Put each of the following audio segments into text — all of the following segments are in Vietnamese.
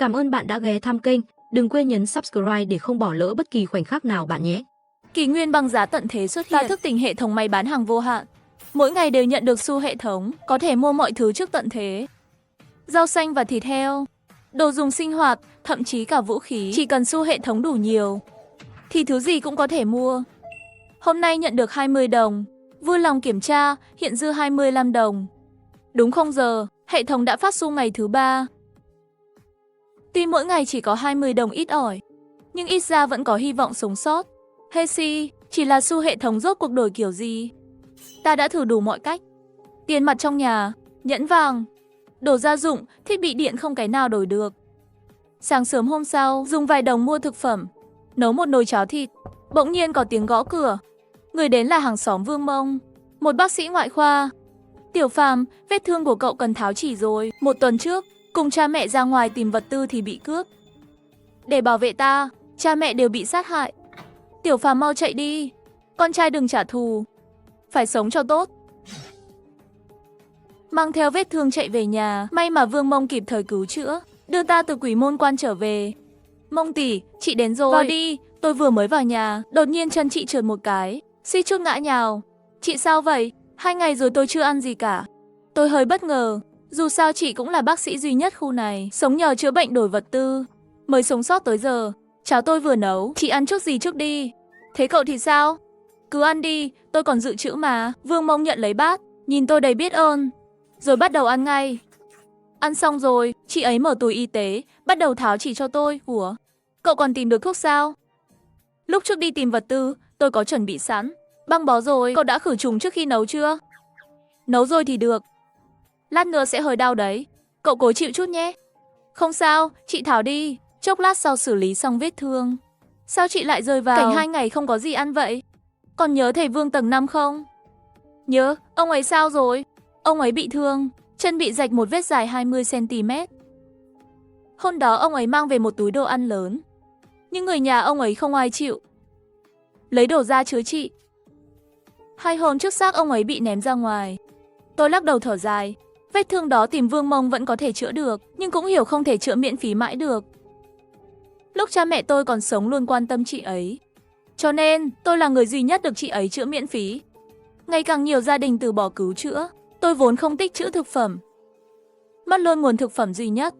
Cảm ơn bạn đã ghé thăm kênh. Đừng quên nhấn subscribe để không bỏ lỡ bất kỳ khoảnh khắc nào bạn nhé. Kỷ nguyên bằng giá tận thế xuất hiện và thức tỉnh hệ thống máy bán hàng vô hạn. Mỗi ngày đều nhận được xu hệ thống, có thể mua mọi thứ trước tận thế. Rau xanh và thịt heo, đồ dùng sinh hoạt, thậm chí cả vũ khí, chỉ cần xu hệ thống đủ nhiều thì thứ gì cũng có thể mua. Hôm nay nhận được 20 đồng, vui lòng kiểm tra, hiện dư 25 đồng. Đúng 0 giờ, hệ thống đã phát xu ngày thứ 3. Tuy mỗi ngày chỉ có 20 đồng ít ỏi, nhưng ít ra vẫn có hy vọng sống sót. Hesi, chỉ là xu hệ thống rốt cuộc đổi kiểu gì? Ta đã thử đủ mọi cách. Tiền mặt trong nhà, nhẫn vàng, đồ gia dụng, thiết bị điện không cái nào đổi được. Sáng sớm hôm sau, dùng vài đồng mua thực phẩm, nấu một nồi cháo thịt. Bỗng nhiên có tiếng gõ cửa. Người đến là hàng xóm Vương Mông, một bác sĩ ngoại khoa. Tiểu Phàm, vết thương của cậu cần tháo chỉ rồi. Một tuần trước, cùng cha mẹ ra ngoài tìm vật tư thì bị cướp. Để bảo vệ ta, cha mẹ đều bị sát hại. Tiểu Phàm mau chạy đi, con trai đừng trả thù, phải sống cho tốt. Mang theo vết thương chạy về nhà, may mà Vương Mông kịp thời cứu chữa, đưa ta từ quỷ môn quan trở về. Mông tỷ, chị đến rồi. Vào đi, tôi vừa mới vào nhà, đột nhiên chân chị trượt một cái, suýt chút ngã nhào. Chị sao vậy? 2 ngày rồi tôi chưa ăn gì cả. Tôi hơi bất ngờ, dù sao chị cũng là bác sĩ duy nhất khu này, sống nhờ chữa bệnh đổi vật tư, mới sống sót tới giờ. Cháo tôi vừa nấu, chị ăn chút gì trước đi. Thế cậu thì sao? Cứ ăn đi, tôi còn dự trữ mà. Vương Mông nhận lấy bát, nhìn tôi đầy biết ơn, rồi bắt đầu ăn ngay. Ăn xong rồi, chị ấy mở túi y tế, bắt đầu tháo chỉ cho tôi. Ủa, cậu còn tìm được thuốc sao? Lúc trước đi tìm vật tư, tôi có chuẩn bị sẵn. Băng bó rồi, cậu đã khử trùng trước khi nấu chưa? Nấu rồi thì được. Lát nữa sẽ hơi đau đấy, cậu cố chịu chút nhé. Không sao, chị tháo đi. Chốc lát sau xử lý xong vết thương. Sao chị lại rơi vào cảnh 2 ngày không có gì ăn vậy? Còn nhớ thầy Vương tầng 5 không? Nhớ, ông ấy sao rồi? Ông ấy bị thương, chân bị rạch một vết dài 20 cm. Hôm đó ông ấy mang về một túi đồ ăn lớn, nhưng người nhà ông ấy không ai chịu lấy đồ ra chữa trị. 2 hôm trước xác ông ấy bị ném ra ngoài. Tôi lắc đầu thở dài. Vết thương đó tìm Vương Mông vẫn có thể chữa được, nhưng cũng hiểu không thể chữa miễn phí mãi được. Lúc cha mẹ tôi còn sống luôn quan tâm chị ấy, cho nên tôi là người duy nhất được chị ấy chữa miễn phí. Ngày càng nhiều gia đình từ bỏ cứu chữa. Tôi vốn không tích trữ thực phẩm, mất luôn nguồn thực phẩm duy nhất,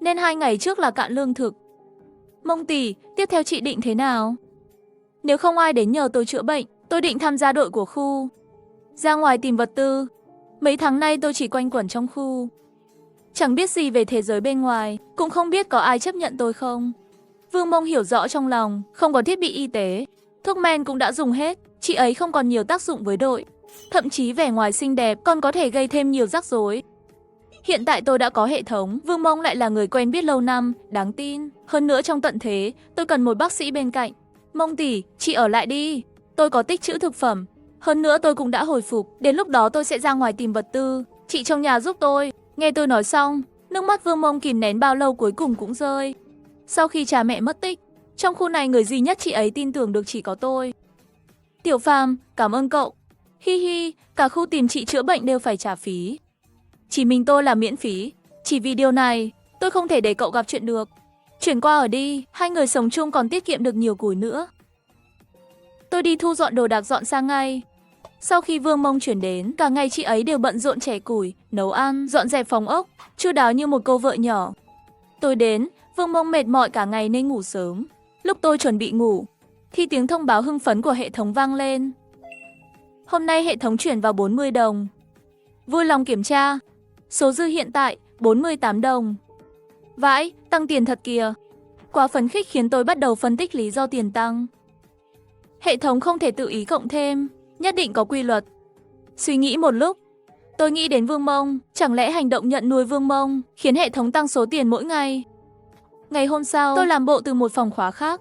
nên 2 ngày trước là cạn lương thực. Mông tỷ, tiếp theo chị định thế nào? Nếu không ai đến nhờ tôi chữa bệnh, tôi định tham gia đội của khu, ra ngoài tìm vật tư. Mấy tháng nay tôi chỉ quanh quẩn trong khu, chẳng biết gì về thế giới bên ngoài, cũng không biết có ai chấp nhận tôi không. Vương Mông hiểu rõ trong lòng, không có thiết bị y tế, thuốc men cũng đã dùng hết, chị ấy không còn nhiều tác dụng với đội. Thậm chí vẻ ngoài xinh đẹp còn có thể gây thêm nhiều rắc rối. Hiện tại tôi đã có hệ thống, Vương Mông lại là người quen biết lâu năm, đáng tin. Hơn nữa trong tận thế, tôi cần một bác sĩ bên cạnh. Mông tỷ, chị ở lại đi, tôi có tích trữ thực phẩm. Hơn nữa tôi cũng đã hồi phục, đến lúc đó tôi sẽ ra ngoài tìm vật tư. Chị trong nhà giúp tôi. Nghe tôi nói xong, nước mắt Vương Mông kìm nén bao lâu cuối cùng cũng rơi. Sau khi cha mẹ mất tích, trong khu này người duy nhất chị ấy tin tưởng được chỉ có tôi. Tiểu Phàm, cảm ơn cậu. Hi hi, cả khu tìm chị chữa bệnh đều phải trả phí, chỉ mình tôi là miễn phí. Chỉ vì điều này, tôi không thể để cậu gặp chuyện được. Chuyển qua ở đi, 2 người sống chung còn tiết kiệm được nhiều củi nữa. Tôi đi thu dọn đồ đạc dọn sang ngay. Sau khi Vương Mông chuyển đến, cả ngày chị ấy đều bận rộn chẻ củi, nấu ăn, dọn dẹp phòng ốc, chu đáo như một cô vợ nhỏ. Tôi đến, Vương Mông mệt mỏi cả ngày nên ngủ sớm. Lúc tôi chuẩn bị ngủ, thì tiếng thông báo hưng phấn của hệ thống vang lên. Hôm nay hệ thống chuyển vào 40 đồng. Vui lòng kiểm tra. Số dư hiện tại 48 đồng. Vãi, tăng tiền thật kìa. Quá phấn khích khiến tôi bắt đầu phân tích lý do tiền tăng. Hệ thống không thể tự ý cộng thêm, nhất định có quy luật. Suy nghĩ một lúc, tôi nghĩ đến Vương Mông. Chẳng lẽ hành động nhận nuôi Vương Mông khiến hệ thống tăng số tiền mỗi ngày? Ngày hôm sau, tôi làm bộ từ một phòng khóa khác,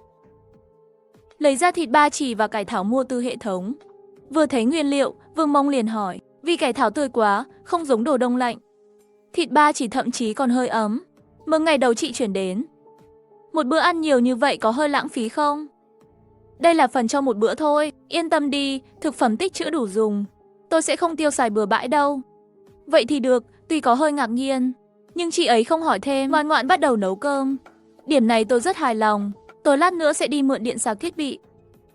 lấy ra thịt ba chỉ và cải thảo mua từ hệ thống. Vừa thấy nguyên liệu, Vương Mông liền hỏi, vì cải thảo tươi quá, không giống đồ đông lạnh. Thịt ba chỉ thậm chí còn hơi ấm. Mừng ngày đầu chị chuyển đến. Một bữa ăn nhiều như vậy có hơi lãng phí không? Đây là phần cho một bữa thôi, yên tâm đi, thực phẩm tích trữ đủ dùng. Tôi sẽ không tiêu xài bừa bãi đâu. Vậy thì được, tuy có hơi ngạc nhiên. Nhưng chị ấy không hỏi thêm, ngoan ngoãn bắt đầu nấu cơm. Điểm này tôi rất hài lòng. Tôi lát nữa sẽ đi mượn điện sạc thiết bị.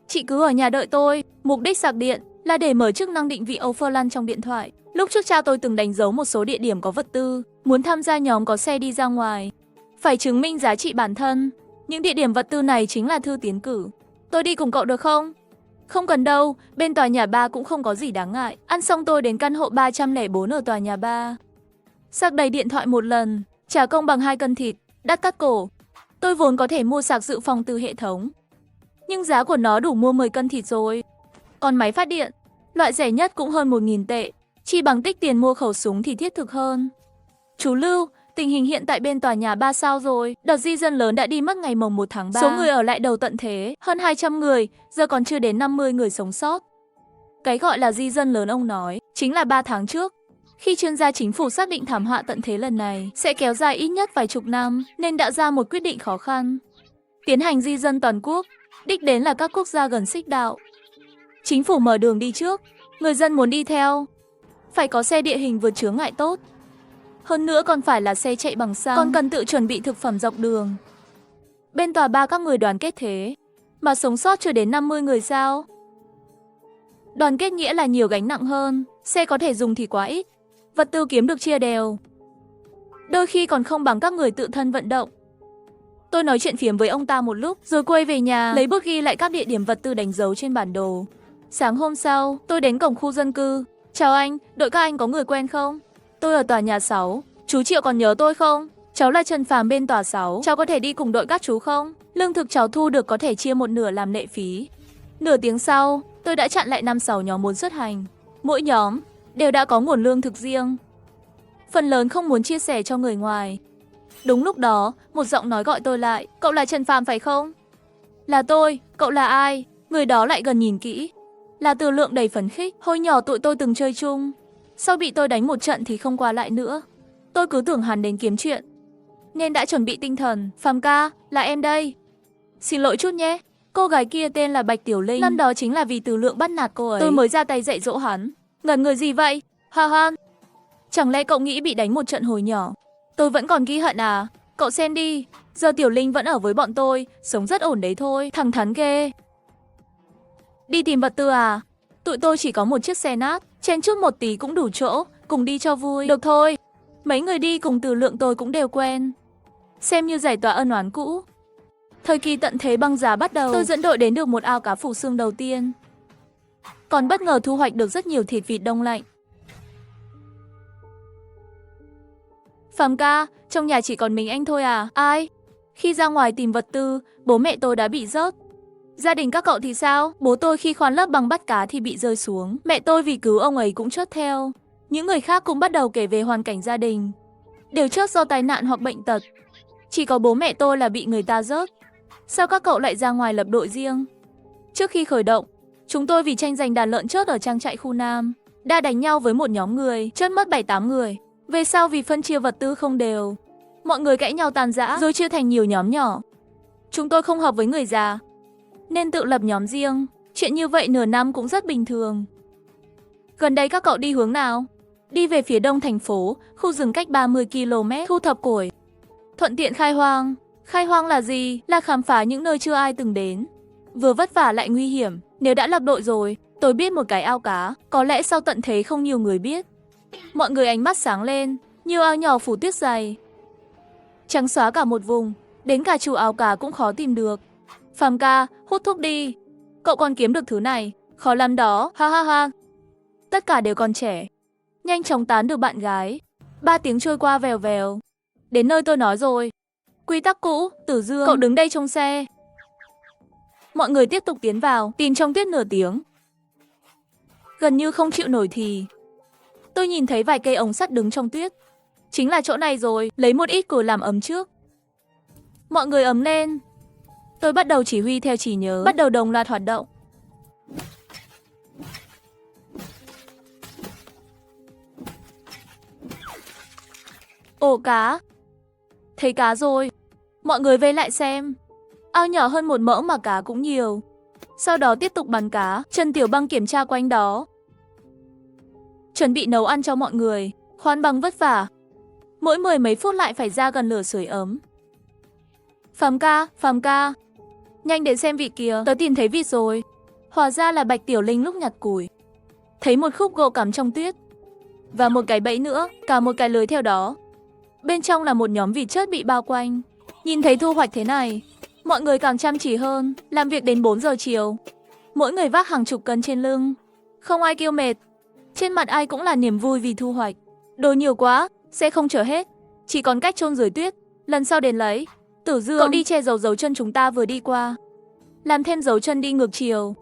Chị cứ ở nhà đợi tôi. Mục đích sạc điện là để mở chức năng định vị overland trong điện thoại. Lúc trước cha tôi từng đánh dấu một số địa điểm có vật tư, muốn tham gia nhóm có xe đi ra ngoài. Phải chứng minh giá trị bản thân. Những địa điểm vật tư này chính là thư tiến cử. Tôi đi cùng cậu được không? Không cần đâu, bên tòa nhà 3 cũng không có gì đáng ngại. Ăn xong tôi đến căn hộ 304 ở tòa nhà 3. Sạc đầy điện thoại một lần, trả công bằng 2 cân thịt, đắt cắt cổ. Tôi vốn có thể mua sạc dự phòng từ hệ thống, nhưng giá của nó đủ mua 10 cân thịt rồi. Còn máy phát điện, loại rẻ nhất cũng hơn 1.000 tệ, chi bằng tích tiền mua khẩu súng thì thiết thực hơn. Chú Lưu, tình hình hiện tại bên tòa nhà 3 sao rồi? Đợt di dân lớn đã đi mất ngày mồng 1 tháng 3. Số người ở lại đầu tận thế, hơn 200 người, giờ còn chưa đến 50 người sống sót. Cái gọi là di dân lớn ông nói, chính là 3 tháng trước. Khi chuyên gia chính phủ xác định thảm họa tận thế lần này sẽ kéo dài ít nhất vài chục năm, nên đã ra một quyết định khó khăn. Tiến hành di dân toàn quốc, đích đến là các quốc gia gần xích đạo. Chính phủ mở đường đi trước, người dân muốn đi theo. Phải có xe địa hình vượt chướng ngại tốt. Hơn nữa còn phải là xe chạy bằng xăng, còn cần tự chuẩn bị thực phẩm dọc đường. Bên tòa 3 các người đoàn kết thế, mà sống sót chưa đến 50 người sao? Đoàn kết nghĩa là nhiều gánh nặng hơn, xe có thể dùng thì quá ít. Vật tư kiếm được chia đều. Đôi khi còn không bằng các người tự thân vận động. Tôi nói chuyện phiếm với ông ta một lúc, rồi quay về nhà, lấy bút ghi lại các địa điểm vật tư đánh dấu trên bản đồ. Sáng hôm sau, tôi đến cổng khu dân cư. Chào anh, đội các anh có người quen không? Tôi ở tòa nhà 6, chú Triệu còn nhớ tôi không? Cháu là Trần Phàm bên tòa 6, cháu có thể đi cùng đội các chú không? Lương thực cháu thu được có thể chia một nửa làm lệ phí. Nửa tiếng sau, tôi đã chặn lại 5-6 nhóm muốn xuất hành. Mỗi nhóm đều đã có nguồn lương thực riêng. Phần lớn không muốn chia sẻ cho người ngoài. Đúng lúc đó, một giọng nói gọi tôi lại. Cậu là Trần Phàm phải không? Là tôi, cậu là ai? Người đó lại gần nhìn kỹ. Là Từ Lượng đầy phấn khích. Hồi nhỏ tụi tôi từng chơi chung. Sau bị tôi đánh một trận thì không qua lại nữa. Tôi cứ tưởng hắn đến kiếm chuyện, nên đã chuẩn bị tinh thần. Phàm ca, là em đây. Xin lỗi chút nhé. Cô gái kia tên là Bạch Tiểu Linh. Năm đó chính là vì Từ Lượng bắt nạt cô ấy, tôi mới ra tay dạy dỗ hắn. Ngẩn người gì vậy? Ha ha. Chẳng lẽ cậu nghĩ bị đánh một trận hồi nhỏ tôi vẫn còn ghi hận à? Cậu xem đi, giờ Tiểu Linh vẫn ở với bọn tôi, sống rất ổn đấy thôi, thẳng thắn ghê. Đi tìm vật tư à? Tụi tôi chỉ có một chiếc xe nát, chen chút một tí cũng đủ chỗ, cùng đi cho vui. Được thôi, mấy người đi cùng Từ Lượng tôi cũng đều quen, xem như giải tỏa ân oán cũ. Thời kỳ tận thế băng giá bắt đầu, tôi dẫn đội đến được một ao cá phủ xương đầu tiên. Còn bất ngờ thu hoạch được rất nhiều thịt vịt đông lạnh. Phàm ca, trong nhà chỉ còn mình anh thôi à? Ai? Khi ra ngoài tìm vật tư, bố mẹ tôi đã bị rớt. Gia đình các cậu thì sao? Bố tôi khi khoan lớp bằng bắt cá thì bị rơi xuống. Mẹ tôi vì cứu ông ấy cũng chớt theo. Những người khác cũng bắt đầu kể về hoàn cảnh gia đình, đều chớt do tai nạn hoặc bệnh tật. Chỉ có bố mẹ tôi là bị người ta rớt. Sao các cậu lại ra ngoài lập đội riêng? Trước khi khởi động, chúng tôi vì tranh giành đàn lợn chớt ở trang trại khu Nam, đã đánh nhau với một nhóm người, chớt mất 7-8 người. Về sau vì phân chia vật tư không đều, mọi người cãi nhau tan rã, rồi chia thành nhiều nhóm nhỏ. Chúng tôi không hợp với người già, nên tự lập nhóm riêng. Chuyện như vậy nửa năm cũng rất bình thường. Gần đây các cậu đi hướng nào? Đi về phía đông thành phố, khu rừng cách 30 km, thu thập củi, thuận tiện khai hoang. Khai hoang là gì? Là khám phá những nơi chưa ai từng đến. Vừa vất vả lại nguy hiểm. Nếu đã lập đội rồi, tôi biết một cái ao cá, có lẽ sau tận thế không nhiều người biết. Mọi người ánh mắt sáng lên, nhiều ao nhỏ phủ tuyết dày, trắng xóa cả một vùng, đến cả chủ ao cá cũng khó tìm được. Phàm ca, hút thuốc đi, cậu còn kiếm được thứ này, khó lắm đó, ha ha ha. Tất cả đều còn trẻ, nhanh chóng tán được bạn gái. 3 tiếng trôi qua vèo vèo. Đến nơi tôi nói rồi. Quy tắc cũ, Tử Dương, cậu đứng đây trông xe. Mọi người tiếp tục tiến vào, tìm trong tuyết nửa tiếng. Gần như không chịu nổi thì tôi nhìn thấy vài cây ống sắt đứng trong tuyết. Chính là chỗ này rồi, lấy một ít củi làm ấm trước. Mọi người ấm lên. Tôi bắt đầu chỉ huy theo trí nhớ, bắt đầu đồng loạt hoạt động. Ổ cá. Thấy cá rồi. Mọi người vây lại xem. Ao nhỏ hơn một mẫu mà cá cũng nhiều. Sau đó tiếp tục bắn cá. Trần Tiểu Băng kiểm tra quanh đó, chuẩn bị nấu ăn cho mọi người. Khoan bằng vất vả, mỗi mười mấy phút lại phải ra gần lửa sưởi ấm. Phàm ca, nhanh đến xem vịt kìa, tớ tìm thấy vịt rồi. Hóa ra là Bạch Tiểu Linh lúc nhặt củi. Thấy một khúc gỗ cắm trong tuyết. Và một cái bẫy nữa, cả một cái lưới theo đó. Bên trong là một nhóm vịt chết bị bao quanh. Nhìn thấy thu hoạch thế này, mọi người càng chăm chỉ hơn, làm việc đến 4 giờ chiều. Mỗi người vác hàng chục cân trên lưng. Không ai kêu mệt. Trên mặt ai cũng là niềm vui vì thu hoạch. Đồ nhiều quá, sẽ không chở hết. Chỉ còn cách chôn dưới tuyết, lần sau đến lấy. Tử Dương, cậu đi che dấu chân chúng ta vừa đi qua. Làm thêm dấu chân đi ngược chiều.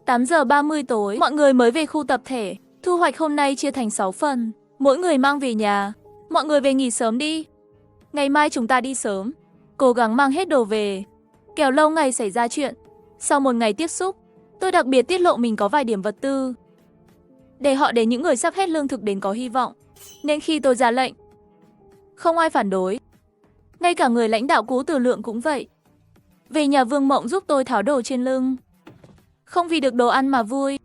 8 giờ 30 tối, mọi người mới về khu tập thể. Thu hoạch hôm nay chia thành 6 phần. Mỗi người mang về nhà. Mọi người về nghỉ sớm đi. Ngày mai chúng ta đi sớm. Cố gắng mang hết đồ về. Kẻo lâu ngày xảy ra chuyện. Sau một ngày tiếp xúc, tôi đặc biệt tiết lộ mình có vài điểm vật tư. Để họ đến những người sắp hết lương thực đến có hy vọng. Nên khi tôi ra lệnh, không ai phản đối. Ngay cả người lãnh đạo cũ Từ Lượng cũng vậy. Về nhà Vương Mộng giúp tôi tháo đồ trên lưng. Không vì được đồ ăn mà vui,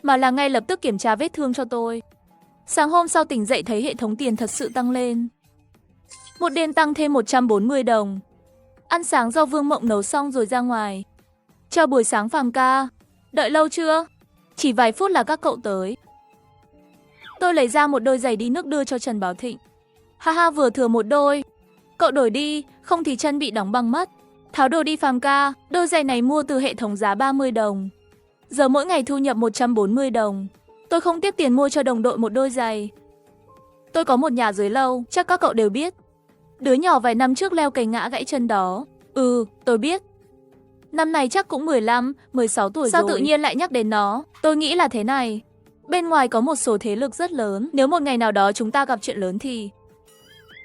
mà là ngay lập tức kiểm tra vết thương cho tôi. Sáng hôm sau tỉnh dậy thấy hệ thống tiền thật sự tăng lên. Một đêm tăng thêm 140 đồng. Ăn sáng do Vương Mộng nấu xong rồi ra ngoài. Chào buổi sáng Phàm ca. Đợi lâu chưa? Chỉ vài phút là các cậu tới. Tôi lấy ra một đôi giày đi nước đưa cho Trần Bảo Thịnh. Haha, vừa thừa một đôi. Cậu đổi đi, không thì chân bị đóng băng mất. Tháo đồ đi Phàm ca, đôi giày này mua từ hệ thống giá 30 đồng. Giờ mỗi ngày thu nhập 140 đồng. Tôi không tiếc tiền mua cho đồng đội một đôi giày. Tôi có một nhà dưới lâu, chắc các cậu đều biết. Đứa nhỏ vài năm trước leo cây ngã gãy chân đó. Tôi biết. Năm này chắc cũng 15, 16 tuổi rồi. Sao tự nhiên lại nhắc đến nó? Tôi nghĩ là thế này. Bên ngoài có một số thế lực rất lớn. Nếu một ngày nào đó chúng ta gặp chuyện lớn thì...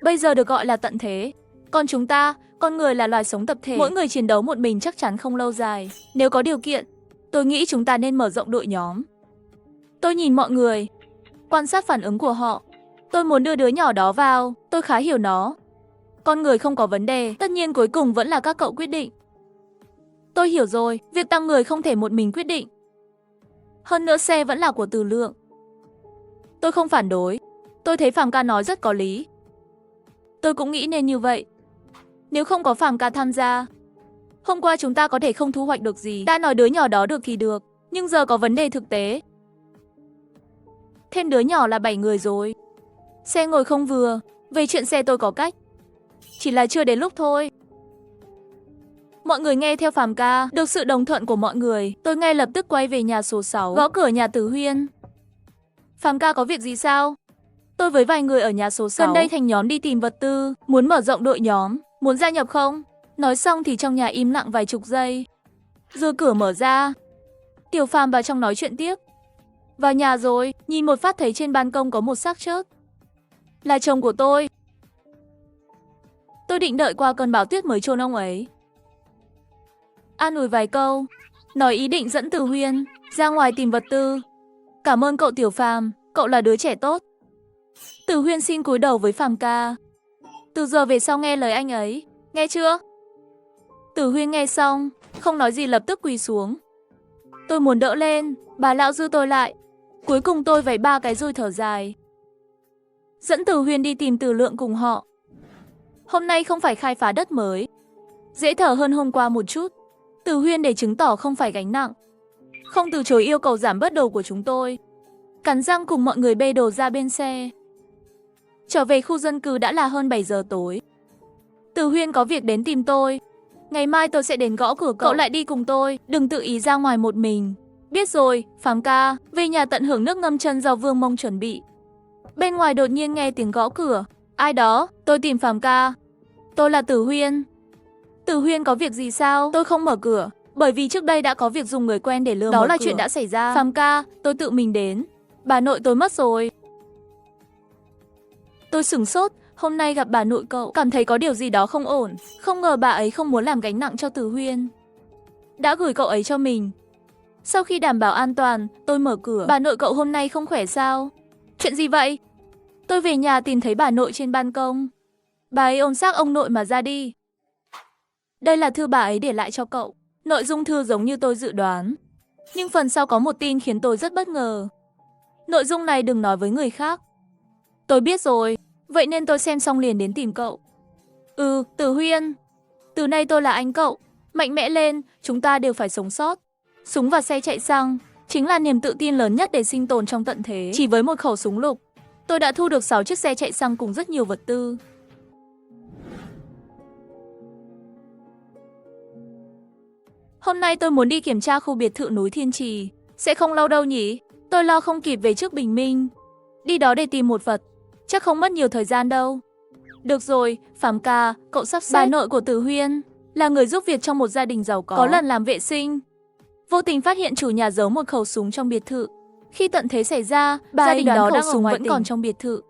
Bây giờ được gọi là tận thế. Còn chúng ta, con người là loài sống tập thể. Mỗi người chiến đấu một mình chắc chắn không lâu dài. Nếu có điều kiện, tôi nghĩ chúng ta nên mở rộng đội nhóm. Tôi nhìn mọi người, quan sát phản ứng của họ. Tôi muốn đưa đứa nhỏ đó vào, tôi khá hiểu nó. Con người không có vấn đề, tất nhiên cuối cùng vẫn là các cậu quyết định. Tôi hiểu rồi, việc tăng người không thể một mình quyết định. Hơn nữa xe vẫn là của Từ Lượng. Tôi không phản đối, tôi thấy Phàm ca nói rất có lý. Tôi cũng nghĩ nên như vậy. Nếu không có Phàm ca tham gia, hôm qua chúng ta có thể không thu hoạch được gì. Đã nói đứa nhỏ đó được thì được, nhưng giờ có vấn đề thực tế. Thêm đứa nhỏ là 7 người rồi. Xe ngồi không vừa, về chuyện xe tôi có cách. Chỉ là chưa đến lúc thôi. Mọi người nghe theo Phàm ca, được sự đồng thuận của mọi người, tôi ngay lập tức quay về nhà số 6, gõ cửa nhà Tử Huyên. Phàm ca có việc gì sao? Tôi với vài người ở nhà số 6 gần đây thành nhóm đi tìm vật tư, muốn mở rộng đội nhóm, muốn gia nhập không? Nói xong thì trong nhà im lặng vài chục giây. Rồi cửa mở ra. Tiểu Phàm vào trong nói chuyện tiếp. Vào nhà rồi, nhìn một phát thấy trên ban công có một xác chết. Là chồng của tôi. Tôi định đợi qua cơn bão tuyết mới chôn ông ấy. An ủi vài câu, nói ý định dẫn Tử Huyên ra ngoài tìm vật tư. Cảm ơn cậu Tiểu Phàm, cậu là đứa trẻ tốt. Tử Huyên xin cúi đầu với Phàm ca. Từ giờ về sau nghe lời anh ấy, nghe chưa? Tử Huyên nghe xong, không nói gì lập tức quỳ xuống. Tôi muốn đỡ lên, bà lão giữ tôi lại. Cuối cùng tôi vẫy 3 cái rồi thở dài. Dẫn Tử Huyên đi tìm Từ Lượng cùng họ. Hôm nay không phải khai phá đất mới, dễ thở hơn hôm qua một chút. Tử Huyên để chứng tỏ không phải gánh nặng, không từ chối yêu cầu giảm bớt đồ của chúng tôi. Cắn răng cùng mọi người bê đồ ra bên xe. Trở về khu dân cư đã là hơn 7 giờ tối. Tử Huyên có việc đến tìm tôi. Ngày mai tôi sẽ đến gõ cửa cậu lại đi cùng tôi, đừng tự ý ra ngoài một mình. Biết rồi, Phàm ca, về nhà tận hưởng nước ngâm chân do Vương Mông chuẩn bị. Bên ngoài đột nhiên nghe tiếng gõ cửa. Ai đó? Tôi tìm Phàm ca. Tôi là Tử Huyên. Tử Huyên có việc gì sao? Tôi không mở cửa, bởi vì trước đây đã có việc dùng người quen để lừa đó là cửa. Chuyện đã xảy ra. Phàm ca, tôi tự mình đến. Bà nội tôi mất rồi. Tôi sửng sốt, hôm nay gặp bà nội cậu, cảm thấy có điều gì đó không ổn. Không ngờ bà ấy không muốn làm gánh nặng cho Tử Huyên, đã gửi cậu ấy cho mình. Sau khi đảm bảo an toàn, tôi mở cửa. Bà nội cậu hôm nay không khỏe sao? Chuyện gì vậy? Tôi về nhà tìm thấy bà nội trên ban công. Bà ấy ôm xác ông nội mà ra đi. Đây là thư bà ấy để lại cho cậu. Nội dung thư giống như tôi dự đoán, nhưng phần sau có một tin khiến tôi rất bất ngờ. Nội dung này đừng nói với người khác. Tôi biết rồi. Vậy nên tôi xem xong liền đến tìm cậu. Tử Huyên. Từ nay tôi là anh cậu. Mạnh mẽ lên, chúng ta đều phải sống sót. Súng và xe chạy xăng chính là niềm tự tin lớn nhất để sinh tồn trong tận thế. Chỉ với một khẩu súng lục, tôi đã thu được 6 chiếc xe chạy xăng cùng rất nhiều vật tư. Hôm nay tôi muốn đi kiểm tra khu biệt thự núi Thiên Trì. Sẽ không lâu đâu nhỉ? Tôi lo không kịp về trước bình minh. Đi đó để tìm một vật. Chắc không mất nhiều thời gian đâu. Được rồi, Phàm ca, cậu sắp xếp. Bà nội của Tử Huyên là người giúp việc trong một gia đình giàu có lần làm vệ sinh. Vô tình phát hiện chủ nhà giấu một khẩu súng trong biệt thự. Khi tận thế xảy ra, gia đình đó khẩu súng vẫn còn trong biệt thự.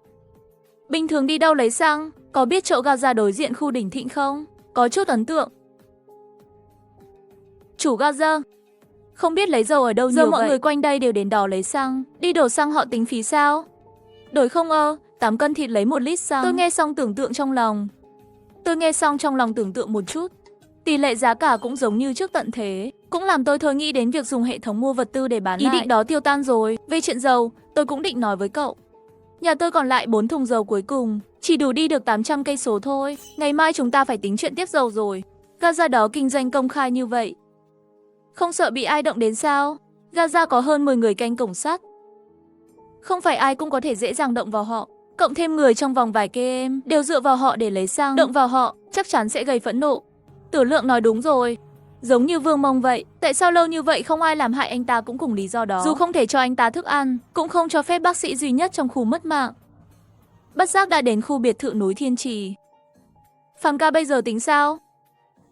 Bình thường đi đâu lấy xăng? Có biết chỗ Gaza đối diện khu đỉnh Thịnh không? Có chút ấn tượng. Chủ Gaza không biết lấy dầu ở đâu nhiều vậy. Giờ mọi người quanh đây đều đến đó lấy xăng. Đi đổ xăng họ tính phí sao? Đổi không 8 cân thịt lấy 1 lít xăng. Tôi nghe xong trong lòng tưởng tượng một chút. Tỷ lệ giá cả cũng giống như trước tận thế. Cũng làm tôi thôi nghĩ đến việc dùng hệ thống mua vật tư để bán lại. Ý định đó tiêu tan rồi. Về chuyện dầu, tôi cũng định nói với cậu. Nhà tôi còn lại 4 thùng dầu cuối cùng. Chỉ đủ đi được 800 cây số thôi. Ngày mai chúng ta phải tính chuyện tiếp dầu rồi. Gaza đó kinh doanh công khai như vậy. Không sợ bị ai động đến sao? Gaza có hơn 10 người canh cổng sắt. Không phải ai cũng có thể dễ dàng động vào họ. Cộng thêm người trong vòng vài km đều dựa vào họ để lấy xăng. Động vào họ chắc chắn sẽ gây phẫn nộ. Tử Lượng nói đúng rồi. Giống như Vương Mông vậy. Tại sao lâu như vậy không ai làm hại anh ta cũng cùng lý do đó. Dù không thể cho anh ta thức ăn, cũng không cho phép bác sĩ duy nhất trong khu mất mạng. Bất giác đã đến khu biệt thự núi Thiên Trì. Phàm ca bây giờ tính sao?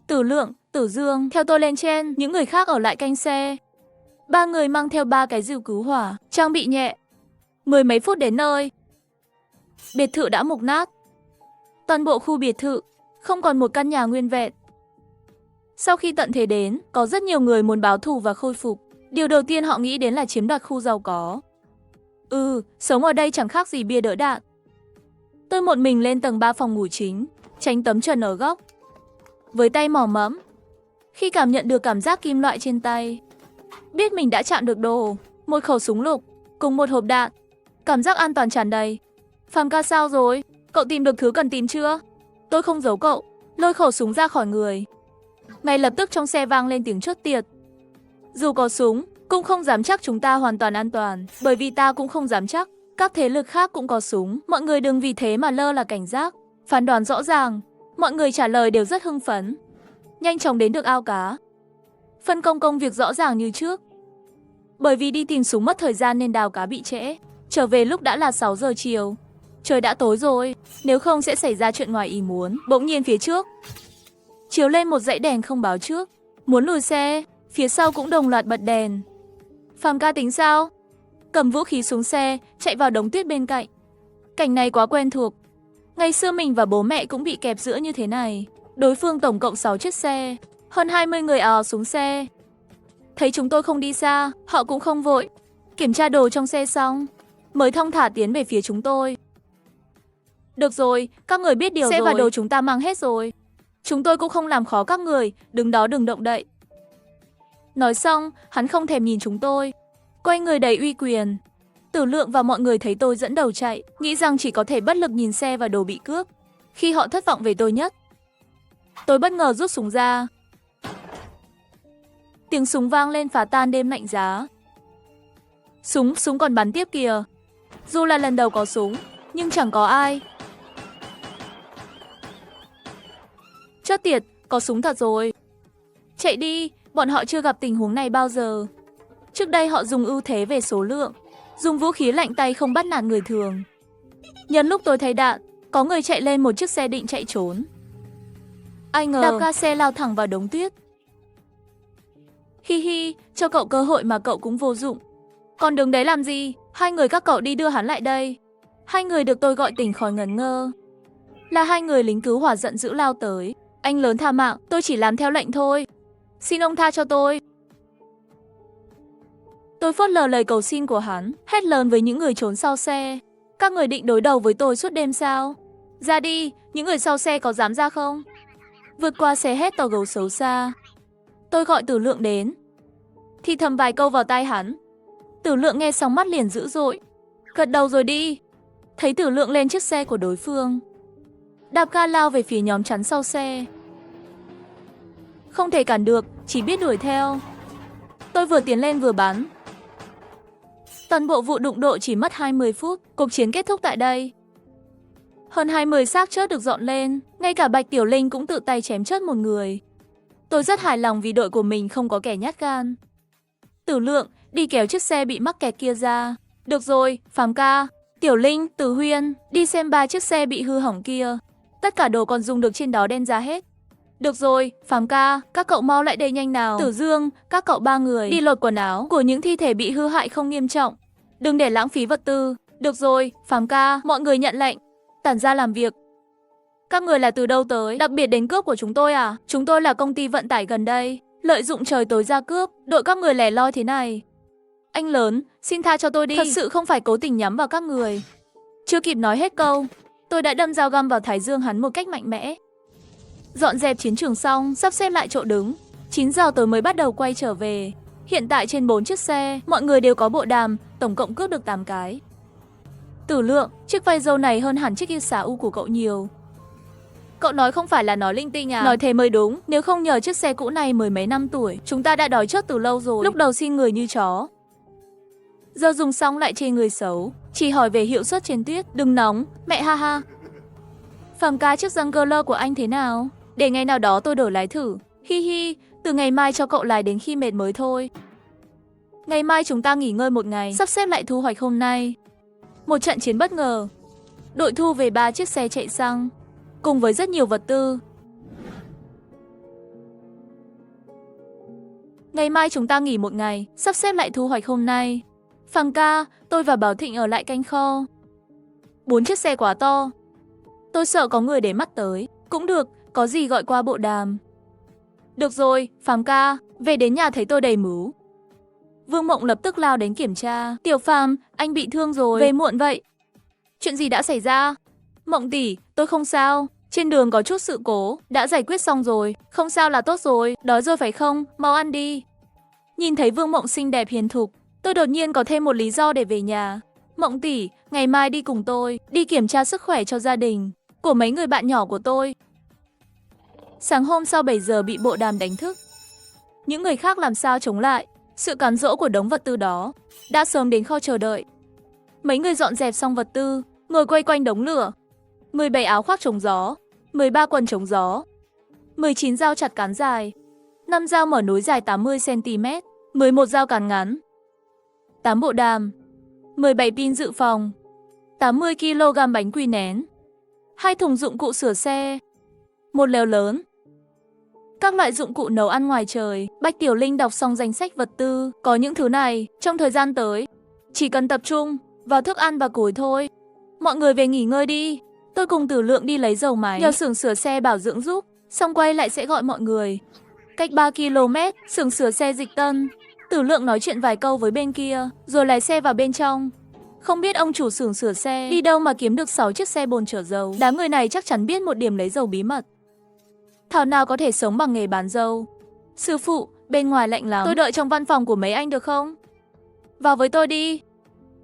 Tử Lượng, Tử Dương, theo tôi lên trên. Những người khác ở lại canh xe. 3 người mang theo 3 cái rìu cứu hỏa, trang bị nhẹ. 10 mấy phút đến nơi. Biệt thự đã mục nát. Toàn bộ khu biệt thự không còn một căn nhà nguyên vẹn. Sau khi tận thế đến, có rất nhiều người muốn báo thù và khôi phục. Điều đầu tiên họ nghĩ đến là chiếm đoạt khu giàu có. Sống ở đây chẳng khác gì bia đỡ đạn. Tôi một mình lên tầng 3 phòng ngủ chính, tránh tấm trần ở góc. Với tay mò mẫm, khi cảm nhận được cảm giác kim loại trên tay, biết mình đã chạm được đồ, một khẩu súng lục cùng một hộp đạn, cảm giác an toàn tràn đầy. Phàm ca sao rồi? Cậu tìm được thứ cần tìm chưa? Tôi không giấu cậu, lôi khẩu súng ra khỏi người. Ngay lập tức trong xe vang lên tiếng chốt tiệt. Dù có súng, cũng không dám chắc chúng ta hoàn toàn an toàn, bởi vì ta cũng không dám chắc các thế lực khác cũng có súng. Mọi người đừng vì thế mà lơ là cảnh giác. Phán đoán rõ ràng. Mọi người trả lời đều rất hưng phấn. Nhanh chóng đến được ao cá. Phân công công việc rõ ràng như trước. Bởi vì đi tìm súng mất thời gian nên đào cá bị trễ. Trở về lúc đã là 6 giờ chiều. Trời đã tối rồi, nếu không sẽ xảy ra chuyện ngoài ý muốn. Bỗng nhiên phía trước chiếu lên một dãy đèn không báo trước. Muốn lùi xe, phía sau cũng đồng loạt bật đèn. Phàm ca tính sao? Cầm vũ khí xuống xe, chạy vào đống tuyết bên cạnh. Cảnh này quá quen thuộc. Ngày xưa mình và bố mẹ cũng bị kẹp giữa như thế này. Đối phương tổng cộng 6 chiếc xe, hơn 20 người ào xuống xe. Thấy chúng tôi không đi xa, họ cũng không vội. Kiểm tra đồ trong xe xong, mới thong thả tiến về phía chúng tôi. Được rồi, các người biết điều rồi. Xe và đồ chúng ta mang hết rồi. Chúng tôi cũng không làm khó các người, đứng đó đừng động đậy. Nói xong, hắn không thèm nhìn chúng tôi. Quay người đầy uy quyền. Tử Lượng và mọi người thấy tôi dẫn đầu chạy, nghĩ rằng chỉ có thể bất lực nhìn xe và đồ bị cướp. Khi họ thất vọng về tôi nhất, tôi bất ngờ rút súng ra. Tiếng súng vang lên phá tan đêm lạnh giá. Súng còn bắn tiếp kìa. Dù là lần đầu có súng, nhưng chẳng có ai. Chốt tiệt, có súng thật rồi. Chạy đi, bọn họ chưa gặp tình huống này bao giờ. Trước đây họ dùng ưu thế về số lượng, dùng vũ khí lạnh tay không bắt nạt người thường. Nhân lúc tôi thấy đạn, có người chạy lên một chiếc xe định chạy trốn. Ai ngờ đạp ga xe lao thẳng vào đống tuyết. Hi hi, cho cậu cơ hội mà cậu cũng vô dụng. Còn đứng đấy làm gì? 2 người các cậu đi đưa hắn lại đây. 2 người được tôi gọi tỉnh khỏi ngẩn ngơ. Là 2 người lính cứu hỏa giận dữ lao tới. Anh lớn tha mạng, tôi chỉ làm theo lệnh thôi. Xin ông tha cho tôi. Tôi phớt lờ lời cầu xin của hắn, hét lớn với những người trốn sau xe. Các người định đối đầu với tôi suốt đêm sao? Ra đi, những người sau xe có dám ra không? Vượt qua xe hét to gấu xấu xa. Tôi gọi Tử Lượng đến, thì thầm vài câu vào tai hắn. Tử Lượng nghe xong mắt liền dữ dội. Gật đầu rồi đi. thấy Tử Lượng lên chiếc xe của đối phương, đạp ga lao về phía nhóm chắn sau xe. Không thể cản được, chỉ biết đuổi theo. Tôi vừa tiến lên vừa bắn. Toàn bộ vụ đụng độ chỉ mất 20 phút, cuộc chiến kết thúc tại đây. Hơn 20 xác chết được dọn lên, ngay cả Bạch Tiểu Linh cũng tự tay chém chết một người. Tôi rất hài lòng vì đội của mình không có kẻ nhát gan. Tử Lượng, đi kéo chiếc xe bị mắc kẹt kia ra. Được rồi, Phàm ca, Tiểu Linh, Từ Huyên, đi xem 3 chiếc xe bị hư hỏng kia. Tất cả đồ còn dùng được trên đó đem ra hết. Được rồi, Phàm ca, các cậu mau lại đây nhanh nào. Tử Dương, các cậu 3 người, đi lột quần áo của những thi thể bị hư hại không nghiêm trọng. Đừng để lãng phí vật tư. Được rồi, Phàm ca, mọi người nhận lệnh. Tản ra làm việc. Các người là từ đâu tới? Đặc biệt đến cướp của chúng tôi à? Chúng tôi là công ty vận tải gần đây. Lợi dụng trời tối ra cướp, đội các người lẻ loi thế này. Anh lớn, xin tha cho tôi đi. Thật sự không phải cố tình nhắm vào các người. Chưa kịp nói hết câu, tôi đã đâm dao găm vào thái dương hắn một cách mạnh mẽ. Dọn dẹp chiến trường xong, sắp xếp lại chỗ đứng. 9 giờ tối mới bắt đầu quay trở về. Hiện tại trên 4 chiếc xe, mọi người đều có bộ đàm, tổng cộng cướp được 8 cái. Tử Lượng, chiếc vai dâu này hơn hẳn chiếc XAU của cậu nhiều. Cậu nói không phải là nói linh tinh à? Nói thế mới đúng, nếu không nhờ chiếc xe cũ này mười mấy năm tuổi, chúng ta đã đói chết từ lâu rồi. Lúc đầu xin người như chó, giờ dùng xong lại chê người xấu, chỉ hỏi về hiệu suất trên tuyết. Đừng nóng, mẹ ha ha. Phàm ca, chiếc Wrangler của anh thế nào? Để ngày nào đó tôi đổi lái thử. Hi hi, từ ngày mai cho cậu lái đến khi mệt mới thôi. Ngày mai chúng ta nghỉ ngơi một ngày, sắp xếp lại thu hoạch hôm nay. Một trận chiến bất ngờ. Đội thu về 3 chiếc xe chạy xăng, cùng với rất nhiều vật tư. Ngày mai chúng ta nghỉ một ngày, sắp xếp lại thu hoạch hôm nay. Phàm ca, tôi và Bảo Thịnh ở lại canh kho. 4 chiếc xe quá to, tôi sợ có người để mắt tới. Cũng được, có gì gọi qua bộ đàm. Được rồi, Phàm ca, về đến nhà thấy tôi đầy mứu. Vương Mộng lập tức lao đến kiểm tra. Tiểu Phàm, anh bị thương rồi, về muộn vậy. Chuyện gì đã xảy ra? Mộng tỷ, tôi không sao. Trên đường có chút sự cố, đã giải quyết xong rồi. Không sao là tốt rồi, đói rồi phải không? Mau ăn đi. Nhìn thấy Vương Mộng xinh đẹp hiền thục, tôi đột nhiên có thêm một lý do để về nhà. Mộng tỷ, ngày mai đi cùng tôi, đi kiểm tra sức khỏe cho gia đình của mấy người bạn nhỏ của tôi. Sáng hôm sau 7 giờ bị bộ đàm đánh thức. Những người khác làm sao chống lại sự cám dỗ của đống vật tư đó, đã sớm đến kho chờ đợi. Mấy người dọn dẹp xong vật tư, ngồi quay quanh đống lửa. 17 áo khoác chống gió, 13 quần chống gió, 19 dao chặt cán dài, 5 dao mở nối dài 80 cm, 11 dao cán ngắn, 8 bộ đàm, 17 pin dự phòng, 80 kg bánh quy nén, 2 thùng dụng cụ sửa xe, 1 lèo lớn. Các loại dụng cụ nấu ăn ngoài trời. Bạch Tiểu Linh đọc xong danh sách vật tư. Có những thứ này, trong thời gian tới chỉ cần tập trung vào thức ăn và củi thôi. Mọi người về nghỉ ngơi đi. Tôi cùng Tử Lượng đi lấy dầu máy, nhờ xưởng sửa xe bảo dưỡng giúp, xong quay lại sẽ gọi mọi người. Cách 3 km, xưởng sửa xe Dịch Tân. Tử Lượng nói chuyện vài câu với bên kia, rồi lái xe vào bên trong. Không biết ông chủ xưởng sửa xe đi đâu mà kiếm được 6 chiếc xe bồn chở dầu. Đám người này chắc chắn biết một điểm lấy dầu bí mật. Thảo nào có thể sống bằng nghề bán dầu. Sư phụ, bên ngoài lạnh lắm, tôi đợi trong văn phòng của mấy anh được không? Vào với tôi đi.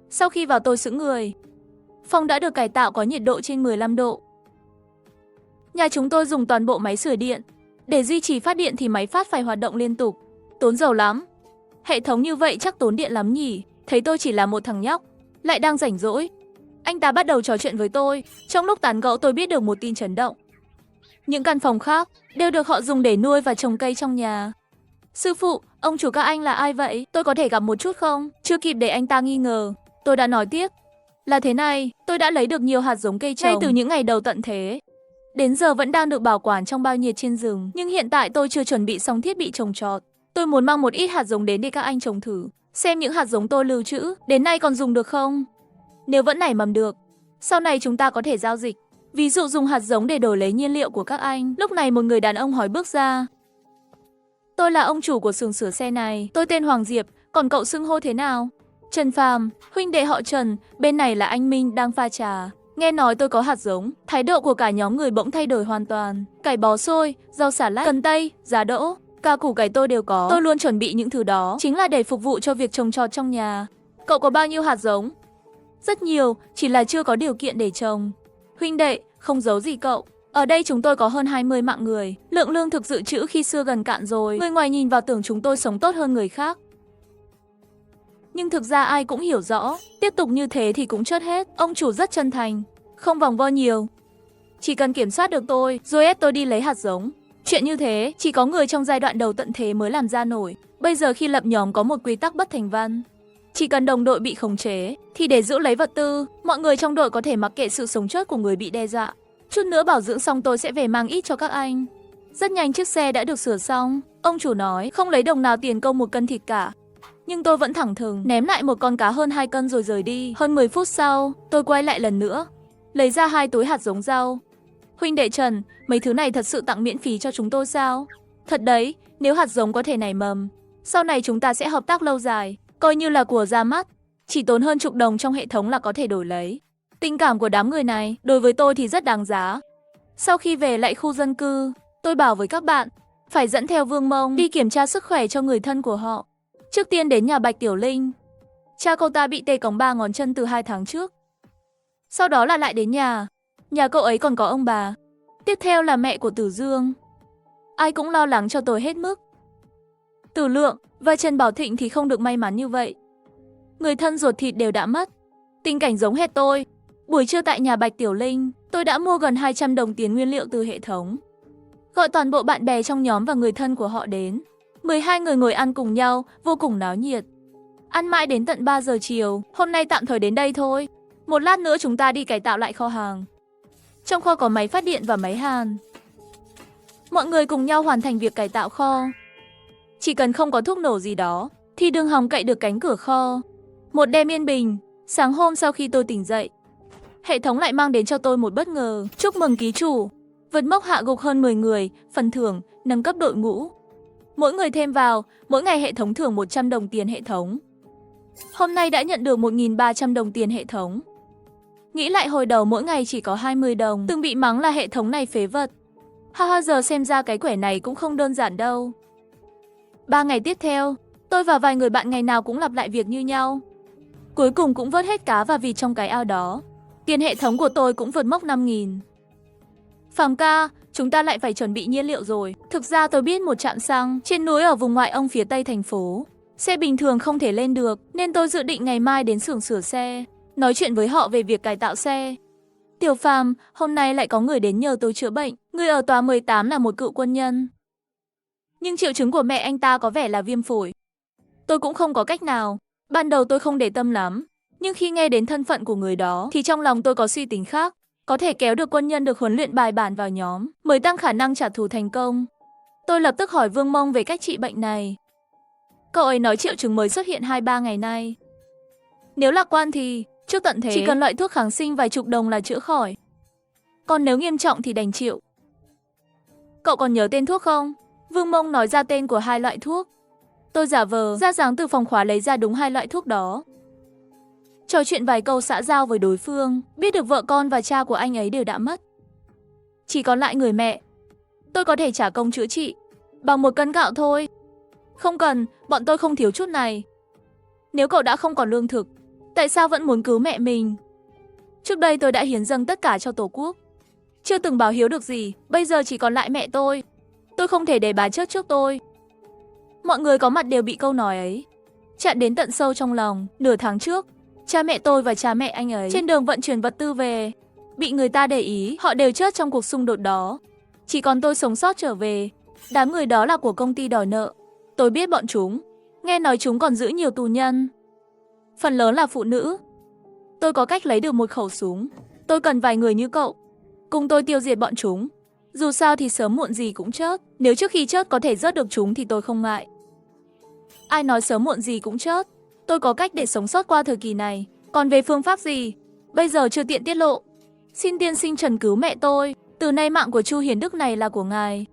Sau khi vào tôi sững người. Phòng đã được cải tạo có nhiệt độ trên 15 độ. Nhà chúng tôi dùng toàn bộ máy sưởi điện. Để duy trì phát điện thì máy phát phải hoạt động liên tục, tốn dầu lắm. Hệ thống như vậy chắc tốn điện lắm nhỉ. Thấy tôi chỉ là một thằng nhóc, lại đang rảnh rỗi, anh ta bắt đầu trò chuyện với tôi. Trong lúc tán gẫu tôi biết được một tin chấn động. Những căn phòng khác đều được họ dùng để nuôi và trồng cây trong nhà. Sư phụ, ông chủ các anh là ai vậy? Tôi có thể gặp một chút không? Chưa kịp để anh ta nghi ngờ, tôi đã nói tiếp. Là thế này, tôi đã lấy được nhiều hạt giống cây trồng ngay từ những ngày đầu tận thế. Đến giờ vẫn đang được bảo quản trong bao nhiệt trên rừng. Nhưng hiện tại tôi chưa chuẩn bị xong thiết bị trồng trọt. Tôi muốn mang một ít hạt giống đến để các anh trồng thử, xem những hạt giống tôi lưu trữ đến nay còn dùng được không. Nếu vẫn nảy mầm được, sau này chúng ta có thể giao dịch. Ví dụ dùng hạt giống để đổi lấy nhiên liệu của các anh. Lúc này một người đàn ông hỏi bước ra. Tôi là ông chủ của xưởng sửa xe này. Tôi tên Hoàng Diệp, còn cậu xưng hô thế nào? Trần Phàm, huynh đệ họ Trần. Bên này là anh Minh đang pha trà. Nghe nói tôi có hạt giống, thái độ của cả nhóm người bỗng thay đổi hoàn toàn. Cải bó xôi, rau xà lách, cần tây, giá đỗ, cả củ cải tôi đều có. Tôi luôn chuẩn bị những thứ đó, chính là để phục vụ cho việc trồng trọt trong nhà. Cậu có bao nhiêu hạt giống? Rất nhiều, chỉ là chưa có điều kiện để trồng. Huynh đệ, không giấu gì cậu. Ở đây chúng tôi có hơn 20 mạng người. Lượng lương thực dự trữ khi xưa gần cạn rồi. Người ngoài nhìn vào tưởng chúng tôi sống tốt hơn người khác. Nhưng thực ra ai cũng hiểu rõ, tiếp tục như thế thì cũng chết hết. Ông chủ rất chân thành, không vòng vo nhiều. Chỉ cần kiểm soát được tôi, rồi ép tôi đi lấy hạt giống. Chuyện như thế, chỉ có người trong giai đoạn đầu tận thế mới làm ra nổi. Bây giờ khi lập nhóm có một quy tắc bất thành văn. Chỉ cần đồng đội bị khống chế, thì để giữ lấy vật tư, mọi người trong đội có thể mặc kệ sự sống chết của người bị đe dọa. Chút nữa bảo dưỡng xong tôi sẽ về mang ít cho các anh. Rất nhanh chiếc xe đã được sửa xong. Ông chủ nói không lấy đồng nào tiền công 1 cân thịt cả. Nhưng tôi vẫn thẳng thừng ném lại một con cá hơn 2 cân rồi rời đi. Hơn 10 phút sau, tôi quay lại lần nữa, lấy ra 2 túi hạt giống rau. Huynh đệ Trần, mấy thứ này thật sự tặng miễn phí cho chúng tôi sao? Thật đấy, nếu hạt giống có thể nảy mầm, sau này chúng ta sẽ hợp tác lâu dài, coi như là của ra mắt. Chỉ tốn hơn chục đồng trong hệ thống là có thể đổi lấy. Tình cảm của đám người này đối với tôi thì rất đáng giá. Sau khi về lại khu dân cư, tôi bảo với các bạn phải dẫn theo Vương Mông đi kiểm tra sức khỏe cho người thân của họ. Trước tiên đến nhà Bạch Tiểu Linh. Cha cô ta bị tê còng 3 ngón chân từ 2 tháng trước. Sau đó là lại đến nhà cậu ấy còn có ông bà. Tiếp theo là mẹ của Tử Dương. Ai cũng lo lắng cho tôi hết mức. Tử Lượng và Trần Bảo Thịnh thì không được may mắn như vậy. Người thân ruột thịt đều đã mất. Tình cảnh giống hệt tôi. Buổi trưa tại nhà Bạch Tiểu Linh, tôi đã mua gần 200 đồng tiền nguyên liệu từ hệ thống. Gọi toàn bộ bạn bè trong nhóm và người thân của họ đến. 12 người ngồi ăn cùng nhau, vô cùng náo nhiệt. Ăn mãi đến tận 3 giờ chiều, hôm nay tạm thời đến đây thôi. Một lát nữa chúng ta đi cải tạo lại kho hàng. Trong kho có máy phát điện và máy hàn. Mọi người cùng nhau hoàn thành việc cải tạo kho. Chỉ cần không có thuốc nổ gì đó, thì đừng hòng cậy được cánh cửa kho. Một đêm yên bình, sáng hôm sau khi tôi tỉnh dậy, hệ thống lại mang đến cho tôi một bất ngờ. Chúc mừng ký chủ, vượt mốc hạ gục hơn 10 người, phần thưởng, nâng cấp đội ngũ. Mỗi người thêm vào, mỗi ngày hệ thống thưởng 100 đồng tiền hệ thống. Hôm nay đã nhận được 1.300 đồng tiền hệ thống. Nghĩ lại hồi đầu mỗi ngày chỉ có 20 đồng, từng bị mắng là hệ thống này phế vật. Ha giờ xem ra cái quẻ này cũng không đơn giản đâu. 3 ngày tiếp theo, tôi và vài người bạn ngày nào cũng lặp lại việc như nhau. Cuối cùng cũng vớt hết cá và vịt trong cái ao đó. Tiền hệ thống của tôi cũng vượt mốc 5.000. Phàm ca, chúng ta lại phải chuẩn bị nhiên liệu rồi. Thực ra tôi biết một trạm xăng trên núi ở vùng ngoại ông phía tây thành phố. Xe bình thường không thể lên được, nên tôi dự định ngày mai đến xưởng sửa xe, nói chuyện với họ về việc cải tạo xe. Tiểu Phàm, hôm nay lại có người đến nhờ tôi chữa bệnh. Người ở tòa 18 là một cựu quân nhân. Nhưng triệu chứng của mẹ anh ta có vẻ là viêm phổi. Tôi cũng không có cách nào. Ban đầu tôi không để tâm lắm, nhưng khi nghe đến thân phận của người đó thì trong lòng tôi có suy tính khác. Có thể kéo được quân nhân được huấn luyện bài bản vào nhóm mới tăng khả năng trả thù thành công. Tôi lập tức hỏi Vương Mông về cách trị bệnh này. Cậu ấy nói triệu chứng mới xuất hiện 2-3 ngày nay. Nếu lạc quan thì trước tận thế chỉ cần loại thuốc kháng sinh vài chục đồng là chữa khỏi. Còn nếu nghiêm trọng thì đành chịu. Cậu còn nhớ tên thuốc không? Vương Mông nói ra tên của 2 loại thuốc. Tôi giả vờ ra dáng từ phòng khóa lấy ra đúng 2 loại thuốc đó. Trò chuyện vài câu xã giao với đối phương, biết được vợ con và cha của anh ấy đều đã mất. Chỉ còn lại người mẹ. Tôi có thể trả công chữa trị bằng 1 cân gạo thôi. Không cần, bọn tôi không thiếu chút này. Nếu cậu đã không còn lương thực, tại sao vẫn muốn cứu mẹ mình? Trước đây tôi đã hiến dâng tất cả cho Tổ quốc. Chưa từng báo hiếu được gì, bây giờ chỉ còn lại mẹ tôi. Tôi không thể để bà chết trước tôi. Mọi người có mặt đều bị câu nói ấy chặn đến tận sâu trong lòng. Nửa tháng trước, cha mẹ tôi và cha mẹ anh ấy trên đường vận chuyển vật tư về, bị người ta để ý, họ đều chết trong cuộc xung đột đó. Chỉ còn tôi sống sót trở về. Đám người đó là của công ty đòi nợ. Tôi biết bọn chúng, nghe nói chúng còn giữ nhiều tù nhân. Phần lớn là phụ nữ. Tôi có cách lấy được một khẩu súng. Tôi cần vài người như cậu cùng tôi tiêu diệt bọn chúng. Dù sao thì sớm muộn gì cũng chết. Nếu trước khi chết có thể rớt được chúng thì tôi không ngại. Ai nói sớm muộn gì cũng chết. Tôi có cách để sống sót qua thời kỳ này. Còn về phương pháp gì, bây giờ chưa tiện tiết lộ. Xin tiên sinh Trần cứu mẹ tôi. Từ nay mạng của Chu Hiền Đức này là của ngài.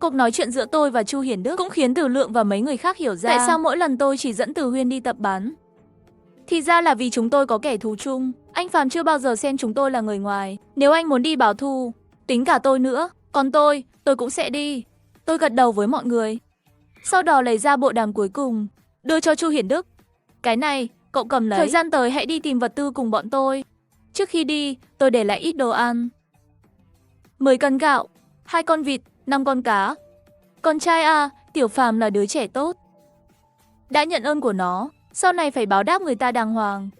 Cuộc nói chuyện giữa tôi và Chu Hiền Đức cũng khiến Từ Lượng và mấy người khác hiểu ra tại sao mỗi lần tôi chỉ dẫn Từ Huyên đi tập bắn. Thì ra là vì chúng tôi có kẻ thù chung. Anh Phàm chưa bao giờ xem chúng tôi là người ngoài. Nếu anh muốn đi báo thù, tính cả tôi nữa. Còn tôi cũng sẽ đi. Tôi gật đầu với mọi người. Sau đó lấy ra bộ đàm cuối cùng, đưa cho Chu Hiển Đức. Cái này, cậu cầm lấy. Thời gian tới hãy đi tìm vật tư cùng bọn tôi. Trước khi đi, tôi để lại ít đồ ăn. 10 cân gạo, 2 con vịt, 5 con cá. Con trai à, Tiểu Phàm là đứa trẻ tốt. Đã nhận ơn của nó, sau này phải báo đáp người ta đàng hoàng.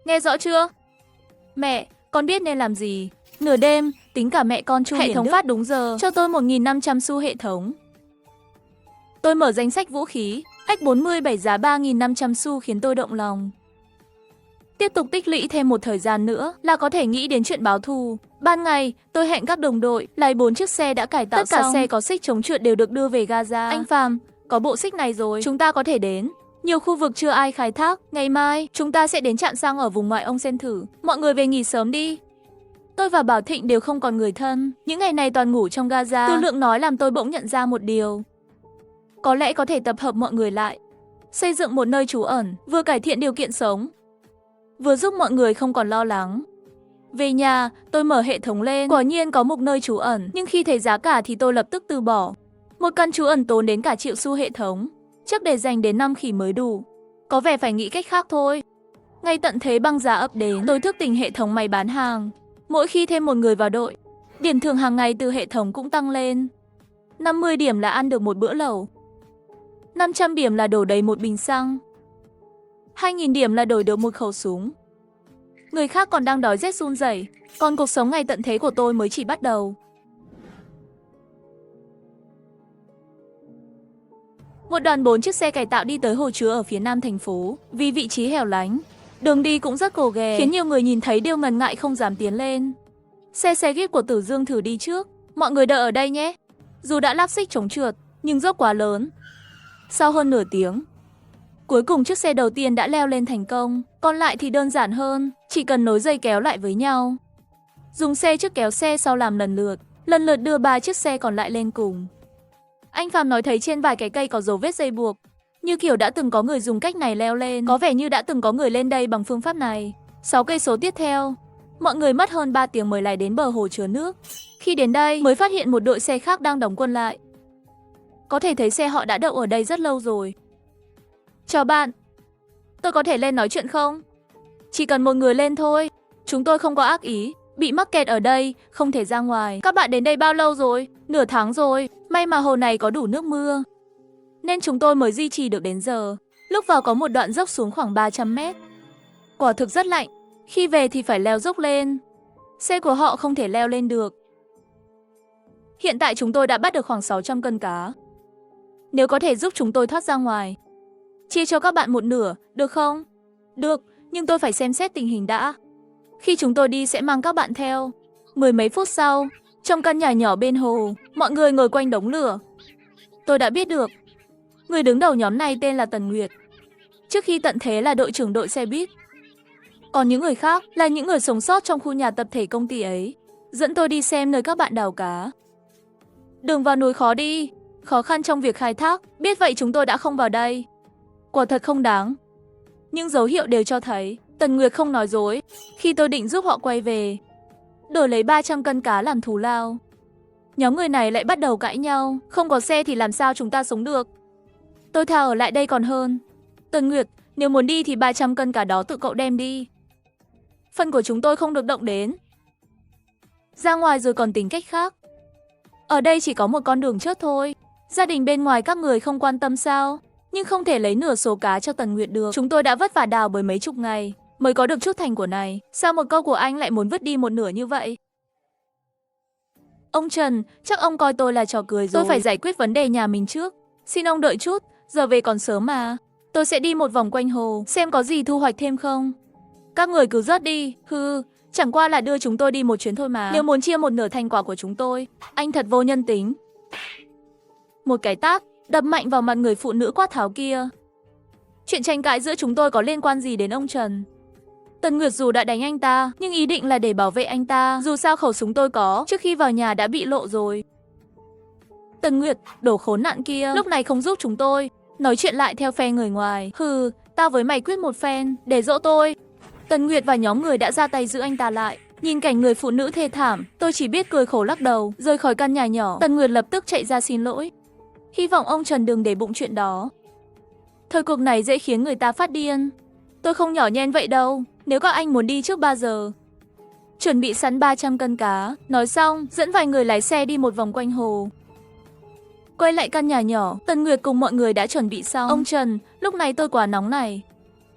Nghe rõ chưa? Mẹ, con biết nên làm gì. Nửa đêm, tính cả mẹ con Chu Hệ thống phát đúng giờ, cho tôi 1.500 xu hệ thống. Tôi mở danh sách vũ khí, X47 giá 3.500 xu khiến tôi động lòng. Tiếp tục tích lũy thêm một thời gian nữa là có thể nghĩ đến chuyện báo thù. Ban ngày, tôi hẹn các đồng đội, lấy 4 chiếc xe đã cải tạo xong. Tất cả xe có xích chống trượt đều được đưa về Gaza. Anh Phàm, có bộ xích này rồi, chúng ta có thể đến. Nhiều khu vực chưa ai khai thác, ngày mai chúng ta sẽ đến trạm xăng ở vùng ngoại ông xem thử. Mọi người về nghỉ sớm đi. Tôi và Bảo Thịnh đều không còn người thân, những ngày này toàn ngủ trong Gaza. Tư Lượng nói làm tôi bỗng nhận ra một điều. Có lẽ có thể tập hợp mọi người lại, xây dựng một nơi trú ẩn, vừa cải thiện điều kiện sống, vừa giúp mọi người không còn lo lắng. Về nhà, tôi mở hệ thống lên, quả nhiên có một nơi trú ẩn, nhưng khi thấy giá cả thì tôi lập tức từ bỏ. Một căn trú ẩn tốn đến cả triệu xu hệ thống, chắc để dành đến 5 khỉ mới đủ. Có vẻ phải nghĩ cách khác thôi. Ngay tận thế băng giá ập đến, tôi thức tỉnh hệ thống máy bán hàng. Mỗi khi thêm một người vào đội, điểm thưởng hàng ngày từ hệ thống cũng tăng lên. 50 điểm là ăn được một bữa lẩu, 500 điểm là đổ đầy một bình xăng, 2.000 điểm là đổi được một khẩu súng. Người khác còn đang đói rét run rẩy, còn cuộc sống ngày tận thế của tôi mới chỉ bắt đầu. Một đoàn 4 chiếc xe cải tạo đi tới hồ chứa ở phía nam thành phố, vì vị trí hẻo lánh. Đường đi cũng rất gồ ghề, khiến nhiều người nhìn thấy đều ngần ngại không dám tiến lên. Xe jeep của Tử Dương thử đi trước, mọi người đợi ở đây nhé. Dù đã lắp xích chống trượt, nhưng dốc quá lớn. Sau hơn nửa tiếng, cuối cùng chiếc xe đầu tiên đã leo lên thành công, còn lại thì đơn giản hơn, chỉ cần nối dây kéo lại với nhau. Dùng xe trước kéo xe sau làm lần lượt đưa 3 chiếc xe còn lại lên cùng. Anh Phàm nói thấy trên vài cái cây có dấu vết dây buộc, như kiểu đã từng có người dùng cách này leo lên, có vẻ như đã từng có người lên đây bằng phương pháp này. 6 cây số tiếp theo, mọi người mất hơn 3 tiếng mới lại đến bờ hồ chứa nước. Khi đến đây mới phát hiện một đội xe khác đang đóng quân lại. Có thể thấy xe họ đã đậu ở đây rất lâu rồi. Chào bạn, tôi có thể lên nói chuyện không? Chỉ cần một người lên thôi, chúng tôi không có ác ý, bị mắc kẹt ở đây, không thể ra ngoài. Các bạn đến đây bao lâu rồi? Nửa tháng rồi, may mà hồ này có đủ nước mưa, nên chúng tôi mới duy trì được đến giờ. Lúc vào có một đoạn dốc xuống khoảng 300 mét. Quả thực rất lạnh, khi về thì phải leo dốc lên. Xe của họ không thể leo lên được. Hiện tại chúng tôi đã bắt được khoảng 600 cân cá. Nếu có thể giúp chúng tôi thoát ra ngoài, chia cho các bạn một nửa, được không? Được, nhưng tôi phải xem xét tình hình đã. Khi chúng tôi đi sẽ mang các bạn theo. 10 mấy phút sau, trong căn nhà nhỏ bên hồ, mọi người ngồi quanh đống lửa. Tôi đã biết được, người đứng đầu nhóm này tên là Tần Nguyệt. Trước khi tận thế là đội trưởng đội xe buýt. Còn những người khác là những người sống sót trong khu nhà tập thể công ty ấy. Dẫn tôi đi xem nơi các bạn đào cá. Đường vào núi khó đi, khó khăn trong việc khai thác, biết vậy chúng tôi đã không vào đây. Quả thật không đáng. Nhưng dấu hiệu đều cho thấy Tần Nguyệt không nói dối. Khi tôi định giúp họ quay về, đổi lấy 300 cân cá làm thù lao, nhóm người này lại bắt đầu cãi nhau. Không có xe thì làm sao chúng ta sống được? Tôi thà ở lại đây còn hơn. Tần Nguyệt, nếu muốn đi thì 300 cân cá đó tự cậu đem đi. Phần của chúng tôi không được động đến. Ra ngoài rồi còn tính cách khác. Ở đây chỉ có một con đường chết thôi. Gia đình bên ngoài các người không quan tâm sao? Nhưng không thể lấy nửa số cá cho Tần Nguyệt được. Chúng tôi đã vất vả đào bởi mấy chục ngày mới có được chút thành quả này. Sao một câu của anh lại muốn vứt đi một nửa như vậy? Ông Trần, chắc ông coi tôi là trò cười rồi. Tôi phải giải quyết vấn đề nhà mình trước. Xin ông đợi chút, giờ về còn sớm mà. Tôi sẽ đi một vòng quanh hồ, xem có gì thu hoạch thêm không. Các người cứ rớt đi, chẳng qua là đưa chúng tôi đi một chuyến thôi mà. Nếu muốn chia một nửa thành quả của chúng tôi, anh thật vô nhân tính. Một cái tát đập mạnh vào mặt người phụ nữ quát tháo kia. Chuyện tranh cãi giữa chúng tôi có liên quan gì đến ông Trần? Tần Nguyệt dù đã đánh anh ta, nhưng ý định là để bảo vệ anh ta. Dù sao khẩu súng tôi có, trước khi vào nhà đã bị lộ rồi. Tần Nguyệt, đồ khốn nạn kia, lúc này không giúp chúng tôi, nói chuyện lại theo phe người ngoài. Tao với mày quyết một phen, để dỗ tôi. Tần Nguyệt và nhóm người đã ra tay giữ anh ta lại. Nhìn cảnh người phụ nữ thê thảm, tôi chỉ biết cười khổ lắc đầu, rời khỏi căn nhà nhỏ. Tần Nguyệt lập tức chạy ra xin lỗi. Hy vọng ông Trần đừng để bụng chuyện đó. Thời cuộc này dễ khiến người ta phát điên. Tôi không nhỏ nhen vậy đâu, nếu các anh muốn đi trước 3 giờ. Chuẩn bị sẵn 300 cân cá, nói xong, dẫn vài người lái xe đi một vòng quanh hồ. Quay lại căn nhà nhỏ, Tần Nguyệt cùng mọi người đã chuẩn bị xong. Ông Trần, lúc này tôi quá nóng này.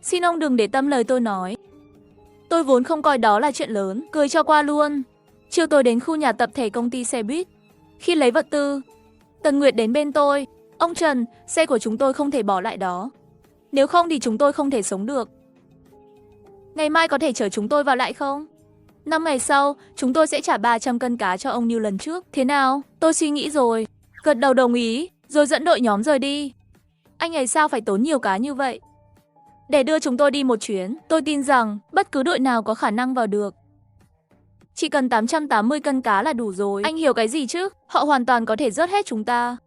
Xin ông đừng để tâm lời tôi nói. Tôi vốn không coi đó là chuyện lớn, cười cho qua luôn. Chiều tôi đến khu nhà tập thể công ty xe buýt. Khi lấy vật tư, Tần Nguyệt đến bên tôi. Ông Trần, xe của chúng tôi không thể bỏ lại đó. Nếu không thì chúng tôi không thể sống được. Ngày mai có thể chở chúng tôi vào lại không? 5 ngày sau, chúng tôi sẽ trả 300 cân cá cho ông như lần trước. Thế nào? Tôi suy nghĩ rồi. Gật đầu đồng ý, rồi dẫn đội nhóm rời đi. Anh ấy sao phải tốn nhiều cá như vậy? Để đưa chúng tôi đi một chuyến, tôi tin rằng bất cứ đội nào có khả năng vào được. Chỉ cần 880 cân cá là đủ rồi. Anh hiểu cái gì chứ? Họ hoàn toàn có thể rớt hết chúng ta.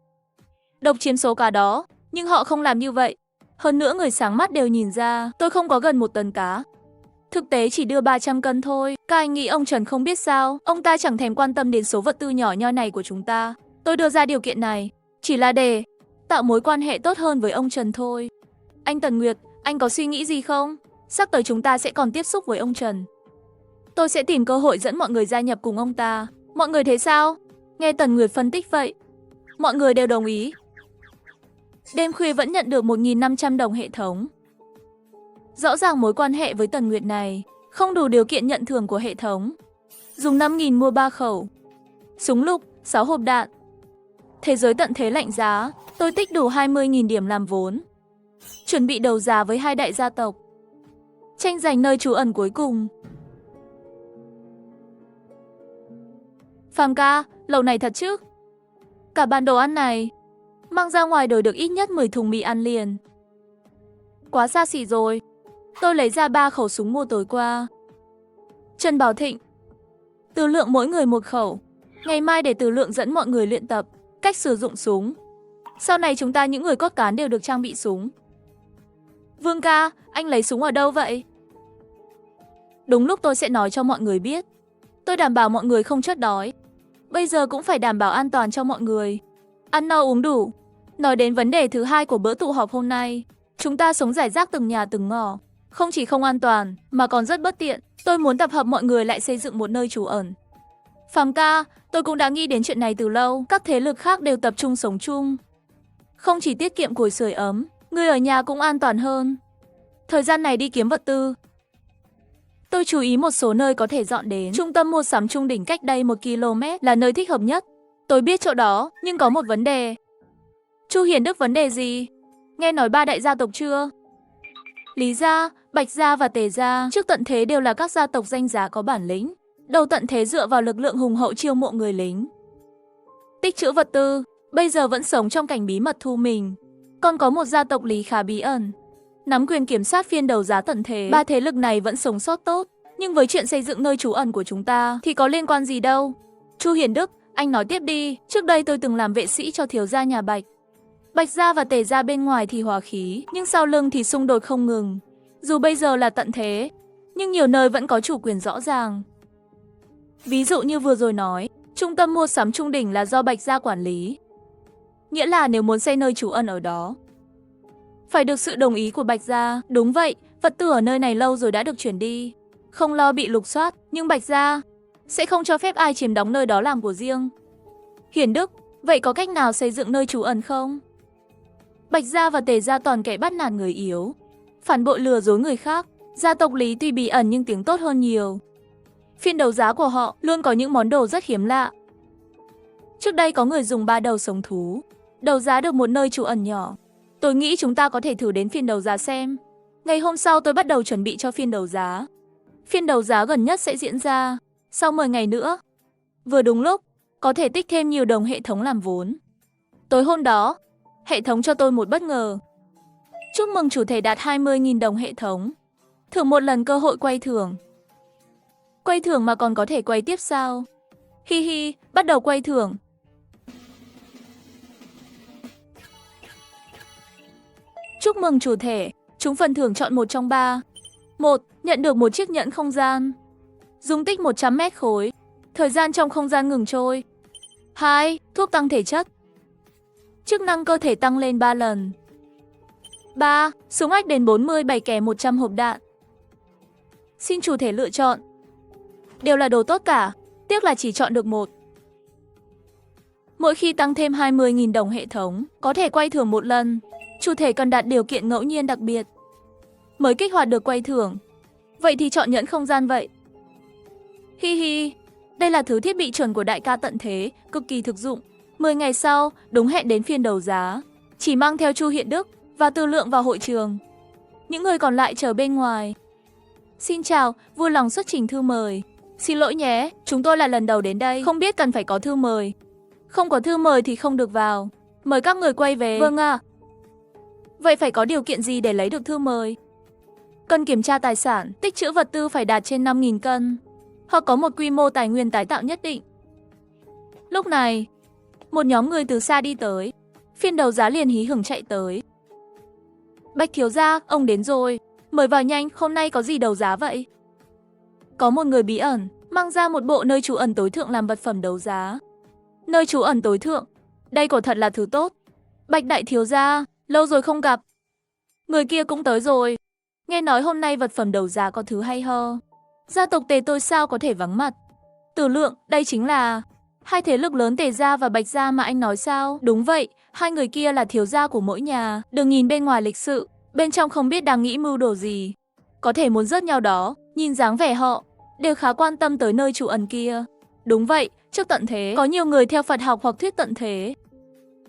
Độc chiếm số cá đó, nhưng họ không làm như vậy. Hơn nữa người sáng mắt đều nhìn ra, tôi không có gần 1 tấn cá. Thực tế chỉ đưa 300 cân thôi. Các anh nghĩ ông Trần không biết sao? Ông ta chẳng thèm quan tâm đến số vật tư nhỏ nhoi này của chúng ta. Tôi đưa ra điều kiện này chỉ là để tạo mối quan hệ tốt hơn với ông Trần thôi. Anh Tần Nguyệt, anh có suy nghĩ gì không? Sắp tới chúng ta sẽ còn tiếp xúc với ông Trần. Tôi sẽ tìm cơ hội dẫn mọi người gia nhập cùng ông ta. Mọi người thấy sao? Nghe Tần Nguyệt phân tích vậy, mọi người đều đồng ý. Đêm khuya vẫn nhận được 1.500 đồng hệ thống. Rõ ràng mối quan hệ với Tần Nguyệt này không đủ điều kiện nhận thưởng của hệ thống. Dùng 5.000 mua 3 khẩu súng lục, 6 hộp đạn. Thế giới tận thế lạnh giá, tôi tích đủ 20.000 điểm làm vốn. Chuẩn bị đấu giá với 2 đại gia tộc. Tranh giành nơi trú ẩn cuối cùng. Phàm ca, lẩu này thật chứ? Cả bàn đồ ăn này mang ra ngoài đổi được ít nhất 10 thùng mì ăn liền. Quá xa xỉ rồi. Tôi lấy ra 3 khẩu súng mua tối qua. Trần Bảo Thịnh, Từ Lượng mỗi người 1 khẩu. Ngày mai để Từ Lượng dẫn mọi người luyện tập cách sử dụng súng. Sau này chúng ta những người cốt cán đều được trang bị súng. Vương ca, anh lấy súng ở đâu vậy? Đúng lúc tôi sẽ nói cho mọi người biết. Tôi đảm bảo mọi người không chết đói. Bây giờ cũng phải đảm bảo an toàn cho mọi người. Ăn no uống đủ. Nói đến vấn đề thứ hai của bữa tụ họp hôm nay. Chúng ta sống rải rác từng nhà từng ngõ. Không chỉ không an toàn, mà còn rất bất tiện. Tôi muốn tập hợp mọi người lại xây dựng một nơi trú ẩn. Phàm ca, tôi cũng đã nghĩ đến chuyện này từ lâu. Các thế lực khác đều tập trung sống chung. Không chỉ tiết kiệm củi sưởi ấm, người ở nhà cũng an toàn hơn. Thời gian này đi kiếm vật tư. Tôi chú ý một số nơi có thể dọn đến. Trung tâm mua sắm Trung Đỉnh cách đây 1 km là nơi thích hợp nhất. Tôi biết chỗ đó, nhưng có một vấn đề. Chu Hiền Đức vấn đề gì? Nghe nói 3 đại gia tộc chưa? Lý gia, Bạch gia và Tề gia trước tận thế đều là các gia tộc danh giá có bản lĩnh. Đầu tận thế dựa vào lực lượng hùng hậu chiêu mộ người lính, tích trữ vật tư, bây giờ vẫn sống trong cảnh bí mật thu mình. Còn có một gia tộc Lý khá bí ẩn, nắm quyền kiểm soát phiên đấu giá tận thế. 3 thế lực này vẫn sống sót tốt, nhưng với chuyện xây dựng nơi trú ẩn của chúng ta thì có liên quan gì đâu. Chu Hiền Đức, anh nói tiếp đi. Trước đây tôi từng làm vệ sĩ cho thiếu gia nhà Bạch. Bạch gia và Tề gia bên ngoài thì hòa khí, nhưng sau lưng thì xung đột không ngừng. Dù bây giờ là tận thế, nhưng nhiều nơi vẫn có chủ quyền rõ ràng. Ví dụ như vừa rồi nói, trung tâm mua sắm Trung Đỉnh là do Bạch gia quản lý. Nghĩa là nếu muốn xây nơi trú ẩn ở đó, phải được sự đồng ý của Bạch gia. Đúng vậy, vật tư ở nơi này lâu rồi đã được chuyển đi, không lo bị lục soát, nhưng Bạch gia sẽ không cho phép ai chiếm đóng nơi đó làm của riêng. Hiền Đức, vậy có cách nào xây dựng nơi trú ẩn không? Bạch gia và Tề gia toàn kẻ bắt nạt người yếu, phản bội lừa dối người khác. Gia tộc Lý tuy bí ẩn nhưng tiếng tốt hơn nhiều. Phiên đấu giá của họ luôn có những món đồ rất hiếm lạ. Trước đây có người dùng 3 đầu sống thú đấu giá được một nơi trú ẩn nhỏ. Tôi nghĩ chúng ta có thể thử đến phiên đấu giá xem. Ngày hôm sau tôi bắt đầu chuẩn bị cho phiên đấu giá. Phiên đấu giá gần nhất sẽ diễn ra sau 10 ngày nữa. Vừa đúng lúc, có thể tích thêm nhiều đồng hệ thống làm vốn. Tối hôm đó, hệ thống cho tôi một bất ngờ. Chúc mừng chủ thể đạt 20.000 đồng hệ thống. Thưởng một lần cơ hội quay thưởng. Quay thưởng mà còn có thể quay tiếp sao? Hi hi, bắt đầu quay thưởng. Chúc mừng chủ thể, trúng phần thưởng chọn 1 trong 3. 1. Nhận được một chiếc nhẫn không gian. Dung tích 100 mét khối. Thời gian trong không gian ngừng trôi. 2. Thuốc tăng thể chất. Chức năng cơ thể tăng lên 3 lần. 3. Súng ách đến 47 kẻ 100 hộp đạn. Xin chủ thể lựa chọn. Đều là đồ tốt cả, tiếc là chỉ chọn được một. Mỗi khi tăng thêm 20.000 đồng hệ thống, có thể quay thưởng một lần. Chủ thể cần đạt điều kiện ngẫu nhiên đặc biệt mới kích hoạt được quay thưởng. Vậy thì chọn nhẫn không gian vậy. Hi hi, đây là thứ thiết bị chuẩn của đại ca tận thế, cực kỳ thực dụng. 10 ngày sau, đúng hẹn đến phiên đấu giá. Chỉ mang theo Chu Hiện Đức và Tư Lượng vào hội trường. Những người còn lại chờ bên ngoài. Xin chào, vui lòng xuất trình thư mời. Xin lỗi nhé, chúng tôi là lần đầu đến đây, không biết cần phải có thư mời. Không có thư mời thì không được vào. Mời các người quay về. Vâng ạ. Vậy phải có điều kiện gì để lấy được thư mời? Cần kiểm tra tài sản, tích trữ vật tư phải đạt trên 5.000 cân. Hoặc có một quy mô tài nguyên tái tạo nhất định. Lúc này, một nhóm người từ xa đi tới. Phiên đấu giá liền hí hửng chạy tới. Bạch thiếu gia, ông đến rồi. Mời vào nhanh, hôm nay có gì đấu giá vậy? Có một người bí ẩn, mang ra một bộ nơi trú ẩn tối thượng làm vật phẩm đấu giá. Nơi trú ẩn tối thượng, đây quả thật là thứ tốt. Bạch đại thiếu gia, lâu rồi không gặp. Người kia cũng tới rồi. Nghe nói hôm nay vật phẩm đấu giá có thứ hay ho. Gia tộc Tề tôi sao có thể vắng mặt? Tử Lượng, đây chính là hai thế lực lớn Tề gia và Bạch gia mà anh nói sao? Đúng vậy, hai người kia là thiếu gia của mỗi nhà. Đừng nhìn bên ngoài lịch sự, bên trong không biết đang nghĩ mưu đồ gì. Có thể muốn rớt nhau đó, nhìn dáng vẻ họ đều khá quan tâm tới nơi trú ẩn kia. Đúng vậy, trước tận thế, có nhiều người theo Phật học hoặc thuyết tận thế.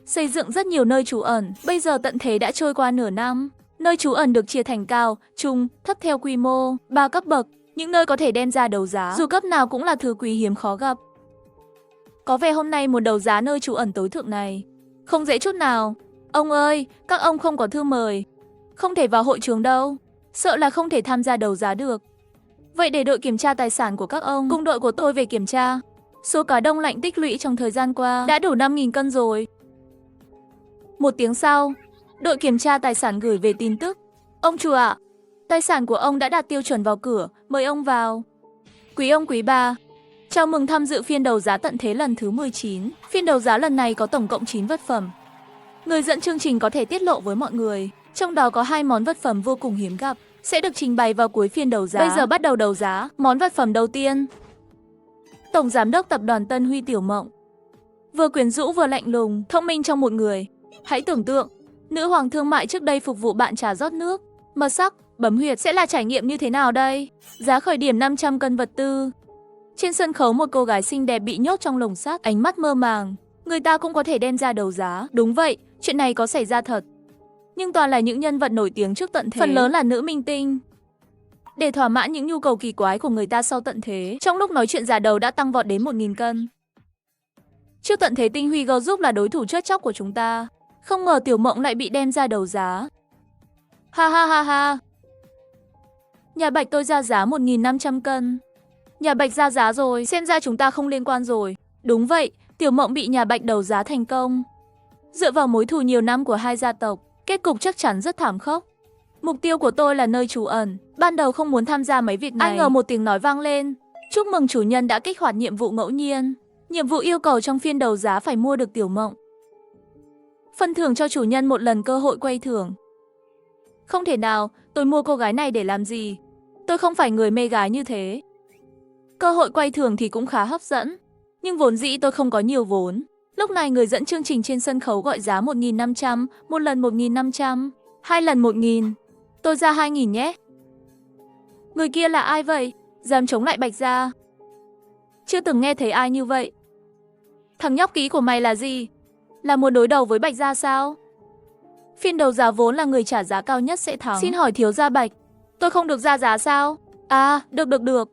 Xây dựng rất nhiều nơi trú ẩn, bây giờ tận thế đã trôi qua nửa năm. Nơi trú ẩn được chia thành cao, trung, thấp theo quy mô, 3 cấp bậc. Những nơi có thể đem ra đấu giá, dù cấp nào cũng là thứ quý hiếm khó gặp. Có vẻ hôm nay muốn đấu giá nơi trú ẩn tối thượng này không dễ chút nào. Ông ơi, các ông không có thư mời, không thể vào hội trường đâu. Sợ là không thể tham gia đấu giá được. Vậy để đội kiểm tra tài sản của các ông cùng đội của tôi về kiểm tra. Số cá đông lạnh tích lũy trong thời gian qua đã đủ 5.000 cân rồi. Một tiếng sau, đội kiểm tra tài sản gửi về tin tức. Ông chủ ạ, tài sản của ông đã đạt tiêu chuẩn vào cửa, mời ông vào. Quý ông quý bà, chào mừng tham dự phiên đấu giá tận thế lần thứ 19. Phiên đấu giá lần này có tổng cộng 9 vật phẩm. Người dẫn chương trình có thể tiết lộ với mọi người, trong đó có 2 món vật phẩm vô cùng hiếm gặp, sẽ được trình bày vào cuối phiên đấu giá. Bây giờ bắt đầu đấu giá, món vật phẩm đầu tiên. Tổng giám đốc tập đoàn Tân Huy Tiểu Mộng. Vừa quyến rũ vừa lạnh lùng, thông minh trong một người. Hãy tưởng tượng, nữ hoàng thương mại trước đây phục vụ bạn trà rót nước, mật sắc, bấm huyệt sẽ là trải nghiệm như thế nào đây? Giá khởi điểm 500 cân vật tư. Trên sân khấu một cô gái xinh đẹp bị nhốt trong lồng sắt, ánh mắt mơ màng. Người ta cũng có thể đem ra đấu giá. Đúng vậy, chuyện này có xảy ra thật. Nhưng toàn là những nhân vật nổi tiếng trước tận thế, phần lớn là nữ minh tinh. Để thỏa mãn những nhu cầu kỳ quái của người ta sau tận thế, trong lúc nói chuyện giá đấu đã tăng vọt đến 1.000 cân. Trước tận thế Tinh Huy Girl giúp là đối thủ chết chóc của chúng ta. Không ngờ Tiểu Mộng lại bị đem ra đấu giá. Ha ha ha ha. Nhà Bạch tôi ra giá 1.500 cân. Nhà Bạch ra giá rồi, xem ra chúng ta không liên quan rồi. Đúng vậy, Tiểu Mộng bị nhà Bạch đấu giá thành công. Dựa vào mối thù nhiều năm của hai gia tộc, kết cục chắc chắn rất thảm khốc. Mục tiêu của tôi là nơi trú ẩn. Ban đầu không muốn tham gia mấy việc này. Ai ngờ một tiếng nói vang lên. Chúc mừng chủ nhân đã kích hoạt nhiệm vụ ngẫu nhiên. Nhiệm vụ yêu cầu trong phiên đấu giá phải mua được Tiểu Mộng. Phân thưởng cho chủ nhân một lần cơ hội quay thưởng. Không thể nào, tôi mua cô gái này để làm gì? Tôi không phải người mê gái như thế. Cơ hội quay thưởng thì cũng khá hấp dẫn. Nhưng vốn dĩ tôi không có nhiều vốn. Lúc này người dẫn chương trình trên sân khấu gọi giá 1.500, một lần 1.500, 2 lần 1.000. Tôi ra 2.000 nhé. Người kia là ai vậy? Dám chống lại Bạch gia? Chưa từng nghe thấy ai như vậy. Thằng nhóc ký của mày là gì? Là muốn đối đầu với Bạch gia sao? Phiên đấu giá vốn là người trả giá cao nhất sẽ thắng. Xin hỏi thiếu gia Bạch, tôi không được ra giá sao? À, được.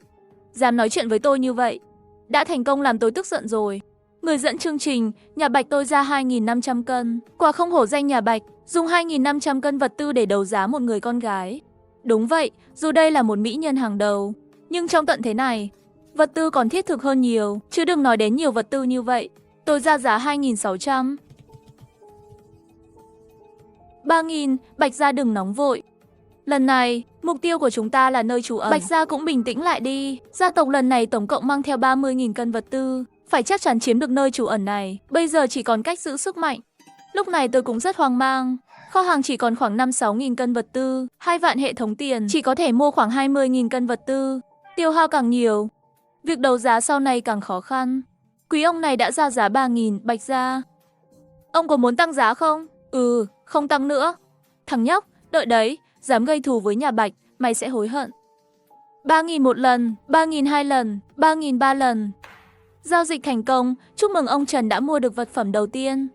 Dám nói chuyện với tôi như vậy, đã thành công làm tôi tức giận rồi. Người dẫn chương trình, nhà Bạch tôi ra 2.500 cân. Quả không hổ danh nhà Bạch, dùng 2.500 cân vật tư để đấu giá một người con gái. Đúng vậy, dù đây là một mỹ nhân hàng đầu, nhưng trong tận thế này, vật tư còn thiết thực hơn nhiều, chứ đừng nói đến nhiều vật tư như vậy. Tôi ra giá 2.600. 3.000, Bạch gia đừng nóng vội. Lần này, mục tiêu của chúng ta là nơi trú ẩn. Bạch gia cũng bình tĩnh lại đi. Gia tộc lần này tổng cộng mang theo 30.000 cân vật tư. Phải chắc chắn chiếm được nơi trú ẩn này. Bây giờ chỉ còn cách giữ sức mạnh. Lúc này tôi cũng rất hoang mang. Kho hàng chỉ còn khoảng 5-6 nghìn cân vật tư, 2 vạn hệ thống tiền chỉ có thể mua khoảng 20.000 cân vật tư. Tiêu hao càng nhiều, việc đấu giá sau này càng khó khăn. Quý ông này đã ra giá 3.000 bạch gia. Ông có muốn tăng giá không? Ừ, không tăng nữa. Thằng nhóc, đợi đấy, dám gây thù với nhà Bạch, mày sẽ hối hận. 3.000 một lần, 3.000 hai lần, 3.000 ba lần. Giao dịch thành công, chúc mừng ông Trần đã mua được vật phẩm đầu tiên.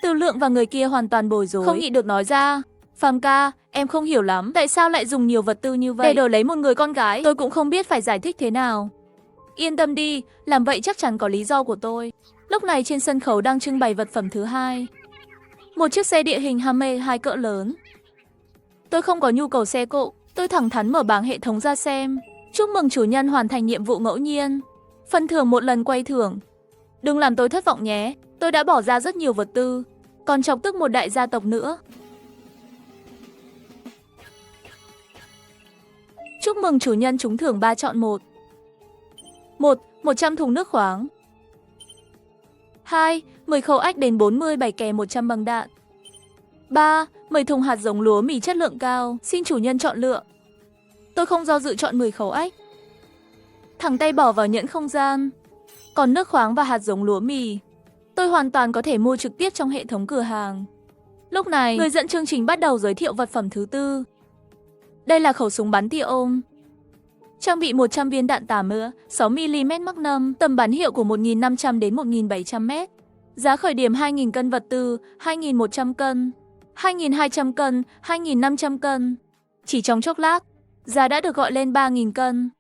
Từ Lượng và người kia hoàn toàn bối rối, không nhịn được nói ra. Phàm ca, em không hiểu lắm, tại sao lại dùng nhiều vật tư như vậy để đổi lấy một người con gái, tôi cũng không biết phải giải thích thế nào. Yên tâm đi, làm vậy chắc chắn có lý do của tôi. Lúc này trên sân khấu đang trưng bày vật phẩm thứ hai. Một chiếc xe địa hình Hummer 2 cỡ lớn. Tôi không có nhu cầu xe cộ, tôi thẳng thắn mở bảng hệ thống ra xem. Chúc mừng chủ nhân hoàn thành nhiệm vụ ngẫu nhiên. Phần thưởng một lần quay thưởng. Đừng làm tôi thất vọng nhé, tôi đã bỏ ra rất nhiều vật tư, còn chọc tức một đại gia tộc nữa. Chúc mừng chủ nhân trúng thưởng 3 chọn 1. 1. 100 thùng nước khoáng. 2. 10 khẩu ách đến 47 kè 100 băng đạn. 3. 10 thùng hạt giống lúa mì chất lượng cao, xin chủ nhân chọn lựa. Tôi không do dự chọn 10 khẩu ách. Thẳng tay bỏ vào nhẫn không gian. Còn nước khoáng và hạt giống lúa mì, tôi hoàn toàn có thể mua trực tiếp trong hệ thống cửa hàng. Lúc này, người dẫn chương trình bắt đầu giới thiệu vật phẩm thứ tư. Đây là khẩu súng bắn tia ôm. Trang bị 100 viên đạn tả mưa, 6mm Magnum, tầm bắn hiệu của 1.500 đến 1.700m. Giá khởi điểm 2.000 cân vật tư, 2.100 cân, 2.200 cân, 2.500 cân. Chỉ trong chốc lát, giá đã được gọi lên 3.000 cân,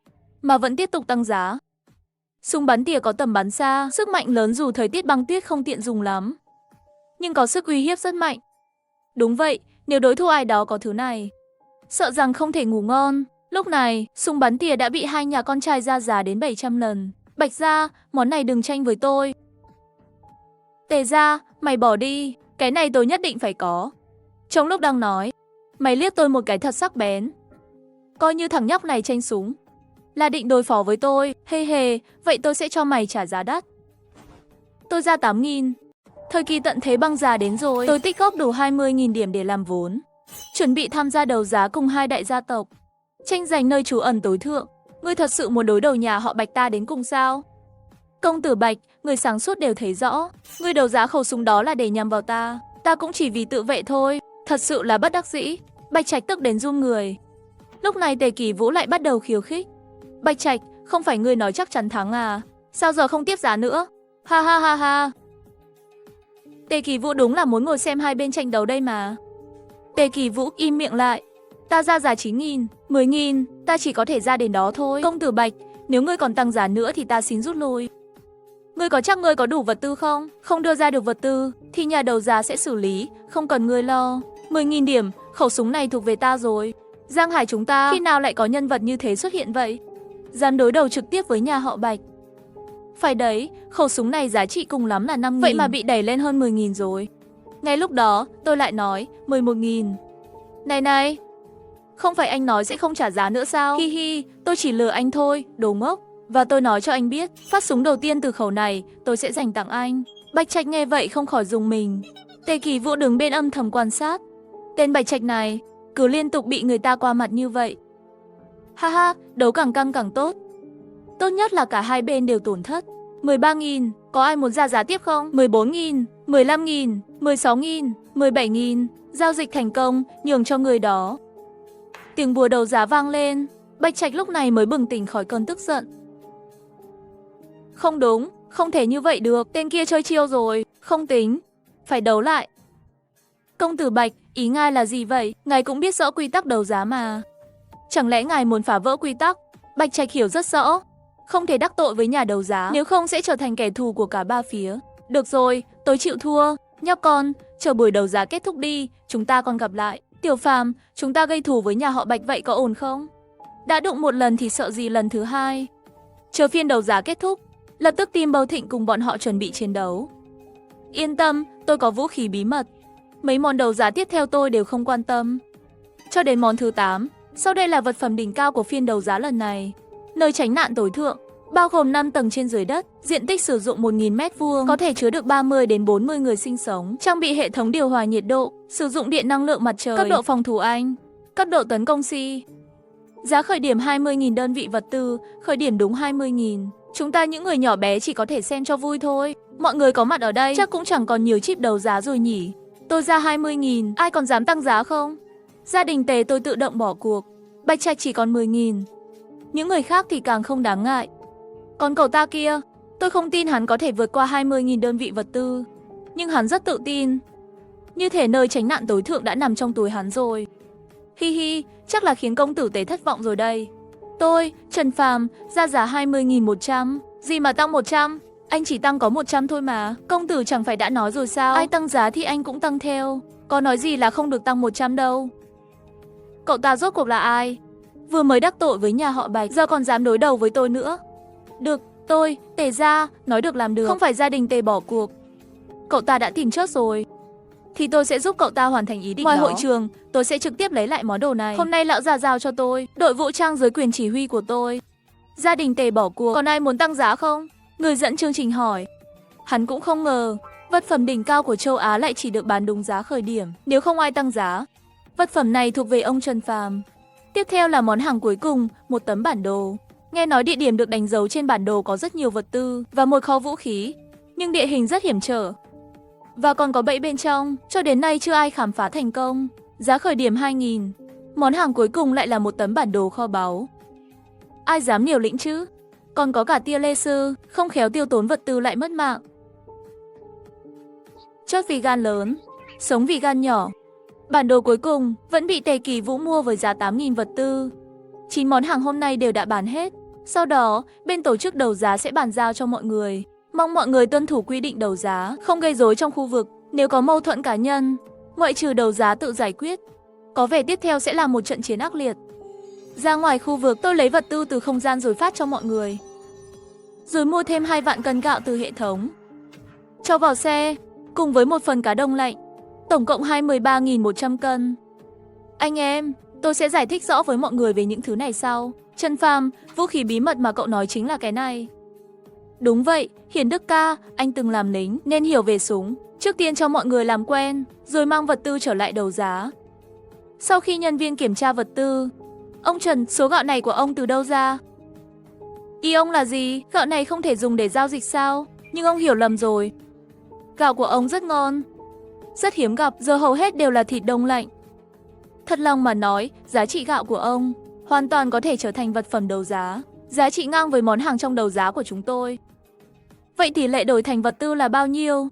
mà vẫn tiếp tục tăng giá. Súng bắn tỉa có tầm bắn xa, sức mạnh lớn dù thời tiết băng tuyết không tiện dùng lắm, nhưng có sức uy hiếp rất mạnh. Đúng vậy, nếu đối thủ ai đó có thứ này, sợ rằng không thể ngủ ngon. Lúc này, súng bắn tỉa đã bị hai nhà con trai ra giá đến 700 lần. Bạch gia, món này đừng tranh với tôi. Tề gia, mày bỏ đi, cái này tôi nhất định phải có. Trong lúc đang nói, mày liếc tôi một cái thật sắc bén. Coi như thằng nhóc này tranh súng là định đối phó với tôi, hê hê, vậy tôi sẽ cho mày trả giá đắt. Tôi ra 8.000. Thời kỳ tận thế băng giá đến rồi, tôi tích góp đủ 20.000 điểm để làm vốn, chuẩn bị tham gia đấu giá cùng hai đại gia tộc, tranh giành nơi trú ẩn tối thượng. Ngươi thật sự muốn đối đầu nhà họ Bạch ta đến cùng sao? Công tử Bạch, người sáng suốt đều thấy rõ, ngươi đấu giá khẩu súng đó là để nhằm vào ta cũng chỉ vì tự vệ thôi, thật sự là bất đắc dĩ. Bạch Trạch tức đến run người. Lúc này Tề Kỳ Vũ lại bắt đầu khiêu khích. Bạch Trạch, không phải ngươi nói chắc chắn thắng à? Sao giờ không tiếp giá nữa? Ha ha ha ha. Tề Kỳ Vũ đúng là muốn ngồi xem hai bên tranh đấu đây mà. Tề Kỳ Vũ im miệng lại. Ta ra giá 9.000, 10.000, ta chỉ có thể ra đến đó thôi. Công tử Bạch, nếu ngươi còn tăng giá nữa thì ta xin rút lui. Ngươi có chắc ngươi có đủ vật tư không? Không đưa ra được vật tư thì nhà đấu giá sẽ xử lý, không cần ngươi lo. 10.000 điểm, khẩu súng này thuộc về ta rồi. Giang Hải chúng ta khi nào lại có nhân vật như thế xuất hiện vậy? Dám đối đầu trực tiếp với nhà họ Bạch. Phải đấy, khẩu súng này giá trị cùng lắm là 5.000, vậy mà bị đẩy lên hơn 10.000 rồi. Ngay lúc đó, tôi lại nói 11.000. Này này, không phải anh nói sẽ không trả giá nữa sao? Hi hi, tôi chỉ lừa anh thôi, đồ ngốc. Và tôi nói cho anh biết, phát súng đầu tiên từ khẩu này, tôi sẽ dành tặng anh. Bạch Trạch nghe vậy không khỏi rùng mình. Tề Kỳ Vũ đứng bên âm thầm quan sát. Tên Bạch Trạch này, cứ liên tục bị người ta qua mặt như vậy. Ha ha, đấu càng căng càng tốt. Tốt nhất là cả hai bên đều tổn thất. 13.000, có ai muốn ra giá tiếp không? 14.000, 15.000, 16.000, 17.000, giao dịch thành công, nhường cho người đó. Tiếng búa đấu giá vang lên, Bạch Trạch lúc này mới bừng tỉnh khỏi cơn tức giận. Không đúng, không thể như vậy được, tên kia chơi chiêu rồi, không tính, phải đấu lại. Công tử Bạch, ý ngài là gì vậy? Ngài cũng biết rõ quy tắc đấu giá mà. Chẳng lẽ ngài muốn phá vỡ quy tắc? Bạch Trạch hiểu rất rõ, không thể đắc tội với nhà đấu giá, nếu không sẽ trở thành kẻ thù của cả ba phía. Được rồi, tôi chịu thua. Nhóc con, chờ buổi đấu giá kết thúc đi, chúng ta còn gặp lại. Tiểu Phàm, chúng ta gây thù với nhà họ Bạch vậy có ổn không? Đã đụng một lần thì sợ gì lần thứ hai. Chờ phiên đấu giá kết thúc, lập tức Team Bầu Thịnh cùng bọn họ chuẩn bị chiến đấu. Yên tâm, tôi có vũ khí bí mật. Mấy món đấu giá tiếp theo tôi đều không quan tâm. Cho đến món thứ 8, sau đây là vật phẩm đỉnh cao của phiên đấu giá lần này. Nơi tránh nạn tối thượng, bao gồm 5 tầng trên dưới đất, diện tích sử dụng 1.000 m², có thể chứa được 30 đến 40 người sinh sống, trang bị hệ thống điều hòa nhiệt độ, sử dụng điện năng lượng mặt trời, cấp độ phòng thủ Anh, cấp độ tấn công Si. Giá khởi điểm 20.000 đơn vị vật tư, khởi điểm đúng 20.000. Chúng ta những người nhỏ bé chỉ có thể xem cho vui thôi. Mọi người có mặt ở đây chắc cũng chẳng còn nhiều chip đấu giá rồi nhỉ. Tôi ra 20.000, ai còn dám tăng giá không? Gia đình Tề tôi tự động bỏ cuộc. Bạch Trạch chỉ còn 10.000. Những người khác thì càng không đáng ngại. Còn cậu ta kia, tôi không tin hắn có thể vượt qua 20.000 đơn vị vật tư. Nhưng hắn rất tự tin. Như thể nơi tránh nạn tối thượng đã nằm trong túi hắn rồi. Hi hi, chắc là khiến công tử Tề thất vọng rồi đây. Tôi, Trần Phàm, ra giá 20.100. Gì mà tăng 100? Anh chỉ tăng có 100 thôi mà. Công tử chẳng phải đã nói rồi sao? Ai tăng giá thì anh cũng tăng theo. Có nói gì là không được tăng 100 đâu. Cậu ta rốt cuộc là ai? Vừa mới đắc tội với nhà họ Bạch, giờ còn dám đối đầu với tôi nữa. Được, tôi, Tề gia, nói được làm được. Không phải gia đình Tề bỏ cuộc. Cậu ta đã tìm chớt rồi. Thì tôi sẽ giúp cậu ta hoàn thành ý định đó. Ngoài hội trường, tôi sẽ trực tiếp lấy lại món đồ này. Hôm nay lão già giao cho tôi, đội vũ trang dưới quyền chỉ huy của tôi. Gia đình Tề bỏ cuộc, còn ai muốn tăng giá không? Người dẫn chương trình hỏi. Hắn cũng không ngờ, vật phẩm đỉnh cao của châu Á lại chỉ được bán đúng giá khởi điểm, nếu không ai tăng giá. Vật phẩm này thuộc về ông Trần Phàm. Tiếp theo là món hàng cuối cùng, một tấm bản đồ. Nghe nói địa điểm được đánh dấu trên bản đồ có rất nhiều vật tư và một kho vũ khí, nhưng địa hình rất hiểm trở. Và còn có bẫy bên trong, cho đến nay chưa ai khám phá thành công. Giá khởi điểm 2.000. Món hàng cuối cùng lại là một tấm bản đồ kho báu. Ai dám liều lĩnh chứ? Còn có cả tia laser, không khéo tiêu tốn vật tư lại mất mạng. Chốt vì gan lớn, sống vì gan nhỏ. Bản đồ cuối cùng vẫn bị Tề Kỳ Vũ mua với giá 8.000 vật tư. 9 món hàng hôm nay đều đã bán hết. Sau đó, bên tổ chức đấu giá sẽ bàn giao cho mọi người. Mong mọi người tuân thủ quy định đấu giá, không gây rối trong khu vực. Nếu có mâu thuẫn cá nhân, ngoại trừ đấu giá tự giải quyết. Có vẻ tiếp theo sẽ là một trận chiến ác liệt. Ra ngoài khu vực, tôi lấy vật tư từ không gian rồi phát cho mọi người. Rồi mua thêm 2 vạn cân gạo từ hệ thống. Cho vào xe, cùng với một phần cá đông lạnh. Tổng cộng 23.100 cân. Anh em, tôi sẽ giải thích rõ với mọi người về những thứ này sau. Trần Phàm, vũ khí bí mật mà cậu nói chính là cái này. Đúng vậy, Hiền Đức ca, anh từng làm lính nên hiểu về súng. Trước tiên cho mọi người làm quen, rồi mang vật tư trở lại đấu giá. Sau khi nhân viên kiểm tra vật tư, ông Trần, số gạo này của ông từ đâu ra? Ý ông là gì? Gạo này không thể dùng để giao dịch sao? Nhưng ông hiểu lầm rồi. Gạo của ông rất ngon, rất hiếm gặp, giờ hầu hết đều là thịt đông lạnh. Thật lòng mà nói, giá trị gạo của ông hoàn toàn có thể trở thành vật phẩm đấu giá, giá trị ngang với món hàng trong đấu giá của chúng tôi. Vậy tỷ lệ đổi thành vật tư là bao nhiêu?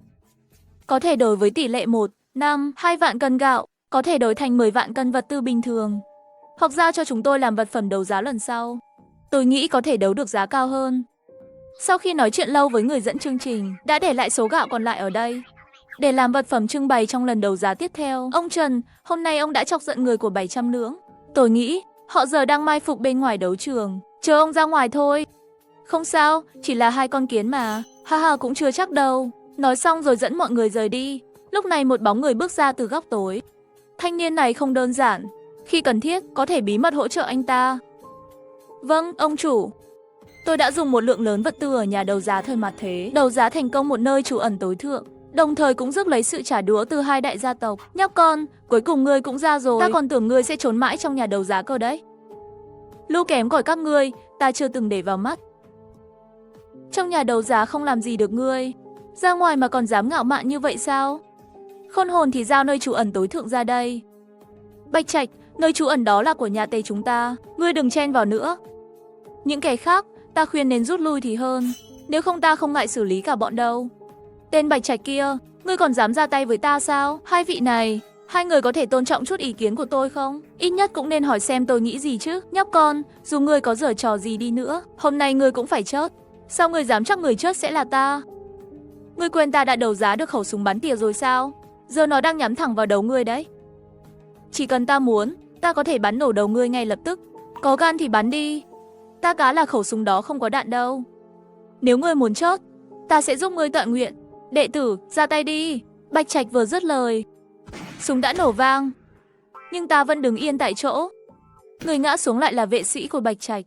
Có thể đổi với tỷ lệ 1:5, 2 vạn cân gạo, có thể đổi thành 10 vạn cân vật tư bình thường. Hoặc giao cho chúng tôi làm vật phẩm đấu giá lần sau. Tôi nghĩ có thể đấu được giá cao hơn. Sau khi nói chuyện lâu với người dẫn chương trình, đã để lại số gạo còn lại ở đây để làm vật phẩm trưng bày trong lần đấu giá tiếp theo. Ông Trần, hôm nay ông đã chọc giận người của 700 lưỡng. Tôi nghĩ họ giờ đang mai phục bên ngoài đấu trường, chờ ông ra ngoài thôi. Không sao, chỉ là 2 con kiến mà. Haha, cũng chưa chắc đâu. Nói xong rồi dẫn mọi người rời đi. Lúc này một bóng người bước ra từ góc tối. Thanh niên này không đơn giản. Khi cần thiết, có thể bí mật hỗ trợ anh ta. Vâng, ông chủ. Tôi đã dùng một lượng lớn vật tư ở nhà đấu giá thời Mạt Thế, đấu giá thành công một nơi trú ẩn tối thượng, đồng thời cũng rước lấy sự trả đũa từ 2 đại gia tộc. Nhóc con, cuối cùng ngươi cũng ra rồi. Ta còn tưởng ngươi sẽ trốn mãi trong nhà đấu giá cơ đấy. Lũ kém cỏi các ngươi, ta chưa từng để vào mắt. Trong nhà đấu giá không làm gì được ngươi, ra ngoài mà còn dám ngạo mạn như vậy sao? Khôn hồn thì giao nơi trú ẩn tối thượng ra đây. Bạch Trạch, nơi trú ẩn đó là của nhà Tề chúng ta, ngươi đừng chen vào nữa. Những kẻ khác, ta khuyên nên rút lui thì hơn, nếu không ta không ngại xử lý cả bọn đâu. Tên Bạch Trạch kia, ngươi còn dám ra tay với ta sao? Hai vị này, hai người có thể tôn trọng chút ý kiến của tôi không? Ít nhất cũng nên hỏi xem tôi nghĩ gì chứ. Nhóc con, dù ngươi có giở trò gì đi nữa, hôm nay ngươi cũng phải chớt. Sao ngươi dám chắc người chớt sẽ là ta? Ngươi quên ta đã đấu giá được khẩu súng bắn tỉa rồi sao? Giờ nó đang nhắm thẳng vào đầu ngươi đấy. Chỉ cần ta muốn, ta có thể bắn nổ đầu ngươi ngay lập tức. Có gan thì bắn đi. Ta cá là khẩu súng đó không có đạn đâu. Nếu ngươi muốn chớt, ta sẽ giúp ngươi tọa nguyện. Đệ tử, ra tay đi. Bạch Trạch vừa dứt lời, súng đã nổ vang. Nhưng ta vẫn đứng yên tại chỗ. Người ngã xuống lại là vệ sĩ của Bạch Trạch.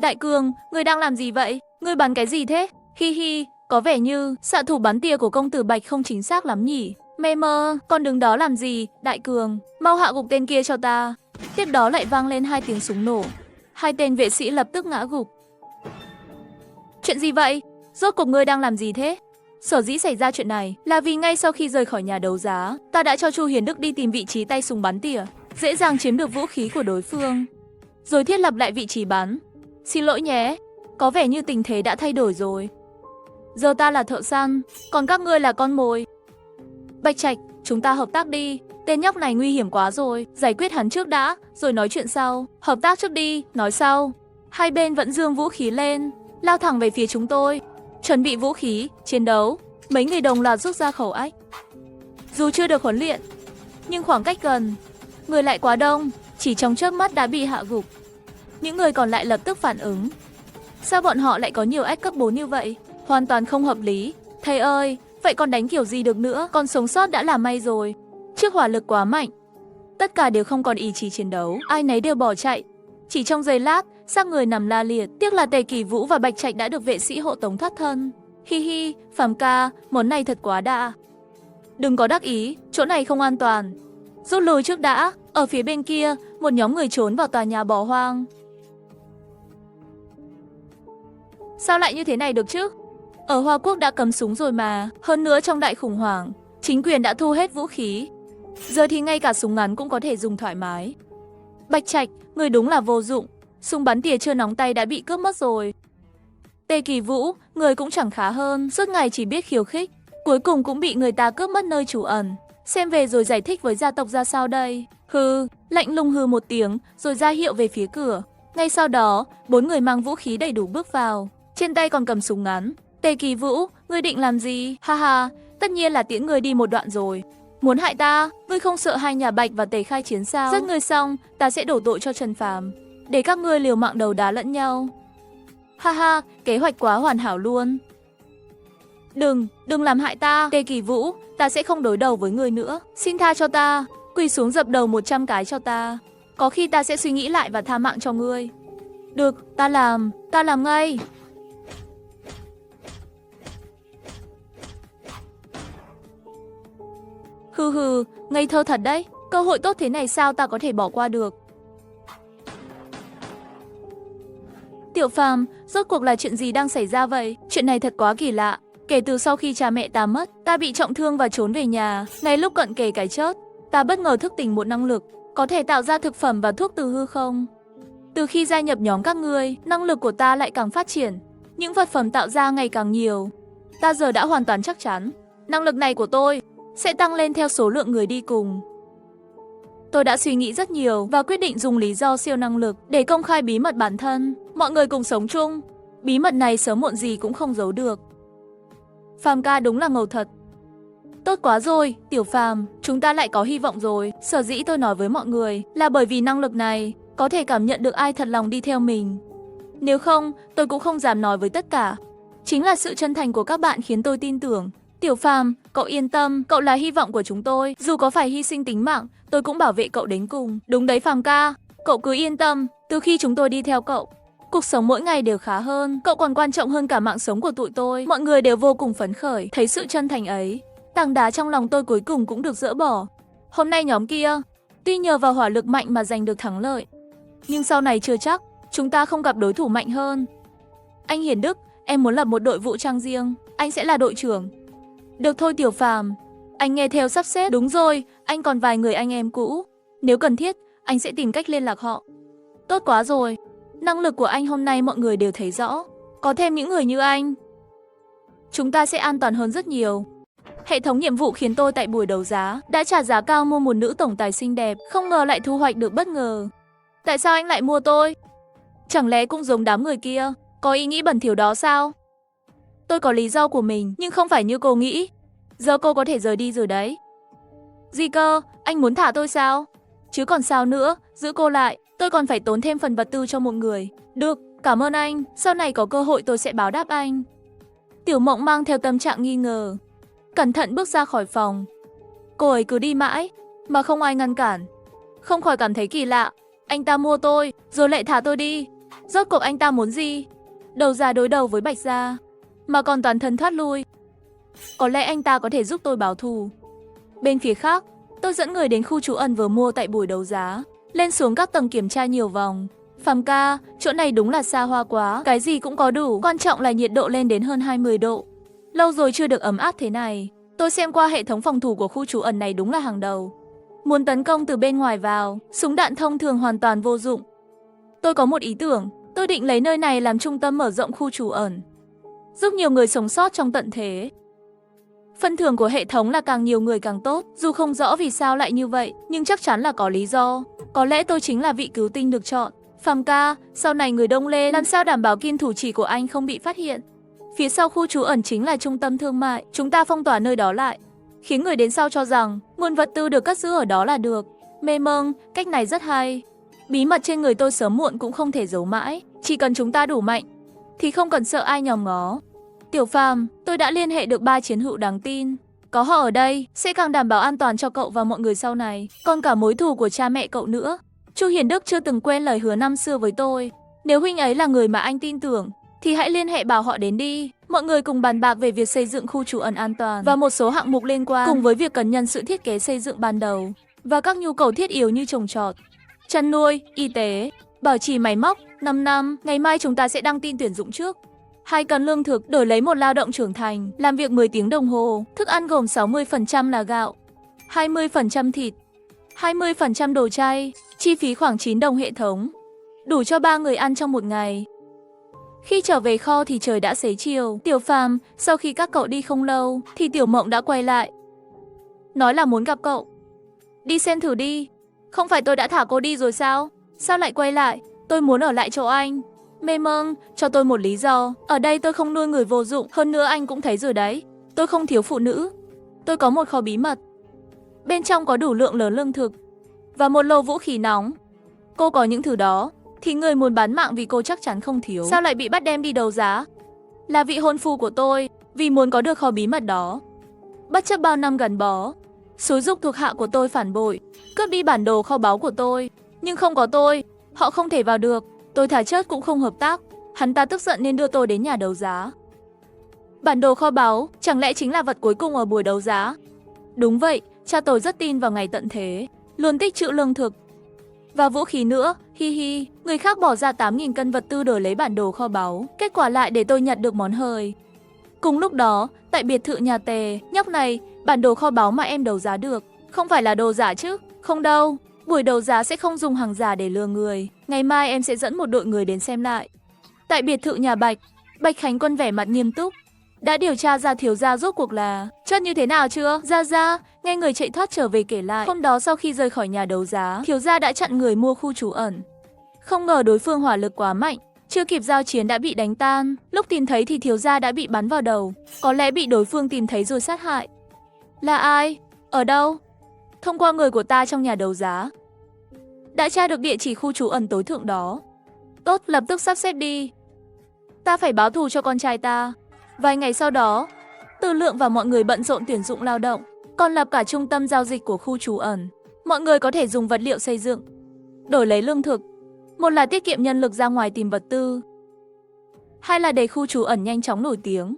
Đại Cường, ngươi đang làm gì vậy? Ngươi bắn cái gì thế? Hi hi, có vẻ như xạ thủ bắn tỉa của công tử Bạch không chính xác lắm nhỉ. Mê mơ, con đứng đó làm gì? Đại Cường, mau hạ gục tên kia cho ta. Tiếp đó lại vang lên 2 tiếng súng nổ. 2 tên vệ sĩ lập tức ngã gục. Chuyện gì vậy? Rốt cuộc ngươi đang làm gì thế? Sở dĩ xảy ra chuyện này là vì ngay sau khi rời khỏi nhà đấu giá, ta đã cho Chu Hiền Đức đi tìm vị trí tay súng bắn tỉa, dễ dàng chiếm được vũ khí của đối phương, rồi thiết lập lại vị trí bắn. Xin lỗi nhé, có vẻ như tình thế đã thay đổi rồi. Giờ ta là thợ săn, còn các ngươi là con mồi. Bạch Trạch, chúng ta hợp tác đi. Tên nhóc này nguy hiểm quá rồi, giải quyết hắn trước đã, rồi nói chuyện sau. Hợp tác trước đi, nói sau. Hai bên vẫn giương vũ khí lên, lao thẳng về phía chúng tôi. Chuẩn bị vũ khí, chiến đấu. Mấy người đồng loạt rút ra khẩu ách. Dù chưa được huấn luyện, nhưng khoảng cách gần, người lại quá đông, chỉ trong chớp mắt đã bị hạ gục. Những người còn lại lập tức phản ứng. Sao bọn họ lại có nhiều ách cấp 4 như vậy? Hoàn toàn không hợp lý. Thầy ơi, vậy còn đánh kiểu gì được nữa? Còn sống sót đã là may rồi. Trước hỏa lực quá mạnh, tất cả đều không còn ý chí chiến đấu, ai nấy đều bỏ chạy. Chỉ trong giây lát, xác người nằm la liệt. Tiếc là Tề Kỳ Vũ và Bạch Trạch đã được vệ sĩ hộ tống thoát thân. Hi hi, Phàm ca, món này thật quá đã. Đừng có đắc ý, chỗ này không an toàn. Rút lui trước đã. Ở phía bên kia, một nhóm người trốn vào tòa nhà bỏ hoang. Sao lại như thế này được chứ? Ở Hoa Quốc đã cấm súng rồi mà. Hơn nữa trong đại khủng hoảng, chính quyền đã thu hết vũ khí. Giờ thì ngay cả súng ngắn cũng có thể dùng thoải mái. Bạch Trạch, người đúng là vô dụng. Súng bắn tỉa chưa nóng tay đã bị cướp mất rồi. Tề Kỳ Vũ, người cũng chẳng khá hơn, suốt ngày chỉ biết khiêu khích, cuối cùng cũng bị người ta cướp mất nơi trú ẩn. Xem về rồi giải thích với gia tộc ra sao đây? Hừ, lạnh lùng hừ một tiếng, rồi ra hiệu về phía cửa. Ngay sau đó, 4 người mang vũ khí đầy đủ bước vào, trên tay còn cầm súng ngắn. Tề Kỳ Vũ, ngươi định làm gì? Ha ha, tất nhiên là tiễn người đi một đoạn rồi. Muốn hại ta? Ngươi không sợ hai nhà Bạch và Tề khai chiến sao? Giết người xong, ta sẽ đổ tội cho Trần Phàm, để các ngươi liều mạng đấu đá lẫn nhau. Ha ha, kế hoạch quá hoàn hảo luôn. Đừng làm hại ta, Tề Kỳ Vũ, ta sẽ không đối đầu với ngươi nữa. Xin tha cho ta, quỳ xuống dập đầu 100 cái cho ta. Có khi ta sẽ suy nghĩ lại và tha mạng cho ngươi. Được, ta làm ngay. Hừ, ngây thơ thật đấy. Cơ hội tốt thế này sao ta có thể bỏ qua được. Tiểu Phàm, rốt cuộc là chuyện gì đang xảy ra vậy? Chuyện này thật quá kỳ lạ. Kể từ sau khi cha mẹ ta mất, ta bị trọng thương và trốn về nhà. Ngay lúc cận kề cái chết, ta bất ngờ thức tỉnh một năng lực, có thể tạo ra thực phẩm và thuốc từ hư không. Từ khi gia nhập nhóm các ngươi, năng lực của ta lại càng phát triển. Những vật phẩm tạo ra ngày càng nhiều. Ta giờ đã hoàn toàn chắc chắn, năng lực này của tôi sẽ tăng lên theo số lượng người đi cùng. Tôi đã suy nghĩ rất nhiều và quyết định dùng lý do siêu năng lực để công khai bí mật bản thân. Mọi người cùng sống chung. Bí mật này sớm muộn gì cũng không giấu được. Phàm ca đúng là ngầu thật. Tốt quá rồi, Tiểu Phàm, chúng ta lại có hy vọng rồi. Sở dĩ tôi nói với mọi người là bởi vì năng lực này có thể cảm nhận được ai thật lòng đi theo mình. Nếu không, tôi cũng không dám nói với tất cả. Chính là sự chân thành của các bạn khiến tôi tin tưởng. Tiểu Phàm, cậu yên tâm, cậu là hy vọng của chúng tôi. Dù có phải hy sinh tính mạng, tôi cũng bảo vệ cậu đến cùng. Đúng đấy Phàm ca, cậu cứ yên tâm. Từ khi chúng tôi đi theo cậu, cuộc sống mỗi ngày đều khá hơn. Cậu còn quan trọng hơn cả mạng sống của tụi tôi. Mọi người đều vô cùng phấn khởi, thấy sự chân thành ấy. Tảng đá trong lòng tôi cuối cùng cũng được dỡ bỏ. Hôm nay nhóm kia, tuy nhờ vào hỏa lực mạnh mà giành được thắng lợi, nhưng sau này chưa chắc, chúng ta không gặp đối thủ mạnh hơn. Anh Hiền Đức, em muốn lập một đội vũ trang riêng, anh sẽ là đội trưởng. Được thôi Tiểu Phàm, anh nghe theo sắp xếp. Đúng rồi, anh còn vài người anh em cũ. Nếu cần thiết, anh sẽ tìm cách liên lạc họ. Tốt quá rồi, năng lực của anh hôm nay mọi người đều thấy rõ. Có thêm những người như anh, chúng ta sẽ an toàn hơn rất nhiều. Hệ thống nhiệm vụ khiến tôi tại buổi đấu giá đã trả giá cao mua một nữ tổng tài xinh đẹp, không ngờ lại thu hoạch được bất ngờ. Tại sao anh lại mua tôi? Chẳng lẽ cũng giống đám người kia, có ý nghĩ bẩn thỉu đó sao? Tôi có lý do của mình, nhưng không phải như cô nghĩ. Giờ cô có thể rời đi rồi đấy. Gì cơ, anh muốn thả tôi sao? Chứ còn sao nữa, giữ cô lại, tôi còn phải tốn thêm phần vật tư cho một người. Được, cảm ơn anh, sau này có cơ hội tôi sẽ báo đáp anh. Tiểu Mộng mang theo tâm trạng nghi ngờ, cẩn thận bước ra khỏi phòng. Cô ấy cứ đi mãi, mà không ai ngăn cản. Không khỏi cảm thấy kỳ lạ, anh ta mua tôi, rồi lại thả tôi đi. Rốt cuộc anh ta muốn gì? Đầu Gia đối đầu với Bạch Gia, mà còn toàn thân thoát lui. Có lẽ anh ta có thể giúp tôi báo thù. Bên phía khác, tôi dẫn người đến khu trú ẩn vừa mua tại buổi đấu giá, lên xuống các tầng kiểm tra nhiều vòng. Phàm ca, chỗ này đúng là xa hoa quá, cái gì cũng có đủ, quan trọng là nhiệt độ lên đến hơn 20 độ. Lâu rồi chưa được ấm áp thế này. Tôi xem qua hệ thống phòng thủ của khu trú ẩn này đúng là hàng đầu. Muốn tấn công từ bên ngoài vào, súng đạn thông thường hoàn toàn vô dụng. Tôi có một ý tưởng, tôi định lấy nơi này làm trung tâm mở rộng khu trú ẩn, giúp nhiều người sống sót trong tận thế. Phân thưởng của hệ thống là càng nhiều người càng tốt, dù không rõ vì sao lại như vậy, nhưng chắc chắn là có lý do. Có lẽ tôi chính là vị cứu tinh được chọn. Phàm ca, sau này người đông lên, làm sao đảm bảo kim thủ chỉ của anh không bị phát hiện? Phía sau khu trú ẩn chính là trung tâm thương mại, chúng ta phong tỏa nơi đó lại, khiến người đến sau cho rằng nguồn vật tư được cất giữ ở đó là được. Mê mông, cách này rất hay. Bí mật trên người tôi sớm muộn cũng không thể giấu mãi, chỉ cần chúng ta đủ mạnh thì không cần sợ ai nhòm ngó. Tiểu Phàm, tôi đã liên hệ được 3 chiến hữu đáng tin. Có họ ở đây, sẽ càng đảm bảo an toàn cho cậu và mọi người sau này, còn cả mối thù của cha mẹ cậu nữa. Chu Hiền Đức chưa từng quên lời hứa năm xưa với tôi. Nếu huynh ấy là người mà anh tin tưởng, thì hãy liên hệ bảo họ đến đi. Mọi người cùng bàn bạc về việc xây dựng khu trú ẩn an toàn và một số hạng mục liên quan, cùng với việc cần nhân sự thiết kế xây dựng ban đầu và các nhu cầu thiết yếu như trồng trọt, chăn nuôi, y tế, bảo trì máy móc. 5 năm, ngày mai chúng ta sẽ đăng tin tuyển dụng trước. Hay cần lương thực đổi lấy một lao động trưởng thành, làm việc 10 tiếng đồng hồ, thức ăn gồm 60% là gạo, 20% thịt, 20% đồ chay, chi phí khoảng 9 đồng hệ thống, đủ cho 3 người ăn trong một ngày. Khi trở về kho thì trời đã xế chiều. Tiểu Phàm, sau khi các cậu đi không lâu thì Tiểu Mộng đã quay lại, nói là muốn gặp cậu. Đi xem thử đi. Không phải tôi đã thả cô đi rồi sao? Sao lại quay lại? Tôi muốn ở lại chỗ anh. Mê mông, cho tôi một lý do. Ở đây tôi không nuôi người vô dụng. Hơn nữa anh cũng thấy rồi đấy, tôi không thiếu phụ nữ. Tôi có một kho bí mật, bên trong có đủ lượng lớn lương thực và một lô vũ khí nóng. Cô có những thứ đó thì người muốn bán mạng vì cô chắc chắn không thiếu. Sao lại bị bắt đem đi đấu giá? Là vị hôn phu của tôi, vì muốn có được kho bí mật đó, bất chấp bao năm gắn bó, xúi giục thuộc hạ của tôi phản bội, cướp đi bản đồ kho báu của tôi. Nhưng không có tôi, họ không thể vào được. Tôi thà chết cũng không hợp tác. Hắn ta tức giận nên đưa tôi đến nhà đấu giá. Bản đồ kho báu chẳng lẽ chính là vật cuối cùng ở buổi đấu giá? Đúng vậy, cha tôi rất tin vào ngày tận thế, luôn tích trữ lương thực và vũ khí nữa. Hi hi, người khác bỏ ra 8.000 cân vật tư đổi lấy bản đồ kho báu, kết quả lại để tôi nhặt được món hời. Cùng lúc đó, tại biệt thự nhà Tề, nhóc này, bản đồ kho báu mà em đấu giá được không phải là đồ giả chứ? Không đâu, buổi đấu giá sẽ không dùng hàng giả để lừa người. Ngày mai em sẽ dẫn một đội người đến xem lại. Tại biệt thự nhà Bạch, Bạch Khánh Quân vẻ mặt nghiêm túc. Đã điều tra ra thiếu gia rốt cuộc là chất như thế nào chưa? Gia, nghe người chạy thoát trở về kể lại, hôm đó sau khi rời khỏi nhà đấu giá, thiếu gia đã chặn người mua khu trú ẩn. Không ngờ đối phương hỏa lực quá mạnh, chưa kịp giao chiến đã bị đánh tan. Lúc tìm thấy thì thiếu gia đã bị bắn vào đầu, có lẽ bị đối phương tìm thấy rồi sát hại. Là ai? Ở đâu? Thông qua người của ta trong nhà đấu giá, đã tra được địa chỉ khu trú ẩn tối thượng đó. Tốt, lập tức sắp xếp đi. Ta phải báo thù cho con trai ta. Vài ngày sau đó, Từ Lượng và mọi người bận rộn tuyển dụng lao động, còn lập cả trung tâm giao dịch của khu trú ẩn. Mọi người có thể dùng vật liệu xây dựng đổi lấy lương thực. Một là tiết kiệm nhân lực ra ngoài tìm vật tư, hai là để khu trú ẩn nhanh chóng nổi tiếng.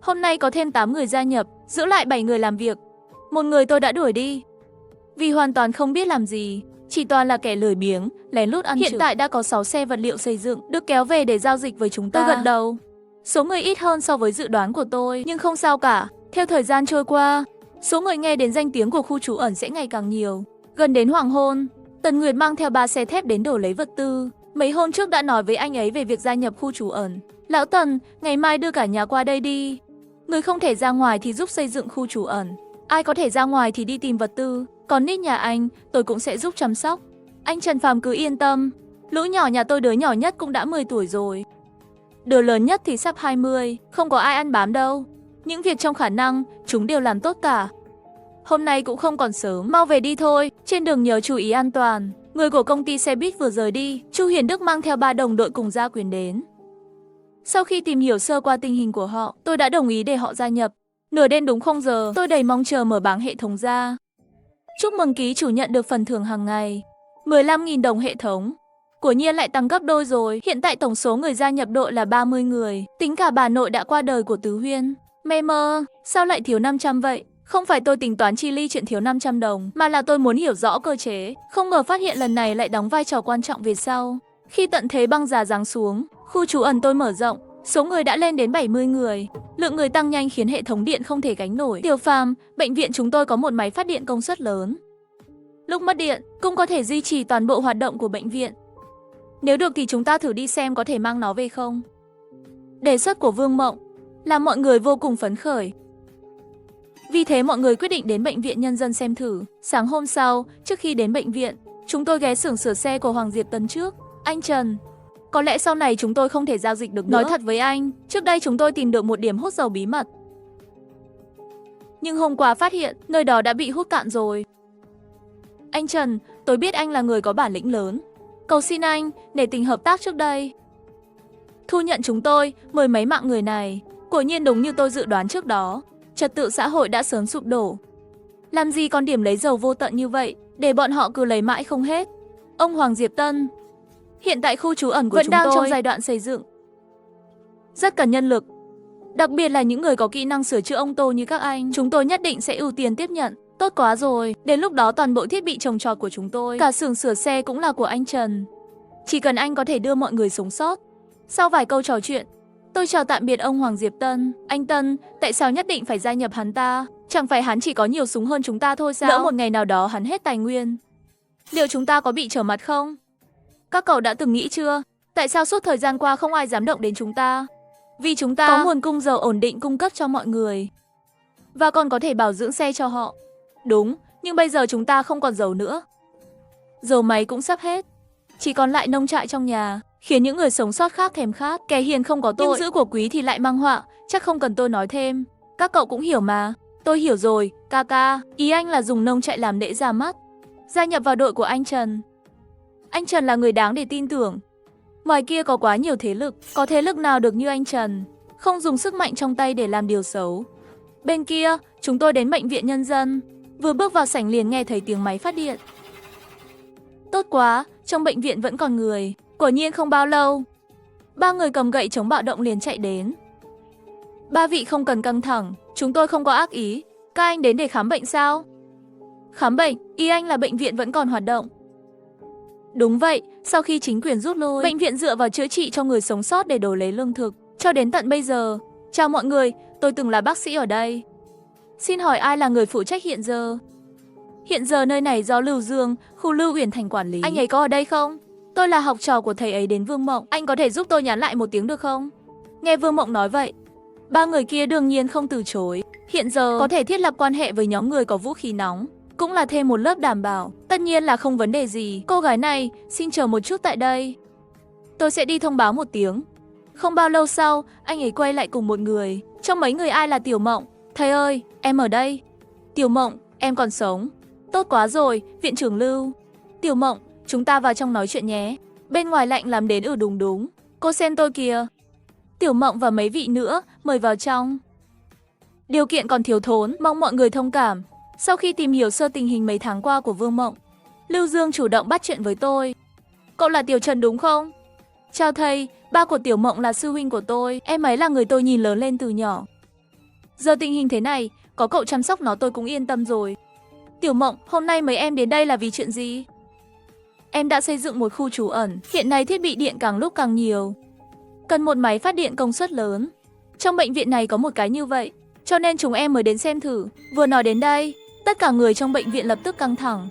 Hôm nay có thêm 8 người gia nhập, giữ lại 7 người làm việc. Một người tôi đã đuổi đi vì hoàn toàn không biết làm gì, chỉ toàn là kẻ lười biếng, lén lút ăn. Hiện tại đã có 6 xe vật liệu xây dựng được kéo về để giao dịch với chúng ta. Tôi gật đầu. Số người ít hơn so với dự đoán của tôi, nhưng không sao cả. Theo thời gian trôi qua, số người nghe đến danh tiếng của khu trú ẩn sẽ ngày càng nhiều. Gần đến hoàng hôn, Tần Nguyệt mang theo 3 xe thép đến đổ lấy vật tư. Mấy hôm trước đã nói với anh ấy về việc gia nhập khu trú ẩn. Lão Tần, ngày mai đưa cả nhà qua đây đi. Người không thể ra ngoài thì giúp xây dựng khu trú ẩn. Ai có thể ra ngoài thì đi tìm vật tư. Còn Nít nhà anh, tôi cũng sẽ giúp chăm sóc. Anh Trần Phàm cứ yên tâm. Lũ nhỏ nhà tôi đứa nhỏ nhất cũng đã 10 tuổi rồi. Đứa lớn nhất thì sắp 20, không có ai ăn bám đâu. Những việc trong khả năng, chúng đều làm tốt cả. Hôm nay cũng không còn sớm, mau về đi thôi. Trên đường nhớ chú ý an toàn. Người của công ty xe buýt vừa rời đi, Chu Hiền Đức mang theo 3 đồng đội cùng gia quyền đến. Sau khi tìm hiểu sơ qua tình hình của họ, tôi đã đồng ý để họ gia nhập. Nửa đêm đúng 0 giờ, tôi đầy mong chờ mở bảng hệ thống ra. Chúc mừng ký chủ nhận được phần thưởng hàng ngày 15.000 đồng hệ thống. Quả nhiên lại tăng gấp đôi rồi. Hiện tại tổng số người gia nhập đội là 30 người, tính cả bà nội đã qua đời của Tứ Huyên. Mê mơ, sao lại thiếu 500 vậy? Không phải tôi tính toán chi ly chuyện thiếu 500 đồng, mà là tôi muốn hiểu rõ cơ chế. Không ngờ phát hiện lần này lại đóng vai trò quan trọng về sau. Khi tận thế băng giá giáng xuống, khu trú ẩn tôi mở rộng, số người đã lên đến 70 người. Lượng người tăng nhanh khiến hệ thống điện không thể gánh nổi. Tiểu Phàm, bệnh viện chúng tôi có một máy phát điện công suất lớn. Lúc mất điện, cũng có thể duy trì toàn bộ hoạt động của bệnh viện. Nếu được thì chúng ta thử đi xem có thể mang nó về không? Đề xuất của Vương Mộng làm mọi người vô cùng phấn khởi. Vì thế mọi người quyết định đến bệnh viện nhân dân xem thử. Sáng hôm sau, trước khi đến bệnh viện, chúng tôi ghé xưởng sửa xe của Hoàng Diệp Tân trước. Anh Trần, có lẽ sau này chúng tôi không thể giao dịch được nữa. Nói thật với anh, trước đây chúng tôi tìm được một điểm hút dầu bí mật. Nhưng hôm qua phát hiện, nơi đó đã bị hút cạn rồi. Anh Trần, tôi biết anh là người có bản lĩnh lớn. Cầu xin anh, nể tình hợp tác trước đây. Thu nhận chúng tôi, mười mấy mạng người này. Quả nhiên đúng như tôi dự đoán trước đó. Trật tự xã hội đã sớm sụp đổ. Làm gì còn điểm lấy dầu vô tận như vậy, để bọn họ cứ lấy mãi không hết. Ông Hoàng Diệp Tân, hiện tại khu trú ẩn của chúng tôi vẫn đang trong giai đoạn xây dựng. Rất cần nhân lực. Đặc biệt là những người có kỹ năng sửa chữa ô tô như các anh. Chúng tôi nhất định sẽ ưu tiên tiếp nhận. Tốt quá rồi, đến lúc đó toàn bộ thiết bị trồng trọt của chúng tôi, cả xưởng sửa xe cũng là của anh Trần. Chỉ cần anh có thể đưa mọi người sống sót. Sau vài câu trò chuyện, tôi chào tạm biệt ông Hoàng Diệp Tân. Anh Tân, tại sao nhất định phải gia nhập hắn ta? Chẳng phải hắn chỉ có nhiều súng hơn chúng ta thôi sao? Lỡ một ngày nào đó hắn hết tài nguyên, liệu chúng ta có bị trở mặt không? Các cậu đã từng nghĩ chưa? Tại sao suốt thời gian qua không ai dám động đến chúng ta? Vì chúng ta có nguồn cung dầu ổn định cung cấp cho mọi người, và còn có thể bảo dưỡng xe cho họ. Đúng, nhưng bây giờ chúng ta không còn dầu nữa. Dầu máy cũng sắp hết, chỉ còn lại nông trại trong nhà, khiến những người sống sót khác thèm khát. Kẻ hiền không có tội, nhưng giữ của quý thì lại mang họa, chắc không cần tôi nói thêm. Các cậu cũng hiểu mà. Tôi hiểu rồi, ca ca. Ý anh là dùng nông trại làm lễ ra mắt, gia nhập vào đội của anh Trần. Anh Trần là người đáng để tin tưởng. Ngoài kia có quá nhiều thế lực, có thế lực nào được như anh Trần, không dùng sức mạnh trong tay để làm điều xấu. Bên kia, chúng tôi đến bệnh viện nhân dân. Vừa bước vào sảnh liền nghe thấy tiếng máy phát điện. Tốt quá, trong bệnh viện vẫn còn người. Quả nhiên không bao lâu, 3 người cầm gậy chống bạo động liền chạy đến. 3 vị không cần căng thẳng, chúng tôi không có ác ý. Các anh đến để khám bệnh sao? Khám bệnh, ý anh là bệnh viện vẫn còn hoạt động. Đúng vậy, sau khi chính quyền rút lui, bệnh viện dựa vào chữa trị cho người sống sót để đổi lấy lương thực, cho đến tận bây giờ. Chào mọi người, tôi từng là bác sĩ ở đây. Xin hỏi ai là người phụ trách hiện giờ? Hiện giờ nơi này do Lưu Dương, khu Lưu Uyển Thành quản lý. Anh ấy có ở đây không? Tôi là học trò của thầy ấy đến Vương Mộng. Anh có thể giúp tôi nhắn lại một tiếng được không? Nghe Vương Mộng nói vậy, 3 người kia đương nhiên không từ chối. Hiện giờ có thể thiết lập quan hệ với nhóm người có vũ khí nóng, cũng là thêm một lớp đảm bảo. Tất nhiên là không vấn đề gì. Cô gái này, xin chờ một chút tại đây. Tôi sẽ đi thông báo một tiếng. Không bao lâu sau, anh ấy quay lại cùng một người. Trong mấy người ai là Tiểu Mộng? Thầy ơi, em ở đây. Tiểu Mộng, em còn sống. Tốt quá rồi, viện trưởng Lưu. Tiểu Mộng, chúng ta vào trong nói chuyện nhé. Bên ngoài lạnh lắm đến đúng. Cô xem tôi kìa. Tiểu Mộng và mấy vị nữa, mời vào trong. Điều kiện còn thiếu thốn, mong mọi người thông cảm. Sau khi tìm hiểu sơ tình hình mấy tháng qua của Vương Mộng, Lưu Dương chủ động bắt chuyện với tôi. Cậu là Tiểu Trần đúng không? Chào thầy, ba của Tiểu Mộng là sư huynh của tôi. Em ấy là người tôi nhìn lớn lên từ nhỏ. Giờ tình hình thế này, có cậu chăm sóc nó tôi cũng yên tâm rồi. Tiểu Mộng, hôm nay mấy em đến đây là vì chuyện gì? Em đã xây dựng một khu trú ẩn. Hiện nay thiết bị điện càng lúc càng nhiều, cần một máy phát điện công suất lớn. Trong bệnh viện này có một cái như vậy, cho nên chúng em mới đến xem thử. Vừa nói đến đây, tất cả người trong bệnh viện lập tức căng thẳng.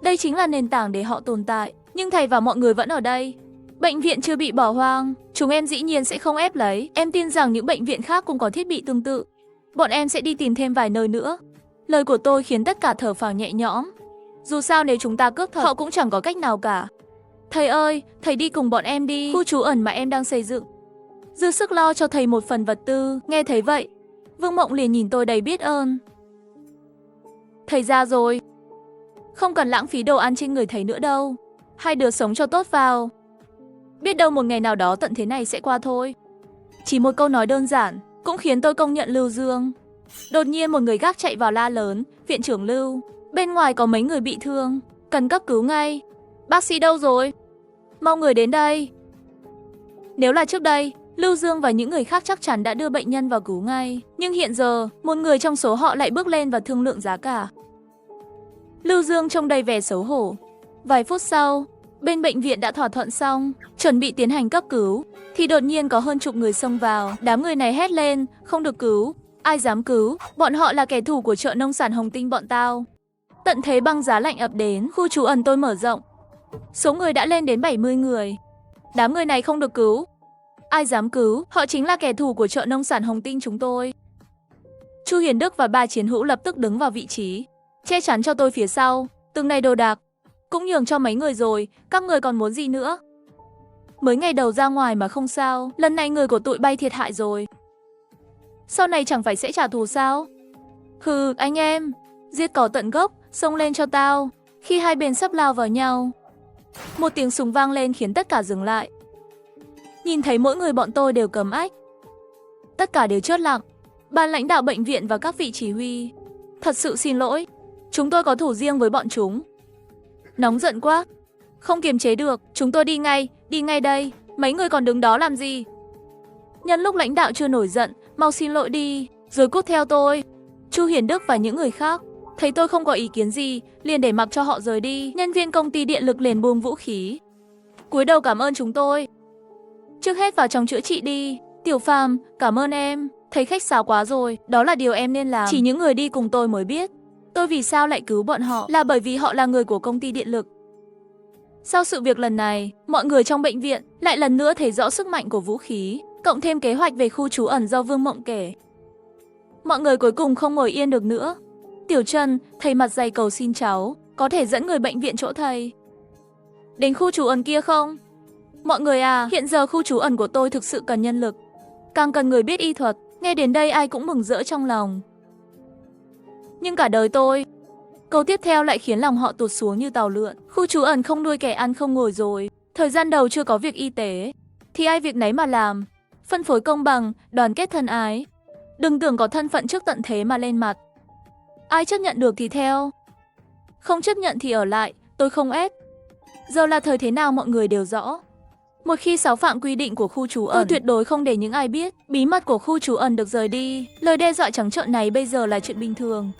Đây chính là nền tảng để họ tồn tại. Nhưng thầy và mọi người vẫn ở đây. Bệnh viện chưa bị bỏ hoang, chúng em dĩ nhiên sẽ không ép lấy. Em tin rằng những bệnh viện khác cũng có thiết bị tương tự. Bọn em sẽ đi tìm thêm vài nơi nữa. Lời của tôi khiến tất cả thở phào nhẹ nhõm. Dù sao nếu chúng ta cướp thật, họ cũng chẳng có cách nào cả. Thầy ơi, thầy đi cùng bọn em đi. Khu trú ẩn mà em đang xây dựng, dư sức lo cho thầy một phần vật tư. Nghe thấy vậy, Vương Mộng liền nhìn tôi đầy biết ơn. Thầy ra rồi, không cần lãng phí đồ ăn trên người thầy nữa đâu. Hai đứa sống cho tốt vào. Biết đâu một ngày nào đó tận thế này sẽ qua thôi. Chỉ một câu nói đơn giản cũng khiến tôi công nhận Lưu Dương. Đột nhiên một người gác chạy vào la lớn, viện trưởng Lưu, bên ngoài có mấy người bị thương, cần cấp cứu ngay. Bác sĩ đâu rồi? mau người đến đây. Nếu là trước đây, Lưu Dương và những người khác chắc chắn đã đưa bệnh nhân vào cứu ngay. Nhưng hiện giờ, một người trong số họ lại bước lên và thương lượng giá cả. Lưu Dương trông đầy vẻ xấu hổ. Vài phút sau, bên bệnh viện đã thỏa thuận xong, chuẩn bị tiến hành cấp cứu, thì đột nhiên có hơn chục người xông vào. Đám người này hét lên, không được cứu, ai dám cứu, bọn họ là kẻ thù của chợ nông sản Hồng Tinh bọn tao. Tận thế băng giá lạnh ập đến, khu trú ẩn tôi mở rộng. Số người đã lên đến 70 người. Đám người này không được cứu. Ai dám cứu, họ chính là kẻ thù của chợ nông sản Hồng Tinh chúng tôi. Chu Hiền Đức và ba chiến hữu lập tức đứng vào vị trí, che chắn cho tôi phía sau, từng này đồ đạc cũng nhường cho mấy người rồi, các người còn muốn gì nữa? Mới ngày đầu ra ngoài mà không sao, lần này người của tụi bay thiệt hại rồi. Sau này chẳng phải sẽ trả thù sao? Hừ, anh em, giết cỏ tận gốc, xông lên cho tao. Khi hai bên sắp lao vào nhau, một tiếng súng vang lên khiến tất cả dừng lại. Nhìn thấy mỗi người bọn tôi đều cầm ách. Tất cả đều chốt lặng. Ban lãnh đạo bệnh viện và các vị chỉ huy, thật sự xin lỗi, chúng tôi có thủ riêng với bọn chúng. Nóng giận quá, không kiềm chế được, chúng tôi đi ngay đây, mấy người còn đứng đó làm gì? Nhân lúc lãnh đạo chưa nổi giận, mau xin lỗi đi, rồi cút theo tôi. Chu Hiền Đức và những người khác thấy tôi không có ý kiến gì, liền để mặc cho họ rời đi. Nhân viên công ty điện lực liền buông vũ khí, cúi đầu cảm ơn chúng tôi. Trước hết vào trong chữa trị đi. Tiểu Phàm, cảm ơn em, thấy khách sáo quá rồi, đó là điều em nên làm. Chỉ những người đi cùng tôi mới biết, tôi vì sao lại cứu bọn họ, là bởi vì họ là người của công ty điện lực. Sau sự việc lần này, mọi người trong bệnh viện lại lần nữa thấy rõ sức mạnh của vũ khí, cộng thêm kế hoạch về khu trú ẩn do Vương Mộng kể. Mọi người cuối cùng không ngồi yên được nữa. Tiểu Trân, thầy mặt dày cầu xin cháu, có thể dẫn người bệnh viện chỗ thầy. Đến khu trú ẩn kia không? Mọi người à, hiện giờ khu trú ẩn của tôi thực sự cần nhân lực, càng cần người biết y thuật. Nghe đến đây ai cũng mừng rỡ trong lòng. Nhưng cả đời tôi, câu tiếp theo lại khiến lòng họ tụt xuống như tàu lượn. Khu trú ẩn không nuôi kẻ ăn không ngồi rồi. Thời gian đầu chưa có việc y tế, thì ai việc nấy mà làm. Phân phối công bằng, đoàn kết thân ái. Đừng tưởng có thân phận trước tận thế mà lên mặt. Ai chấp nhận được thì theo, không chấp nhận thì ở lại, tôi không ép. Giờ là thời thế nào mọi người đều rõ. Một khi xáo phạm quy định của khu trú ẩn, tôi tuyệt đối không để những ai biết bí mật của khu trú ẩn được rời đi. Lời đe dọa trắng trợn này bây giờ là chuyện bình thường.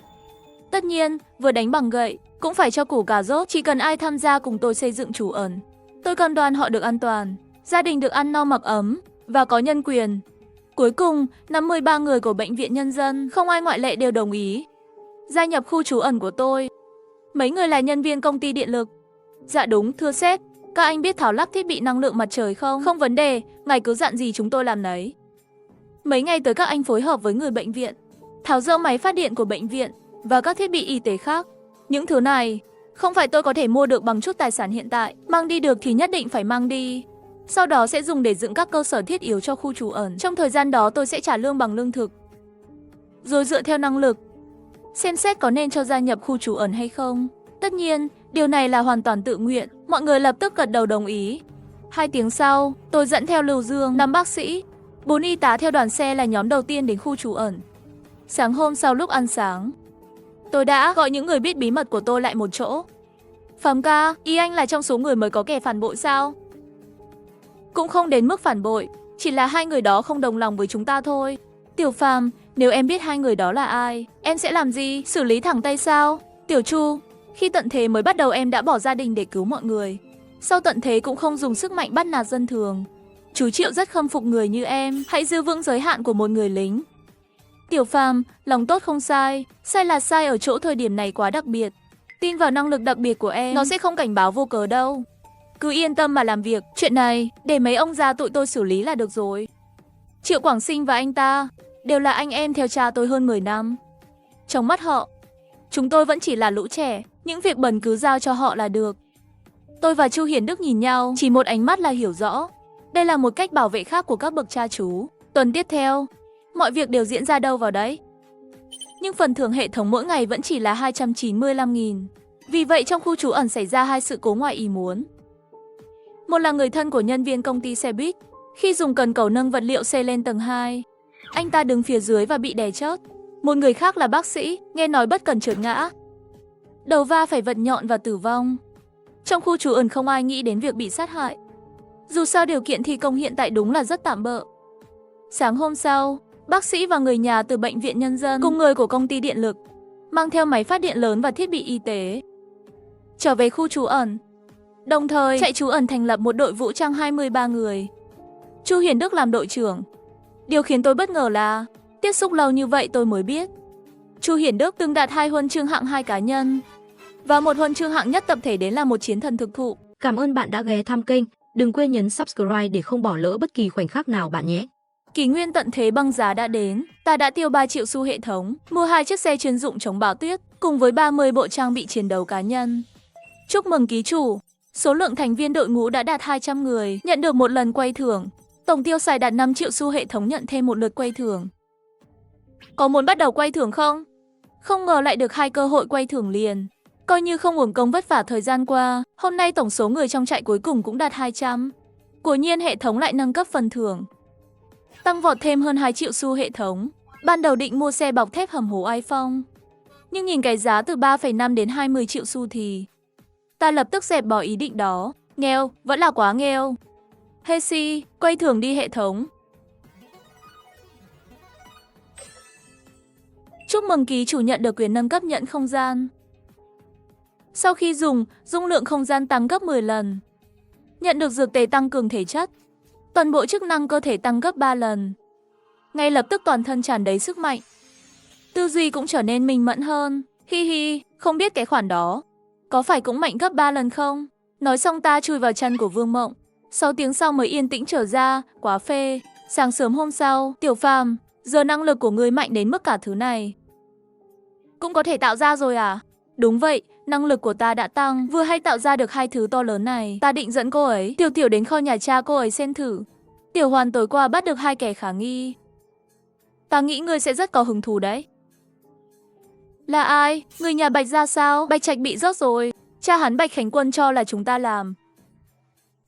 Tất nhiên, vừa đánh bằng gậy, cũng phải cho củ cà rốt. Chỉ cần ai tham gia cùng tôi xây dựng trú ẩn, tôi cam đoan họ được an toàn, gia đình được ăn no mặc ấm và có nhân quyền. Cuối cùng, 53 người của Bệnh viện Nhân dân, không ai ngoại lệ đều đồng ý gia nhập khu trú ẩn của tôi. Mấy người là nhân viên công ty điện lực. Dạ đúng, thưa sếp. Các anh biết tháo lắp thiết bị năng lượng mặt trời không? Không vấn đề, ngài cứ dặn gì chúng tôi làm nấy. Mấy ngày tới các anh phối hợp với người bệnh viện, tháo dỡ máy phát điện của bệnh viện và các thiết bị y tế khác. Những thứ này, không phải tôi có thể mua được bằng chút tài sản hiện tại. Mang đi được thì nhất định phải mang đi. Sau đó sẽ dùng để dựng các cơ sở thiết yếu cho khu trú ẩn. Trong thời gian đó tôi sẽ trả lương bằng lương thực. Rồi dựa theo năng lực, xem xét có nên cho gia nhập khu trú ẩn hay không. Tất nhiên, điều này là hoàn toàn tự nguyện. Mọi người lập tức gật đầu đồng ý. 2 tiếng sau, tôi dẫn theo Lưu Dương, 5 bác sĩ, 4 y tá theo đoàn xe là nhóm đầu tiên đến khu trú ẩn. Sáng hôm sau lúc ăn sáng, tôi đã gọi những người biết bí mật của tôi lại một chỗ. Phàm ca, ý anh là trong số người mới có kẻ phản bội sao? Cũng không đến mức phản bội, chỉ là 2 người đó không đồng lòng với chúng ta thôi. Tiểu Phàm, nếu em biết 2 người đó là ai, em sẽ làm gì? Xử lý thẳng tay sao? Tiểu Chu, khi tận thế mới bắt đầu em đã bỏ gia đình để cứu mọi người. Sau tận thế cũng không dùng sức mạnh bắt nạt dân thường. Chú Triệu rất khâm phục người như em, hãy giữ vững giới hạn của một người lính. Tiểu Phàm, lòng tốt không sai, sai là sai ở chỗ thời điểm này quá đặc biệt. Tin vào năng lực đặc biệt của em, nó sẽ không cảnh báo vô cớ đâu. Cứ yên tâm mà làm việc, chuyện này để mấy ông già tụi tôi xử lý là được rồi. Triệu Quảng Sinh và anh ta đều là anh em theo cha tôi hơn 10 năm. Trong mắt họ, chúng tôi vẫn chỉ là lũ trẻ, những việc bẩn cứ giao cho họ là được. Tôi và Chu Hiền Đức nhìn nhau, chỉ một ánh mắt là hiểu rõ. Đây là một cách bảo vệ khác của các bậc cha chú. Tuần tiếp theo, mọi việc đều diễn ra đâu vào đấy. Nhưng phần thưởng hệ thống mỗi ngày vẫn chỉ là 295.000. Vì vậy trong khu trú ẩn xảy ra 2 sự cố ngoài ý muốn. Một là người thân của nhân viên công ty xe buýt, khi dùng cần cầu nâng vật liệu xe lên tầng 2, anh ta đứng phía dưới và bị đè chớt. Một người khác là bác sĩ, nghe nói bất cẩn trượt ngã, đầu va phải vật nhọn và tử vong. Trong khu trú ẩn không ai nghĩ đến việc bị sát hại. Dù sao điều kiện thi công hiện tại đúng là rất tạm bợ. Sáng hôm sau, bác sĩ và người nhà từ bệnh viện nhân dân cùng người của công ty điện lực mang theo máy phát điện lớn và thiết bị y tế trở về khu trú ẩn. Đồng thời, trại trú ẩn thành lập một đội vũ trang 23 người. Chu Hiền Đức làm đội trưởng. Điều khiến tôi bất ngờ là tiếp xúc lâu như vậy tôi mới biết Chu Hiền Đức từng đạt 2 huân chương hạng 2 cá nhân và 1 huân chương hạng nhất tập thể, đến là một chiến thần thực thụ. Cảm ơn bạn đã ghé thăm kênh. Đừng quên nhấn subscribe để không bỏ lỡ bất kỳ khoảnh khắc nào bạn nhé. Kỷ nguyên tận thế băng giá đã đến, ta đã tiêu 3 triệu xu hệ thống, mua 2 chiếc xe chuyên dụng chống bão tuyết, cùng với 30 bộ trang bị chiến đấu cá nhân. Chúc mừng ký chủ, số lượng thành viên đội ngũ đã đạt 200 người, nhận được một lần quay thưởng. Tổng tiêu xài đạt 5 triệu xu hệ thống, nhận thêm một lượt quay thưởng. Có muốn bắt đầu quay thưởng không? Không ngờ lại được 2 cơ hội quay thưởng liền. Coi như không uổng công vất vả thời gian qua, hôm nay tổng số người trong trại cuối cùng cũng đạt 200. Quả nhiên hệ thống lại nâng cấp phần thưởng, tăng vọt thêm hơn 2 triệu xu hệ thống. Ban đầu định mua xe bọc thép hầm hố iPhone, nhưng nhìn cái giá từ 3,5 đến 20 triệu xu thì ta lập tức dẹp bỏ ý định đó. Nghèo, vẫn là quá nghèo. Hey si, quay thưởng đi hệ thống. Chúc mừng ký chủ nhận được quyền nâng cấp nhận không gian. Sau khi dùng, dung lượng không gian tăng gấp 10 lần. Nhận được dược tề tăng cường thể chất. Toàn bộ chức năng cơ thể tăng gấp 3 lần. Ngay lập tức toàn thân tràn đầy sức mạnh. Tư duy cũng trở nên minh mẫn hơn. Hi hi, không biết cái khoản đó có phải cũng mạnh gấp 3 lần không? Nói xong ta chui vào chân của Vương Mộng. 6 tiếng sau mới yên tĩnh trở ra, quá phê. Sáng sớm hôm sau, Tiểu Phàm, giờ năng lực của ngươi mạnh đến mức cả thứ này cũng có thể tạo ra rồi à? Đúng vậy, năng lực của ta đã tăng, vừa hay tạo ra được 2 thứ to lớn này. Ta định dẫn cô ấy, Tiểu Tiểu đến kho nhà cha cô ấy xem thử. Tiểu Hoàn tối qua bắt được 2 kẻ khả nghi. Ta nghĩ ngươi sẽ rất có hứng thú đấy. Là ai? Người nhà Bạch ra sao? Bạch Trạch bị rớt rồi. Cha hắn Bạch Khánh Quân cho là chúng ta làm.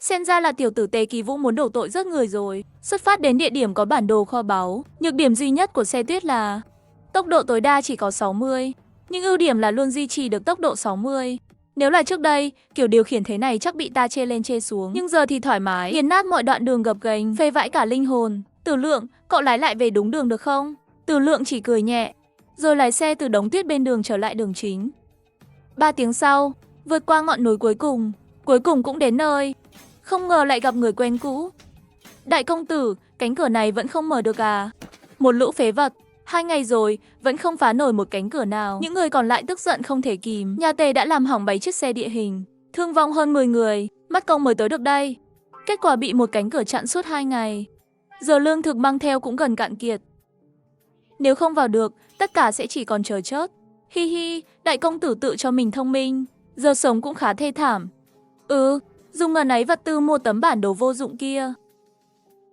Xem ra là tiểu tử Tề Kỳ Vũ muốn đổ tội rớt người rồi. Xuất phát đến địa điểm có bản đồ kho báu. Nhược điểm duy nhất của xe tuyết là tốc độ tối đa chỉ có 60. Nhưng ưu điểm là luôn duy trì được tốc độ 60. Nếu là trước đây, kiểu điều khiển thế này chắc bị ta chê lên chê xuống. Nhưng giờ thì thoải mái, nghiền nát mọi đoạn đường gập ghềnh, phê vãi cả linh hồn. Tử Lượng, cậu lái lại về đúng đường được không? Tử Lượng chỉ cười nhẹ, rồi lái xe từ đống tuyết bên đường trở lại đường chính. 3 tiếng sau, vượt qua ngọn núi cuối cùng cũng đến nơi. Không ngờ lại gặp người quen cũ. Đại công tử, cánh cửa này vẫn không mở được à? Một lũ phế vật, 2 ngày rồi, vẫn không phá nổi một cánh cửa nào. Những người còn lại tức giận không thể kìm. Nhà Tề đã làm hỏng 7 chiếc xe địa hình, thương vong hơn 10 người, mất công mới tới được đây. Kết quả bị một cánh cửa chặn suốt 2 ngày. Giờ lương thực mang theo cũng gần cạn kiệt. Nếu không vào được, tất cả sẽ chỉ còn chờ chết. Hi hi, đại công tử tự cho mình thông minh, giờ sống cũng khá thê thảm. Dùng ngần ấy vật tư mua tấm bản đồ vô dụng kia.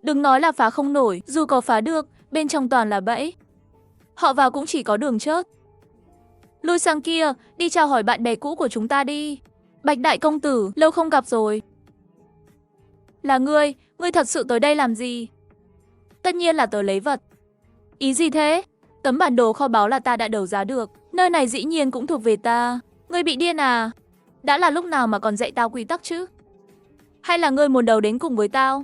Đừng nói là phá không nổi, dù có phá được, bên trong toàn là bẫy. Họ vào cũng chỉ có đường chết. Lui sang kia, đi chào hỏi bạn bè cũ của chúng ta đi. Bạch đại công tử, lâu không gặp rồi. Là ngươi thật sự tới đây làm gì? Tất nhiên là tới lấy vật. Ý gì thế? Tấm bản đồ kho báu là ta đã đấu giá được. Nơi này dĩ nhiên cũng thuộc về ta. Ngươi bị điên à? Đã là lúc nào mà còn dạy tao quy tắc chứ? Hay là ngươi muốn đấu đến cùng với tao?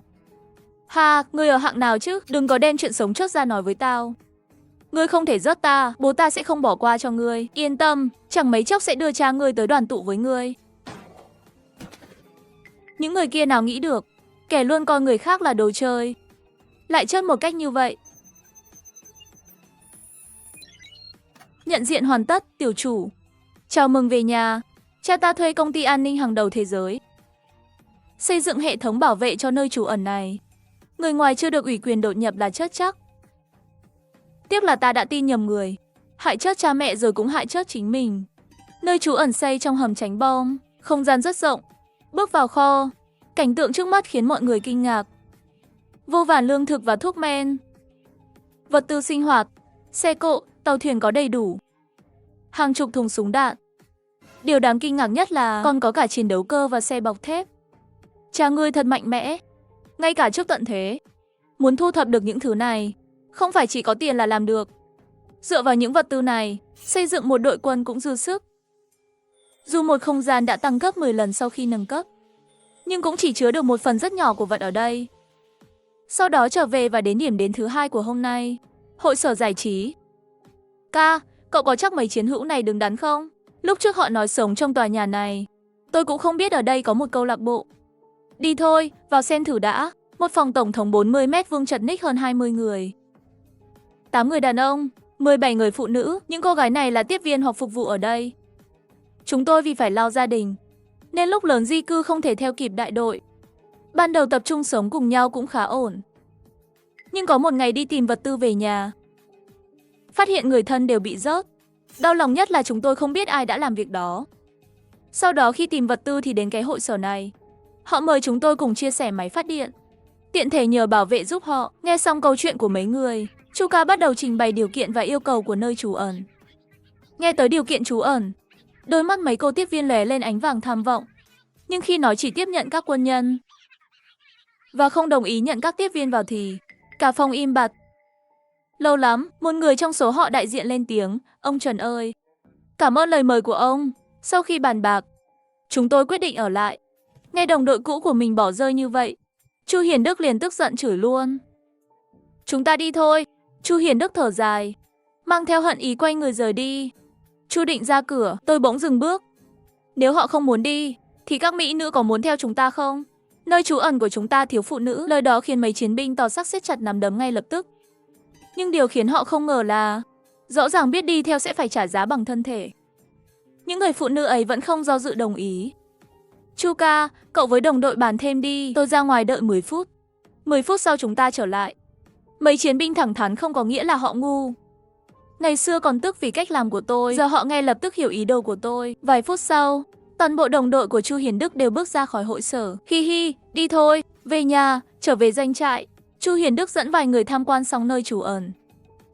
Ha, ngươi ở hạng nào chứ? Đừng có đem chuyện sống chết ra nói với tao. Ngươi không thể rớt ta, bố ta sẽ không bỏ qua cho ngươi. Yên tâm, chẳng mấy chốc sẽ đưa cha ngươi tới đoàn tụ với ngươi. Những người kia nào nghĩ được, kẻ luôn coi người khác là đồ chơi, lại chết một cách như vậy. Nhận diện hoàn tất, tiểu chủ. Chào mừng về nhà. Cha ta thuê công ty an ninh hàng đầu thế giới xây dựng hệ thống bảo vệ cho nơi trú ẩn này. Người ngoài chưa được ủy quyền đột nhập là chết chắc. Tiếc là ta đã tin nhầm người, hại chết cha mẹ rồi cũng hại chết chính mình. Nơi trú ẩn xây trong hầm tránh bom, không gian rất rộng. Bước vào kho, cảnh tượng trước mắt khiến mọi người kinh ngạc. Vô vàn lương thực và thuốc men, vật tư sinh hoạt, xe cộ, tàu thuyền có đầy đủ. Hàng chục thùng súng đạn. Điều đáng kinh ngạc nhất là còn có cả chiến đấu cơ và xe bọc thép. Cha ngươi thật mạnh mẽ, ngay cả trước tận thế. Muốn thu thập được những thứ này, không phải chỉ có tiền là làm được. Dựa vào những vật tư này, xây dựng một đội quân cũng dư sức. Dù một không gian đã tăng gấp 10 lần sau khi nâng cấp, nhưng cũng chỉ chứa được một phần rất nhỏ của vật ở đây. Sau đó trở về và đến điểm đến thứ hai của hôm nay, hội sở giải trí. Ca, cậu có chắc mấy chiến hữu này đứng đắn không? Lúc trước họ nói sống trong tòa nhà này. Tôi cũng không biết ở đây có một câu lạc bộ. Đi thôi, vào xem thử đã. Một phòng tổng thống 40 mét vuông chật ních hơn 20 người. 8 người đàn ông, 17 người phụ nữ. Những cô gái này là tiếp viên hoặc phục vụ ở đây. Chúng tôi vì phải lo gia đình, nên lúc lớn di cư không thể theo kịp đại đội. Ban đầu tập trung sống cùng nhau cũng khá ổn. Nhưng có một ngày đi tìm vật tư về nhà, phát hiện người thân đều bị rớt. Đau lòng nhất là chúng tôi không biết ai đã làm việc đó. Sau đó khi tìm vật tư thì đến cái hội sở này. Họ mời chúng tôi cùng chia sẻ máy phát điện, tiện thể nhờ bảo vệ giúp họ. Nghe xong câu chuyện của mấy người, Chuka bắt đầu trình bày điều kiện và yêu cầu của nơi trú ẩn. Nghe tới điều kiện trú ẩn, đôi mắt mấy cô tiếp viên lóe lên ánh vàng tham vọng. Nhưng khi nói chỉ tiếp nhận các quân nhân và không đồng ý nhận các tiếp viên vào thì cả phòng im bặt. Lâu lắm, một người trong số họ đại diện lên tiếng, ông Trần ơi, cảm ơn lời mời của ông. Sau khi bàn bạc, chúng tôi quyết định ở lại. Nghe đồng đội cũ của mình bỏ rơi như vậy, Chu Hiền Đức liền tức giận chửi luôn. Chúng ta đi thôi. Chu Hiền Đức thở dài, mang theo hận ý quay người rời đi. Chu định ra cửa, tôi bỗng dừng bước. Nếu họ không muốn đi, thì các mỹ nữ có muốn theo chúng ta không? Nơi trú ẩn của chúng ta thiếu phụ nữ. Lời đó khiến mấy chiến binh tỏ sắc siết chặt nắm đấm ngay lập tức. Nhưng điều khiến họ không ngờ là rõ ràng biết đi theo sẽ phải trả giá bằng thân thể. Những người phụ nữ ấy vẫn không do dự đồng ý. Chuka, cậu với đồng đội bàn thêm đi, tôi ra ngoài đợi 10 phút. 10 phút sau chúng ta trở lại. Mấy chiến binh thẳng thắn không có nghĩa là họ ngu. Ngày xưa còn tức vì cách làm của tôi, giờ họ ngay lập tức hiểu ý đồ của tôi. Vài phút sau, toàn bộ đồng đội của Chu Hiền Đức đều bước ra khỏi hội sở. Hi hi, đi thôi, về nhà, trở về doanh trại. Chu Hiền Đức dẫn vài người tham quan xong nơi trú ẩn.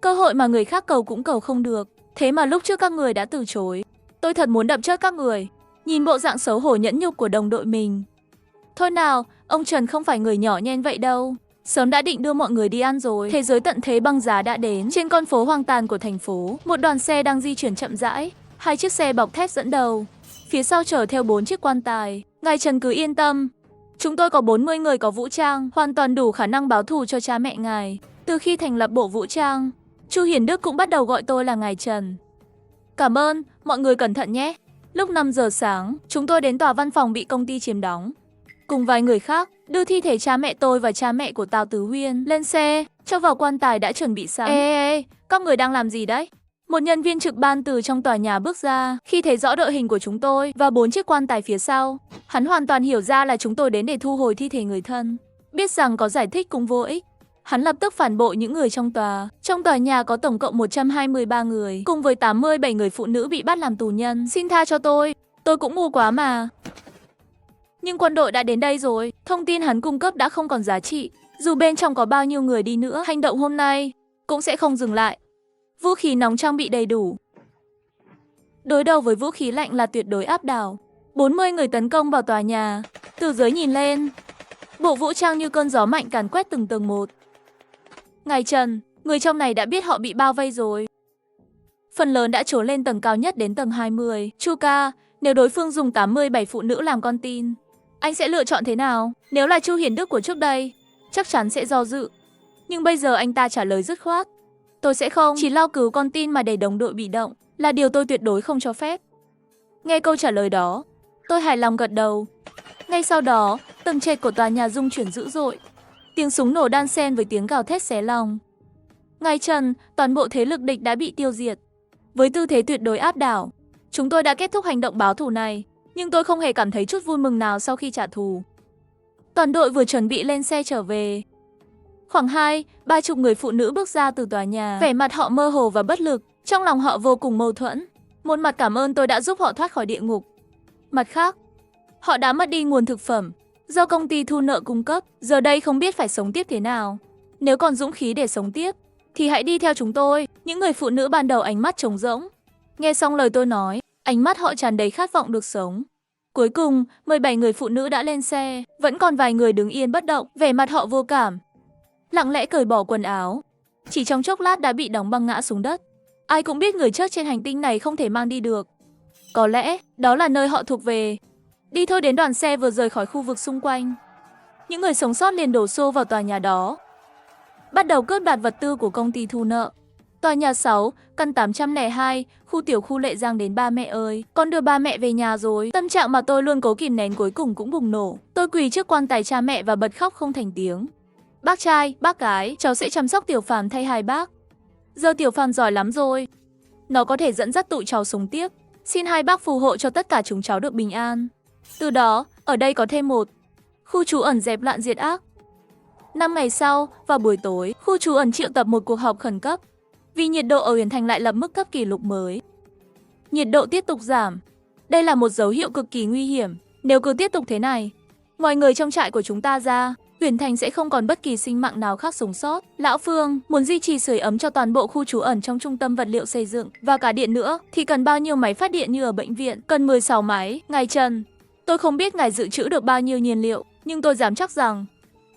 Cơ hội mà người khác cầu cũng cầu không được. Thế mà lúc trước các người đã từ chối. Tôi thật muốn đập chết các người. Nhìn bộ dạng xấu hổ nhẫn nhục của đồng đội mình. Thôi nào, ông Trần không phải người nhỏ nhen vậy đâu. Sớm đã định đưa mọi người đi ăn rồi. Thế giới tận thế băng giá đã đến. Trên con phố hoang tàn của thành phố, một đoàn xe đang di chuyển chậm rãi. 2 chiếc xe bọc thép dẫn đầu, phía sau chở theo 4 chiếc quan tài. Ngài Trần cứ yên tâm. Chúng tôi có 40 người có vũ trang, hoàn toàn đủ khả năng báo thù cho cha mẹ ngài. Từ khi thành lập bộ vũ trang, Chu Hiền Đức cũng bắt đầu gọi tôi là ngài Trần. Cảm ơn, mọi người cẩn thận nhé. Lúc 5 giờ sáng, chúng tôi đến tòa văn phòng bị công ty chiếm đóng. Cùng vài người khác, đưa thi thể cha mẹ tôi và cha mẹ của Tào Tứ Huyên lên xe, cho vào quan tài đã chuẩn bị sẵn. Ê, các người đang làm gì đấy? Một nhân viên trực ban từ trong tòa nhà bước ra, khi thấy rõ đội hình của chúng tôi và 4 chiếc quan tài phía sau. Hắn hoàn toàn hiểu ra là chúng tôi đến để thu hồi thi thể người thân. Biết rằng có giải thích cũng vô ích, hắn lập tức phản bội những người trong tòa. Trong tòa nhà có tổng cộng 123 người, cùng với 87 người phụ nữ bị bắt làm tù nhân. Xin tha cho tôi cũng ngu quá mà. Nhưng quân đội đã đến đây rồi, thông tin hắn cung cấp đã không còn giá trị. Dù bên trong có bao nhiêu người đi nữa, hành động hôm nay cũng sẽ không dừng lại. Vũ khí nóng trang bị đầy đủ. Đối đầu với vũ khí lạnh là tuyệt đối áp đảo. 40 người tấn công vào tòa nhà. Từ dưới nhìn lên, bộ vũ trang như cơn gió mạnh càn quét từng tầng một. Ngài Trần, người trong này đã biết họ bị bao vây rồi. Phần lớn đã trốn lên tầng cao nhất đến tầng 20. Chuka, nếu đối phương dùng 87 phụ nữ làm con tin, anh sẽ lựa chọn thế nào? Nếu là Chu Hiền Đức của trước đây, chắc chắn sẽ do dự. Nhưng bây giờ anh ta trả lời dứt khoát. Tôi sẽ không chỉ lao cứu con tin mà để đồng đội bị động, là điều tôi tuyệt đối không cho phép. Nghe câu trả lời đó, tôi hài lòng gật đầu. Ngay sau đó, tầng trệt của tòa nhà rung chuyển dữ dội. Tiếng súng nổ đan xen với tiếng gào thét xé lòng. Ngài Trần, toàn bộ thế lực địch đã bị tiêu diệt. Với tư thế tuyệt đối áp đảo, chúng tôi đã kết thúc hành động báo thù này. Nhưng tôi không hề cảm thấy chút vui mừng nào sau khi trả thù. Toàn đội vừa chuẩn bị lên xe trở về. Khoảng 20-30 người phụ nữ bước ra từ tòa nhà. Vẻ mặt họ mơ hồ và bất lực. Trong lòng họ vô cùng mâu thuẫn. Một mặt cảm ơn tôi đã giúp họ thoát khỏi địa ngục. Mặt khác, họ đã mất đi nguồn thực phẩm do công ty thu nợ cung cấp. Giờ đây không biết phải sống tiếp thế nào. Nếu còn dũng khí để sống tiếp, thì hãy đi theo chúng tôi. Những người phụ nữ ban đầu ánh mắt trống rỗng. Nghe xong lời tôi nói, ánh mắt họ tràn đầy khát vọng được sống. Cuối cùng, 17 người phụ nữ đã lên xe. Vẫn còn vài người đứng yên bất động. Vẻ mặt họ vô cảm, lặng lẽ cởi bỏ quần áo. Chỉ trong chốc lát đã bị đóng băng ngã xuống đất. Ai cũng biết người chết trên hành tinh này không thể mang đi được. Có lẽ đó là nơi họ thuộc về. Đi thôi, đến đoàn xe vừa rời khỏi khu vực xung quanh. Những người sống sót liền đổ xô vào tòa nhà đó, bắt đầu cướp đoạt vật tư của công ty thu nợ. Tòa nhà 6, căn 802, tiểu khu Lệ Giang đến. Ba mẹ ơi, con đưa ba mẹ về nhà rồi. Tâm trạng mà tôi luôn cố kìm nén cuối cùng cũng bùng nổ. Tôi quỳ trước quan tài cha mẹ và bật khóc không thành tiếng. Bác trai, bác gái, cháu sẽ chăm sóc Tiểu Phàm thay hai bác. Giờ Tiểu Phàm giỏi lắm rồi. Nó có thể dẫn dắt tụi cháu sống tiếp. Xin hai bác phù hộ cho tất cả chúng cháu được bình an. Từ đó, ở đây có thêm một khu trú ẩn dẹp loạn diệt ác. 5 ngày sau, vào buổi tối, khu trú ẩn triệu tập một cuộc họp khẩn cấp. Vì nhiệt độ ở Huyền Thành lại lập mức cấp kỷ lục mới. Nhiệt độ tiếp tục giảm. Đây là một dấu hiệu cực kỳ nguy hiểm. Nếu cứ tiếp tục thế này, ngoài người trong trại của chúng ta ra, Huyền Thành sẽ không còn bất kỳ sinh mạng nào khác sống sót. Lão Phương muốn duy trì sưởi ấm cho toàn bộ khu trú ẩn trong trung tâm vật liệu xây dựng và cả điện nữa thì cần bao nhiêu máy phát điện như ở bệnh viện? Cần 16 máy. Ngài Trần, tôi không biết ngài dự trữ được bao nhiêu nhiên liệu, nhưng tôi dám chắc rằng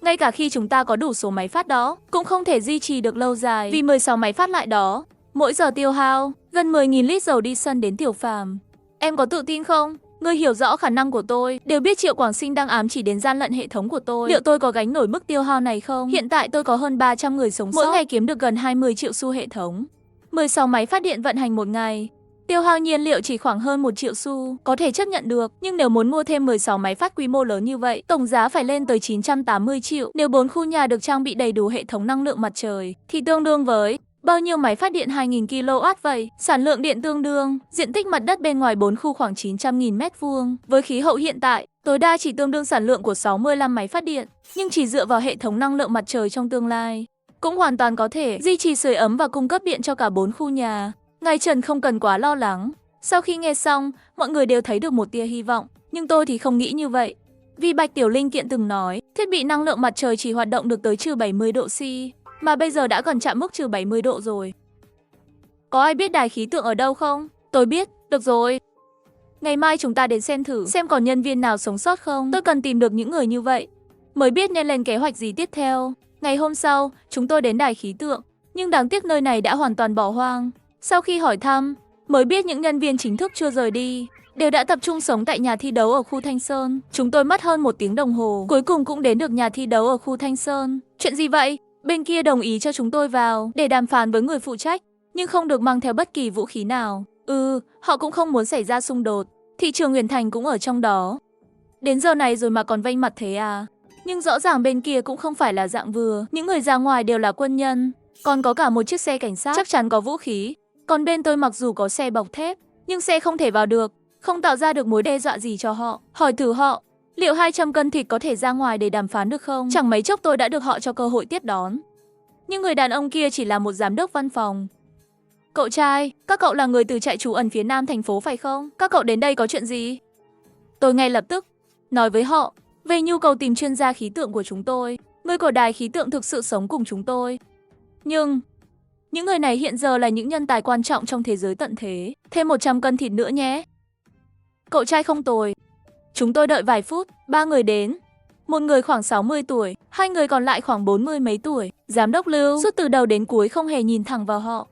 ngay cả khi chúng ta có đủ số máy phát đó, cũng không thể duy trì được lâu dài, vì 16 máy phát lại đó, mỗi giờ tiêu hao gần 10.000 lít dầu diesel đến. Tiểu Phàm, em có tự tin không? Ngươi hiểu rõ khả năng của tôi, đều biết Triệu Quảng Sinh đang ám chỉ đến gian lận hệ thống của tôi. Liệu tôi có gánh nổi mức tiêu hao này không? Hiện tại tôi có hơn 300 người sống sót, mỗi ngày kiếm được gần 20 triệu xu hệ thống. 16 máy phát điện vận hành một ngày, tiêu hao nhiên liệu chỉ khoảng hơn 1 triệu xu, có thể chấp nhận được. Nhưng nếu muốn mua thêm 16 máy phát quy mô lớn như vậy, tổng giá phải lên tới 980 triệu. Nếu 4 khu nhà được trang bị đầy đủ hệ thống năng lượng mặt trời, thì tương đương với bao nhiêu máy phát điện 2.000 kW vậy? Sản lượng điện tương đương diện tích mặt đất bên ngoài 4 khu khoảng 900.000 m². Với khí hậu hiện tại, tối đa chỉ tương đương sản lượng của 65 máy phát điện. Nhưng chỉ dựa vào hệ thống năng lượng mặt trời trong tương lai, cũng hoàn toàn có thể duy trì sưởi ấm và cung cấp điện cho cả 4 khu nhà. Ngài Trần không cần quá lo lắng. Sau khi nghe xong, mọi người đều thấy được một tia hy vọng. Nhưng tôi thì không nghĩ như vậy. Vì Bạch Tiểu Linh Kiện từng nói, thiết bị năng lượng mặt trời chỉ hoạt động được tới trừ 70 độ C, mà bây giờ đã gần chạm mức trừ 70 độ rồi. Có ai biết đài khí tượng ở đâu không? Tôi biết, được rồi. Ngày mai chúng ta đến xem thử, xem còn nhân viên nào sống sót không. Tôi cần tìm được những người như vậy, mới biết nên lên kế hoạch gì tiếp theo. Ngày hôm sau, chúng tôi đến đài khí tượng, nhưng đáng tiếc nơi này đã hoàn toàn bỏ hoang. Sau khi hỏi thăm, mới biết những nhân viên chính thức chưa rời đi, đều đã tập trung sống tại nhà thi đấu ở khu Thanh Sơn. Chúng tôi mất hơn 1 tiếng đồng hồ, cuối cùng cũng đến được nhà thi đấu ở khu Thanh Sơn. Chuyện gì vậy? Bên kia đồng ý cho chúng tôi vào để đàm phán với người phụ trách, nhưng không được mang theo bất kỳ vũ khí nào. Họ cũng không muốn xảy ra xung đột. Thị trường Huyền Thành cũng ở trong đó. Đến giờ này rồi mà còn vênh mặt thế à? Nhưng rõ ràng bên kia cũng không phải là dạng vừa. Những người ra ngoài đều là quân nhân, còn có cả một chiếc xe cảnh sát, chắc chắn có vũ khí. Còn bên tôi mặc dù có xe bọc thép, nhưng xe không thể vào được, không tạo ra được mối đe dọa gì cho họ. Hỏi thử họ, liệu 200 cân thịt có thể ra ngoài để đàm phán được không? Chẳng mấy chốc tôi đã được họ cho cơ hội tiếp đón. Nhưng người đàn ông kia chỉ là một giám đốc văn phòng. Cậu trai, các cậu là người từ trại trú ẩn phía nam thành phố phải không? Các cậu đến đây có chuyện gì? Tôi ngay lập tức nói với họ về nhu cầu tìm chuyên gia khí tượng của chúng tôi. Người của đài khí tượng thực sự sống cùng chúng tôi. Nhưng những người này hiện giờ là những nhân tài quan trọng trong thế giới tận thế. Thêm 100 cân thịt nữa nhé. Cậu trai không tồi. Chúng tôi đợi vài phút, 3 người đến. Một người khoảng 60 tuổi, 2 người còn lại khoảng 40 mấy tuổi. Giám đốc Lưu suốt từ đầu đến cuối không hề nhìn thẳng vào họ.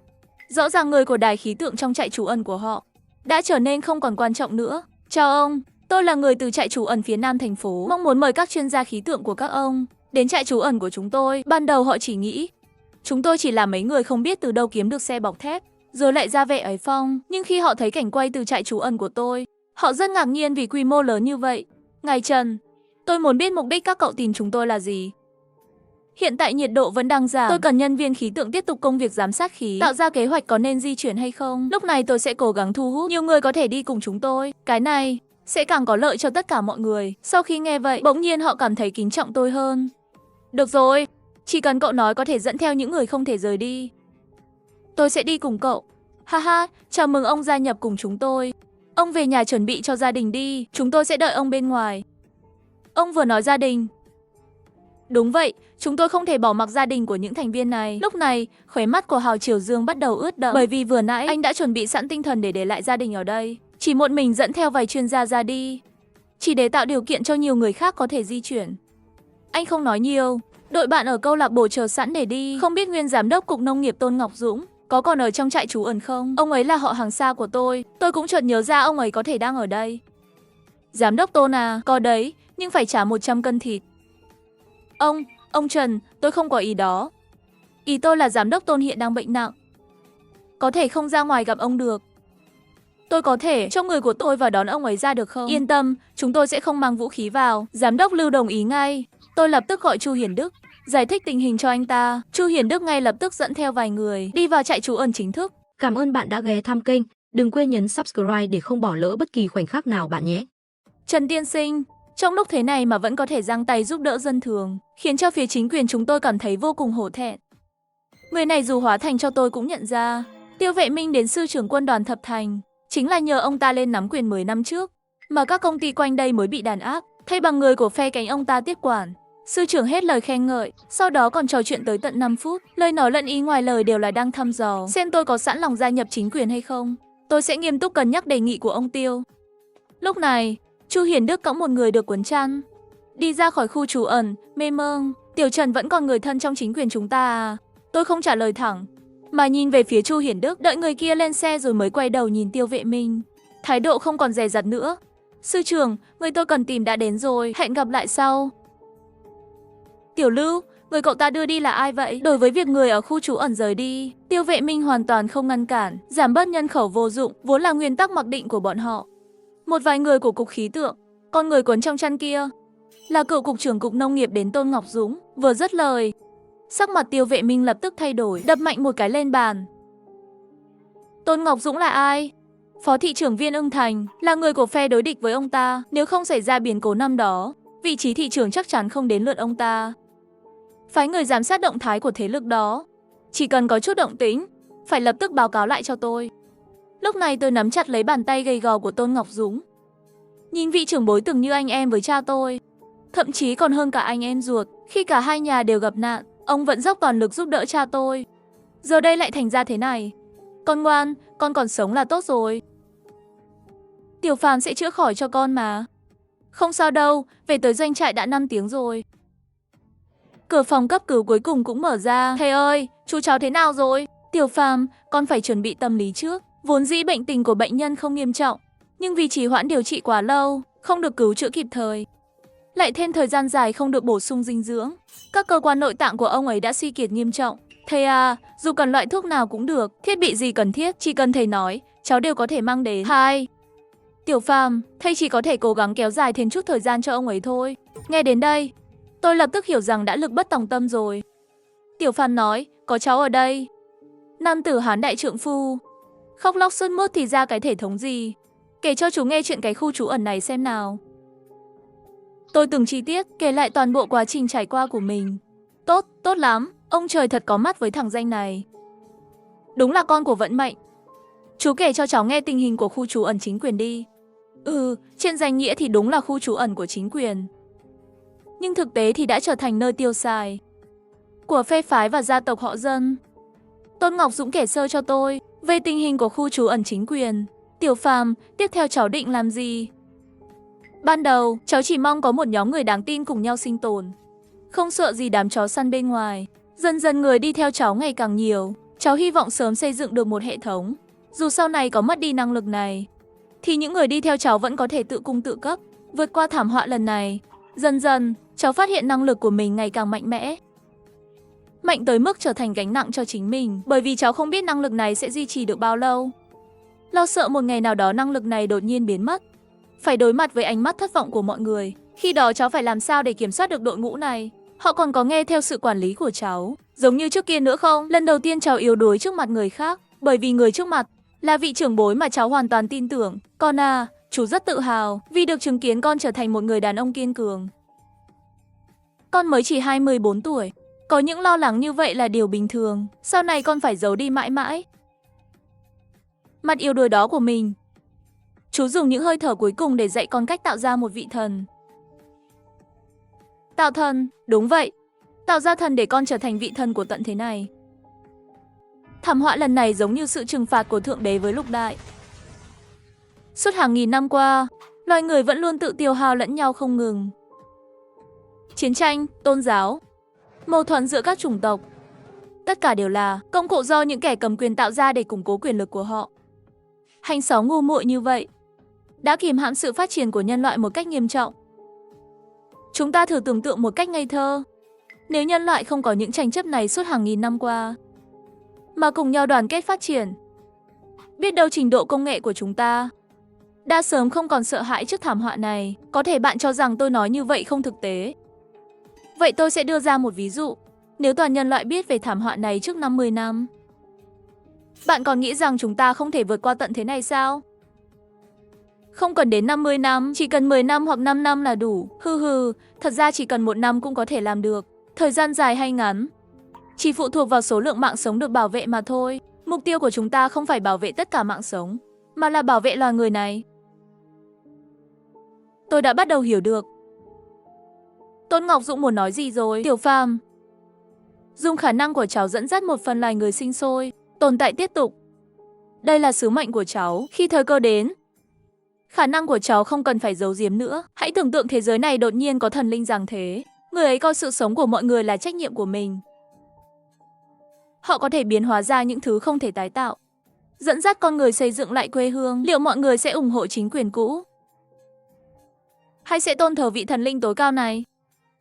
Rõ ràng người của đài khí tượng trong trại trú ẩn của họ đã trở nên không còn quan trọng nữa. Chào ông, tôi là người từ trại trú ẩn phía nam thành phố, mong muốn mời các chuyên gia khí tượng của các ông đến trại trú ẩn của chúng tôi. Ban đầu họ chỉ nghĩ chúng tôi chỉ là mấy người không biết từ đâu kiếm được xe bọc thép, rồi lại ra vẻ ấy phong. Nhưng khi họ thấy cảnh quay từ trại trú ẩn của tôi, họ rất ngạc nhiên vì quy mô lớn như vậy. Ngài Trần, tôi muốn biết mục đích các cậu tìm chúng tôi là gì. Hiện tại nhiệt độ vẫn đang giảm, tôi cần nhân viên khí tượng tiếp tục công việc giám sát khí, tạo ra kế hoạch có nên di chuyển hay không. Lúc này tôi sẽ cố gắng thu hút nhiều người có thể đi cùng chúng tôi. Cái này sẽ càng có lợi cho tất cả mọi người. Sau khi nghe vậy, bỗng nhiên họ cảm thấy kính trọng tôi hơn. Được rồi, chỉ cần cậu nói có thể dẫn theo những người không thể rời đi, tôi sẽ đi cùng cậu. Haha, chào mừng ông gia nhập cùng chúng tôi. Ông về nhà chuẩn bị cho gia đình đi, chúng tôi sẽ đợi ông bên ngoài. Ông vừa nói gia đình. Đúng vậy, chúng tôi không thể bỏ mặc gia đình của những thành viên này. Lúc này, khóe mắt của Hào Triều Dương bắt đầu ướt đẫm, bởi vì vừa nãy anh đã chuẩn bị sẵn tinh thần để lại gia đình ở đây. Chỉ một mình dẫn theo vài chuyên gia ra đi, chỉ để tạo điều kiện cho nhiều người khác có thể di chuyển. Anh không nói nhiều, đội bạn ở câu lạc bộ chờ sẵn để đi. Không biết nguyên giám đốc cục nông nghiệp Tôn Ngọc Dũng có còn ở trong trại trú ẩn không? Ông ấy là họ hàng xa của tôi cũng chợt nhớ ra ông ấy có thể đang ở đây. Giám đốc Tôn à, có đấy, nhưng phải trả 100 cân thịt. Ông Trần, tôi không có ý đó. Ý tôi là giám đốc Tôn hiện đang bệnh nặng. Có thể không ra ngoài gặp ông được. Tôi có thể cho người của tôi vào đón ông ấy ra được không? Yên tâm, chúng tôi sẽ không mang vũ khí vào. Giám đốc Lưu đồng ý ngay. Tôi lập tức gọi Chu Hiển Đức, giải thích tình hình cho anh ta. Chu Hiển Đức ngay lập tức dẫn theo vài người đi vào trại trú ẩn chính thức. Cảm ơn bạn đã ghé thăm kênh. Đừng quên nhấn subscribe để không bỏ lỡ bất kỳ khoảnh khắc nào bạn nhé. Trần tiên sinh, trong lúc thế này mà vẫn có thể giang tay giúp đỡ dân thường, khiến cho phía chính quyền chúng tôi cảm thấy vô cùng hổ thẹn. Người này dù hóa thành cho tôi cũng nhận ra, Tiêu Vệ Minh đến sư trưởng quân đoàn Thập Thành, chính là nhờ ông ta lên nắm quyền 10 năm trước, mà các công ty quanh đây mới bị đàn áp, thay bằng người của phe cánh ông ta tiếp quản. Sư trưởng hết lời khen ngợi, sau đó còn trò chuyện tới tận 5 phút, lời nói lẫn ý ngoài lời đều là đang thăm dò xem tôi có sẵn lòng gia nhập chính quyền hay không. Tôi sẽ nghiêm túc cân nhắc đề nghị của ông Tiêu. Lúc này, Chu Hiển Đức cõng một người được cuốn chăn, đi ra khỏi khu trú ẩn, mê mông. Tiểu Trần vẫn còn người thân trong chính quyền chúng ta à? Tôi không trả lời thẳng, mà nhìn về phía Chu Hiển Đức, đợi người kia lên xe rồi mới quay đầu nhìn Tiêu Vệ Minh. Thái độ không còn dè dặt nữa. Sư trưởng, người tôi cần tìm đã đến rồi, hẹn gặp lại sau. Tiểu Lưu, người cậu ta đưa đi là ai vậy? Đối với việc người ở khu trú ẩn rời đi, Tiêu Vệ Minh hoàn toàn không ngăn cản, giảm bớt nhân khẩu vô dụng, vốn là nguyên tắc mặc định của bọn họ. Một vài người của cục khí tượng, con người cuốn trong chăn kia là cựu cục trưởng cục nông nghiệp đến Tôn Ngọc Dũng. Vừa dứt lời, sắc mặt Tiêu Vệ Minh lập tức thay đổi, đập mạnh một cái lên bàn. Tôn Ngọc Dũng là ai? Phó thị trưởng Viên Ưng Thành, là người của phe đối địch với ông ta. Nếu không xảy ra biến cố năm đó, vị trí thị trưởng chắc chắn không đến lượt ông ta. Phái người giám sát động thái của thế lực đó, chỉ cần có chút động tĩnh, phải lập tức báo cáo lại cho tôi. Lúc này tôi nắm chặt lấy bàn tay gầy gò của Tôn Ngọc Dũng. Nhìn vị trưởng bối từng như anh em với cha tôi, thậm chí còn hơn cả anh em ruột. Khi cả hai nhà đều gặp nạn, ông vẫn dốc toàn lực giúp đỡ cha tôi. Giờ đây lại thành ra thế này. Con ngoan, con còn sống là tốt rồi. Tiểu Phàm sẽ chữa khỏi cho con mà. Không sao đâu, về tới doanh trại đã 5 tiếng rồi. Cửa phòng cấp cứu cuối cùng cũng mở ra. Thầy ơi, chú cháu thế nào rồi? Tiểu Phàm, con phải chuẩn bị tâm lý trước. Vốn dĩ bệnh tình của bệnh nhân không nghiêm trọng, nhưng vì trì hoãn điều trị quá lâu, không được cứu chữa kịp thời, lại thêm thời gian dài không được bổ sung dinh dưỡng, các cơ quan nội tạng của ông ấy đã suy kiệt nghiêm trọng. Thầy à, dù cần loại thuốc nào cũng được, thiết bị gì cần thiết, chỉ cần thầy nói, cháu đều có thể mang đến. Tiểu Phàm, thầy chỉ có thể cố gắng kéo dài thêm chút thời gian cho ông ấy thôi. Nghe đến đây, tôi lập tức hiểu rằng đã lực bất tòng tâm rồi. Tiểu Phàm nói, có cháu ở đây. Nam tử Hán đại trượng phu, khóc lóc sướt mướt thì ra cái thể thống gì. Kể cho chú nghe chuyện cái khu trú ẩn này xem nào. Tôi từng chi tiết kể lại toàn bộ quá trình trải qua của mình. Tốt lắm, ông trời thật có mắt với thằng danh này. Đúng là con của vận mệnh. Chú kể cho cháu nghe tình hình của khu trú ẩn chính quyền đi. Trên danh nghĩa thì đúng là khu trú ẩn của chính quyền, nhưng thực tế thì đã trở thành nơi tiêu xài của phe phái và gia tộc họ Dân. Tôn Ngọc Dũng kể sơ cho tôi về tình hình của khu trú ẩn chính quyền. Tiểu Phàm, tiếp theo cháu định làm gì? Ban đầu, cháu chỉ mong có một nhóm người đáng tin cùng nhau sinh tồn, không sợ gì đám chó săn bên ngoài. Dần dần người đi theo cháu ngày càng nhiều, cháu hy vọng sớm xây dựng được một hệ thống. Dù sau này có mất đi năng lực này, thì những người đi theo cháu vẫn có thể tự cung tự cấp, vượt qua thảm họa lần này. Dần dần, cháu phát hiện năng lực của mình ngày càng mạnh mẽ. Mạnh tới mức trở thành gánh nặng cho chính mình, bởi vì cháu không biết năng lực này sẽ duy trì được bao lâu. Lo sợ một ngày nào đó năng lực này đột nhiên biến mất, phải đối mặt với ánh mắt thất vọng của mọi người. Khi đó cháu phải làm sao để kiểm soát được đội ngũ này? Họ còn có nghe theo sự quản lý của cháu, giống như trước kia nữa không? Lần đầu tiên cháu yếu đuối trước mặt người khác, bởi vì người trước mặt là vị trưởng bối mà cháu hoàn toàn tin tưởng. Con à, chú rất tự hào vì được chứng kiến con trở thành một người đàn ông kiên cường. Con mới chỉ 24 tuổi, có những lo lắng như vậy là điều bình thường. Sau này con phải giấu đi mãi mãi mặt yếu đuối đó của mình. Chú dùng những hơi thở cuối cùng để dạy con cách tạo ra một vị thần. Tạo thần, đúng vậy. Tạo ra thần để con trở thành vị thần của tận thế này. Thảm họa lần này giống như sự trừng phạt của Thượng Đế với lục đại. Suốt hàng nghìn năm qua, loài người vẫn luôn tự tiêu hao lẫn nhau không ngừng. Chiến tranh, tôn giáo, mâu thuẫn giữa các chủng tộc, tất cả đều là công cụ do những kẻ cầm quyền tạo ra để củng cố quyền lực của họ. Hành xó ngu muội như vậy, đã kiềm hãm sự phát triển của nhân loại một cách nghiêm trọng. Chúng ta thử tưởng tượng một cách ngây thơ. Nếu nhân loại không có những tranh chấp này suốt hàng nghìn năm qua, mà cùng nhau đoàn kết phát triển, biết đâu trình độ công nghệ của chúng ta đã sớm không còn sợ hãi trước thảm họa này. Có thể bạn cho rằng tôi nói như vậy không thực tế. Vậy tôi sẽ đưa ra một ví dụ. Nếu toàn nhân loại biết về thảm họa này trước 50 năm, bạn còn nghĩ rằng chúng ta không thể vượt qua tận thế này sao? Không cần đến 50 năm, chỉ cần 10 năm hoặc 5 năm là đủ. Thật ra chỉ cần 1 năm cũng có thể làm được. Thời gian dài hay ngắn chỉ phụ thuộc vào số lượng mạng sống được bảo vệ mà thôi. Mục tiêu của chúng ta không phải bảo vệ tất cả mạng sống, mà là bảo vệ loài người này. Tôi đã bắt đầu hiểu được. Tôn Ngọc Dũng muốn nói gì rồi? Tiểu Phàm, dùng khả năng của cháu dẫn dắt một phần loài người sinh sôi, tồn tại tiếp tục. Đây là sứ mệnh của cháu. Khi thời cơ đến, khả năng của cháu không cần phải giấu giếm nữa. Hãy tưởng tượng thế giới này đột nhiên có thần linh giáng thế. Người ấy coi sự sống của mọi người là trách nhiệm của mình. Họ có thể biến hóa ra những thứ không thể tái tạo, dẫn dắt con người xây dựng lại quê hương. Liệu mọi người sẽ ủng hộ chính quyền cũ, hay sẽ tôn thờ vị thần linh tối cao này?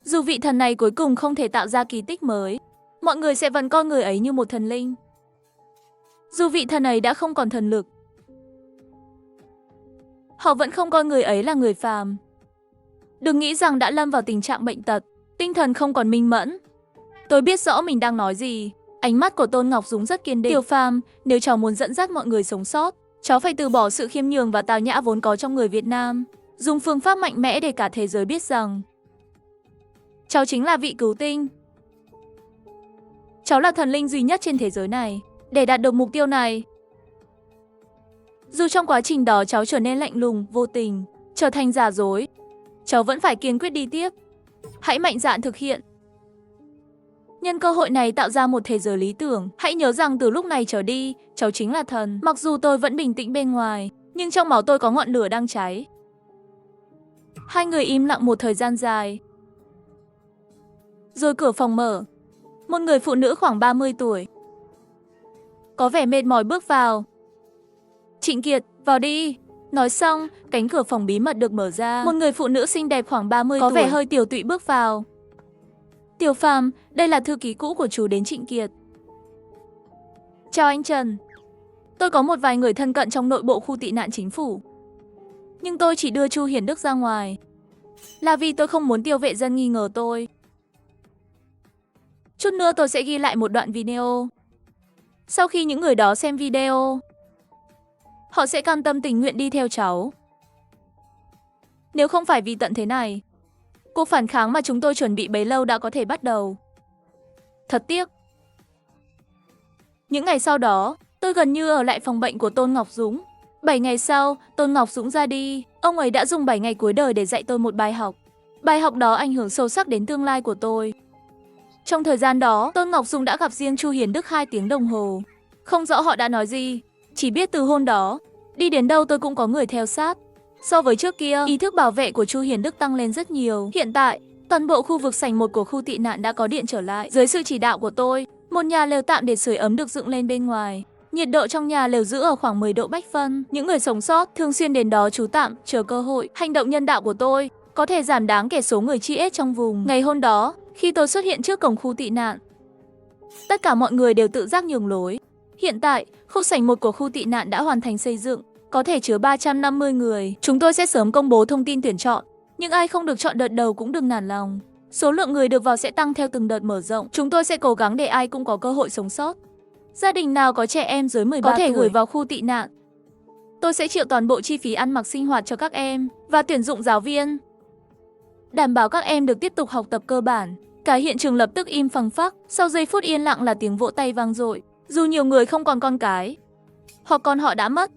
Dù vị thần này cuối cùng không thể tạo ra kỳ tích mới, mọi người sẽ vẫn coi người ấy như một thần linh. Dù vị thần ấy đã không còn thần lực, họ vẫn không coi người ấy là người phàm. Đừng nghĩ rằng đã lâm vào tình trạng bệnh tật, tinh thần không còn minh mẫn. Tôi biết rõ mình đang nói gì. Ánh mắt của Tôn Ngọc Dũng rất kiên định. Tiểu Phàm, nếu cháu muốn dẫn dắt mọi người sống sót, cháu phải từ bỏ sự khiêm nhường và tào nhã vốn có trong người Việt Nam, dùng phương pháp mạnh mẽ để cả thế giới biết rằng cháu chính là vị cứu tinh. Cháu là thần linh duy nhất trên thế giới này. Để đạt được mục tiêu này, dù trong quá trình đó cháu trở nên lạnh lùng, vô tình, trở thành giả dối, cháu vẫn phải kiên quyết đi tiếp. Hãy mạnh dạn thực hiện. Nhân cơ hội này tạo ra một thế giới lý tưởng. Hãy nhớ rằng từ lúc này trở đi, cháu chính là thần. Mặc dù tôi vẫn bình tĩnh bên ngoài, nhưng trong máu tôi có ngọn lửa đang cháy. Hai người im lặng một thời gian dài. Rồi cửa phòng mở. Một người phụ nữ khoảng 30 tuổi, có vẻ mệt mỏi bước vào. Trịnh Kiệt, vào đi. Nói xong, cánh cửa phòng bí mật được mở ra. Một người phụ nữ xinh đẹp khoảng 30 tuổi, có vẻ hơi tiều tụy bước vào. Tiểu Phàm, đây là thư ký cũ của chú đến Trịnh Kiệt. Chào anh Trần. Tôi có một vài người thân cận trong nội bộ khu tị nạn chính phủ, nhưng tôi chỉ đưa Chu Hiền Đức ra ngoài là vì tôi không muốn Tiêu Vệ Dân nghi ngờ tôi. Chút nữa tôi sẽ ghi lại một đoạn video. Sau khi những người đó xem video, họ sẽ cam tâm tình nguyện đi theo cháu. Nếu không phải vì tận thế này, cuộc phản kháng mà chúng tôi chuẩn bị bấy lâu đã có thể bắt đầu. Thật tiếc. Những ngày sau đó, tôi gần như ở lại phòng bệnh của Tôn Ngọc Dũng. 7 ngày sau, Tôn Ngọc Dũng ra đi. Ông ấy đã dùng 7 ngày cuối đời để dạy tôi một bài học. Bài học đó ảnh hưởng sâu sắc đến tương lai của tôi. Trong thời gian đó, Tôn Ngọc Dũng đã gặp riêng Chu Hiền Đức 2 tiếng đồng hồ. Không rõ họ đã nói gì, chỉ biết từ hôm đó, đi đến đâu tôi cũng có người theo sát. So với trước kia, ý thức bảo vệ của Chu Hiền Đức tăng lên rất nhiều. Hiện tại, toàn bộ khu vực sảnh 1 của khu tị nạn đã có điện trở lại. Dưới sự chỉ đạo của tôi, một nhà lều tạm để sưởi ấm được dựng lên bên ngoài. Nhiệt độ trong nhà lều giữ ở khoảng 10 độ Bách phân. Những người sống sót thường xuyên đến đó trú tạm, chờ cơ hội. Hành động nhân đạo của tôi có thể giảm đáng kể số người chết trong vùng. Ngày hôm đó, khi tôi xuất hiện trước cổng khu tị nạn, tất cả mọi người đều tự giác nhường lối. Hiện tại, khu sảnh 1 của khu tị nạn đã hoàn thành xây dựng, có thể chứa 350 người. Chúng tôi sẽ sớm công bố thông tin tuyển chọn, nhưng ai không được chọn đợt đầu cũng đừng nản lòng. Số lượng người được vào sẽ tăng theo từng đợt mở rộng. Chúng tôi sẽ cố gắng để ai cũng có cơ hội sống sót. Gia đình nào có trẻ em dưới 13 tuổi có thể gửi vào khu tị nạn. Tôi sẽ chịu toàn bộ chi phí ăn mặc sinh hoạt cho các em và tuyển dụng giáo viên, đảm bảo các em được tiếp tục học tập cơ bản. Cả hiện trường lập tức im phăng phắc. Sau giây phút yên lặng là tiếng vỗ tay vang dội. Dù nhiều người không còn con cái, hoặc con họ đã mất,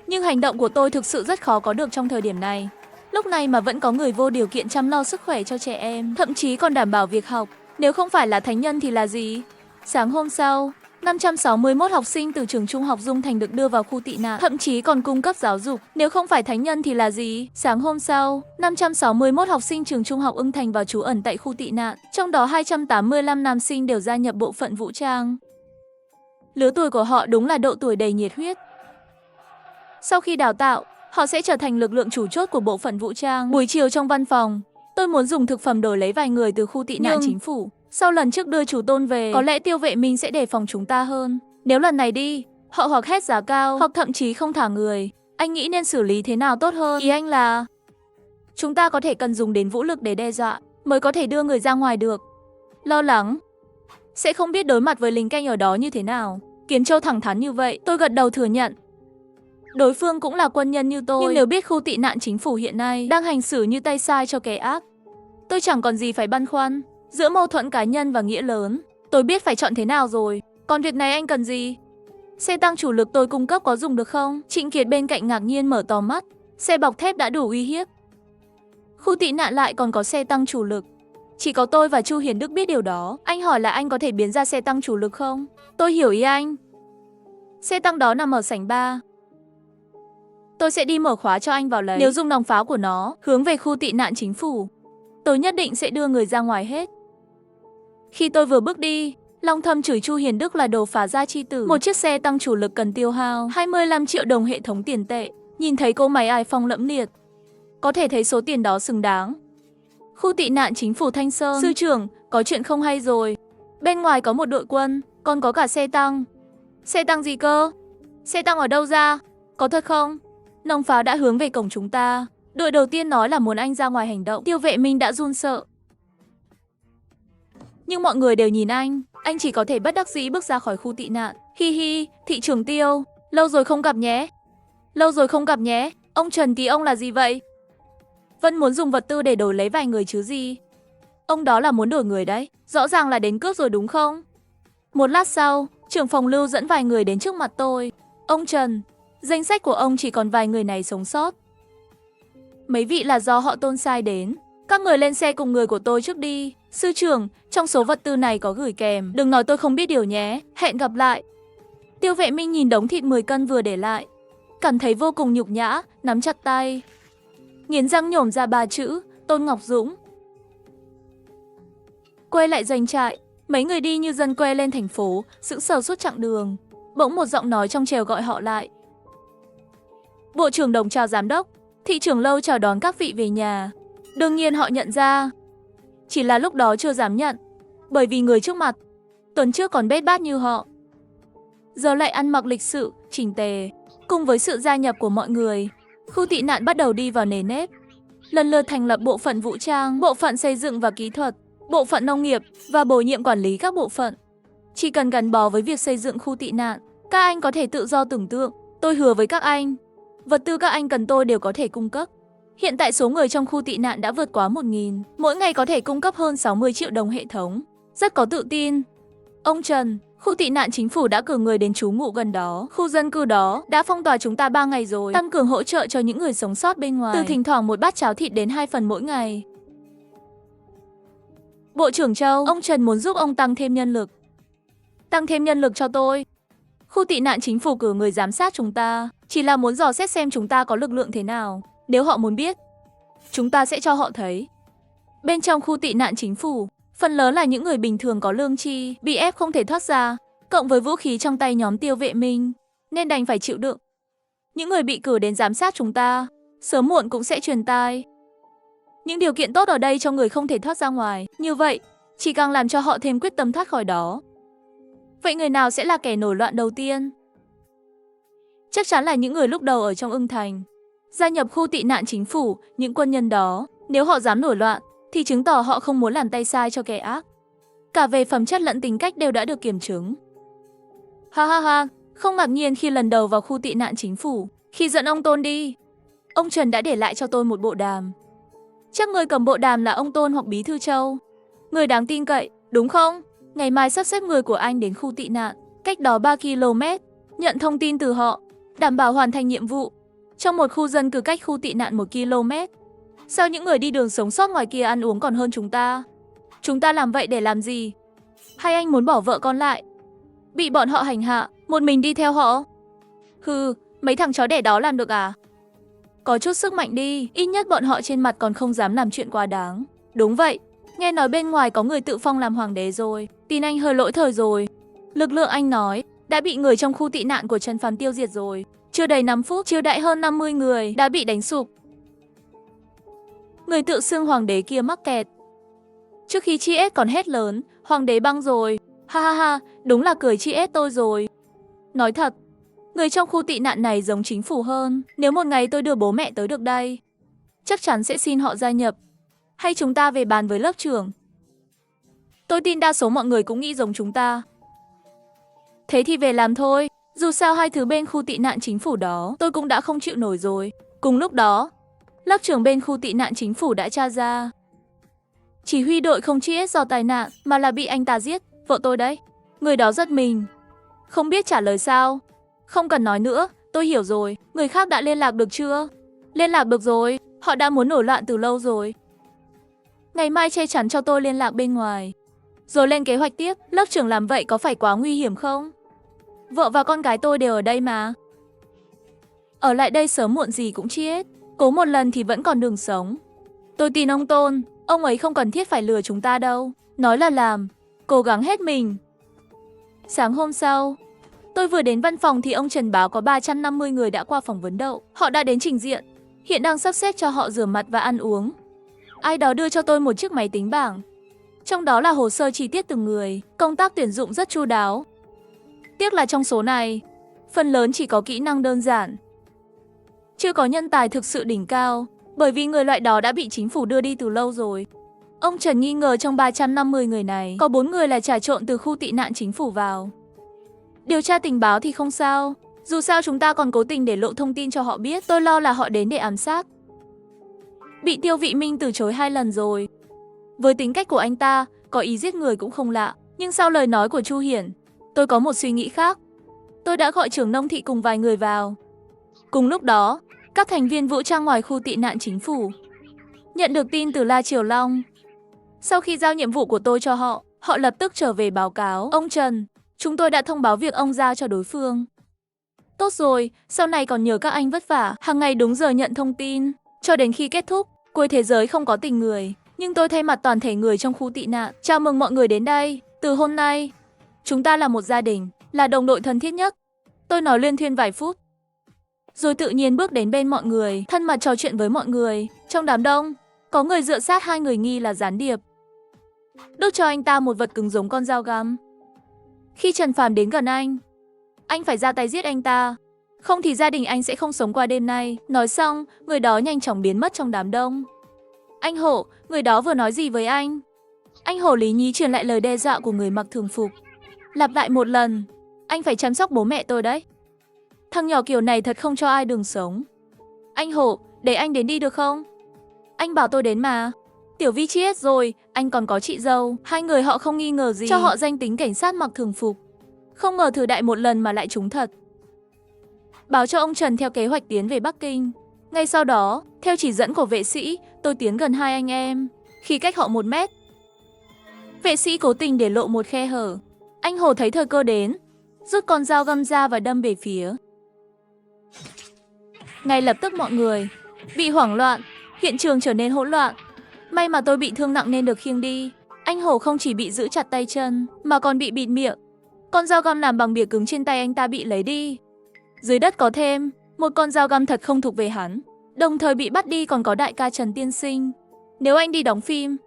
nhưng hành động của tôi thực sự rất khó có được trong thời điểm này. Lúc này mà vẫn có người vô điều kiện chăm lo sức khỏe cho trẻ em, thậm chí còn đảm bảo việc học. Nếu không phải là thánh nhân thì là gì? Sáng hôm sau, 561 học sinh từ trường trung học Dung Thành được đưa vào khu tị nạn, thậm chí còn cung cấp giáo dục. Nếu không phải thánh nhân thì là gì? Sáng hôm sau, 561 học sinh trường trung học Ưng Thành vào trú ẩn tại khu tị nạn, trong đó 285 nam sinh đều gia nhập bộ phận vũ trang. Lứa tuổi của họ đúng là độ tuổi đầy nhiệt huyết. Sau khi đào tạo, Họ sẽ trở thành lực lượng chủ chốt của bộ phận vũ trang. Buổi chiều trong văn phòng, tôi muốn dùng thực phẩm đổi lấy vài người từ khu tị nạn chính phủ. Sau lần trước đưa chủ Tôn về, có lẽ Tiêu Vệ Minh sẽ đề phòng chúng ta hơn. Nếu lần này đi, họ hoặc hét giá cao, hoặc thậm chí không thả người. Anh nghĩ nên xử lý thế nào tốt hơn? Ý anh là chúng ta có thể cần dùng đến vũ lực để đe dọa, mới có thể đưa người ra ngoài được. Lo lắng sẽ không biết đối mặt với lính canh ở đó như thế nào. Kiến Châu thẳng thắn như vậy, tôi gật đầu thừa nhận. Đối phương cũng là quân nhân như tôi, nhưng nếu biết khu tị nạn chính phủ hiện nay đang hành xử như tay sai cho kẻ ác, tôi chẳng còn gì phải băn khoăn. Giữa mâu thuẫn cá nhân và nghĩa lớn, tôi biết phải chọn thế nào rồi. Còn việc này anh cần gì? Xe tăng chủ lực tôi cung cấp có dùng được không? Trịnh Kiệt bên cạnh ngạc nhiên mở to mắt. Xe bọc thép đã đủ uy hiếp. Khu tị nạn lại còn có xe tăng chủ lực. Chỉ có tôi và Chu Hiền Đức biết điều đó. Anh hỏi là anh có thể biến ra xe tăng chủ lực không? Tôi hiểu ý anh. Xe tăng đó nằm ở sảnh 3. Tôi sẽ đi mở khóa cho anh vào lấy. Nếu dùng nòng pháo của nó hướng về khu tị nạn chính phủ, tôi nhất định sẽ đưa người ra ngoài hết. Khi tôi vừa bước đi, Long Thâm chửi Chu Hiền Đức là đồ phá gia chi tử. Một chiếc xe tăng chủ lực cần tiêu hao 25 triệu đồng hệ thống tiền tệ. Nhìn thấy cỗ máy Ai Phong lẫm liệt, có thể thấy số tiền đó xứng đáng. Khu tị nạn chính phủ Thanh Sơn. Sư trưởng, có chuyện không hay rồi. Bên ngoài có một đội quân, còn có cả xe tăng. Xe tăng gì cơ? Xe tăng ở đâu ra? Có thật không? Nòng pháo đã hướng về cổng chúng ta. Đội đầu tiên nói là muốn anh ra ngoài hành động. Tiêu Vệ Minh đã run sợ. Nhưng mọi người đều nhìn anh chỉ có thể bất đắc dĩ bước ra khỏi khu tị nạn. Hi hi, thị trưởng Tiêu, lâu rồi không gặp nhé. Lâu rồi không gặp nhé. Ông Trần Ký ông là gì vậy? Vân muốn dùng vật tư để đổi lấy vài người chứ gì. Ông đó là muốn đổi người đấy. Rõ ràng là đến cướp rồi đúng không? Một lát sau, trưởng phòng Lưu dẫn vài người đến trước mặt tôi. Ông Trần, danh sách của ông chỉ còn vài người này sống sót. Mấy vị là do họ Tôn sai đến. Các người lên xe cùng người của tôi trước đi. Sư trưởng, trong số vật tư này có gửi kèm. Đừng nói tôi không biết điều nhé. Hẹn gặp lại. Tiêu Vệ Minh nhìn đống thịt 10 cân vừa để lại, cảm thấy vô cùng nhục nhã, nắm chặt tay, nghiến răng nhổm ra 3 chữ: Tôn Ngọc Dũng. Quay lại doanh trại, mấy người đi như dân quê lên thành phố, sững sờ suốt chặng đường. Bỗng một giọng nói trong trèo gọi họ lại. Bộ trưởng Đồng chào giám đốc. Thị trưởng Lâu chào đón các vị về nhà. Đương nhiên họ nhận ra, chỉ là lúc đó chưa dám nhận, bởi vì người trước mặt tuần trước còn bết bát như họ, giờ lại ăn mặc lịch sự, chỉnh tề. Cùng với sự gia nhập của mọi người, khu tị nạn bắt đầu đi vào nề nếp. Lần lượt thành lập bộ phận vũ trang, bộ phận xây dựng và kỹ thuật, bộ phận nông nghiệp và bổ nhiệm quản lý các bộ phận. Chỉ cần gắn bó với việc xây dựng khu tị nạn, các anh có thể tự do tưởng tượng. Tôi hứa với các anh, vật tư các anh cần tôi đều có thể cung cấp. Hiện tại số người trong khu tị nạn đã vượt quá 1.000, mỗi ngày có thể cung cấp hơn 60 triệu đồng hệ thống. Rất có tự tin. Ông Trần, khu tị nạn chính phủ đã cử người đến trú ngụ gần đó. Khu dân cư đó đã phong tỏa chúng ta 3 ngày rồi, tăng cường hỗ trợ cho những người sống sót bên ngoài, từ thỉnh thoảng một bát cháo thịt đến 2 phần mỗi ngày. Bộ trưởng Châu, ông Trần muốn giúp ông tăng thêm nhân lực. Tăng thêm nhân lực cho tôi. Khu tị nạn chính phủ cử người giám sát chúng ta, chỉ là muốn dò xét xem chúng ta có lực lượng thế nào. Nếu họ muốn biết, chúng ta sẽ cho họ thấy. Bên trong khu tị nạn chính phủ, phần lớn là những người bình thường có lương tri, bị ép không thể thoát ra, cộng với vũ khí trong tay nhóm Tiêu Vệ Minh, nên đành phải chịu đựng. Những người bị cử đến giám sát chúng ta, sớm muộn cũng sẽ truyền tai. Những điều kiện tốt ở đây cho người không thể thoát ra ngoài, như vậy, chỉ càng làm cho họ thêm quyết tâm thoát khỏi đó. Vậy người nào sẽ là kẻ nổi loạn đầu tiên? Chắc chắn là những người lúc đầu ở trong Ưng Thành, gia nhập khu tị nạn chính phủ. Những quân nhân đó, nếu họ dám nổi loạn, thì chứng tỏ họ không muốn làm tay sai cho kẻ ác. Cả về phẩm chất lẫn tính cách đều đã được kiểm chứng. Ha ha ha, không ngạc nhiên khi lần đầu vào khu tị nạn chính phủ, khi dẫn ông Tôn đi, ông Trần đã để lại cho tôi một bộ đàm. Chắc người cầm bộ đàm là ông Tôn hoặc Bí thư Châu. Người đáng tin cậy, đúng không? Ngày mai sắp xếp người của anh đến khu tị nạn, cách đó 3 km, nhận thông tin từ họ, đảm bảo hoàn thành nhiệm vụ. Trong một khu dân cư cách khu tị nạn 1 km. Sao những người đi đường sống sót ngoài kia ăn uống còn hơn chúng ta? Chúng ta làm vậy để làm gì? Hay anh muốn bỏ vợ con lại, bị bọn họ hành hạ, một mình đi theo họ? Hừ, mấy thằng chó đẻ đó làm được à? Có chút sức mạnh đi, ít nhất bọn họ trên mặt còn không dám làm chuyện quá đáng. Đúng vậy, nghe nói bên ngoài có người tự phong làm hoàng đế rồi, tin anh hơi lỗi thời rồi. Lực lượng anh nói đã bị người trong khu tị nạn của Trần Phàm tiêu diệt rồi. Chưa đầy 5 phút, chiêu đại hơn 50 người đã bị đánh sụp. Người tự xưng hoàng đế kia mắc kẹt. Trước khi Chi S còn hét lớn, hoàng đế băng rồi. Ha ha ha, đúng là cười Chi S tôi rồi. Nói thật, người trong khu tị nạn này giống chính phủ hơn. Nếu một ngày tôi đưa bố mẹ tới được đây, chắc chắn sẽ xin họ gia nhập. Hay chúng ta về bàn với lớp trưởng. Tôi tin đa số mọi người cũng nghĩ giống chúng ta. Thế thì về làm thôi. Dù sao hai thứ bên khu tị nạn chính phủ đó tôi cũng đã không chịu nổi rồi. Cùng lúc đó, lớp trưởng bên khu tị nạn chính phủ đã tra ra chỉ huy đội không chết do tai nạn mà là bị anh ta giết, vợ tôi đấy. Người đó giật mình, không biết trả lời sao. Không cần nói nữa, tôi hiểu rồi. Người khác đã liên lạc được chưa? Liên lạc được rồi, họ đã muốn nổi loạn từ lâu rồi. Ngày mai che chắn cho tôi liên lạc bên ngoài, rồi lên kế hoạch tiếp. Lớp trưởng làm vậy có phải quá nguy hiểm không? Vợ và con gái tôi đều ở đây mà. Ở lại đây sớm muộn gì cũng chết. Cố một lần thì vẫn còn đường sống. Tôi tin ông Tôn, ông ấy không cần thiết phải lừa chúng ta đâu. Nói là làm, cố gắng hết mình. Sáng hôm sau, tôi vừa đến văn phòng thì ông Trần báo có 350 người đã qua phỏng vấn đậu. Họ đã đến trình diện, hiện đang sắp xếp cho họ rửa mặt và ăn uống. Ai đó đưa cho tôi một chiếc máy tính bảng. Trong đó là hồ sơ chi tiết từng người, công tác tuyển dụng rất chu đáo. Tiếc là trong số này, phần lớn chỉ có kỹ năng đơn giản, chưa có nhân tài thực sự đỉnh cao, bởi vì người loại đó đã bị chính phủ đưa đi từ lâu rồi. Ông Trần nghi ngờ trong 350 người này, có 4 người là trà trộn từ khu tị nạn chính phủ vào. Điều tra tình báo thì không sao, dù sao chúng ta còn cố tình để lộ thông tin cho họ biết. Tôi lo là họ đến để ám sát. Bị Tiêu Vị Minh từ chối 2 lần rồi. Với tính cách của anh ta, có ý giết người cũng không lạ. Nhưng sau lời nói của Chu Hiển, tôi có một suy nghĩ khác. Tôi đã gọi trưởng nông thị cùng vài người vào. Cùng lúc đó, các thành viên vũ trang ngoài khu tị nạn chính phủ nhận được tin từ La Triều Long. Sau khi giao nhiệm vụ của tôi cho họ, họ lập tức trở về báo cáo. Ông Trần, chúng tôi đã thông báo việc ông giao cho đối phương. Tốt rồi, sau này còn nhờ các anh vất vả, hàng ngày đúng giờ nhận thông tin, cho đến khi kết thúc. Cuối thế giới không có tình người, nhưng tôi thay mặt toàn thể người trong khu tị nạn, chào mừng mọi người đến đây. Từ hôm nay, chúng ta là một gia đình, là đồng đội thân thiết nhất. Tôi nói liên thuyên vài phút, rồi tự nhiên bước đến bên mọi người, thân mật trò chuyện với mọi người. Trong đám đông, có người dựa sát 2 người nghi là gián điệp, đút cho anh ta một vật cứng giống con dao găm. Khi Trần Phàm đến gần anh phải ra tay giết anh ta, không thì gia đình anh sẽ không sống qua đêm nay. Nói xong, người đó nhanh chóng biến mất trong đám đông. Anh Hổ, người đó vừa nói gì với anh? Anh Hổ lý nhí truyền lại lời đe dọa của người mặc thường phục. Lặp lại một lần, anh phải chăm sóc bố mẹ tôi đấy. Thằng nhỏ kiểu này thật không cho ai đường sống. Anh Hổ, để anh đến đi được không? Anh bảo tôi đến mà. Tiểu Vi chết rồi, anh còn có chị dâu. 2 người họ không nghi ngờ gì, cho họ danh tính cảnh sát mặc thường phục. Không ngờ thử đại một lần mà lại trúng thật. Báo cho ông Trần theo kế hoạch tiến về Bắc Kinh. Ngay sau đó, theo chỉ dẫn của vệ sĩ, tôi tiến gần 2 anh em. Khi cách họ 1 mét, vệ sĩ cố tình để lộ một khe hở. Anh Hồ thấy thời cơ đến, rút con dao găm ra và đâm về phía. Ngay lập tức mọi người bị hoảng loạn, hiện trường trở nên hỗn loạn. May mà tôi bị thương nặng nên được khiêng đi. Anh Hồ không chỉ bị giữ chặt tay chân, mà còn bị bịt miệng. Con dao găm làm bằng bìa cứng trên tay anh ta bị lấy đi. Dưới đất có thêm một con dao găm thật không thuộc về hắn. Đồng thời bị bắt đi còn có đại ca Trần Tiên Sinh. Nếu anh đi đóng phim,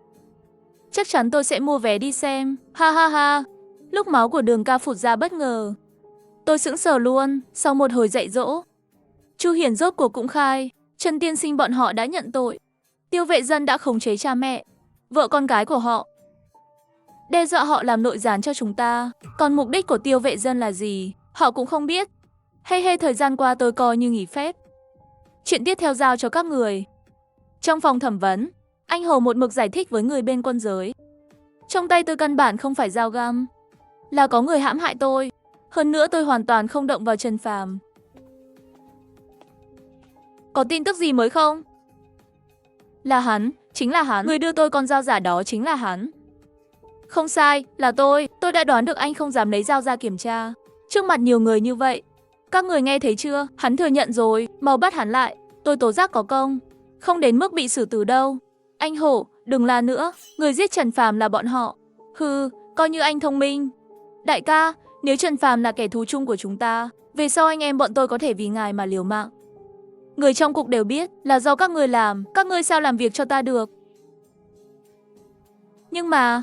chắc chắn tôi sẽ mua vé đi xem. Ha ha ha. Lúc máu của Đường ca phụt ra bất ngờ, tôi sững sờ luôn. Sau một hồi dạy dỗ, Chu Hiển rốt cuộc cũng khai Trần Tiên Sinh bọn họ đã nhận tội. Tiêu Vệ Dân đã khống chế cha mẹ, vợ con gái của họ, đe dọa họ làm nội gián cho chúng ta. Còn mục đích của Tiêu Vệ Dân là gì, họ cũng không biết. Thời gian qua tôi coi như nghỉ phép. Chuyện tiếp theo giao cho các người. Trong phòng thẩm vấn, anh Hồ một mực giải thích với người bên quân giới. Trong tay tôi căn bản không phải dao găm, là có người hãm hại tôi. Hơn nữa tôi hoàn toàn không động vào Trần Phàm. Có tin tức gì mới không? Là hắn, chính là hắn. Người đưa tôi con dao giả đó chính là hắn. Không sai, là tôi. Tôi đã đoán được anh không dám lấy dao ra kiểm tra trước mặt nhiều người như vậy. Các người nghe thấy chưa? Hắn thừa nhận rồi, mau bắt hắn lại. Tôi tố giác có công, không đến mức bị xử tử đâu. Anh Hổ, đừng la nữa, người giết Trần Phàm là bọn họ. Hừ, coi như anh thông minh. Đại ca, nếu Trần Phàm là kẻ thù chung của chúng ta, về sau anh em bọn tôi có thể vì ngài mà liều mạng. Người trong cục đều biết là do các ngươi làm, các ngươi sao làm việc cho ta được. Nhưng mà...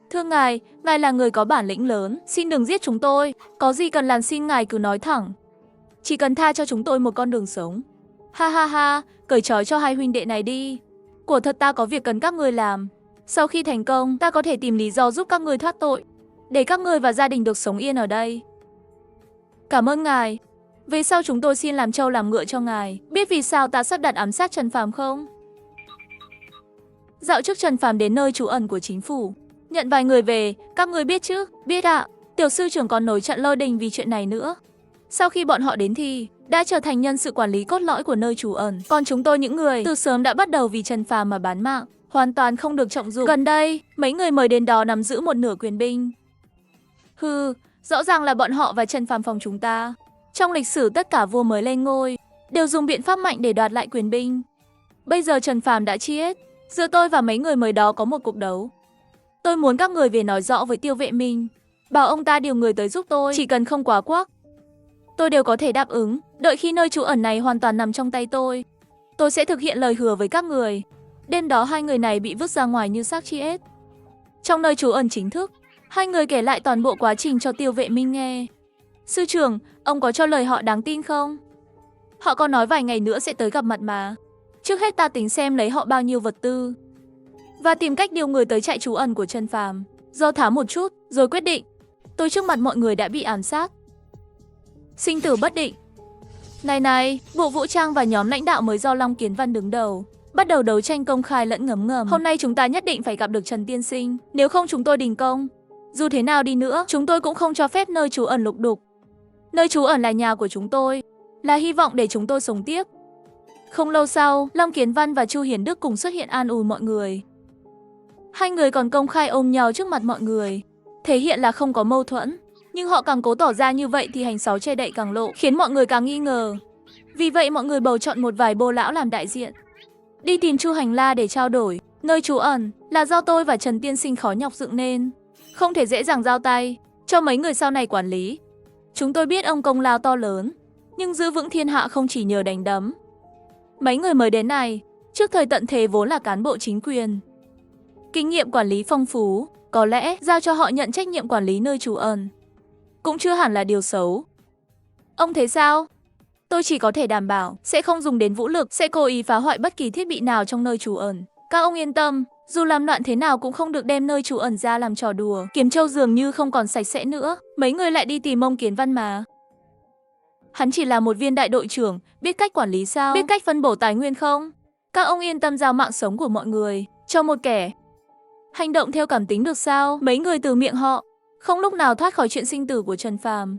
Thưa ngài là người có bản lĩnh lớn, xin đừng giết chúng tôi, có gì cần làm xin ngài cứ nói thẳng. Chỉ cần tha cho chúng tôi một con đường sống. Ha ha ha, cởi trói cho hai huynh đệ này đi. Của thật ta có việc cần các ngươi làm. Sau khi thành công, ta có thể tìm lý do giúp các ngươi thoát tội, để các ngươi và gia đình được sống yên ở đây. Cảm ơn ngài. Về sau chúng tôi xin làm trâu làm ngựa cho ngài. Biết vì sao ta sắp đặt ám sát Trần Phàm không? Dạo trước Trần Phàm đến nơi trú ẩn của chính phủ, nhận vài người về, các ngươi biết chứ? Biết ạ. Tiểu sư trưởng còn nổi trận lôi đình vì chuyện này nữa. Sau khi bọn họ đến thì đã trở thành nhân sự quản lý cốt lõi của nơi trú ẩn. Còn chúng tôi những người từ sớm đã bắt đầu vì Trần Phàm mà bán mạng, hoàn toàn không được trọng dụng. Gần đây, mấy người mời đến đó nắm giữ một nửa quyền binh. Hừ, rõ ràng là bọn họ và Trần Phàm phòng chúng ta. Trong lịch sử tất cả vua mới lên ngôi đều dùng biện pháp mạnh để đoạt lại quyền binh. Bây giờ Trần Phàm đã chết, giữa tôi và mấy người mới đó có một cuộc đấu. Tôi muốn các người về nói rõ với Tiêu Vệ Minh, bảo ông ta điều người tới giúp tôi, chỉ cần không quá quắc. Tôi đều có thể đáp ứng, đợi khi nơi trú ẩn này hoàn toàn nằm trong tay tôi sẽ thực hiện lời hứa với các người. Đêm đó hai người này bị vứt ra ngoài như xác chi ếch. Trong nơi trú ẩn chính thức, hai người kể lại toàn bộ quá trình cho Tiêu Vệ Minh nghe. Sư trưởng, ông có cho lời họ đáng tin không? Họ có nói vài ngày nữa sẽ tới gặp mặt mà. Trước hết ta tính xem lấy họ bao nhiêu vật tư và tìm cách điều người tới trại trú ẩn của Trần Phàm. Do thám một chút, rồi quyết định. Tôi trước mặt mọi người đã bị ám sát. Sinh tử bất định. Này, bộ vũ trang và nhóm lãnh đạo mới do Long Kiến Văn đứng đầu, bắt đầu đấu tranh công khai lẫn ngấm ngầm. Hôm nay chúng ta nhất định phải gặp được Trần tiên sinh, nếu không chúng tôi đình công. Dù thế nào đi nữa, chúng tôi cũng không cho phép nơi trú ẩn lục đục. Nơi trú ẩn là nhà của chúng tôi, là hy vọng để chúng tôi sống tiếp. Không lâu sau, Long Kiến Văn và Chu Hiền Đức cùng xuất hiện an ủi mọi người. Hai người còn công khai ôm nhau trước mặt mọi người, thể hiện là không có mâu thuẫn. Nhưng họ càng cố tỏ ra như vậy thì hành sáu che đậy càng lộ, khiến mọi người càng nghi ngờ. Vì vậy mọi người bầu chọn một vài bô lão làm đại diện, đi tìm Chu Hành La để trao đổi. Nơi trú ẩn là do tôi và Trần tiên sinh khó nhọc dựng nên, không thể dễ dàng giao tay cho mấy người sau này quản lý. Chúng tôi biết ông công lao to lớn, nhưng giữ vững thiên hạ không chỉ nhờ đánh đấm. Mấy người mới đến này, trước thời tận thế vốn là cán bộ chính quyền, kinh nghiệm quản lý phong phú, có lẽ giao cho họ nhận trách nhiệm quản lý nơi trú ẩn cũng chưa hẳn là điều xấu. Ông thấy sao? Tôi chỉ có thể đảm bảo sẽ không dùng đến vũ lực, sẽ cố ý phá hoại bất kỳ thiết bị nào trong nơi trú ẩn. Các ông yên tâm, dù làm loạn thế nào cũng không được đem nơi trú ẩn ra làm trò đùa. Kiếm Châu dường như không còn sạch sẽ nữa, mấy người lại đi tìm Mông Kiến Văn mà. Hắn chỉ là một viên đại đội trưởng, biết cách quản lý sao? Biết cách phân bổ tài nguyên không? Các ông yên tâm giao mạng sống của mọi người cho một kẻ hành động theo cảm tính được sao? Mấy người từ miệng họ không lúc nào thoát khỏi chuyện sinh tử của Trần Phàm.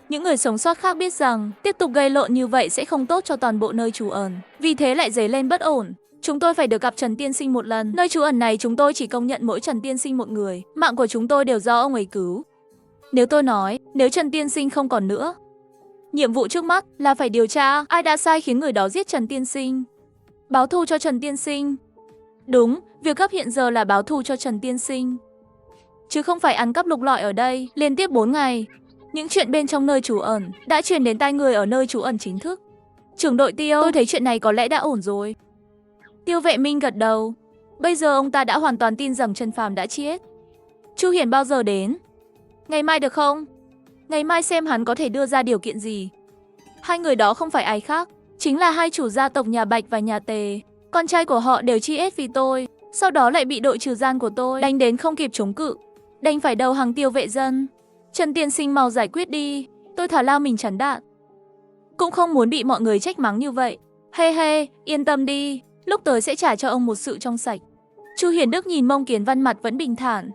Những người sống sót khác biết rằng tiếp tục gây lộn như vậy sẽ không tốt cho toàn bộ nơi trú ẩn, vì thế lại dấy lên bất ổn. Chúng tôi phải được gặp Trần tiên sinh một lần. Nơi trú ẩn này chúng tôi chỉ công nhận mỗi Trần tiên sinh một người, mạng của chúng tôi đều do ông ấy cứu. Nếu tôi nói, nếu Trần tiên sinh không còn nữa, nhiệm vụ trước mắt là phải điều tra ai đã sai khiến người đó giết Trần tiên sinh, báo thù cho Trần tiên sinh. Đúng, việc gấp hiện giờ là báo thù cho Trần tiên sinh, chứ không phải ăn cắp lục lọi ở đây. Liên tiếp 4 ngày, những chuyện bên trong nơi trú ẩn đã truyền đến tai người ở nơi trú ẩn chính thức. Trưởng đội Tiêu, tôi thấy chuyện này có lẽ đã ổn rồi. Tiêu Vệ Minh gật đầu. Bây giờ ông ta đã hoàn toàn tin rằng Trần Phàm đã chết. Chu Hiền bao giờ đến? Ngày mai được không? Ngày mai xem hắn có thể đưa ra điều kiện gì. Hai người đó không phải ai khác, chính là hai chủ gia tộc nhà Bạch và nhà Tề. Con trai của họ đều chi ết vì tôi, sau đó lại bị đội trừ gian của tôi đánh đến không kịp chống cự, đành phải đầu hàng Tiêu Vệ dân. Trần tiên sinh mau giải quyết đi, tôi thả lao mình chắn đạn. Cũng không muốn bị mọi người trách mắng như vậy. He, yên tâm đi, lúc tới sẽ trả cho ông một sự trong sạch. Chu Hiền Đức nhìn Mông Kiến Văn mặt vẫn bình thản,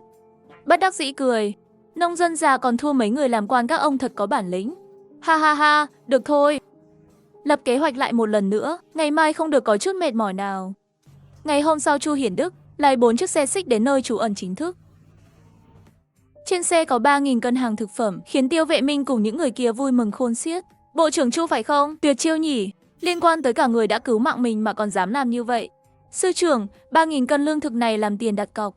bất đắc dĩ cười. Nông dân già còn thua mấy người làm quan, các ông thật có bản lĩnh. Ha ha, được thôi. Lập kế hoạch lại một lần nữa, ngày mai không được có chút mệt mỏi nào. Ngày hôm sau Chu Hiền Đức lái 4 chiếc xe xích đến nơi trú ẩn chính thức. Trên xe có 3.000 cân hàng thực phẩm, khiến Tiêu Vệ Minh cùng những người kia vui mừng khôn xiết. Bộ trưởng Chu phải không? Tuyệt chiêu nhỉ, liên quan tới cả người đã cứu mạng mình mà còn dám làm như vậy. Sư trưởng, 3.000 cân lương thực này làm tiền đặt cọc.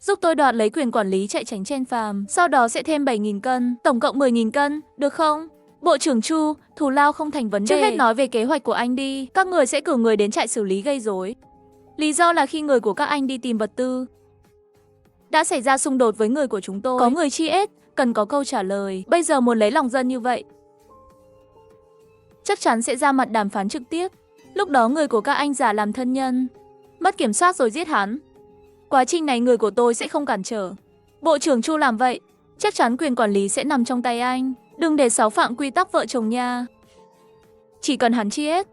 giúp tôi đoạt lấy quyền quản lý chạy tránh trên farm, sau đó sẽ thêm 7.000 cân, tổng cộng 10.000 cân, được không? Bộ trưởng Chu, thù lao không thành vấn đề. Trước hết nói về kế hoạch của anh đi, các người sẽ cử người đến trại xử lý gây rối. Lý do là khi người của các anh đi tìm vật tư, đã xảy ra xung đột với người của chúng tôi. Có người chi ết, cần có câu trả lời. Bây giờ muốn lấy lòng dân như vậy, chắc chắn sẽ ra mặt đàm phán trực tiếp. Lúc đó người của các anh giả làm thân nhân, mất kiểm soát rồi giết hắn. Quá trình này người của tôi sẽ không cản trở. Bộ trưởng Chu làm vậy, chắc chắn quyền quản lý sẽ nằm trong tay anh. Đừng để xáo phạm quy tắc vợ chồng nha. Chỉ cần hắn chi hết.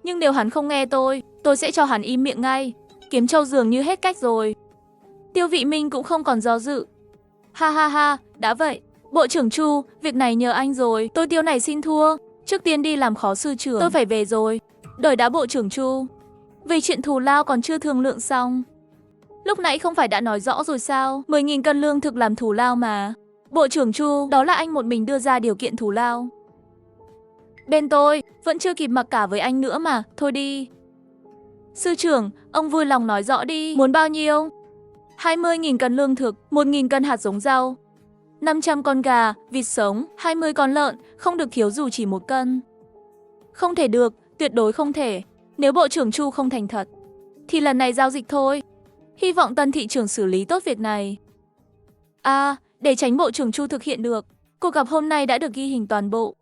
Nhưng nếu hắn không nghe tôi sẽ cho hắn im miệng ngay. Kiếm Châu dường như hết cách rồi. Tiêu Vị Minh cũng không còn do dự. Ha ha ha, đã vậy. Bộ trưởng Chu, việc này nhờ anh rồi. Tôi Tiêu này xin thua. Trước tiên đi làm khó sư trưởng. Tôi phải về rồi. Đợi đã Bộ trưởng Chu. Về chuyện thù lao còn chưa thương lượng xong. Lúc nãy không phải đã nói rõ rồi sao? 10.000 cân lương thực làm thù lao mà. Bộ trưởng Chu, đó là anh một mình đưa ra điều kiện thù lao. Bên tôi, vẫn chưa kịp mặc cả với anh nữa mà, thôi đi. Sư trưởng, ông vui lòng nói rõ đi, muốn bao nhiêu? 20.000 cân lương thực, 1.000 cân hạt giống rau, 500 con gà, vịt sống, 20 con lợn, không được thiếu dù chỉ 1 cân. Không thể được, tuyệt đối không thể. Nếu Bộ trưởng Chu không thành thật, thì lần này giao dịch thôi. Hy vọng Tân thị trưởng xử lý tốt việc này. À, để tránh Bộ trưởng Chu thực hiện được, cuộc gặp hôm nay đã được ghi hình toàn bộ.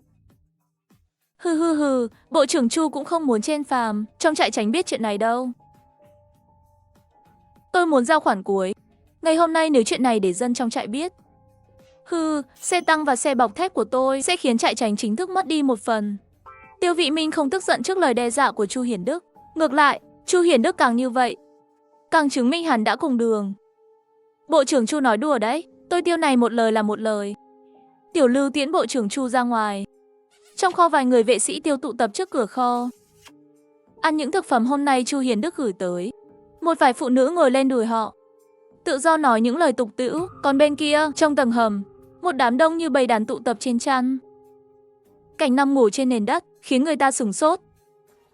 Hừ, Bộ trưởng Chu cũng không muốn trên phàm, trong trại tránh biết chuyện này đâu. Tôi muốn giao khoản cuối. Ngày hôm nay nếu chuyện này để dân trong trại biết, xe tăng và xe bọc thép của tôi sẽ khiến trại tránh chính thức mất đi một phần. Tiêu Vị Minh không tức giận trước lời đe dọa của Chu Hiển Đức. Ngược lại, Chu Hiển Đức càng như vậy, càng chứng minh hắn đã cùng đường. Bộ trưởng Chu nói đùa đấy, tôi Tiêu này một lời là một lời. Tiểu Lưu tiễn Bộ trưởng Chu ra ngoài. Trong kho vài người vệ sĩ Tiêu tụ tập trước cửa kho, ăn những thực phẩm hôm nay Chu Hiển Đức gửi tới. Một vài phụ nữ ngồi lên đùi họ, tự do nói những lời tục tĩu. Còn bên kia, trong tầng hầm, một đám đông như bầy đàn tụ tập trên chăn. Cảnh nằm ngủ trên nền đất khiến người ta sửng sốt.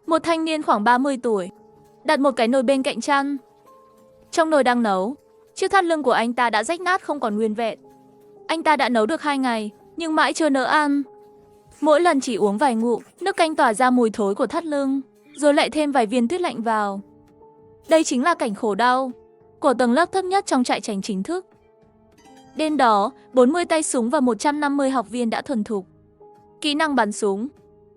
Một thanh niên khoảng 30 tuổi đặt một cái nồi bên cạnh chăn. Trong nồi đang nấu, chiếc thắt lưng của anh ta đã rách nát không còn nguyên vẹn. Anh ta đã nấu được 2 ngày, nhưng mãi chưa nỡ ăn. Mỗi lần chỉ uống vài ngụm, nước canh tỏa ra mùi thối của thắt lưng, rồi lại thêm vài viên tuyết lạnh vào. Đây chính là cảnh khổ đau của tầng lớp thấp nhất trong trại tránh chính thức. Đêm đó, 40 tay súng và 150 học viên đã thuần thục kỹ năng bắn súng,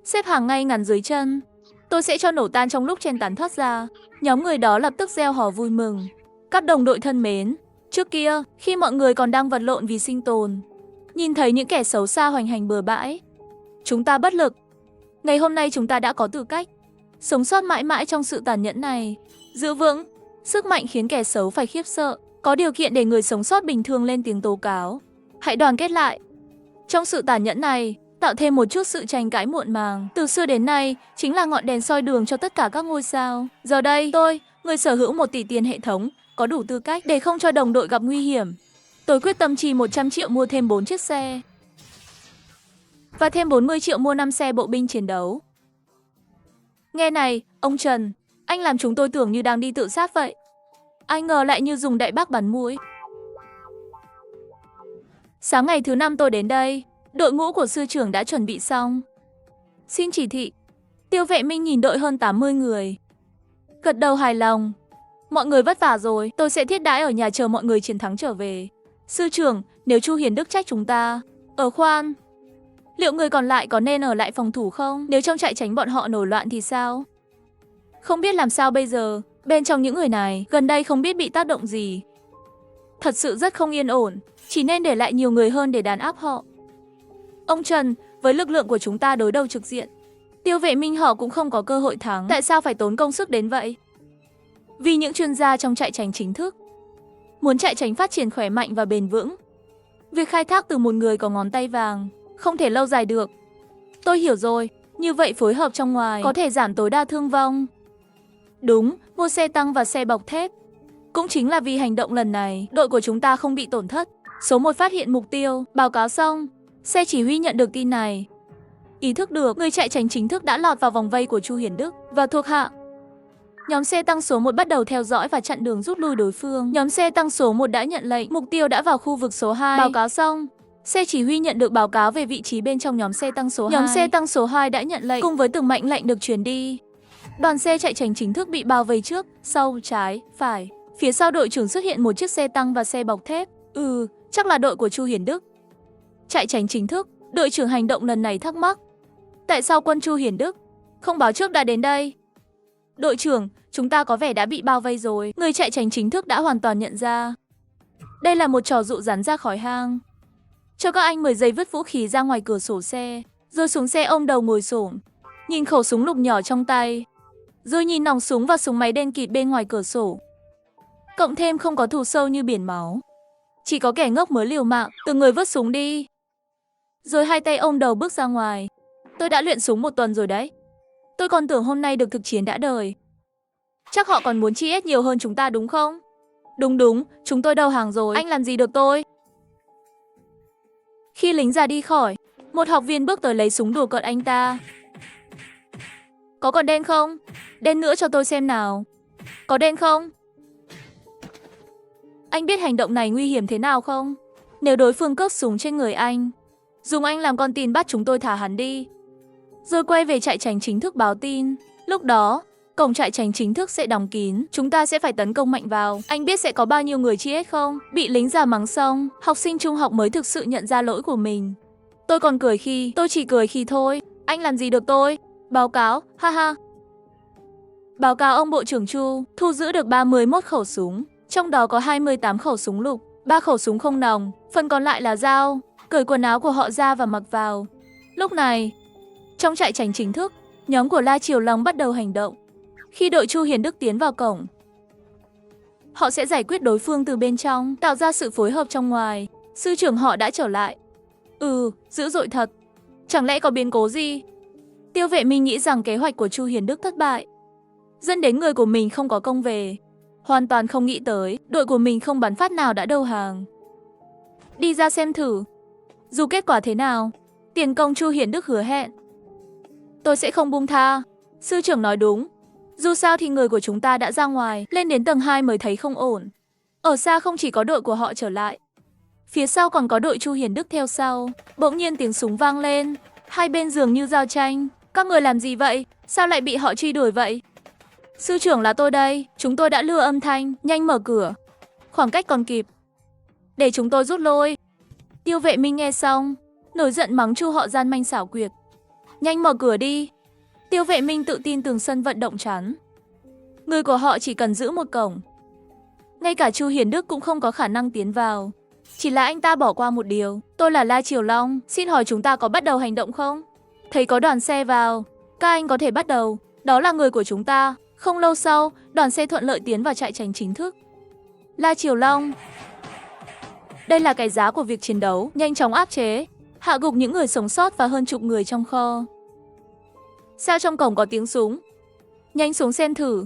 xếp hàng ngay ngắn dưới chân. Tôi sẽ cho nổ tan trong lúc chen tán thoát ra. Nhóm người đó lập tức reo hò vui mừng. Các đồng đội thân mến, trước kia, khi mọi người còn đang vật lộn vì sinh tồn, nhìn thấy những kẻ xấu xa hoành hành bừa bãi, chúng ta bất lực. Ngày hôm nay chúng ta đã có tư cách sống sót mãi mãi trong sự tàn nhẫn này. Giữ vững sức mạnh khiến kẻ xấu phải khiếp sợ, có điều kiện để người sống sót bình thường lên tiếng tố cáo. Hãy đoàn kết lại. Trong sự tàn nhẫn này, tạo thêm một chút sự tranh cãi muộn màng. Từ xưa đến nay, chính là ngọn đèn soi đường cho tất cả các ngôi sao. Giờ đây, tôi, người sở hữu 1 tỷ tiền hệ thống, có đủ tư cách để không cho đồng đội gặp nguy hiểm. Tôi quyết tâm chi 100 triệu mua thêm 4 chiếc xe. Và thêm 40 triệu mua 5 xe bộ binh chiến đấu. Nghe này, ông Trần, anh làm chúng tôi tưởng như đang đi tự sát vậy. Ai ngờ lại như dùng đại bác bắn mũi. Sáng ngày thứ 5 tôi đến đây, đội ngũ của sư trưởng đã chuẩn bị xong. Xin chỉ thị. Tiêu Vệ Minh nhìn đội hơn 80 người, gật đầu hài lòng. Mọi người vất vả rồi, tôi sẽ thiết đãi ở nhà chờ mọi người chiến thắng trở về. Sư trưởng, nếu Chu Hiển Đức trách chúng ta, khoan, liệu người còn lại có nên ở lại phòng thủ không? Nếu trong trại tránh bọn họ nổi loạn thì sao? Không biết làm sao bây giờ, bên trong những người này, gần đây không biết bị tác động gì. Thật sự rất không yên ổn, chỉ nên để lại nhiều người hơn để đàn áp họ. Ông Trần, với lực lượng của chúng ta đối đầu trực diện, Tiêu Vệ Minh họ cũng không có cơ hội thắng. Tại sao phải tốn công sức đến vậy? Vì những chuyên gia trong trại tránh chính thức muốn trại tránh phát triển khỏe mạnh và bền vững. Việc khai thác từ một người có ngón tay vàng không thể lâu dài được. Tôi hiểu rồi, như vậy phối hợp trong ngoài có thể giảm tối đa thương vong. Đúng, mua xe tăng và xe bọc thép. Cũng chính là vì hành động lần này, đội của chúng ta không bị tổn thất. Số 1 phát hiện mục tiêu, báo cáo xong. Xe chỉ huy nhận được tin này, ý thức được người chạy tránh chính thức đã lọt vào vòng vây của Chu Hiển Đức và thuộc hạ. Nhóm xe tăng số 1 bắt đầu theo dõi và chặn đường rút lui đối phương. Nhóm xe tăng số 1 đã nhận lệnh, mục tiêu đã vào khu vực số 2. Báo cáo xong. Xe chỉ huy nhận được báo cáo về vị trí bên trong nhóm xe tăng số 2. Nhóm xe tăng số 2 đã nhận lệnh cùng với từng mệnh lệnh được truyền đi. Đoàn xe chạy tránh chính thức bị bao vây trước, sau, trái, phải. Phía sau đội trưởng xuất hiện một chiếc xe tăng và xe bọc thép. Chắc là đội của Chu Hiển Đức. Chạy tránh chính thức, đội trưởng hành động lần này thắc mắc. Tại sao quân Chu Hiển Đức không báo trước đã đến đây? Đội trưởng, chúng ta có vẻ đã bị bao vây rồi. Người chạy tránh chính thức đã hoàn toàn nhận ra. Đây là một trò dụ rắn ra khỏi hang. Cho các anh 10 giây vứt vũ khí ra ngoài cửa sổ xe, rồi xuống xe ôm đầu ngồi xổm, nhìn khẩu súng lục nhỏ trong tay, rồi nhìn nòng súng và súng máy đen kịt bên ngoài cửa sổ. Cộng thêm không có thù sâu như biển máu, chỉ có kẻ ngốc mới liều mạng. Từng người vứt súng đi, rồi hai tay ôm đầu bước ra ngoài. Tôi đã luyện súng 1 tuần rồi đấy. Tôi còn tưởng hôm nay được thực chiến đã đời. Chắc họ còn muốn chi ít nhiều hơn chúng ta đúng không? Đúng, chúng tôi đầu hàng rồi. Anh làm gì được tôi? Khi lính già đi khỏi, một học viên bước tới lấy súng đùa cợt anh ta. Có còn đen không? Đen nữa cho tôi xem nào. Có đen không? Anh biết hành động này nguy hiểm thế nào không? Nếu đối phương cướp súng trên người anh, dùng anh làm con tin bắt chúng tôi thả hắn đi, rồi quay về trại tránh chính thức báo tin. Lúc đó, cổng trại tránh chính thức sẽ đóng kín, chúng ta sẽ phải tấn công mạnh vào. Anh biết sẽ có bao nhiêu người chi hết không? Bị lính già mắng xong, học sinh trung học mới thực sự nhận ra lỗi của mình. Tôi chỉ cười khi thôi. Anh làm gì được tôi? Báo cáo, ha. Báo cáo ông Bộ trưởng Chu, thu giữ được 31 khẩu súng, trong đó có 28 khẩu súng lục, 3 khẩu súng không nòng, phần còn lại là dao. Cởi quần áo của họ ra và mặc vào. Lúc này, trong trại tránh chính thức, nhóm của La Triều Long bắt đầu hành động. Khi đội Chu Hiển Đức tiến vào cổng, họ sẽ giải quyết đối phương từ bên trong, tạo ra sự phối hợp trong ngoài. Sư trưởng họ đã trở lại. Dữ dội thật. Chẳng lẽ có biến cố gì? Tiêu Vệ Minh nghĩ rằng kế hoạch của Chu Hiển Đức thất bại, dẫn đến người của mình không có công về. Hoàn toàn không nghĩ tới, đội của mình không bắn phát nào đã đầu hàng. Đi ra xem thử. Dù kết quả thế nào, tiền công Chu Hiển Đức hứa hẹn, tôi sẽ không buông tha. Sư trưởng nói đúng. Dù sao thì người của chúng ta đã ra ngoài, lên đến tầng 2 mới thấy không ổn. Ở xa không chỉ có đội của họ trở lại, phía sau còn có đội Chu Hiển Đức theo sau. Bỗng nhiên tiếng súng vang lên, hai bên dường như giao tranh. Các người làm gì vậy? Sao lại bị họ truy đuổi vậy? Sư trưởng là tôi đây, chúng tôi đã lừa âm thanh, nhanh mở cửa. Khoảng cách còn kịp, để chúng tôi rút lui. Tiêu Vệ Minh nghe xong, nổi giận mắng Chu họ gian manh xảo quyệt. Nhanh mở cửa đi. Tiêu Vệ Minh tự tin tường sân vận động chắn. Người của họ chỉ cần giữ một cổng. Ngay cả Chu Hiển Đức cũng không có khả năng tiến vào. Chỉ là anh ta bỏ qua một điều. Tôi là La Triều Long, xin hỏi chúng ta có bắt đầu hành động không? Thấy có đoàn xe vào, các anh có thể bắt đầu. Đó là người của chúng ta. Không lâu sau, đoàn xe thuận lợi tiến vào trại tránh chính thức. La Triều Long. Đây là cái giá của việc chiến đấu, nhanh chóng áp chế, hạ gục những người sống sót và hơn chục người trong kho. Sao trong cổng có tiếng súng? Nhanh xuống xem thử.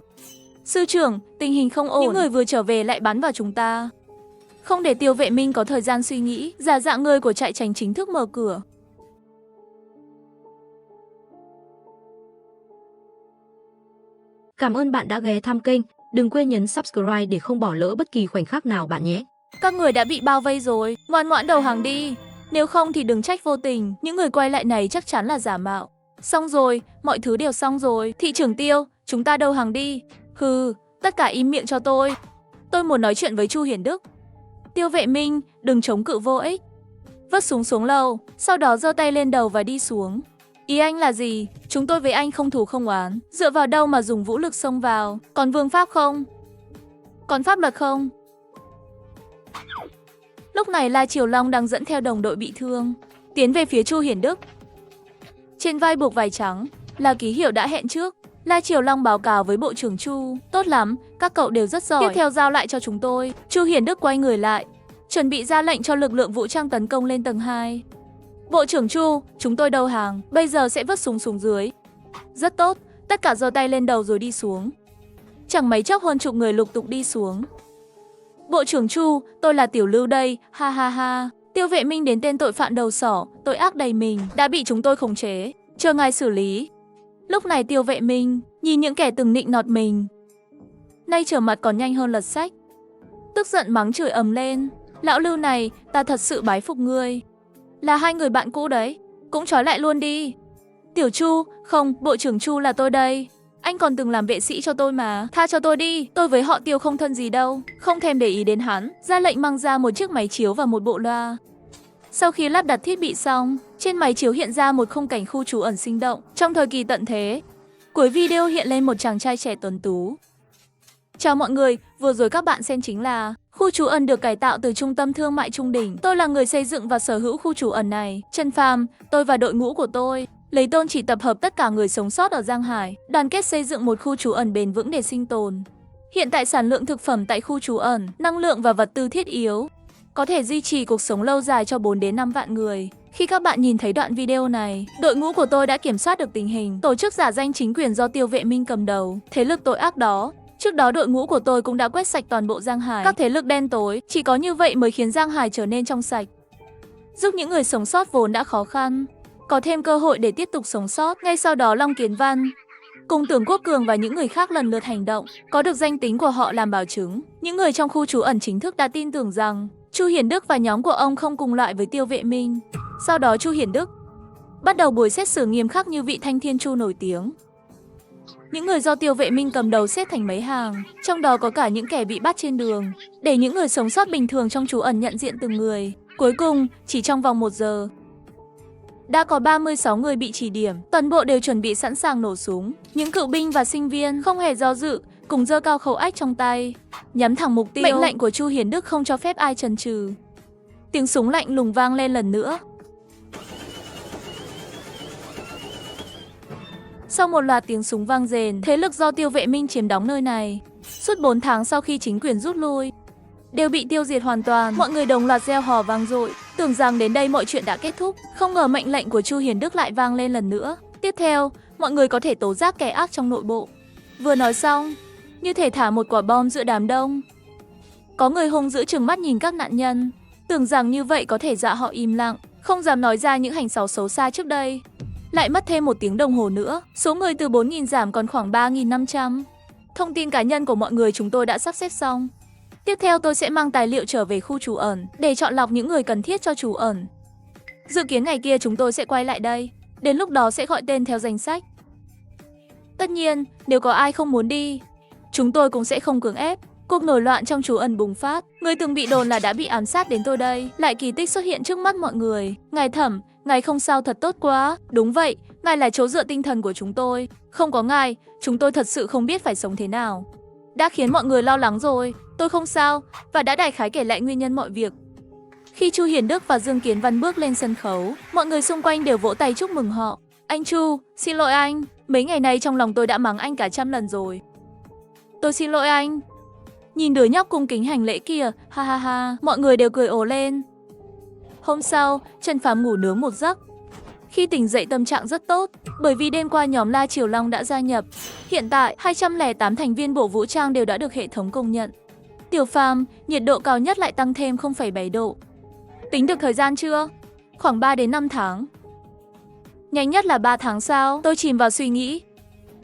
Sư trưởng, tình hình không ổn. Những người vừa trở về lại bắn vào chúng ta. Không để Tiêu Vệ Minh có thời gian suy nghĩ, giả dạng người của trại tránh chính thức mở cửa. Cảm ơn bạn đã ghé thăm kênh. Đừng quên nhấn subscribe để không bỏ lỡ bất kỳ khoảnh khắc nào bạn nhé. Các người đã bị bao vây rồi, ngoan ngoãn đầu hàng đi. Nếu không thì đừng trách vô tình, những người quay lại này chắc chắn là giả mạo. Xong rồi, mọi thứ đều xong rồi. Thị trưởng Tiêu, chúng ta đầu hàng đi. Tất cả im miệng cho tôi. Tôi muốn nói chuyện với Chu Hiển Đức. Tiêu Vệ Minh, đừng chống cự vô ích. Vứt súng xuống lầu, sau đó giơ tay lên đầu và đi xuống. Ý anh là gì? Chúng tôi với anh không thù không oán. Dựa vào đâu mà dùng vũ lực xông vào? Còn vương pháp không? Còn pháp luật không? Lúc này La Triều Long đang dẫn theo đồng đội bị thương, tiến về phía Chu Hiển Đức. Trên vai buộc vải trắng là ký hiệu đã hẹn trước. La Triều Long báo cáo với Bộ trưởng Chu. Tốt lắm, các cậu đều rất giỏi. Tiếp theo giao lại cho chúng tôi. Chu Hiển Đức quay người lại, chuẩn bị ra lệnh cho lực lượng vũ trang tấn công lên tầng 2. Bộ trưởng Chu, chúng tôi đầu hàng, bây giờ sẽ vứt súng xuống dưới. Rất tốt, tất cả giơ tay lên đầu rồi đi xuống. Chẳng mấy chốc hơn chục người lục tục đi xuống. Bộ trưởng Chu, tôi là Tiểu Lưu đây, ha ha ha. Tiêu Vệ Minh đến tên tội phạm đầu sỏ, tội ác đầy mình, đã bị chúng tôi khống chế, chờ ngài xử lý. Lúc này Tiêu Vệ Minh nhìn những kẻ từng nịnh nọt mình, nay trở mặt còn nhanh hơn lật sách. Tức giận mắng chửi ầm lên. Lão Lưu này, ta thật sự bái phục ngươi. Là hai người bạn cũ đấy, cũng trói lại luôn đi. Tiểu Chu, không, Bộ trưởng Chu là tôi đây. Anh còn từng làm vệ sĩ cho tôi mà, tha cho tôi đi, tôi với họ Tiêu không thân gì đâu. Không thèm để ý đến hắn, ra lệnh mang ra một chiếc máy chiếu và một bộ loa. Sau khi lắp đặt thiết bị xong, trên máy chiếu hiện ra một khung cảnh khu trú ẩn sinh động trong thời kỳ tận thế. Cuối video hiện lên một chàng trai trẻ tuấn tú. Chào mọi người, vừa rồi các bạn xem chính là khu trú ẩn được cải tạo từ trung tâm thương mại Trung Đỉnh. Tôi là người xây dựng và sở hữu khu trú ẩn này. Trần Phàm, tôi và đội ngũ của tôi lấy tôn chỉ tập hợp tất cả người sống sót ở Giang Hải, đoàn kết xây dựng một khu trú ẩn bền vững để sinh tồn. Hiện tại sản lượng thực phẩm tại khu trú ẩn, năng lượng và vật tư thiết yếu có thể duy trì cuộc sống lâu dài cho 4 đến 5 vạn người. Khi các bạn nhìn thấy đoạn video này, đội ngũ của tôi đã kiểm soát được tình hình, tổ chức giả danh chính quyền do Tiêu Vệ Minh cầm đầu, thế lực tội ác đó. Trước đó đội ngũ của tôi cũng đã quét sạch toàn bộ Giang Hải, các thế lực đen tối, chỉ có như vậy mới khiến Giang Hải trở nên trong sạch. Giúp những người sống sót vốn đã khó khăn có thêm cơ hội để tiếp tục sống sót. Ngay sau đó Long Kiến Văn cùng Tưởng Quốc Cường và những người khác lần lượt hành động, có được danh tính của họ làm bảo chứng. Những người trong khu trú ẩn chính thức đã tin tưởng rằng Chu Hiển Đức và nhóm của ông không cùng loại với Tiêu Vệ Minh. Sau đó Chu Hiển Đức bắt đầu buổi xét xử nghiêm khắc như vị Thanh Thiên Chu nổi tiếng. Những người do Tiêu Vệ Minh cầm đầu xếp thành mấy hàng, trong đó có cả những kẻ bị bắt trên đường, để những người sống sót bình thường trong trú ẩn nhận diện từng người. Cuối cùng, chỉ trong vòng 1 giờ, đã có 36 người bị chỉ điểm, toàn bộ đều chuẩn bị sẵn sàng nổ súng. Những cựu binh và sinh viên không hề do dự, cùng giơ cao khẩu ách trong tay, nhắm thẳng mục tiêu. Mệnh lệnh của Chu Hiển Đức không cho phép ai chần chừ. Tiếng súng lạnh lùng vang lên lần nữa. Sau một loạt tiếng súng vang rền, thế lực do Tiêu Vệ Minh chiếm đóng nơi này, suốt 4 tháng sau khi chính quyền rút lui, đều bị tiêu diệt hoàn toàn. Mọi người đồng loạt reo hò vang dội, tưởng rằng đến đây mọi chuyện đã kết thúc. Không ngờ mệnh lệnh của Chu Hiển Đức lại vang lên lần nữa. Tiếp theo, mọi người có thể tố giác kẻ ác trong nội bộ. Vừa nói xong, như thể thả một quả bom giữa đám đông. Có người hung dữ trừng mắt nhìn các nạn nhân, tưởng rằng như vậy có thể dọa họ im lặng, không dám nói ra những hành xấu xấu xa trước đây. Lại mất thêm 1 tiếng đồng hồ nữa, số người từ 4.000 giảm còn khoảng 3.500. Thông tin cá nhân của mọi người chúng tôi đã sắp xếp xong. Tiếp theo tôi sẽ mang tài liệu trở về khu trú ẩn để chọn lọc những người cần thiết cho trú ẩn. Dự kiến ngày kia chúng tôi sẽ quay lại đây, đến lúc đó sẽ gọi tên theo danh sách. Tất nhiên, nếu có ai không muốn đi, chúng tôi cũng sẽ không cưỡng ép. Cuộc nổi loạn trong trú ẩn bùng phát, người từng bị đồn là đã bị ám sát đến tôi đây, lại kỳ tích xuất hiện trước mắt mọi người. Ngài Thẩm, ngài không sao thật tốt quá. Đúng vậy, ngài là chỗ dựa tinh thần của chúng tôi. Không có ngài, chúng tôi thật sự không biết phải sống thế nào. Đã khiến mọi người lo lắng rồi, tôi không sao, và đã đại khái kể lại nguyên nhân mọi việc. Khi Chu Hiển Đức và Dương Kiến Văn bước lên sân khấu, mọi người xung quanh đều vỗ tay chúc mừng họ. Anh Chu, xin lỗi anh, mấy ngày nay trong lòng tôi đã mắng anh cả 100 lần rồi. Tôi xin lỗi anh. Nhìn đứa nhóc cung kính hành lễ kìa, ha ha ha, mọi người đều cười ồ lên. Hôm sau, Trần Phàm ngủ nướng một giấc. Khi tỉnh dậy tâm trạng rất tốt, bởi vì đêm qua nhóm La Triều Long đã gia nhập. Hiện tại, 208 thành viên bộ vũ trang đều đã được hệ thống công nhận. Tiểu Phàm, nhiệt độ cao nhất lại tăng thêm 0,7 độ. Tính được thời gian chưa? Khoảng 3 đến 5 tháng. Nhanh nhất là 3 tháng sao? Tôi chìm vào suy nghĩ.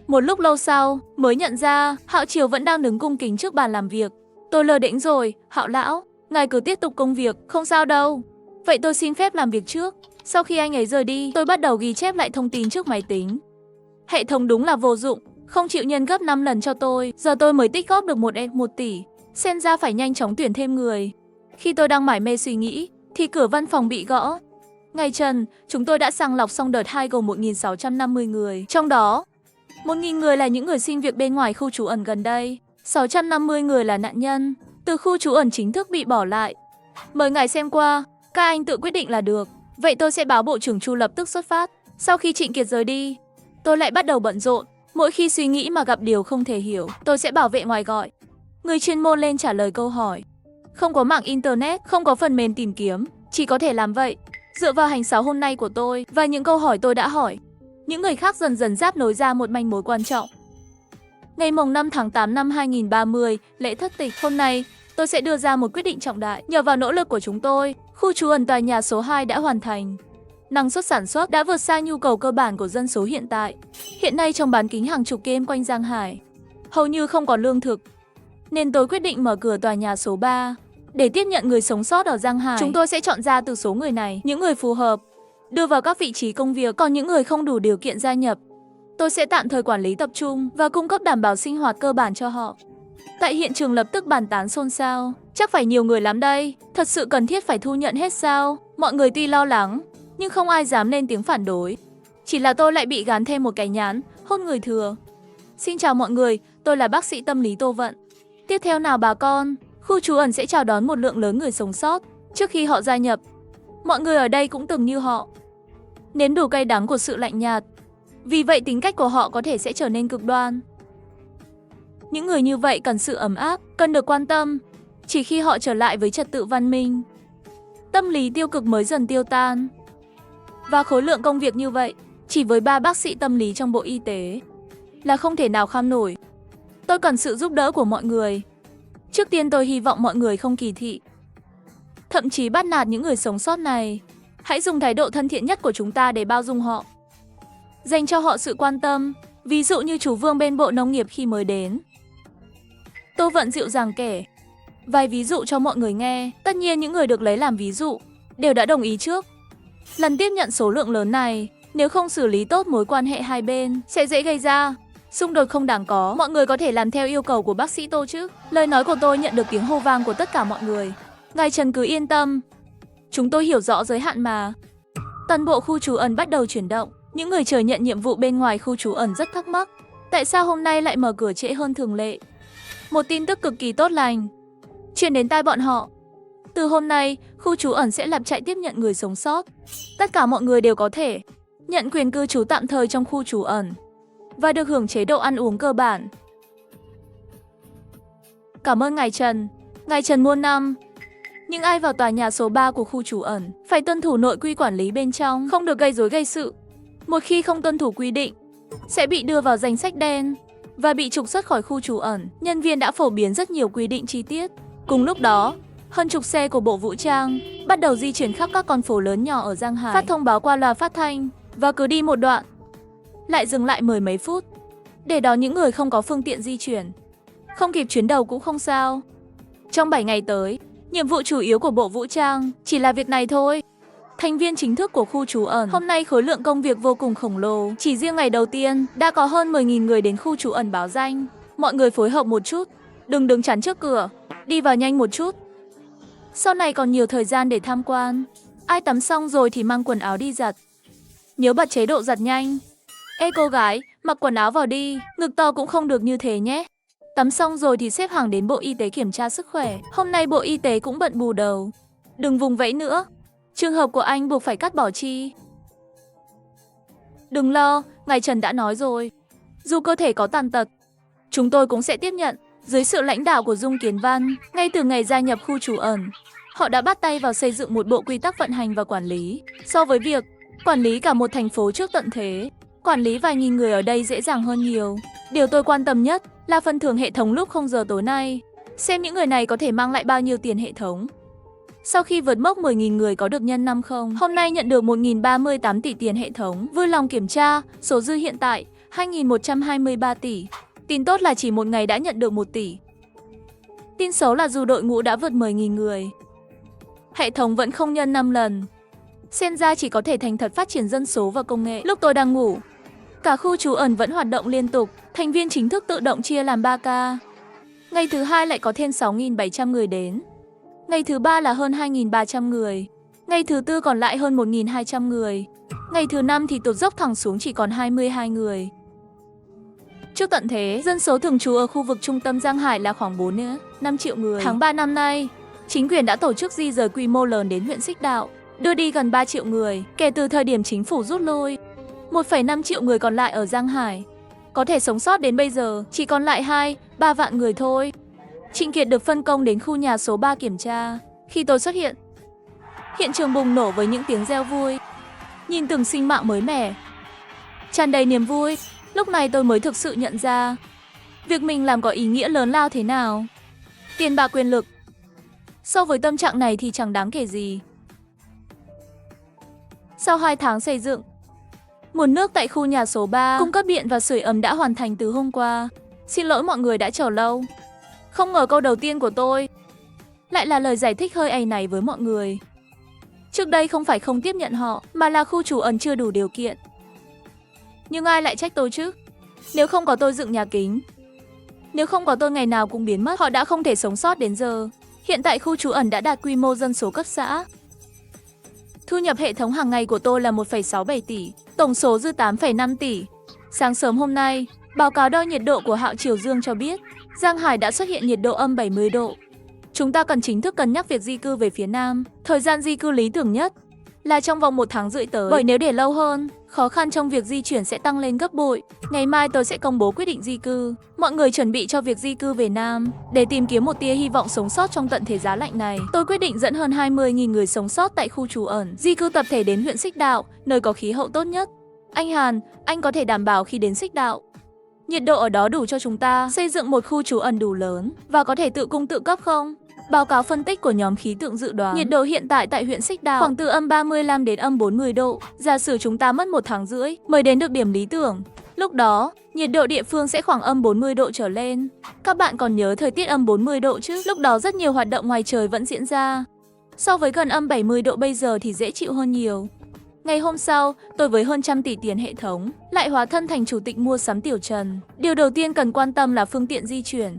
Một lúc lâu sau, mới nhận ra, Hạo Triều vẫn đang đứng cung kính trước bàn làm việc. Tôi lơ đễnh rồi, Hạo lão, ngài cứ tiếp tục công việc, không sao đâu. Vậy tôi xin phép làm việc trước. Sau khi anh ấy rời đi, tôi bắt đầu ghi chép lại thông tin trước máy tính. Hệ thống đúng là vô dụng, không chịu nhân gấp 5 lần cho tôi. Giờ tôi mới tích góp được 1 tỷ. Xem ra phải nhanh chóng tuyển thêm người. Khi tôi đang mải mê suy nghĩ, thì cửa văn phòng bị gõ. Ngài Trần, chúng tôi đã sàng lọc xong đợt 2 gồm 1.650 người. Trong đó, 1.000 người là những người xin việc bên ngoài khu trú ẩn gần đây. 650 người là nạn nhân từ khu trú ẩn chính thức bị bỏ lại. Mời ngài xem qua, các anh tự quyết định là được. Vậy tôi sẽ báo Bộ trưởng Chu lập tức xuất phát. Sau khi Trịnh Kiệt rời đi, tôi lại bắt đầu bận rộn. Mỗi khi suy nghĩ mà gặp điều không thể hiểu, tôi sẽ bảo vệ ngoài gọi người chuyên môn lên trả lời câu hỏi. Không có mạng internet, không có phần mềm tìm kiếm, chỉ có thể làm vậy dựa vào hành xáo hôm nay của tôi và những câu hỏi tôi đã hỏi. Những người khác dần dần ráp nối ra một manh mối quan trọng. Ngày mùng 5 tháng 8 năm 2030, lễ thất tịch. Hôm nay, tôi sẽ đưa ra một quyết định trọng đại. Nhờ vào nỗ lực của chúng tôi, khu trú ẩn tòa nhà số 2 đã hoàn thành. Năng suất sản xuất đã vượt xa nhu cầu cơ bản của dân số hiện tại. Hiện nay trong bán kính hàng chục km quanh Giang Hải, hầu như không có lương thực. nên tôi quyết định mở cửa tòa nhà số 3 để tiếp nhận người sống sót ở Giang Hải. Chúng tôi sẽ chọn ra từ số người này những người phù hợp, đưa vào các vị trí công việc, còn những người không đủ điều kiện gia nhập, tôi sẽ tạm thời quản lý tập trung và cung cấp đảm bảo sinh hoạt cơ bản cho họ. Tại hiện trường lập tức bàn tán xôn xao. Chắc phải nhiều người lắm đây, thật sự cần thiết phải thu nhận hết sao? Mọi người tuy lo lắng, nhưng không ai dám lên tiếng phản đối. Chỉ là tôi lại bị gán thêm một cái nhãn, hốt người thừa. Xin chào mọi người, tôi là bác sĩ tâm lý Tô Vận. Tiếp theo nào bà con, khu trú ẩn sẽ chào đón một lượng lớn người sống sót. Trước khi họ gia nhập, mọi người ở đây cũng từng như họ, nếm đủ cay đắng của sự lạnh nhạt. Vì vậy tính cách của họ có thể sẽ trở nên cực đoan. Những người như vậy cần sự ấm áp, cần được quan tâm. Chỉ khi họ trở lại với trật tự văn minh, tâm lý tiêu cực mới dần tiêu tan. Và khối lượng công việc như vậy, chỉ với 3 bác sĩ tâm lý trong Bộ Y tế, là không thể nào kham nổi. Tôi cần sự giúp đỡ của mọi người. Trước tiên tôi hy vọng mọi người không kỳ thị, thậm chí bắt nạt những người sống sót này. Hãy dùng thái độ thân thiện nhất của chúng ta để bao dung họ, dành cho họ sự quan tâm. Ví dụ như chủ Vương bên Bộ Nông nghiệp khi mới đến. Tô Vận dịu dàng kể vài ví dụ cho mọi người nghe. Tất nhiên những người được lấy làm ví dụ đều đã đồng ý trước. Lần tiếp nhận số lượng lớn này, nếu không xử lý tốt mối quan hệ hai bên, sẽ dễ gây ra xung đột không đáng có. Mọi người có thể làm theo yêu cầu của bác sĩ Tô chứ? Lời nói của tôi nhận được tiếng hô vang của tất cả mọi người. Ngài Trần cứ yên tâm, chúng tôi hiểu rõ giới hạn mà. Toàn bộ khu trú ẩn bắt đầu chuyển động. Những người chờ nhận nhiệm vụ bên ngoài khu trú ẩn rất thắc mắc. Tại sao hôm nay lại mở cửa trễ hơn thường lệ? Một tin tức cực kỳ tốt lành truyền đến tai bọn họ. Từ hôm nay, khu trú ẩn sẽ lập trại tiếp nhận người sống sót. Tất cả mọi người đều có thể nhận quyền cư trú tạm thời trong khu trú ẩn và được hưởng chế độ ăn uống cơ bản. Cảm ơn ngài Trần. Ngài Trần muôn năm. Nhưng ai vào tòa nhà số 3 của khu trú ẩn phải tuân thủ nội quy quản lý bên trong, không được gây rối gây sự. Một khi không tuân thủ quy định, sẽ bị đưa vào danh sách đen và bị trục xuất khỏi khu trú ẩn. Nhân viên đã phổ biến rất nhiều quy định chi tiết. Cùng lúc đó, hơn chục xe của Bộ Vũ trang bắt đầu di chuyển khắp các con phố lớn nhỏ ở Giang Hải, phát thông báo qua loa phát thanh và cứ đi một đoạn lại dừng lại mười mấy phút để đón những người không có phương tiện di chuyển. Không kịp chuyến đầu cũng không sao. Trong 7 ngày tới, nhiệm vụ chủ yếu của Bộ Vũ trang chỉ là việc này thôi. Thành viên chính thức của khu trú ẩn, hôm nay khối lượng công việc vô cùng khổng lồ. Chỉ riêng ngày đầu tiên, đã có hơn 10.000 người đến khu trú ẩn báo danh. Mọi người phối hợp một chút, đừng đứng chắn trước cửa, đi vào nhanh một chút. Sau này còn nhiều thời gian để tham quan. Ai tắm xong rồi thì mang quần áo đi giặt. Nhớ bật chế độ giặt nhanh. Ê cô gái, mặc quần áo vào đi, ngực to cũng không được như thế nhé. Tắm xong rồi thì xếp hàng đến Bộ Y tế kiểm tra sức khỏe. Hôm nay Bộ Y tế cũng bận bù đầu. Đừng vùng vẫy nữa. Trường hợp của anh buộc phải cắt bỏ chi. Đừng lo, ngài Trần đã nói rồi. Dù cơ thể có tàn tật, chúng tôi cũng sẽ tiếp nhận. Dưới sự lãnh đạo của Dung Kiến Văn, ngay từ ngày gia nhập khu trú ẩn, họ đã bắt tay vào xây dựng một bộ quy tắc vận hành và quản lý. So với việc quản lý cả một thành phố trước tận thế, quản lý vài nghìn người ở đây dễ dàng hơn nhiều. Điều tôi quan tâm nhất là phần thưởng hệ thống lúc 0 giờ tối nay. Xem những người này có thể mang lại bao nhiêu tiền hệ thống. Sau khi vượt mốc 10.000 người có được nhân 5 không, hôm nay nhận được 1.038 tỷ tiền hệ thống. Vui lòng kiểm tra, số dư hiện tại 2.123 tỷ. Tin tốt là chỉ một ngày đã nhận được 1 tỷ. Tin xấu là dù đội ngũ đã vượt 10.000 người, hệ thống vẫn không nhân 5 lần. Xem ra chỉ có thể thành thật phát triển dân số và công nghệ. Lúc tôi đang ngủ, cả khu trú ẩn vẫn hoạt động liên tục. Thành viên chính thức tự động chia làm 3 ca. Ngày thứ hai lại có thêm 6.700 người đến. Ngày thứ ba là hơn 2.300 người. Ngày thứ tư còn lại hơn 1.200 người. Ngày thứ năm thì tụt dốc thẳng xuống chỉ còn 22 người. Trước tận thế, dân số thường trú ở khu vực trung tâm Giang Hải là khoảng 4-5 triệu người. Tháng 3 năm nay, chính quyền đã tổ chức di rời quy mô lớn đến huyện Xích Đạo, đưa đi gần 3 triệu người. Kể từ thời điểm chính phủ rút lui, 1,5 triệu người còn lại ở Giang Hải có thể sống sót đến bây giờ chỉ còn lại 2-3 vạn người thôi. Trịnh Kiệt được phân công đến khu nhà số 3 kiểm tra. Khi tôi xuất hiện, hiện trường bùng nổ với những tiếng reo vui. Nhìn từng sinh mạng mới mẻ, tràn đầy niềm vui, lúc này tôi mới thực sự nhận ra việc mình làm có ý nghĩa lớn lao thế nào. Tiền bạc quyền lực, so với tâm trạng này thì chẳng đáng kể gì. Sau 2 tháng xây dựng, nguồn nước tại khu nhà số 3, cung cấp điện và sưởi ấm đã hoàn thành từ hôm qua. Xin lỗi mọi người đã chờ lâu. Không ngờ câu đầu tiên của tôi lại là lời giải thích hơi áy náy với mọi người. Trước đây không phải không tiếp nhận họ, mà là khu trú ẩn chưa đủ điều kiện. Nhưng ai lại trách tôi chứ? Nếu không có tôi dựng nhà kính, nếu không có tôi ngày nào cũng biến mất, họ đã không thể sống sót đến giờ. Hiện tại khu trú ẩn đã đạt quy mô dân số cấp xã. Thu nhập hệ thống hàng ngày của tôi là 1,67 tỷ, tổng số dư 8,5 tỷ. Sáng sớm hôm nay, báo cáo đo nhiệt độ của Hạo Triều Dương cho biết, Giang Hải đã xuất hiện nhiệt độ âm 70 độ. Chúng ta cần chính thức cân nhắc việc di cư về phía Nam. Thời gian di cư lý tưởng nhất là trong vòng 1 tháng rưỡi tới, bởi nếu để lâu hơn, khó khăn trong việc di chuyển sẽ tăng lên gấp bội. Ngày mai tôi sẽ công bố quyết định di cư. Mọi người chuẩn bị cho việc di cư về Nam. Để tìm kiếm một tia hy vọng sống sót trong tận thế giá lạnh này, tôi quyết định dẫn hơn 20.000 người sống sót tại khu trú ẩn, di cư tập thể đến huyện Xích Đạo, nơi có khí hậu tốt nhất. Anh Hàn, anh có thể đảm bảo khi đến Xích Đạo, nhiệt độ ở đó đủ cho chúng ta xây dựng một khu trú ẩn đủ lớn và có thể tự cung tự cấp không? Báo cáo phân tích của nhóm khí tượng dự đoán nhiệt độ hiện tại tại huyện Xích Đạo khoảng từ âm 35 đến âm 40 độ. Giả sử chúng ta mất 1 tháng rưỡi mới đến được điểm lý tưởng, lúc đó nhiệt độ địa phương sẽ khoảng âm 40 độ trở lên. Các bạn còn nhớ thời tiết âm 40 độ chứ? Lúc đó rất nhiều hoạt động ngoài trời vẫn diễn ra. So với gần âm 70 độ bây giờ thì dễ chịu hơn nhiều. Ngày hôm sau, tôi với hơn 100 tỷ tiền hệ thống lại hóa thân thành chủ tịch mua sắm Tiểu Trần. Điều đầu tiên cần quan tâm là phương tiện di chuyển.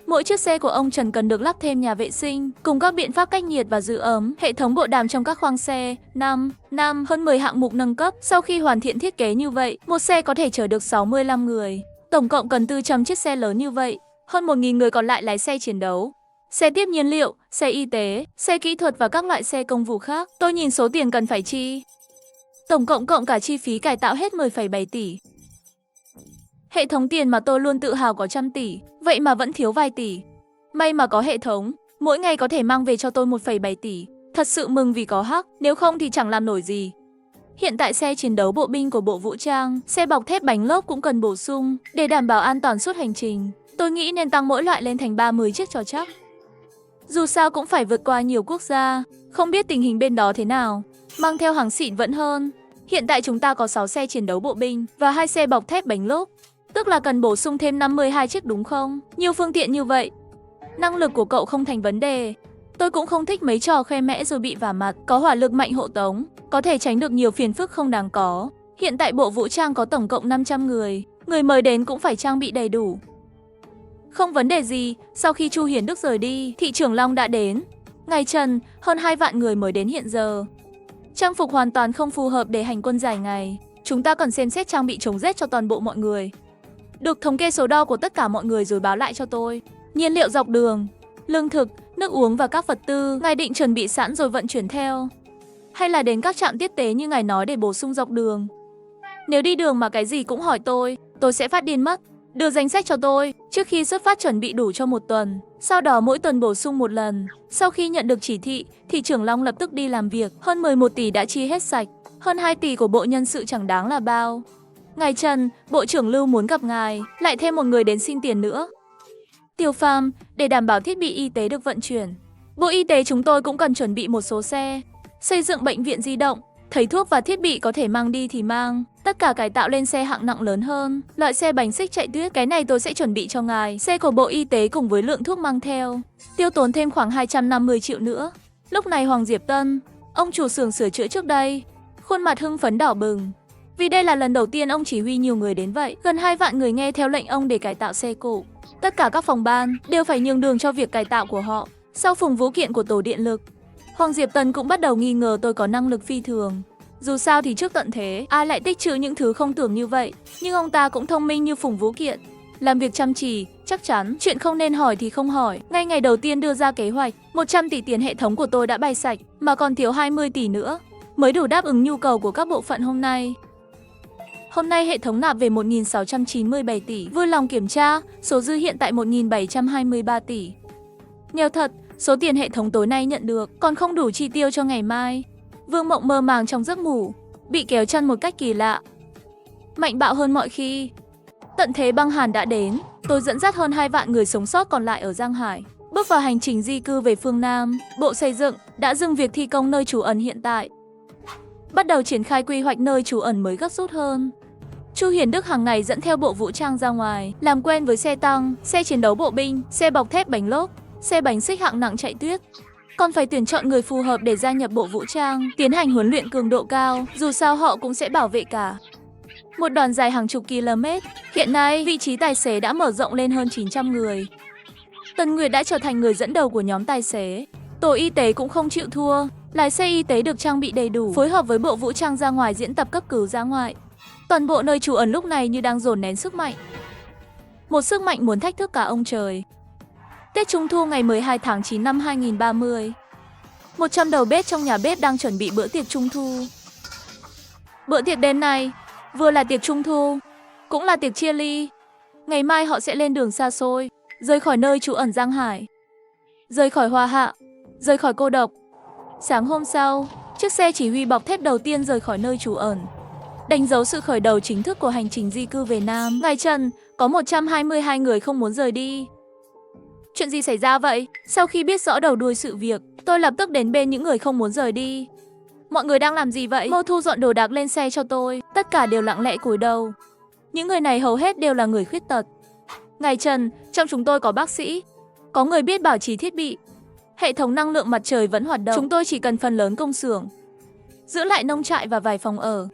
Mỗi chiếc xe của ông Trần cần được lắp thêm nhà vệ sinh, cùng các biện pháp cách nhiệt và giữ ấm, hệ thống bộ đàm trong các khoang xe, hơn 10 hạng mục nâng cấp. Sau khi hoàn thiện thiết kế như vậy, một xe có thể chở được 65 người. Tổng cộng cần 400 chiếc xe lớn như vậy, hơn 1.000 người còn lại lái xe chiến đấu, xe tiếp nhiên liệu, xe y tế, xe kỹ thuật và các loại xe công vụ khác. Tôi nhìn số tiền cần phải chi. Tổng cộng cộng cả chi phí cải tạo hết 10,7 tỷ. Hệ thống tiền mà tôi luôn tự hào có 100 tỷ, vậy mà vẫn thiếu vài tỷ. May mà có hệ thống, mỗi ngày có thể mang về cho tôi 1,7 tỷ. Thật sự mừng vì có hắc, nếu không thì chẳng làm nổi gì. Hiện tại xe chiến đấu bộ binh của Bộ Vũ trang, xe bọc thép bánh lốp cũng cần bổ sung để đảm bảo an toàn suốt hành trình. Tôi nghĩ nên tăng mỗi loại lên thành 30 chiếc cho chắc. Dù sao cũng phải vượt qua nhiều quốc gia, không biết tình hình bên đó thế nào. Mang theo hàng xịn vẫn hơn. Hiện tại chúng ta có 6 xe chiến đấu bộ binh và 2 xe bọc thép bánh lốp. Tức là cần bổ sung thêm 52 chiếc đúng không? Nhiều phương tiện như vậy. Năng lực của cậu không thành vấn đề. Tôi cũng không thích mấy trò khoe mẽ rồi bị vả mặt. Có hỏa lực mạnh hộ tống, có thể tránh được nhiều phiền phức không đáng có. Hiện tại Bộ Vũ trang có tổng cộng 500 người. Người mới đến cũng phải trang bị đầy đủ. Không vấn đề gì, sau khi Chu Hiền Đức rời đi, thị trưởng Long đã đến. Ngày Trần, hơn 2 vạn người mới đến hiện giờ. Trang phục hoàn toàn không phù hợp để hành quân dài ngày. Chúng ta cần xem xét trang bị chống rét cho toàn bộ mọi người. Được thống kê số đo của tất cả mọi người rồi báo lại cho tôi. Nhiên liệu dọc đường, lương thực, nước uống và các vật tư, ngài định chuẩn bị sẵn rồi vận chuyển theo? Hay là đến các trạm tiếp tế như ngài nói để bổ sung dọc đường? Nếu đi đường mà cái gì cũng hỏi tôi sẽ phát điên mất. Đưa danh sách cho tôi, trước khi xuất phát chuẩn bị đủ cho 1 tuần, sau đó mỗi tuần bổ sung 1 lần. Sau khi nhận được chỉ thị, thị trưởng Long lập tức đi làm việc, hơn 11 tỷ đã chi hết sạch, hơn 2 tỷ của Bộ Nhân sự chẳng đáng là bao. Ngài Trần, Bộ trưởng Lưu muốn gặp ngài, lại thêm một người đến xin tiền nữa. Tiêu Phàm, để đảm bảo thiết bị y tế được vận chuyển, Bộ Y tế chúng tôi cũng cần chuẩn bị một số xe, xây dựng bệnh viện di động, thấy thuốc và thiết bị có thể mang đi thì mang, tất cả cải tạo lên xe hạng nặng lớn hơn, loại xe bánh xích chạy tuyết, cái này tôi sẽ chuẩn bị cho ngài, xe của Bộ Y tế cùng với lượng thuốc mang theo, tiêu tốn thêm khoảng 250 triệu nữa. Lúc này Hoàng Diệp Tân, ông chủ xưởng sửa chữa trước đây, khuôn mặt hưng phấn đỏ bừng, vì đây là lần đầu tiên ông chỉ huy nhiều người đến vậy, gần 2 vạn người nghe theo lệnh ông để cải tạo xe cộ. Tất cả các phòng ban đều phải nhường đường cho việc cải tạo của họ. Sau Phùng Vũ Kiện của Tổ Điện lực, Hoàng Diệp Tân cũng bắt đầu nghi ngờ tôi có năng lực phi thường. Dù sao thì trước tận thế, ai lại tích trữ những thứ không tưởng như vậy. Nhưng ông ta cũng thông minh như Phùng Vũ Kiện, làm việc chăm chỉ, chắc chắn, chuyện không nên hỏi thì không hỏi. Ngay ngày đầu tiên đưa ra kế hoạch, 100 tỷ tiền hệ thống của tôi đã bay sạch, mà còn thiếu 20 tỷ nữa, mới đủ đáp ứng nhu cầu của các bộ phận hôm nay. Hôm nay hệ thống nạp về 1.697 tỷ, vui lòng kiểm tra, số dư hiện tại 1.723 tỷ. Nghèo thật, số tiền hệ thống tối nay nhận được còn không đủ chi tiêu cho ngày mai. Vương Mộng mơ màng trong giấc ngủ, bị kéo chân một cách kỳ lạ. Mạnh bạo hơn mọi khi. Tận thế băng hàn đã đến, tôi dẫn dắt hơn 2 vạn người sống sót còn lại ở Giang Hải, bước vào hành trình di cư về phương Nam. Bộ Xây dựng đã dừng việc thi công nơi trú ẩn hiện tại, bắt đầu triển khai quy hoạch nơi trú ẩn mới gấp rút hơn. Chu Hiền Đức hàng ngày dẫn theo bộ vũ trang ra ngoài, làm quen với xe tăng, xe chiến đấu bộ binh, xe bọc thép bánh lốp, xe bánh xích hạng nặng chạy tuyết. Còn phải tuyển chọn người phù hợp để gia nhập bộ vũ trang, tiến hành huấn luyện cường độ cao, dù sao họ cũng sẽ bảo vệ cả. Một đoàn dài hàng chục km, hiện nay vị trí tài xế đã mở rộng lên hơn 900 người. Tần Nguyệt đã trở thành người dẫn đầu của nhóm tài xế. Tổ y tế cũng không chịu thua, lái xe y tế được trang bị đầy đủ, phối hợp với bộ vũ trang ra ngoài diễn tập cấp cứu dã ngoại. Toàn bộ nơi trú ẩn lúc này như đang dồn nén sức mạnh. Một sức mạnh muốn thách thức cả ông trời. Tết Trung thu ngày 12 tháng 9 năm 2030. 100 đầu bếp trong nhà bếp đang chuẩn bị bữa tiệc Trung thu. Bữa tiệc đêm này vừa là tiệc Trung thu, cũng là tiệc chia ly. Ngày mai họ sẽ lên đường xa xôi, rời khỏi nơi trú ẩn Giang Hải, rời khỏi Hoa Hạ, rời khỏi cô độc. Sáng hôm sau, chiếc xe chỉ huy bọc thép đầu tiên rời khỏi nơi trú ẩn, đánh dấu sự khởi đầu chính thức của hành trình di cư về Nam. Ngài Trần, có 122 người không muốn rời đi. Chuyện gì xảy ra vậy? Sau khi biết rõ đầu đuôi sự việc, tôi lập tức đến bên những người không muốn rời đi. Mọi người đang làm gì vậy? Mau thu dọn đồ đạc lên xe cho tôi. Tất cả đều lặng lẽ cúi đầu. Những người này hầu hết đều là người khuyết tật. Ngài Trần, trong chúng tôi có bác sĩ, có người biết bảo trì thiết bị. Hệ thống năng lượng mặt trời vẫn hoạt động. Chúng tôi chỉ cần phần lớn công xưởng, giữ lại nông trại và vài phòng ở,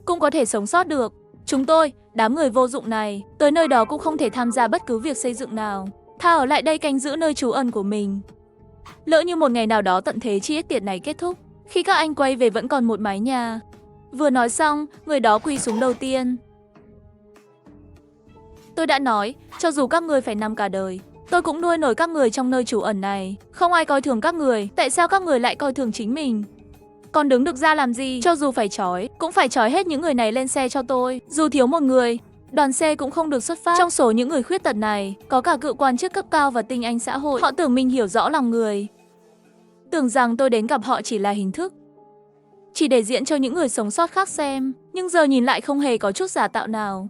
cũng có thể sống sót được. Chúng tôi, đám người vô dụng này, tới nơi đó cũng không thể tham gia bất cứ việc xây dựng nào. Thà ở lại đây canh giữ nơi trú ẩn của mình. Lỡ như một ngày nào đó tận thế chi tiết này kết thúc, khi các anh quay về vẫn còn một mái nhà. Vừa nói xong, người đó quỳ xuống đầu tiên. Tôi đã nói, cho dù các người phải nằm cả đời, tôi cũng nuôi nổi các người trong nơi trú ẩn này. Không ai coi thường các người, tại sao các người lại coi thường chính mình? Còn đứng được ra làm gì? Cho dù phải trói, cũng phải trói hết những người này lên xe cho tôi. Dù thiếu một người, đoàn xe cũng không được xuất phát. Trong số những người khuyết tật này, có cả cựu quan chức cấp cao và tinh anh xã hội. Họ tưởng mình hiểu rõ lòng người, tưởng rằng tôi đến gặp họ chỉ là hình thức, chỉ để diễn cho những người sống sót khác xem. Nhưng giờ nhìn lại không hề có chút giả tạo nào.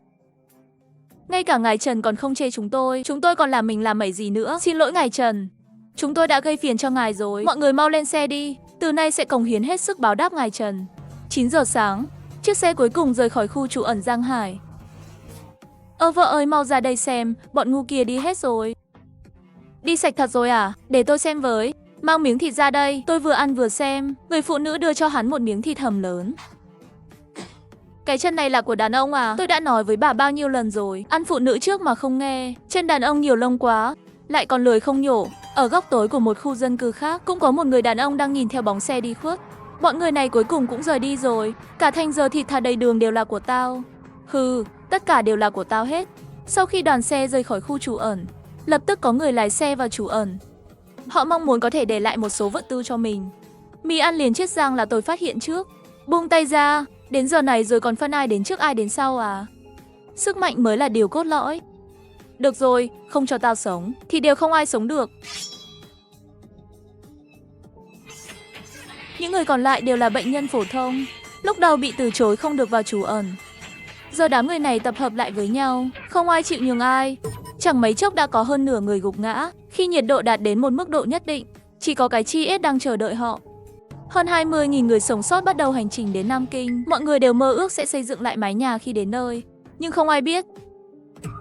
Ngay cả ngài Trần còn không chê chúng tôi còn làm mình làm mẩy gì nữa. Xin lỗi ngài Trần, chúng tôi đã gây phiền cho ngài rồi. Mọi người mau lên xe đi, từ nay sẽ cống hiến hết sức báo đáp ngài Trần. 9 giờ sáng, chiếc xe cuối cùng rời khỏi khu trú ẩn Giang Hải. Vợ ơi, mau ra đây xem, bọn ngu kia đi hết rồi. Đi sạch thật rồi à? Để tôi xem với. Mang miếng thịt ra đây, tôi vừa ăn vừa xem. Người phụ nữ đưa cho hắn một miếng thịt hầm lớn. Cái chân này là của đàn ông à? Tôi đã nói với bà bao nhiêu lần rồi, ăn phụ nữ trước mà không nghe. Chân đàn ông nhiều lông quá, lại còn lười không nhổ. Ở góc tối của một khu dân cư khác, cũng có một người đàn ông đang nhìn theo bóng xe đi khuất. Bọn người này cuối cùng cũng rời đi rồi. Cả thanh giờ thịt thà đầy đường đều là của tao. Hừ, tất cả đều là của tao hết. Sau khi đoàn xe rời khỏi khu trú ẩn, lập tức có người lái xe vào trú ẩn. Họ mong muốn có thể để lại một số vật tư cho mình. Mì ăn liền Chiết Giang là tôi phát hiện trước. Buông tay ra, đến giờ này rồi còn phân ai đến trước ai đến sau à? Sức mạnh mới là điều cốt lõi. Được rồi, không cho tao sống thì đều không ai sống được. Những người còn lại đều là bệnh nhân phổ thông, lúc đầu bị từ chối không được vào trú ẩn. Giờ đám người này tập hợp lại với nhau, không ai chịu nhường ai. Chẳng mấy chốc đã có hơn nửa người gục ngã. Khi nhiệt độ đạt đến một mức độ nhất định, chỉ có cái chi ít đang chờ đợi họ. Hơn 20.000 người sống sót bắt đầu hành trình đến Nam Kinh. Mọi người đều mơ ước sẽ xây dựng lại mái nhà khi đến nơi, nhưng không ai biết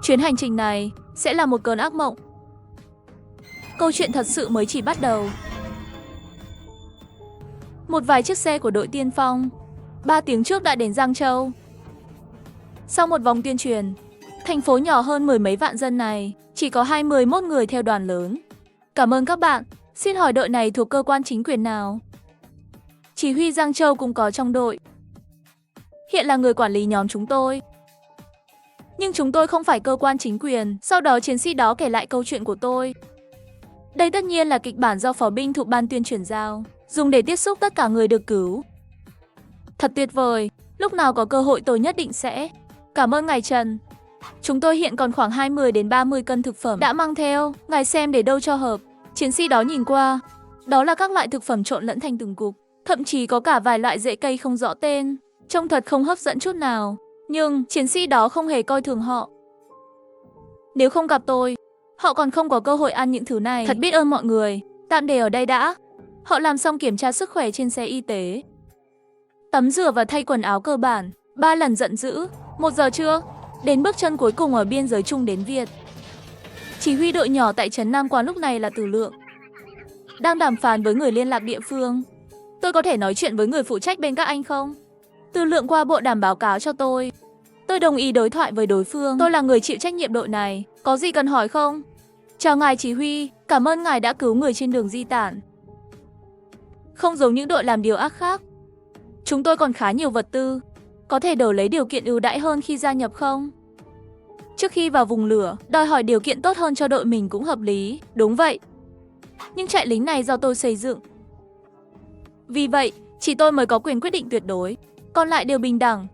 chuyến hành trình này sẽ là một cơn ác mộng. Câu chuyện thật sự mới chỉ bắt đầu. Một vài chiếc xe của đội tiên phong 3 tiếng trước đã đến Giang Châu. Sau một vòng tuyên truyền, thành phố nhỏ hơn 10 mấy vạn dân này chỉ có 21 người theo đoàn lớn. Cảm ơn các bạn. Xin hỏi đội này thuộc cơ quan chính quyền nào? Chỉ huy Giang Châu cũng có trong đội. Hiện là người quản lý nhóm chúng tôi. Nhưng chúng tôi không phải cơ quan chính quyền. Sau đó chiến sĩ đó kể lại câu chuyện của tôi. Đây tất nhiên là kịch bản do phó binh thuộc ban tuyên truyền giao, dùng để tiếp xúc tất cả người được cứu. Thật tuyệt vời. Lúc nào có cơ hội tôi nhất định sẽ. Cảm ơn ngài Trần. Chúng tôi hiện còn khoảng 20 đến 30 cân thực phẩm đã mang theo. Ngài xem để đâu cho hợp. Chiến sĩ đó nhìn qua. Đó là các loại thực phẩm trộn lẫn thành từng cục. Thậm chí có cả vài loại rễ cây không rõ tên. Trông thật không hấp dẫn chút nào. Nhưng chiến sĩ đó không hề coi thường họ. Nếu không gặp tôi, họ còn không có cơ hội ăn những thứ này. Thật biết ơn mọi người. Tạm để ở đây đã. Họ làm xong kiểm tra sức khỏe trên xe y tế, tắm rửa và thay quần áo cơ bản. 3 lần giận dữ, 1 giờ trưa, đến bước chân cuối cùng ở biên giới Trung đến Việt. Chỉ huy đội nhỏ tại trấn Nam Quan lúc này là Từ Lượng, đang đàm phán với người liên lạc địa phương. Tôi có thể nói chuyện với người phụ trách bên các anh không? Từ Lượng qua bộ đàm báo cáo cho tôi. Tôi đồng ý đối thoại với đối phương. Tôi là người chịu trách nhiệm đội này. Có gì cần hỏi không? Chào ngài chỉ huy, cảm ơn ngài đã cứu người trên đường di tản. Không giống những đội làm điều ác khác, chúng tôi còn khá nhiều vật tư. Có thể đổi lấy điều kiện ưu đãi hơn khi gia nhập không? Trước khi vào vùng lửa, đòi hỏi điều kiện tốt hơn cho đội mình cũng hợp lý. Đúng vậy. Nhưng trại lính này do tôi xây dựng. Vì vậy, chỉ tôi mới có quyền quyết định tuyệt đối. Còn lại đều bình đẳng,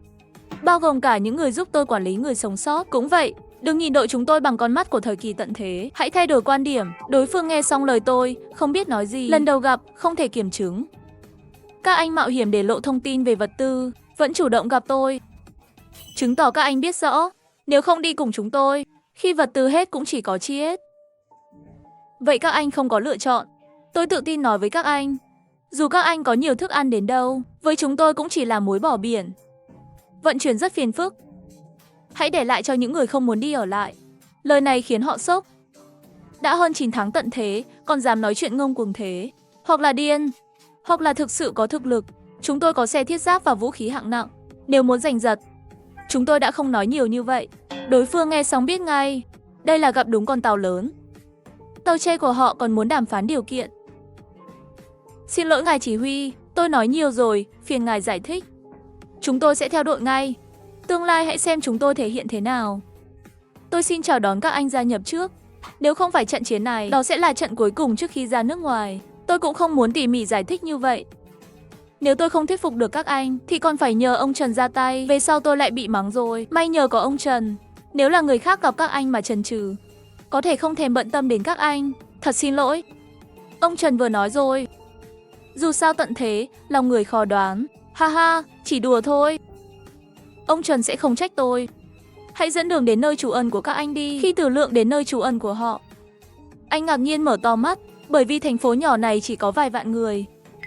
bao gồm cả những người giúp tôi quản lý người sống sót. Cũng vậy, đừng nhìn đội chúng tôi bằng con mắt của thời kỳ tận thế. Hãy thay đổi quan điểm. Đối phương nghe xong lời tôi, không biết nói gì. Lần đầu gặp, không thể kiểm chứng. Các anh mạo hiểm để lộ thông tin về vật tư, vẫn chủ động gặp tôi. Chứng tỏ các anh biết rõ, nếu không đi cùng chúng tôi, khi vật tư hết cũng chỉ có chết. Vậy các anh không có lựa chọn. Tôi tự tin nói với các anh, dù các anh có nhiều thức ăn đến đâu, với chúng tôi cũng chỉ là muối bỏ biển. Vận chuyển rất phiền phức. Hãy để lại cho những người không muốn đi ở lại. Lời này khiến họ sốc. Đã hơn 9 tháng tận thế, còn dám nói chuyện ngông cuồng thế. Hoặc là điên, hoặc là thực sự có thực lực. Chúng tôi có xe thiết giáp và vũ khí hạng nặng. Nếu muốn giành giật, chúng tôi đã không nói nhiều như vậy. Đối phương nghe xong biết ngay, đây là gặp đúng con tàu lớn. Tàu che của họ còn muốn đàm phán điều kiện. Xin lỗi ngài chỉ huy, tôi nói nhiều rồi, phiền ngài giải thích. Chúng tôi sẽ theo đội ngay. Tương lai hãy xem chúng tôi thể hiện thế nào. Tôi xin chào đón các anh gia nhập trước. Nếu không phải trận chiến này, đó sẽ là trận cuối cùng trước khi ra nước ngoài. Tôi cũng không muốn tỉ mỉ giải thích như vậy. Nếu tôi không thuyết phục được các anh, thì còn phải nhờ ông Trần ra tay. Về sau tôi lại bị mắng rồi. May nhờ có ông Trần. Nếu là người khác gặp các anh mà chần chừ, có thể không thèm bận tâm đến các anh. Thật xin lỗi. Ông Trần vừa nói rồi. Dù sao tận thế, lòng người khó đoán. Ha ha, chỉ đùa thôi. Ông Trần sẽ không trách tôi. Hãy dẫn đường đến nơi trú ẩn của các anh đi. Khi Từ Lượng đến nơi trú ẩn của họ, anh ngạc nhiên mở to mắt, bởi vì thành phố nhỏ này chỉ có vài vạn người.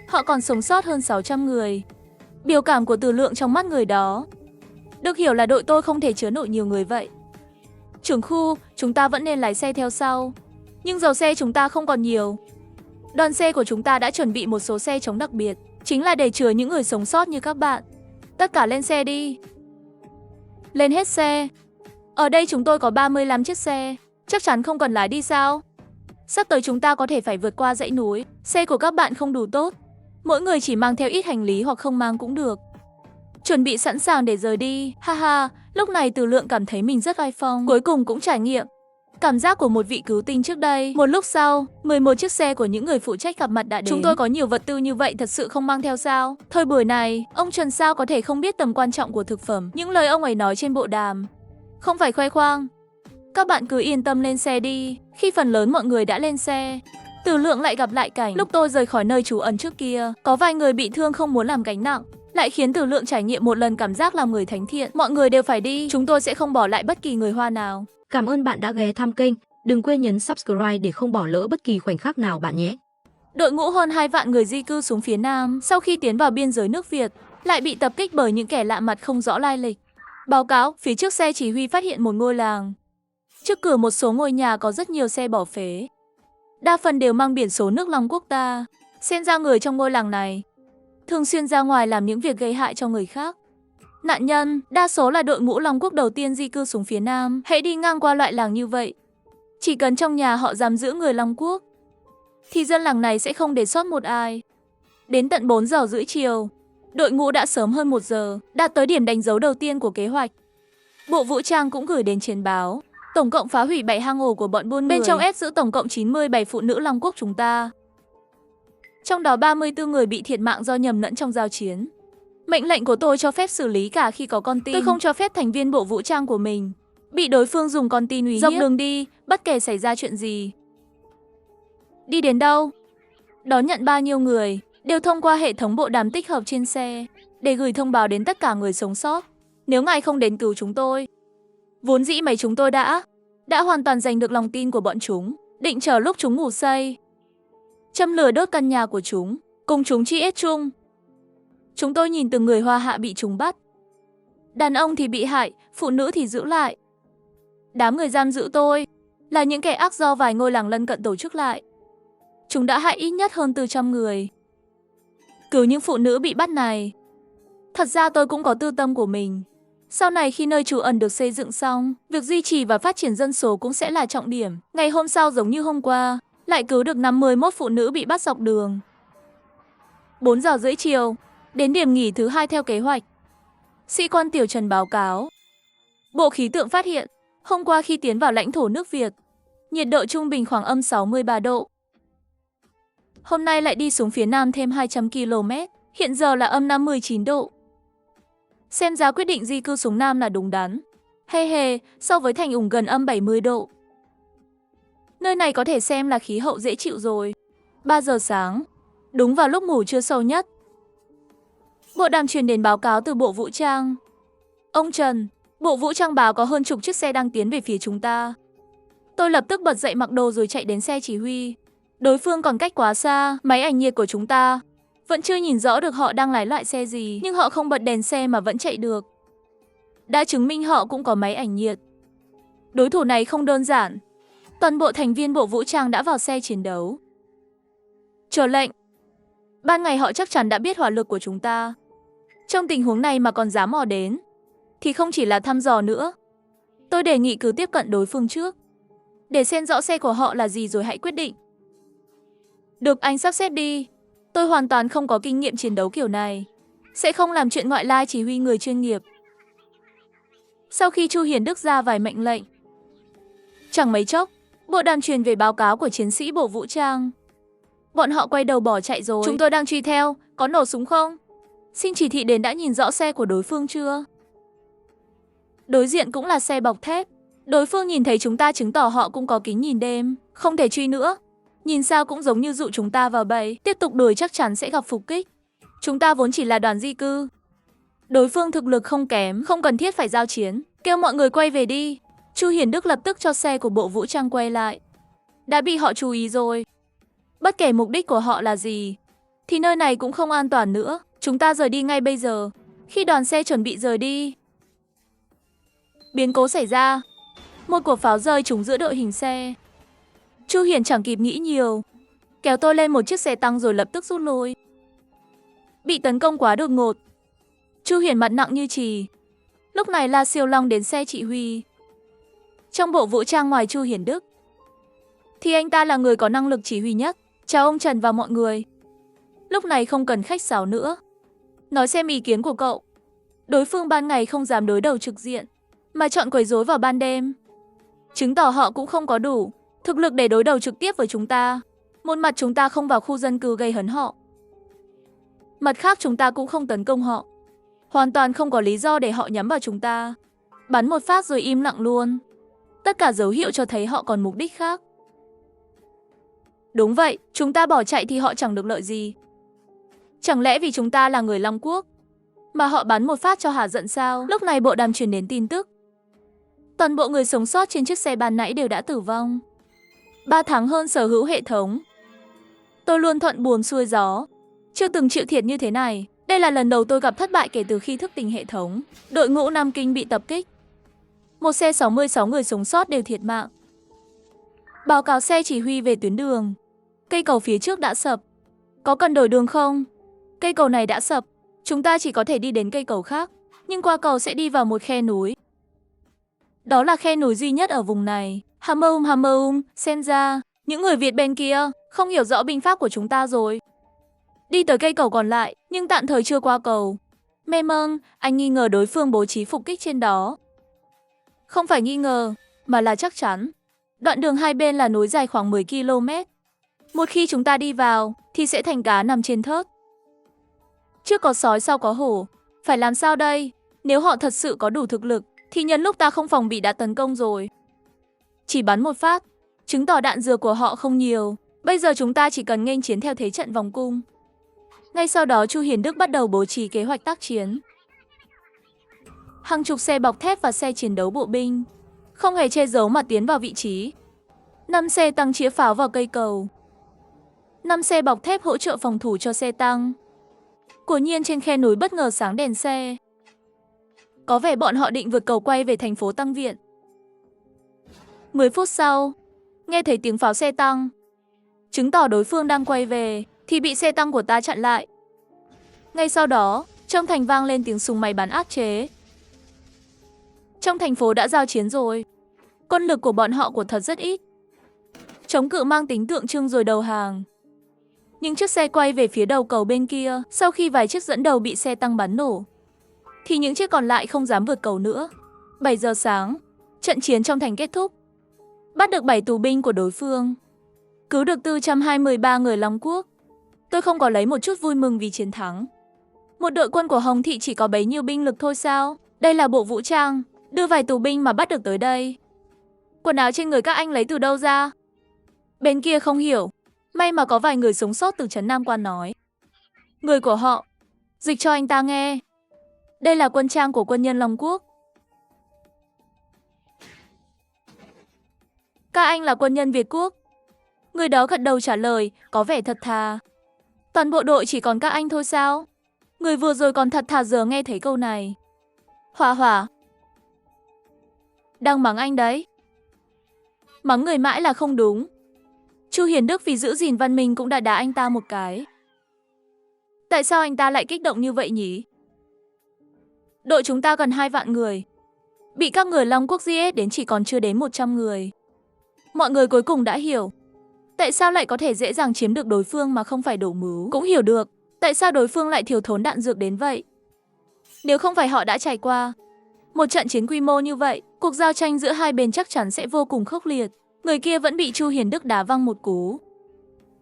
Họ còn sống sót hơn 600 người. Biểu cảm của Từ Lượng trong mắt người đó được hiểu là đội tôi không thể chứa nổi nhiều người vậy. Trưởng khu, chúng ta vẫn nên lái xe theo sau. Nhưng dầu xe chúng ta không còn nhiều. Đoàn xe của chúng ta đã chuẩn bị một số xe chống đặc biệt, chính là để chứa những người sống sót như các bạn. Tất cả lên xe đi. Lên hết xe. Ở đây chúng tôi có 35 chiếc xe. Chắc chắn không cần lái đi sao? Sắp tới chúng ta có thể phải vượt qua dãy núi. Xe của các bạn không đủ tốt. Mỗi người chỉ mang theo ít hành lý hoặc không mang cũng được. Chuẩn bị sẵn sàng để rời đi. Ha ha, lúc này Từ Lượng cảm thấy mình rất oai phong. Cuối cùng cũng trải nghiệm cảm giác của một vị cứu tinh trước đây. Một lúc sau, 11 chiếc xe của những người phụ trách gặp mặt đã đến. Chúng tôi có nhiều vật tư như vậy thật sự không mang theo sao? Thời buổi này, ông Trần sao có thể không biết tầm quan trọng của thực phẩm. Những lời ông ấy nói trên bộ đàm không phải khoe khoang. Các bạn cứ yên tâm lên xe đi. Khi phần lớn mọi người đã lên xe, Từ Lượng lại gặp lại cảnh lúc tôi rời khỏi nơi trú ẩn trước kia. Có vài người bị thương không muốn làm gánh nặng, lại khiến Từ Lượng trải nghiệm một lần cảm giác làm người thánh thiện. Mọi người đều phải đi, chúng tôi sẽ không bỏ lại bất kỳ người Hoa nào. Cảm ơn bạn đã ghé thăm kênh. Đừng quên nhấn subscribe để không bỏ lỡ bất kỳ khoảnh khắc nào bạn nhé. Đội ngũ hơn 2 vạn người di cư xuống phía Nam sau khi tiến vào biên giới nước Việt lại bị tập kích bởi những kẻ lạ mặt không rõ lai lịch. Báo cáo, phía trước xe chỉ huy phát hiện một ngôi làng. Trước cửa một số ngôi nhà có rất nhiều xe bỏ phế. Đa phần đều mang biển số nước Long Quốc ta. Xem ra người trong ngôi làng này thường xuyên ra ngoài làm những việc gây hại cho người khác. Nạn nhân, đa số là đội ngũ Long Quốc đầu tiên di cư xuống phía Nam. Hãy đi ngang qua loại làng như vậy, chỉ cần trong nhà họ giam giữ người Long Quốc, thì dân làng này sẽ không để sót một ai. Đến tận 4 giờ rưỡi chiều, đội ngũ đã sớm hơn 1 giờ, đạt tới điểm đánh dấu đầu tiên của kế hoạch. Bộ vũ trang cũng gửi đến chiến báo. Tổng cộng phá hủy 7 hang ổ của bọn buôn người. Bên trong ép giữ tổng cộng 97 phụ nữ Long Quốc chúng ta. Trong đó 34 người bị thiệt mạng do nhầm lẫn trong giao chiến. Mệnh lệnh của tôi cho phép xử lý cả khi có con tin. Tôi không cho phép thành viên bộ vũ trang của mình bị đối phương dùng con tin uy hiếp. Dọc đường đi, bất kể xảy ra chuyện gì. Đi đến đâu, đón nhận bao nhiêu người, đều thông qua hệ thống bộ đàm tích hợp trên xe, để gửi thông báo đến tất cả người sống sót. Nếu ngài không đến cứu chúng tôi, vốn dĩ mấy chúng tôi đã hoàn toàn giành được lòng tin của bọn chúng, định chờ lúc chúng ngủ say, châm lửa đốt căn nhà của chúng, cùng chúng chi ết chung. Chúng tôi nhìn từng người Hoa hạ bị chúng bắt, Đàn ông thì bị hại, phụ nữ thì giữ lại. Đám người giam giữ tôi là những kẻ ác do vài ngôi làng lân cận tổ chức lại. Chúng đã hại ít nhất hơn 400 người. Cứu những phụ nữ bị bắt này. Thật ra tôi cũng có tư tâm của mình. Sau này khi nơi trú ẩn được xây dựng xong, việc duy trì và phát triển dân số cũng sẽ là trọng điểm. Ngày hôm sau giống như hôm qua, lại cứu được 51 phụ nữ bị bắt dọc đường. 4 giờ rưỡi chiều, đến điểm nghỉ thứ 2 theo kế hoạch. Sĩ quan Tiểu Trần báo cáo. Bộ khí tượng phát hiện, hôm qua khi tiến vào lãnh thổ nước Việt, nhiệt độ trung bình khoảng âm 63 độ. Hôm nay lại đi xuống phía nam thêm 200 km, hiện giờ là âm 59 độ. Xem ra quyết định di cư xuống nam là đúng đắn. Hê, so với thành Ủng gần âm 70 độ. Nơi này có thể xem là khí hậu dễ chịu rồi. 3 giờ sáng, đúng vào lúc ngủ trưa sâu nhất. Bộ đàm truyền đến báo cáo từ Bộ Vũ trang. Ông Trần, Bộ Vũ trang báo có hơn chục chiếc xe đang tiến về phía chúng ta. Tôi lập tức bật dậy mặc đồ rồi chạy đến xe chỉ huy. Đối phương còn cách quá xa, máy ảnh nhiệt của chúng ta vẫn chưa nhìn rõ được họ đang lái loại xe gì, nhưng họ không bật đèn xe mà vẫn chạy được. Đã chứng minh họ cũng có máy ảnh nhiệt. Đối thủ này không đơn giản. Toàn bộ thành viên Bộ Vũ trang đã vào xe chiến đấu. Chờ lệnh. Ban ngày họ chắc chắn đã biết hỏa lực của chúng ta. Trong tình huống này mà còn dám mò đến, thì không chỉ là thăm dò nữa. Tôi đề nghị cứ tiếp cận đối phương trước, để xem rõ xe của họ là gì rồi hãy quyết định. Được, anh sắp xếp đi. Tôi hoàn toàn không có kinh nghiệm chiến đấu kiểu này. Sẽ không làm chuyện ngoại lai, chỉ huy người chuyên nghiệp. Sau khi Chu Hiền Đức ra vài mệnh lệnh, chẳng mấy chốc, bộ đàm truyền về báo cáo của chiến sĩ Bộ Vũ trang. Bọn họ quay đầu bỏ chạy rồi. Chúng tôi đang truy theo, có nổ súng không? Xin chỉ thị đến đã nhìn rõ xe của đối phương chưa? Đối diện cũng là xe bọc thép. Đối phương nhìn thấy chúng ta chứng tỏ họ cũng có kính nhìn đêm. Không thể truy nữa. Nhìn sao cũng giống như dụ chúng ta vào bẫy. Tiếp tục đuổi chắc chắn sẽ gặp phục kích. Chúng ta vốn chỉ là đoàn di cư. Đối phương thực lực không kém, không cần thiết phải giao chiến. Kêu mọi người quay về đi. Chu Hiền Đức lập tức cho xe của Bộ Vũ trang quay lại. Đã bị họ chú ý rồi. Bất kể mục đích của họ là gì, thì nơi này cũng không an toàn nữa. Chúng ta rời đi ngay bây giờ. Khi đoàn xe chuẩn bị rời đi, biến cố xảy ra. Một quả pháo rơi trúng giữa đội hình xe. Chu Hiền chẳng kịp nghĩ nhiều, kéo tôi lên một chiếc xe tăng rồi lập tức rút lui. Bị tấn công quá đột ngột, Chu Hiền mặt nặng như chì. Lúc này La Siêu Long đến xe chỉ huy. Trong Bộ Vũ trang ngoài Chu Hiền Đức, thì anh ta là người có năng lực chỉ huy nhất. Chào ông Trần và mọi người. Lúc này không cần khách sáo nữa. Nói xem ý kiến của cậu. Đối phương ban ngày không dám đối đầu trực diện, mà chọn quấy rối vào ban đêm, chứng tỏ họ cũng không có đủ thực lực để đối đầu trực tiếp với chúng ta. Một mặt chúng ta không vào khu dân cư gây hấn họ, mặt khác chúng ta cũng không tấn công họ. Hoàn toàn không có lý do để họ nhắm vào chúng ta. Bắn một phát rồi im lặng luôn. Tất cả dấu hiệu cho thấy họ còn mục đích khác. Đúng vậy, chúng ta bỏ chạy thì họ chẳng được lợi gì. Chẳng lẽ vì chúng ta là người Long Quốc mà họ bắn một phát cho hả giận sao? Lúc này bộ đàm truyền đến tin tức. Toàn bộ người sống sót trên chiếc xe ban nãy đều đã tử vong. 3 tháng hơn sở hữu hệ thống. Tôi luôn thuận buồm xuôi gió, chưa từng chịu thiệt như thế này. Đây là lần đầu tôi gặp thất bại kể từ khi thức tỉnh hệ thống. Đội ngũ Nam Kinh bị tập kích. Một xe 66 người sống sót đều thiệt mạng. Báo cáo xe chỉ huy về tuyến đường. Cây cầu phía trước đã sập. Có cần đổi đường không? Cây cầu này đã sập. Chúng ta chỉ có thể đi đến cây cầu khác, nhưng qua cầu sẽ đi vào một khe núi. Đó là khe núi duy nhất ở vùng này. Hamaum, xem ra những người Việt bên kia không hiểu rõ binh pháp của chúng ta rồi. Đi tới cây cầu còn lại, nhưng tạm thời chưa qua cầu. Memang, anh nghi ngờ đối phương bố trí phục kích trên đó. Không phải nghi ngờ, mà là chắc chắn. Đoạn đường hai bên là núi dài khoảng 10 km. Một khi chúng ta đi vào, thì sẽ thành cá nằm trên thớt. Trước có sói sau có hổ. Phải làm sao đây? Nếu họ thật sự có đủ thực lực, thì nhân lúc ta không phòng bị đã tấn công rồi. Chỉ bắn một phát, chứng tỏ đạn dược của họ không nhiều. Bây giờ chúng ta chỉ cần nghênh chiến theo thế trận vòng cung. Ngay sau đó Chu Hiền Đức bắt đầu bố trí kế hoạch tác chiến. Hàng chục xe bọc thép và xe chiến đấu bộ binh không hề che giấu mà tiến vào vị trí. 5 xe tăng chĩa pháo vào cây cầu. 5 xe bọc thép hỗ trợ phòng thủ cho xe tăng. Quả nhiên trên khe núi bất ngờ sáng đèn xe. Có vẻ bọn họ định vượt cầu quay về thành phố Tăng Viện. 10 phút sau, nghe thấy tiếng pháo xe tăng, chứng tỏ đối phương đang quay về, thì bị xe tăng của ta chặn lại. Ngay sau đó, trong thành vang lên tiếng súng máy bắn áp chế. Trong thành phố đã giao chiến rồi. Quân lực của bọn họ của thật rất ít. Chống cự mang tính tượng trưng rồi đầu hàng. Những chiếc xe quay về phía đầu cầu bên kia, sau khi vài chiếc dẫn đầu bị xe tăng bắn nổ, thì những chiếc còn lại không dám vượt cầu nữa. 7 giờ sáng, trận chiến trong thành kết thúc. Bắt được 7 tù binh của đối phương. Cứu được 423 người Long Quốc. Tôi không có lấy một chút vui mừng vì chiến thắng. Một đội quân của Hồng Thị chỉ có bấy nhiêu binh lực thôi sao? Đây là bộ vũ trang, đưa vài tù binh mà bắt được tới đây. Quần áo trên người các anh lấy từ đâu ra? Bên kia không hiểu. May mà có vài người sống sót từ trấn Nam Quan nói. Người của họ. Dịch cho anh ta nghe. Đây là quân trang của quân nhân Long Quốc. Các anh là quân nhân Việt Quốc. Người đó gật đầu trả lời, có vẻ thật thà. Toàn bộ đội chỉ còn các anh thôi sao? Người vừa rồi còn thật thà giờ nghe thấy câu này. Hỏa hỏa. Đang mắng anh đấy. Mắng người mãi là không đúng. Chu Hiền Đức vì giữ gìn văn minh cũng đã đá anh ta một cái. Tại sao anh ta lại kích động như vậy nhỉ? Đội chúng ta gần 2 vạn người. Bị các người Long Quốc giết đến chỉ còn chưa đến 100 người. Mọi người cuối cùng đã hiểu. Tại sao lại có thể dễ dàng chiếm được đối phương mà không phải đổ mưu? Cũng hiểu được. Tại sao đối phương lại thiếu thốn đạn dược đến vậy? Nếu không phải họ đã trải qua một trận chiến quy mô như vậy, cuộc giao tranh giữa hai bên chắc chắn sẽ vô cùng khốc liệt. Người kia vẫn bị Chu Hiền Đức đá văng một cú.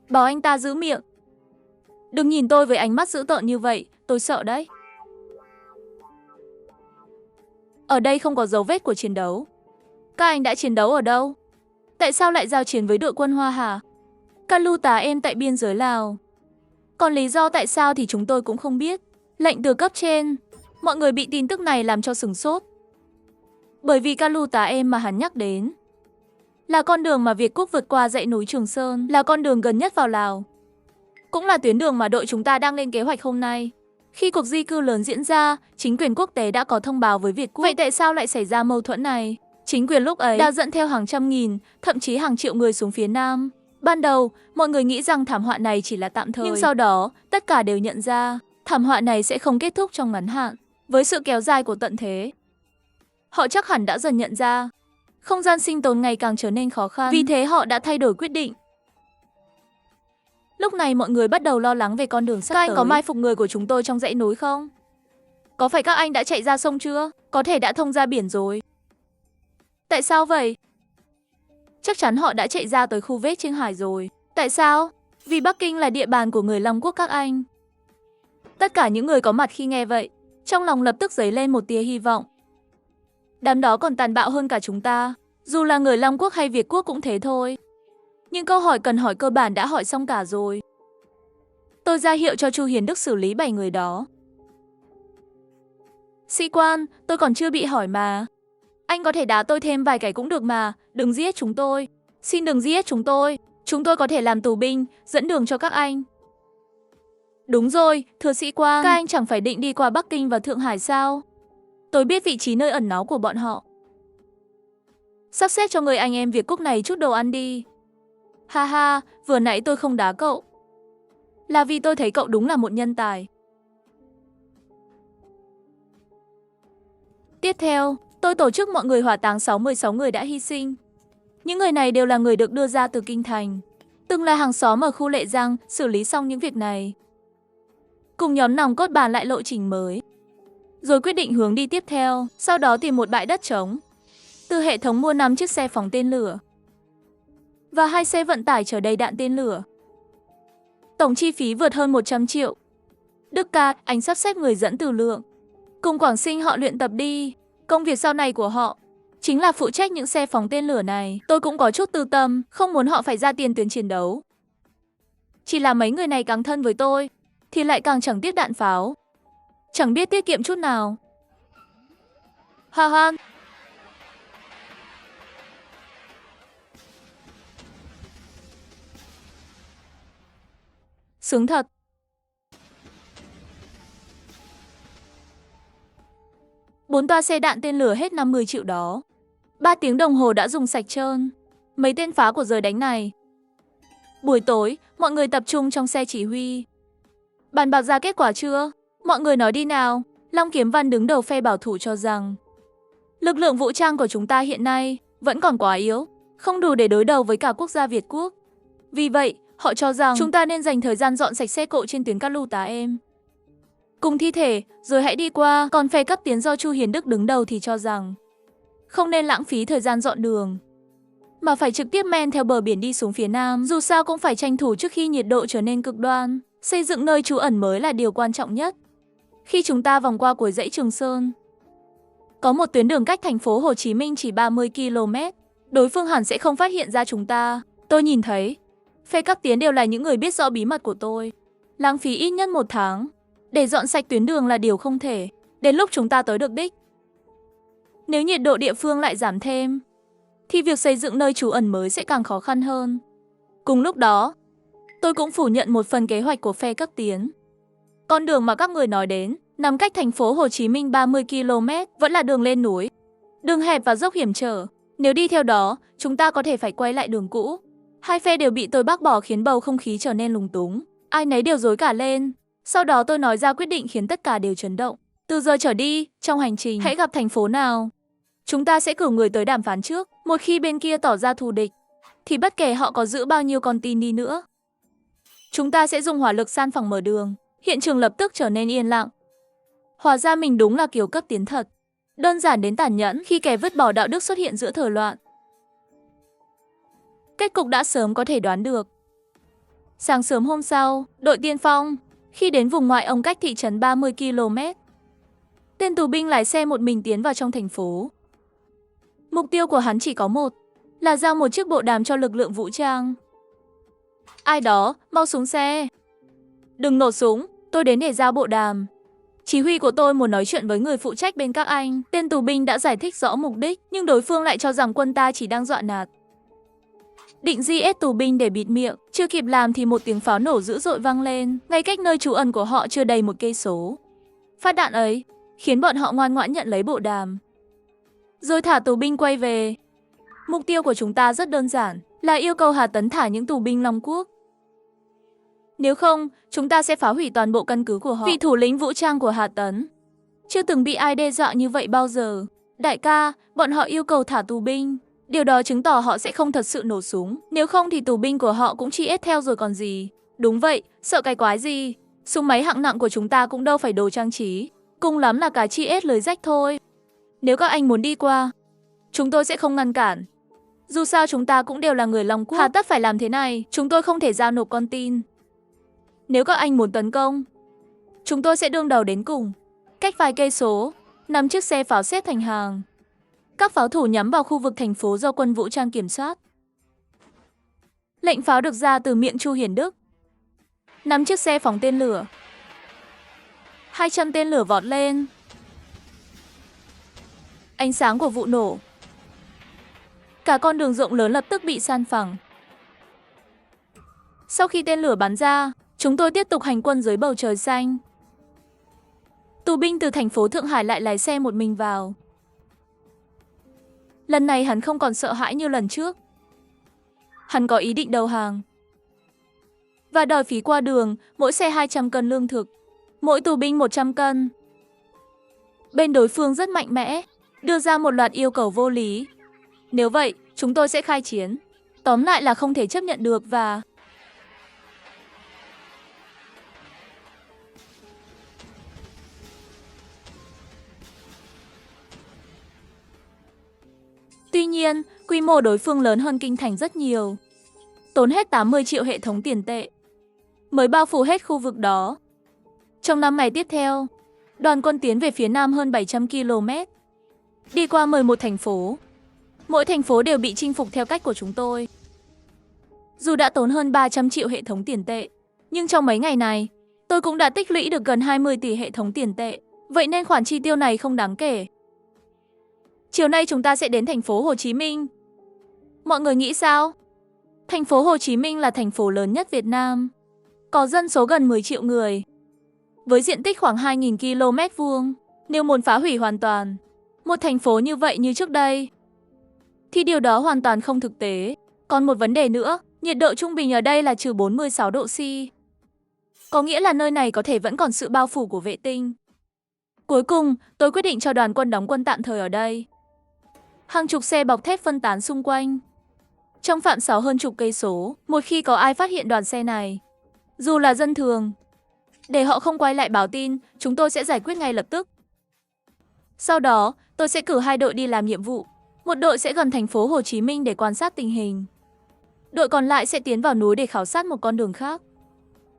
Bảo anh ta giữ miệng. Đừng nhìn tôi với ánh mắt dữ tợn như vậy, tôi sợ đấy. Ở đây không có dấu vết của chiến đấu. Các anh đã chiến đấu ở đâu? Tại sao lại giao chiến với đội quân Hoa hả? Kalu tá em tại biên giới Lào. Còn lý do tại sao thì chúng tôi cũng không biết. Lệnh từ cấp trên. Mọi người bị tin tức này làm cho sửng sốt. Bởi vì Kalu tá em mà hắn nhắc đến là con đường mà Việt Quốc vượt qua dãy núi Trường Sơn, là con đường gần nhất vào Lào. Cũng là tuyến đường mà đội chúng ta đang lên kế hoạch hôm nay. Khi cuộc di cư lớn diễn ra, chính quyền quốc tế đã có thông báo với Việt Quốc. Vậy tại sao lại xảy ra mâu thuẫn này? Chính quyền lúc ấy đã dẫn theo hàng trăm nghìn, thậm chí hàng triệu người xuống phía Nam. Ban đầu, mọi người nghĩ rằng thảm họa này chỉ là tạm thời. Nhưng sau đó, tất cả đều nhận ra, thảm họa này sẽ không kết thúc trong ngắn hạn. Với sự kéo dài của tận thế, họ chắc hẳn đã dần nhận ra, không gian sinh tồn ngày càng trở nên khó khăn. Vì thế họ đã thay đổi quyết định. Lúc này mọi người bắt đầu lo lắng về con đường sắp tới. Các anh có mai phục người của chúng tôi trong dãy núi không? Có phải các anh đã chạy ra sông chưa? Có thể đã thông ra biển rồi. Tại sao vậy? Chắc chắn họ đã chạy ra tới khu vết trên hải rồi. Tại sao? Vì Bắc Kinh là địa bàn của người Long Quốc các anh. Tất cả những người có mặt khi nghe vậy, trong lòng lập tức dấy lên một tia hy vọng. Đám đó còn tàn bạo hơn cả chúng ta. Dù là người Long Quốc hay Việt Quốc cũng thế thôi. Nhưng câu hỏi cần hỏi cơ bản đã hỏi xong cả rồi. Tôi ra hiệu cho Chu Hiền Đức xử lý 7 người đó. Sĩ quan, tôi còn chưa bị hỏi mà. Anh có thể đá tôi thêm vài cái cũng được mà, đừng giết chúng tôi. Xin đừng giết chúng tôi. Chúng tôi có thể làm tù binh, dẫn đường cho các anh. Đúng rồi, thưa sĩ quan, các anh chẳng phải định đi qua Bắc Kinh và Thượng Hải sao? Tôi biết vị trí nơi ẩn náu của bọn họ. Sắp xếp cho người anh em Việt Quốc này chút đồ ăn đi. Ha ha, vừa nãy tôi không đá cậu. Là vì tôi thấy cậu đúng là một nhân tài. Tiếp theo, tôi tổ chức mọi người hỏa táng 66 người đã hy sinh. Những người này đều là người được đưa ra từ Kinh Thành. Từng là hàng xóm ở khu Lệ Giang, xử lý xong những việc này. Cùng nhóm nòng cốt bàn lại lộ trình mới. Rồi quyết định hướng đi tiếp theo, sau đó tìm một bãi đất trống. Từ hệ thống mua 5 chiếc xe phóng tên lửa và 2 xe vận tải chở đầy đạn tên lửa. Tổng chi phí vượt hơn 100 triệu. Đức Ca, anh sắp xếp người dẫn từ Lượng cùng Quảng Sinh họ luyện tập đi. Công việc sau này của họ chính là phụ trách những xe phóng tên lửa này. Tôi cũng có chút tư tâm, không muốn họ phải ra tiền tuyến chiến đấu. Chỉ là mấy người này càng thân với tôi thì lại càng chẳng tiếc đạn pháo. Chẳng biết tiết kiệm chút nào. Ha ha. Sướng thật. 4 toa xe đạn tên lửa hết 50 triệu đó. 3 tiếng đồng hồ đã dùng sạch trơn mấy tên phá của giới đánh này. Buổi tối, mọi người tập trung trong xe chỉ huy. Bàn bạc ra kết quả chưa? Mọi người nói đi nào. Long Kiếm Văn đứng đầu phe bảo thủ cho rằng lực lượng vũ trang của chúng ta hiện nay vẫn còn quá yếu, không đủ để đối đầu với cả quốc gia Việt Quốc. Vì vậy, họ cho rằng chúng ta nên dành thời gian dọn sạch xe cộ trên tuyến Cát Lu Tá Em cùng thi thể, rồi hãy đi qua. Còn phe cấp tiến do Chu Hiền Đức đứng đầu thì cho rằng không nên lãng phí thời gian dọn đường, mà phải trực tiếp men theo bờ biển đi xuống phía nam. Dù sao cũng phải tranh thủ trước khi nhiệt độ trở nên cực đoan. Xây dựng nơi trú ẩn mới là điều quan trọng nhất. Khi chúng ta vòng qua cuối dãy Trường Sơn, có một tuyến đường cách thành phố Hồ Chí Minh chỉ 30 km. Đối phương hẳn sẽ không phát hiện ra chúng ta. Tôi nhìn thấy phe cấp tiến đều là những người biết rõ bí mật của tôi. Lãng phí ít nhất 1 tháng để dọn sạch tuyến đường là điều không thể. Đến lúc chúng ta tới được đích, nếu nhiệt độ địa phương lại giảm thêm, thì việc xây dựng nơi trú ẩn mới sẽ càng khó khăn hơn. Cùng lúc đó, tôi cũng phủ nhận một phần kế hoạch của phe cấp tiến. Con đường mà các người nói đến nằm cách thành phố Hồ Chí Minh 30 km, vẫn là đường lên núi. Đường hẹp và dốc hiểm trở. Nếu đi theo đó, chúng ta có thể phải quay lại đường cũ. Hai phe đều bị tôi bác bỏ khiến bầu không khí trở nên lúng túng. Ai nấy đều rối cả lên. Sau đó tôi nói ra quyết định khiến tất cả đều chấn động. Từ giờ trở đi, trong hành trình, hãy gặp thành phố nào, chúng ta sẽ cử người tới đàm phán trước. Một khi bên kia tỏ ra thù địch, thì bất kể họ có giữ bao nhiêu con tin đi nữa, chúng ta sẽ dùng hỏa lực san phẳng mở đường. Hiện trường lập tức trở nên yên lặng. Hóa ra mình đúng là kiểu cấp tiến thật. Đơn giản đến tàn nhẫn khi kẻ vứt bỏ đạo đức xuất hiện giữa thời loạn. Kết cục đã sớm có thể đoán được. Sáng sớm hôm sau, đội tiên phong, khi đến vùng ngoại ông cách thị trấn 30 km, tên tù binh lái xe một mình tiến vào trong thành phố. Mục tiêu của hắn chỉ có một, là giao một chiếc bộ đàm cho lực lượng vũ trang. Ai đó, mau xuống xe. Đừng nổ súng, tôi đến để giao bộ đàm. Chỉ huy của tôi muốn nói chuyện với người phụ trách bên các anh. Tên tù binh đã giải thích rõ mục đích, nhưng đối phương lại cho rằng quân ta chỉ đang dọa nạt. Định giết tù binh để bịt miệng, chưa kịp làm thì một tiếng pháo nổ dữ dội vang lên, ngay cách nơi trú ẩn của họ chưa đầy 1 cây số. Phát đạn ấy khiến bọn họ ngoan ngoãn nhận lấy bộ đàm, rồi thả tù binh quay về. Mục tiêu của chúng ta rất đơn giản, là yêu cầu Hà Tấn thả những tù binh Long Quốc. Nếu không, chúng ta sẽ phá hủy toàn bộ căn cứ của họ. Vị thủ lĩnh vũ trang của Hà Tấn chưa từng bị ai đe dọa như vậy bao giờ. Đại ca, bọn họ yêu cầu thả tù binh. Điều đó chứng tỏ họ sẽ không thật sự nổ súng. Nếu không thì tù binh của họ cũng chỉ ép theo rồi còn gì. Đúng vậy, sợ cái quái gì. Súng máy hạng nặng của chúng ta cũng đâu phải đồ trang trí. Cùng lắm là cái chi ết lưới rách thôi. Nếu các anh muốn đi qua, chúng tôi sẽ không ngăn cản. Dù sao chúng ta cũng đều là người Long Quốc. Hà tất phải làm thế này, chúng tôi không thể giao nộp con tin. Nếu các anh muốn tấn công, chúng tôi sẽ đương đầu đến cùng. Cách vài cây số, 5 chiếc xe pháo xếp thành hàng. Các pháo thủ nhắm vào khu vực thành phố do quân vũ trang kiểm soát. Lệnh pháo được ra từ miệng Chu Hiền Đức. 5 chiếc xe phóng tên lửa. 200 tên lửa vọt lên. Ánh sáng của vụ nổ, cả con đường rộng lớn lập tức bị san phẳng. Sau khi tên lửa bắn ra, chúng tôi tiếp tục hành quân dưới bầu trời xanh. Tù binh từ thành phố Thượng Hải lại lái xe một mình vào. Lần này hắn không còn sợ hãi như lần trước. Hắn có ý định đầu hàng và đòi phí qua đường, mỗi xe 200 cân lương thực, mỗi tù binh 100 cân. Bên đối phương rất mạnh mẽ, đưa ra một loạt yêu cầu vô lý. Nếu vậy, chúng tôi sẽ khai chiến. Tóm lại là không thể chấp nhận được và... Tuy nhiên, quy mô đối phương lớn hơn kinh thành rất nhiều. Tốn hết 80 triệu hệ thống tiền tệ mới bao phủ hết khu vực đó. Trong 5 ngày tiếp theo, đoàn quân tiến về phía nam hơn 700 km, đi qua 11 thành phố. Mỗi thành phố đều bị chinh phục theo cách của chúng tôi. Dù đã tốn hơn 300 triệu hệ thống tiền tệ, nhưng trong mấy ngày này, tôi cũng đã tích lũy được gần 20 tỷ hệ thống tiền tệ. Vậy nên khoản chi tiêu này không đáng kể. Chiều nay chúng ta sẽ đến thành phố Hồ Chí Minh. Mọi người nghĩ sao? Thành phố Hồ Chí Minh là thành phố lớn nhất Việt Nam, có dân số gần 10 triệu người, với diện tích khoảng 2.000 km vuông. Nếu muốn phá hủy hoàn toàn, một thành phố như vậy như trước đây, thì điều đó hoàn toàn không thực tế. Còn một vấn đề nữa, nhiệt độ trung bình ở đây là trừ 46 độ C. Có nghĩa là nơi này có thể vẫn còn sự bao phủ của vệ tinh. Cuối cùng, tôi quyết định cho đoàn quân đóng quân tạm thời ở đây. Hàng chục xe bọc thép phân tán xung quanh. Trong phạm sáu hơn chục cây số, một khi có ai phát hiện đoàn xe này, dù là dân thường, để họ không quay lại báo tin, chúng tôi sẽ giải quyết ngay lập tức. Sau đó, tôi sẽ cử 2 đội đi làm nhiệm vụ. Một đội sẽ gần thành phố Hồ Chí Minh để quan sát tình hình. Đội còn lại sẽ tiến vào núi để khảo sát một con đường khác.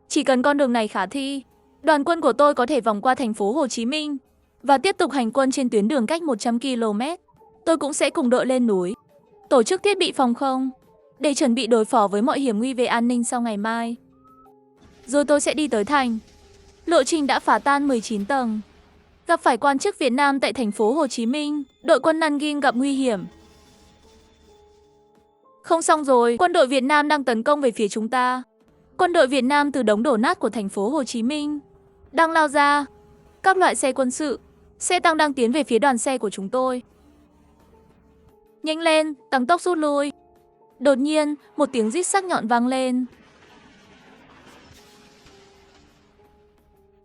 Chỉ cần con đường này khả thi, đoàn quân của tôi có thể vòng qua thành phố Hồ Chí Minh và tiếp tục hành quân trên tuyến đường cách 100 km. Tôi cũng sẽ cùng đội lên núi, tổ chức thiết bị phòng không để chuẩn bị đối phó với mọi hiểm nguy về an ninh sau ngày mai. Rồi tôi sẽ đi tới thành. Lộ trình đã phá tan 19 tầng. Gặp phải quan chức Việt Nam tại thành phố Hồ Chí Minh, đội quân Nanjing gặp nguy hiểm. Không xong rồi, quân đội Việt Nam đang tấn công về phía chúng ta. Quân đội Việt Nam từ đống đổ nát của thành phố Hồ Chí Minh đang lao ra. Các loại xe quân sự, xe tăng đang tiến về phía đoàn xe của chúng tôi. Nhanh lên, tăng tốc rút lui. Đột nhiên, một tiếng rít sắc nhọn vang lên.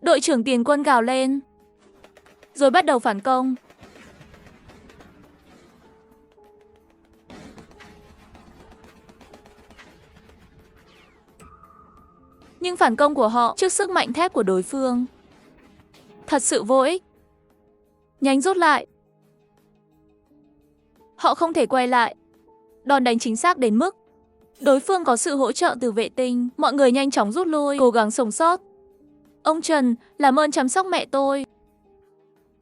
Đội trưởng tiền quân gào lên, rồi bắt đầu phản công. Nhưng phản công của họ trước sức mạnh thép của đối phương thật sự vô ích. Nhanh rút lại. Họ không thể quay lại. Đòn đánh chính xác đến mức đối phương có sự hỗ trợ từ vệ tinh. Mọi người nhanh chóng rút lui, cố gắng sống sót. Ông Trần, làm ơn chăm sóc mẹ tôi.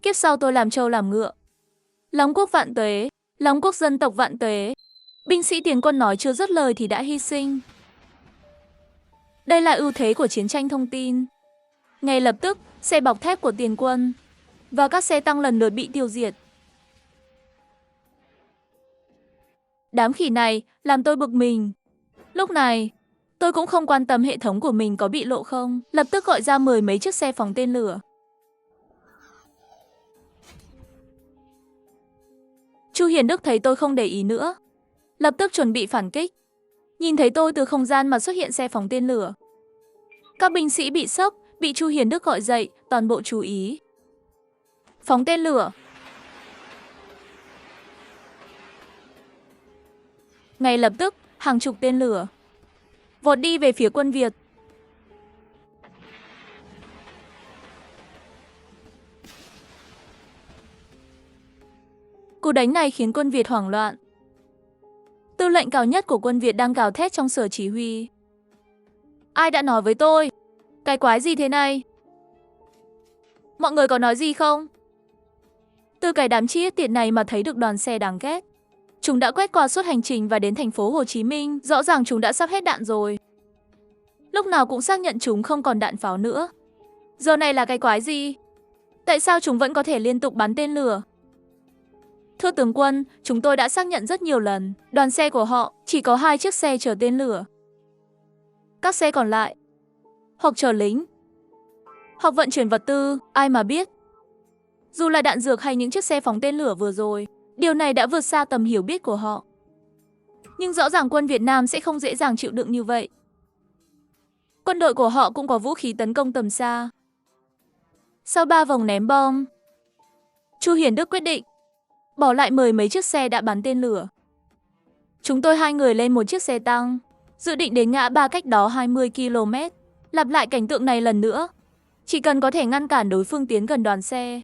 Kiếp sau tôi làm trâu làm ngựa. Long quốc vạn tuế, Long quốc dân tộc vạn tuế. Binh sĩ tiền quân nói chưa dứt lời thì đã hy sinh. Đây là ưu thế của chiến tranh thông tin. Ngay lập tức, xe bọc thép của tiền quân và các xe tăng lần lượt bị tiêu diệt. Đám khỉ này làm tôi bực mình. Lúc này, tôi cũng không quan tâm hệ thống của mình có bị lộ không. Lập tức gọi ra 10 mấy chiếc xe phóng tên lửa. Chu Hiền Đức thấy tôi không để ý nữa, lập tức chuẩn bị phản kích. Nhìn thấy tôi từ không gian mà xuất hiện xe phóng tên lửa. Các binh sĩ bị sốc, bị Chu Hiền Đức gọi dậy, toàn bộ chú ý. Phóng tên lửa. Ngay lập tức, hàng chục tên lửa vọt đi về phía quân Việt. Cú đánh này khiến quân Việt hoảng loạn. Tư lệnh cao nhất của quân Việt đang gào thét trong sở chỉ huy. Ai đã nói với tôi? Cái quái gì thế này? Mọi người có nói gì không? Từ cái đám chi tiết này mà thấy được đoàn xe đáng ghét. Chúng đã quét qua suốt hành trình và đến thành phố Hồ Chí Minh. Rõ ràng chúng đã sắp hết đạn rồi. Lúc nào cũng xác nhận chúng không còn đạn pháo nữa. Giờ này là cái quái gì? Tại sao chúng vẫn có thể liên tục bắn tên lửa? Thưa tướng quân, chúng tôi đã xác nhận rất nhiều lần. Đoàn xe của họ chỉ có 2 chiếc xe chở tên lửa. Các xe còn lại hoặc chở lính, hoặc vận chuyển vật tư, ai mà biết. Dù là đạn dược hay những chiếc xe phóng tên lửa vừa rồi, điều này đã vượt xa tầm hiểu biết của họ. Nhưng rõ ràng quân Việt Nam sẽ không dễ dàng chịu đựng như vậy. Quân đội của họ cũng có vũ khí tấn công tầm xa. Sau 3 vòng ném bom, Chu Hiền Đức quyết định bỏ lại 10 mấy chiếc xe đã bắn tên lửa. Chúng tôi 2 người lên một chiếc xe tăng, dự định đến ngã ba cách đó 20 km, lặp lại cảnh tượng này lần nữa. Chỉ cần có thể ngăn cản đối phương tiến gần đoàn xe,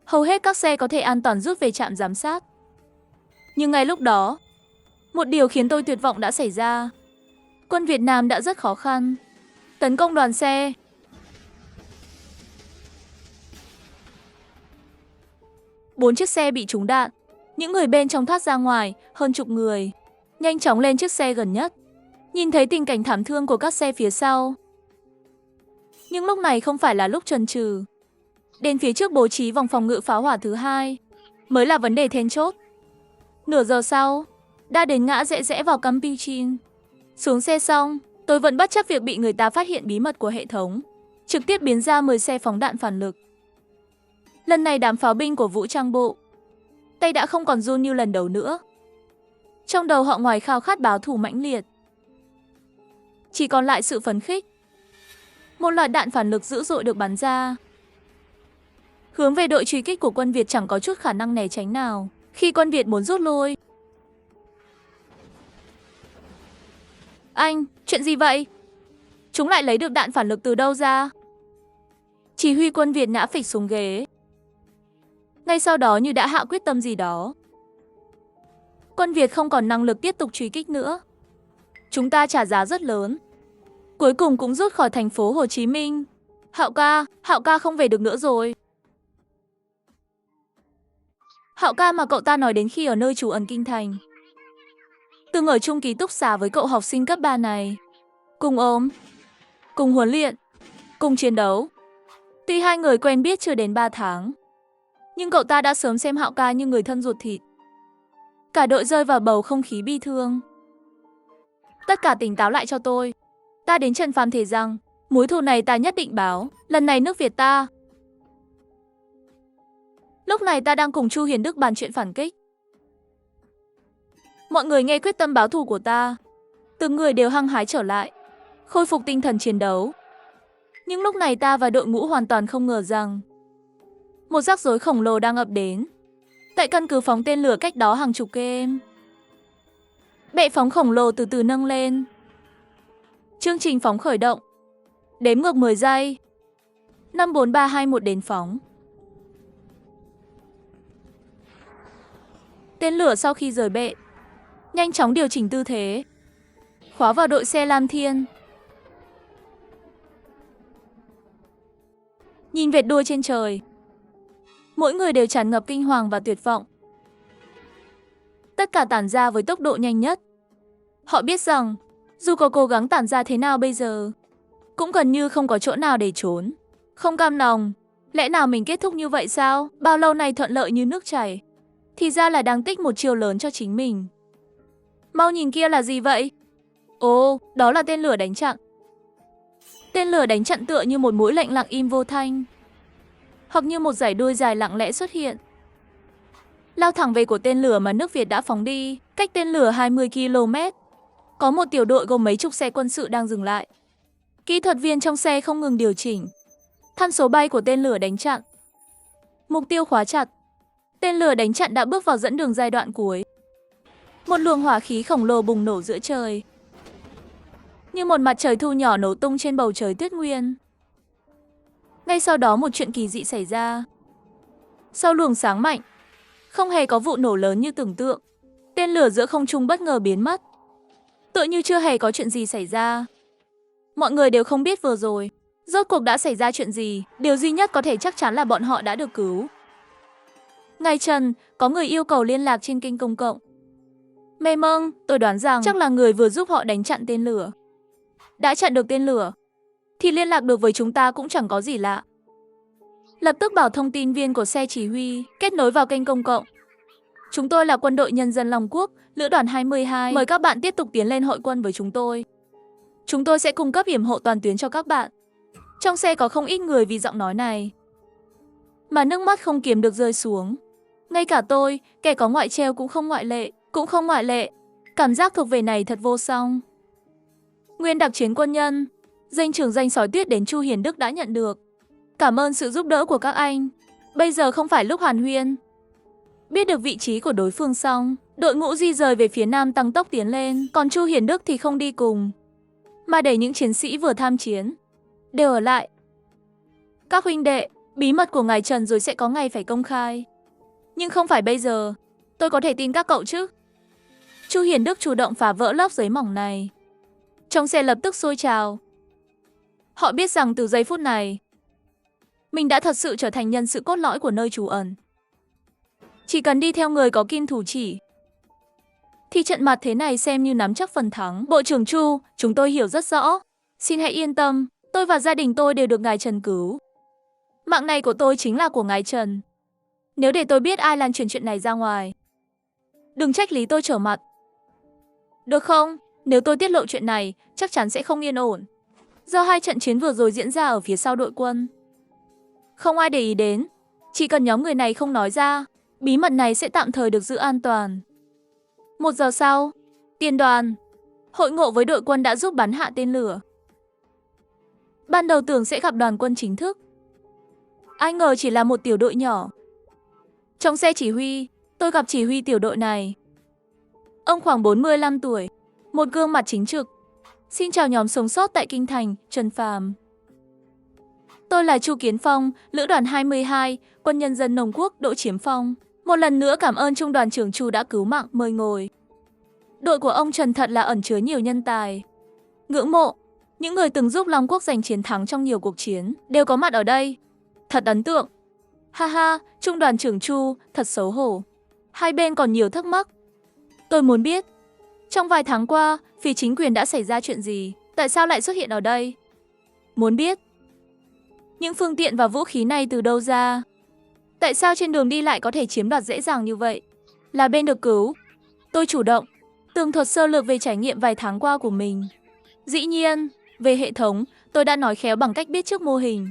hầu hết các xe có thể an toàn rút về trạm giám sát. Nhưng ngay lúc đó, một điều khiến tôi tuyệt vọng đã xảy ra. Quân Việt Nam đã rất khó khăn tấn công đoàn xe. Bốn chiếc xe bị trúng đạn, những người bên trong thoát ra ngoài, hơn chục người nhanh chóng lên chiếc xe gần nhất. Nhìn thấy tình cảnh thảm thương của các xe phía sau. Nhưng lúc này không phải là lúc chần chừ. Đến phía trước bố trí vòng phòng ngự pháo hỏa thứ 2 mới là vấn đề then chốt. Nửa giờ sau, đã đến ngã rẽ vào Campuchin. Xuống xe xong, tôi vẫn bất chấp việc bị người ta phát hiện bí mật của hệ thống, trực tiếp biến ra 10 xe phóng đạn phản lực. Lần này đám pháo binh của vũ trang bộ tay đã không còn run như lần đầu nữa. Trong đầu họ ngoài khao khát báo thù mãnh liệt, chỉ còn lại sự phấn khích. Một loạt đạn phản lực dữ dội được bắn ra, hướng về đội truy kích của quân Việt chẳng có chút khả năng né tránh nào khi quân Việt muốn rút lui. Anh, chuyện gì vậy? Chúng lại lấy được đạn phản lực từ đâu ra? Chỉ huy quân Việt ngã phịch xuống ghế. Ngay sau đó như đã hạ quyết tâm gì đó. Quân Việt không còn năng lực tiếp tục truy kích nữa. Chúng ta trả giá rất lớn. Cuối cùng cũng rút khỏi thành phố Hồ Chí Minh. Hạo ca không về được nữa rồi. Hạo ca mà cậu ta nói đến khi ở nơi trú ẩn kinh thành. Từng ở chung ký túc xá với cậu học sinh cấp 3 này. Cùng ốm, cùng huấn luyện, cùng chiến đấu. Tuy hai người quen biết chưa đến 3 tháng, nhưng cậu ta đã sớm xem Hạo ca như người thân ruột thịt. Cả đội rơi vào bầu không khí bi thương. Tất cả tỉnh táo lại cho tôi. Ta đến Trần Phàm thề rằng, mối thù này ta nhất định báo. Lần này nước Việt ta. Lúc này ta đang cùng Chu Hiền Đức bàn chuyện phản kích. Mọi người nghe quyết tâm báo thù của ta, từng người đều hăng hái trở lại, khôi phục tinh thần chiến đấu. Nhưng lúc này ta và đội ngũ hoàn toàn không ngờ rằng một rắc rối khổng lồ đang ập đến. Tại căn cứ phóng tên lửa cách đó hàng chục km, bệ phóng khổng lồ từ từ nâng lên. Chương trình phóng khởi động. Đếm ngược 10 giây. 5, 4, 3, 2, 1 đến phóng. Tên lửa sau khi rời bệ, nhanh chóng điều chỉnh tư thế, khóa vào đội xe Lam Thiên. Nhìn vệt đuôi trên trời, mỗi người đều tràn ngập kinh hoàng và tuyệt vọng. Tất cả tản ra với tốc độ nhanh nhất. Họ biết rằng, dù có cố gắng tản ra thế nào bây giờ, cũng gần như không có chỗ nào để trốn. Không cam lòng, lẽ nào mình kết thúc như vậy sao? Bao lâu nay thuận lợi như nước chảy, thì ra là đang tích một chiều lớn cho chính mình. Mau nhìn kia là gì vậy? Ồ, đó là tên lửa đánh chặn. Tên lửa đánh chặn tựa như một mũi lệnh lặng im vô thanh, hoặc như một dải đuôi dài lặng lẽ xuất hiện, lao thẳng về của tên lửa mà nước Việt đã phóng đi. Cách tên lửa 20 km, có một tiểu đội gồm mấy chục xe quân sự đang dừng lại. Kỹ thuật viên trong xe không ngừng điều chỉnh than số bay của tên lửa đánh chặn. Mục tiêu khóa chặt. Tên lửa đánh chặn đã bước vào dẫn đường giai đoạn cuối. Một luồng hỏa khí khổng lồ bùng nổ giữa trời, như một mặt trời thu nhỏ nổ tung trên bầu trời tuyết nguyên. Ngay sau đó một chuyện kỳ dị xảy ra. Sau luồng sáng mạnh, không hề có vụ nổ lớn như tưởng tượng. Tên lửa giữa không trung bất ngờ biến mất, tựa như chưa hề có chuyện gì xảy ra. Mọi người đều không biết vừa rồi rốt cuộc đã xảy ra chuyện gì. Điều duy nhất có thể chắc chắn là bọn họ đã được cứu. Ngài Trần, có người yêu cầu liên lạc trên kênh công cộng. Mê mông, tôi đoán rằng chắc là người vừa giúp họ đánh chặn tên lửa. Đã chặn được tên lửa, thì liên lạc được với chúng ta cũng chẳng có gì lạ. Lập tức bảo thông tin viên của xe chỉ huy kết nối vào kênh công cộng. Chúng tôi là quân đội nhân dân Long Quốc, lữ đoàn 22. Mời các bạn tiếp tục tiến lên hội quân với chúng tôi. Chúng tôi sẽ cung cấp yểm hộ toàn tuyến cho các bạn. Trong xe có không ít người vì giọng nói này mà nước mắt không kiềm được rơi xuống. Ngay cả tôi, kẻ có ngoại treo cũng không ngoại lệ. Cảm giác thuộc về này thật vô song. Nguyên đặc chiến quân nhân, danh trưởng danh sói tuyết đến Chu Hiền Đức đã nhận được. Cảm ơn sự giúp đỡ của các anh. Bây giờ không phải lúc hàn huyên. Biết được vị trí của đối phương xong, đội ngũ di rời về phía nam tăng tốc tiến lên. Còn Chu Hiền Đức thì không đi cùng, mà để những chiến sĩ vừa tham chiến đều ở lại. Các huynh đệ, bí mật của ngài Trần rồi sẽ có ngày phải công khai. Nhưng không phải bây giờ. Tôi có thể tin các cậu chứ? Chu Hiền Đức chủ động phá vỡ lớp giấy mỏng này. Trong xe lập tức sôi trào. Họ biết rằng từ giây phút này, mình đã thật sự trở thành nhân sự cốt lõi của nơi trú ẩn. Chỉ cần đi theo người có kim thủ chỉ, thì trận mặt thế này xem như nắm chắc phần thắng. Bộ trưởng Chu, chúng tôi hiểu rất rõ. Xin hãy yên tâm, tôi và gia đình tôi đều được ngài Trần cứu. Mạng này của tôi chính là của ngài Trần. Nếu để tôi biết ai lan truyền chuyện này ra ngoài, đừng trách lý tôi trở mặt. Được không? Nếu tôi tiết lộ chuyện này, chắc chắn sẽ không yên ổn. Do hai trận chiến vừa rồi diễn ra ở phía sau đội quân, không ai để ý đến. Chỉ cần nhóm người này không nói ra, Bí mật này sẽ tạm thời được giữ an toàn. 1 giờ sau, tiền đoàn hội ngộ với đội quân đã giúp bắn hạ tên lửa. Ban đầu tưởng sẽ gặp đoàn quân chính thức, ai ngờ chỉ là một tiểu đội nhỏ. Trong xe chỉ huy, tôi gặp chỉ huy tiểu đội này. Ông khoảng 45 tuổi, một gương mặt chính trực. Xin chào nhóm sống sót tại Kinh Thành, Trần Phàm. Tôi là Chu Kiến Phong, lữ đoàn 22, quân nhân dân Nông Quốc, đội Chiếm Phong. Một lần nữa cảm ơn Trung đoàn trưởng Chu đã cứu mạng, mời ngồi. Đội của ông Trần thật là ẩn chứa nhiều nhân tài. Ngưỡng mộ, những người từng giúp Long Quốc giành chiến thắng trong nhiều cuộc chiến, đều có mặt ở đây. Thật ấn tượng. Ha ha, Trung đoàn trưởng Chu, thật xấu hổ. Hai bên còn nhiều thắc mắc. Tôi muốn biết, trong vài tháng qua, phía chính quyền đã xảy ra chuyện gì? Tại sao lại xuất hiện ở đây? Muốn biết, những phương tiện và vũ khí này từ đâu ra? Tại sao trên đường đi lại có thể chiếm đoạt dễ dàng như vậy? Là bên được cứu. Tôi chủ động, tường thuật sơ lược về trải nghiệm vài tháng qua của mình. Dĩ nhiên, về hệ thống, tôi đã nói khéo bằng cách biết trước mô hình.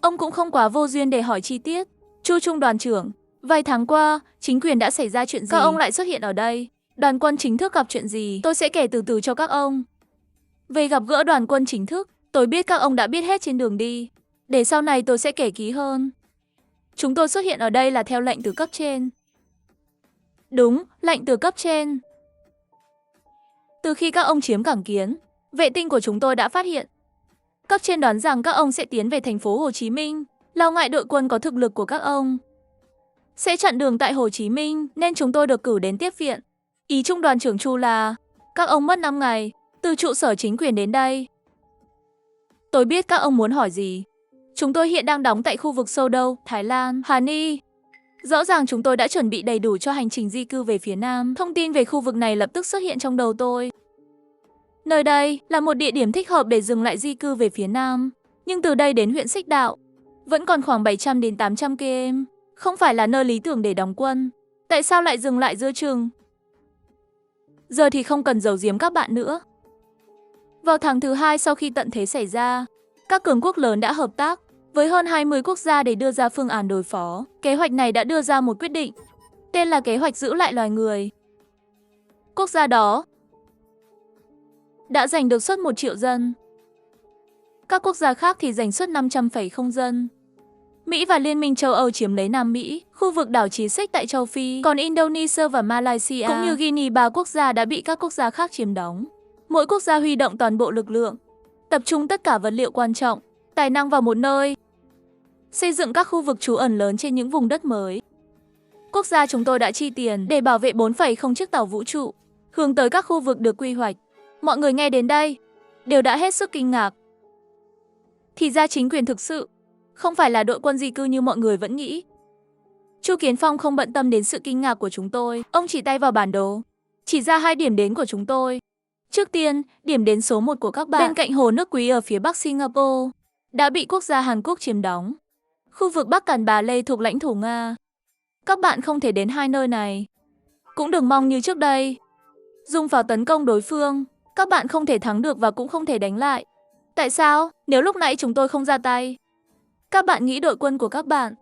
Ông cũng không quá vô duyên để hỏi chi tiết. Chu Trung đoàn trưởng, vài tháng qua, chính quyền đã xảy ra chuyện gì? Các ông lại xuất hiện ở đây. Đoàn quân chính thức gặp chuyện gì? Tôi sẽ kể từ từ cho các ông. Về gặp gỡ đoàn quân chính thức, tôi biết các ông đã biết hết trên đường đi. Để sau này tôi sẽ kể kỹ hơn. Chúng tôi xuất hiện ở đây là theo lệnh từ cấp trên. Đúng, lệnh từ cấp trên. Từ khi các ông chiếm Cảng Kiến, vệ tinh của chúng tôi đã phát hiện. Cấp trên đoán rằng các ông sẽ tiến về thành phố Hồ Chí Minh, lo ngại đội quân có thực lực của các ông sẽ chặn đường tại Hồ Chí Minh, nên chúng tôi được cử đến tiếp viện. Ý Trung đoàn trưởng Chu là các ông mất 5 ngày từ trụ sở chính quyền đến đây. Tôi biết các ông muốn hỏi gì. Chúng tôi hiện đang đóng tại khu vực Sô Đô, Thái Lan, Hà Ni. Rõ ràng chúng tôi đã chuẩn bị đầy đủ cho hành trình di cư về phía Nam. Thông tin về khu vực này lập tức xuất hiện trong đầu tôi. Nơi đây là một địa điểm thích hợp để dừng lại di cư về phía Nam. Nhưng từ đây đến huyện Xích Đạo vẫn còn khoảng 700 đến 800 km. Không phải là nơi lý tưởng để đóng quân. Tại sao lại dừng lại giữa chừng? Giờ thì không cần giấu giếm các bạn nữa. Vào tháng thứ 2 sau khi tận thế xảy ra, các cường quốc lớn đã hợp tác với hơn 20 quốc gia để đưa ra phương án đối phó. Kế hoạch này đã đưa ra một quyết định, tên là kế hoạch giữ lại loài người. Quốc gia đó đã giành được suất 1 triệu dân. Các quốc gia khác thì giành suất 500,000 dân. Mỹ và Liên minh châu Âu chiếm lấy Nam Mỹ, khu vực đảo Chí Xích tại châu Phi, còn Indonesia và Malaysia cũng như Guinea, 3 quốc gia đã bị các quốc gia khác chiếm đóng. Mỗi quốc gia huy động toàn bộ lực lượng, tập trung tất cả vật liệu quan trọng, tài năng vào một nơi, xây dựng các khu vực trú ẩn lớn trên những vùng đất mới. Quốc gia chúng tôi đã chi tiền để bảo vệ 4,0 chiếc tàu vũ trụ, hướng tới các khu vực được quy hoạch. Mọi người nghe đến đây đều đã hết sức kinh ngạc. Thì ra chính quyền thực sự không phải là đội quân di cư như mọi người vẫn nghĩ. Chu Kiến Phong không bận tâm đến sự kinh ngạc của chúng tôi. Ông chỉ tay vào bản đồ, chỉ ra 2 điểm đến của chúng tôi. Trước tiên, điểm đến số 1 của các bạn bên cạnh hồ nước Quý ở phía bắc Singapore đã bị quốc gia Hàn Quốc chiếm đóng. Khu vực Bắc Cản Bà Lê thuộc lãnh thổ Nga. Các bạn không thể đến 2 nơi này. Cũng đừng mong như trước đây dùng vào tấn công đối phương. Các bạn không thể thắng được và cũng không thể đánh lại. Tại sao? Nếu lúc nãy chúng tôi không ra tay, các bạn nghĩ đội quân của các bạn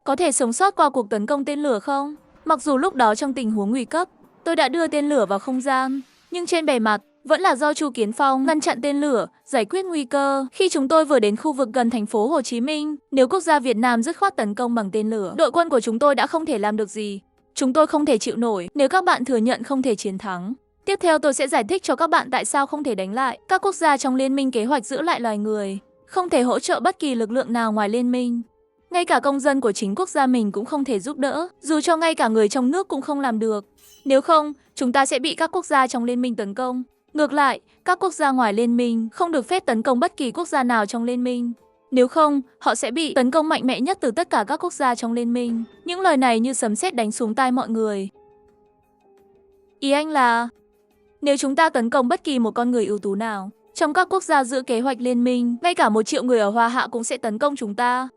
có thể sống sót qua cuộc tấn công tên lửa không? Mặc dù lúc đó trong tình huống nguy cấp, tôi đã đưa tên lửa vào không gian, nhưng trên bề mặt vẫn là do Chu Kiến Phong ngăn chặn tên lửa, giải quyết nguy cơ. Khi chúng tôi vừa đến khu vực gần thành phố Hồ Chí Minh, nếu quốc gia Việt Nam dứt khoát tấn công bằng tên lửa, đội quân của chúng tôi đã không thể làm được gì. Chúng tôi không thể chịu nổi nếu các bạn thừa nhận không thể chiến thắng. Tiếp theo tôi sẽ giải thích cho các bạn tại sao không thể đánh lại. Các quốc gia trong liên minh kế hoạch giữ lại loài người không thể hỗ trợ bất kỳ lực lượng nào ngoài liên minh. Ngay cả công dân của chính quốc gia mình cũng không thể giúp đỡ, dù cho ngay cả người trong nước cũng không làm được. Nếu không, chúng ta sẽ bị các quốc gia trong liên minh tấn công. Ngược lại, các quốc gia ngoài liên minh không được phép tấn công bất kỳ quốc gia nào trong liên minh. Nếu không, họ sẽ bị tấn công mạnh mẽ nhất từ tất cả các quốc gia trong liên minh. Những lời này như sấm sét đánh xuống tai mọi người. Ý anh là, nếu chúng ta tấn công bất kỳ một con người ưu tú nào trong các quốc gia giữ kế hoạch liên minh, ngay cả 1 triệu người ở Hoa Hạ cũng sẽ tấn công chúng ta.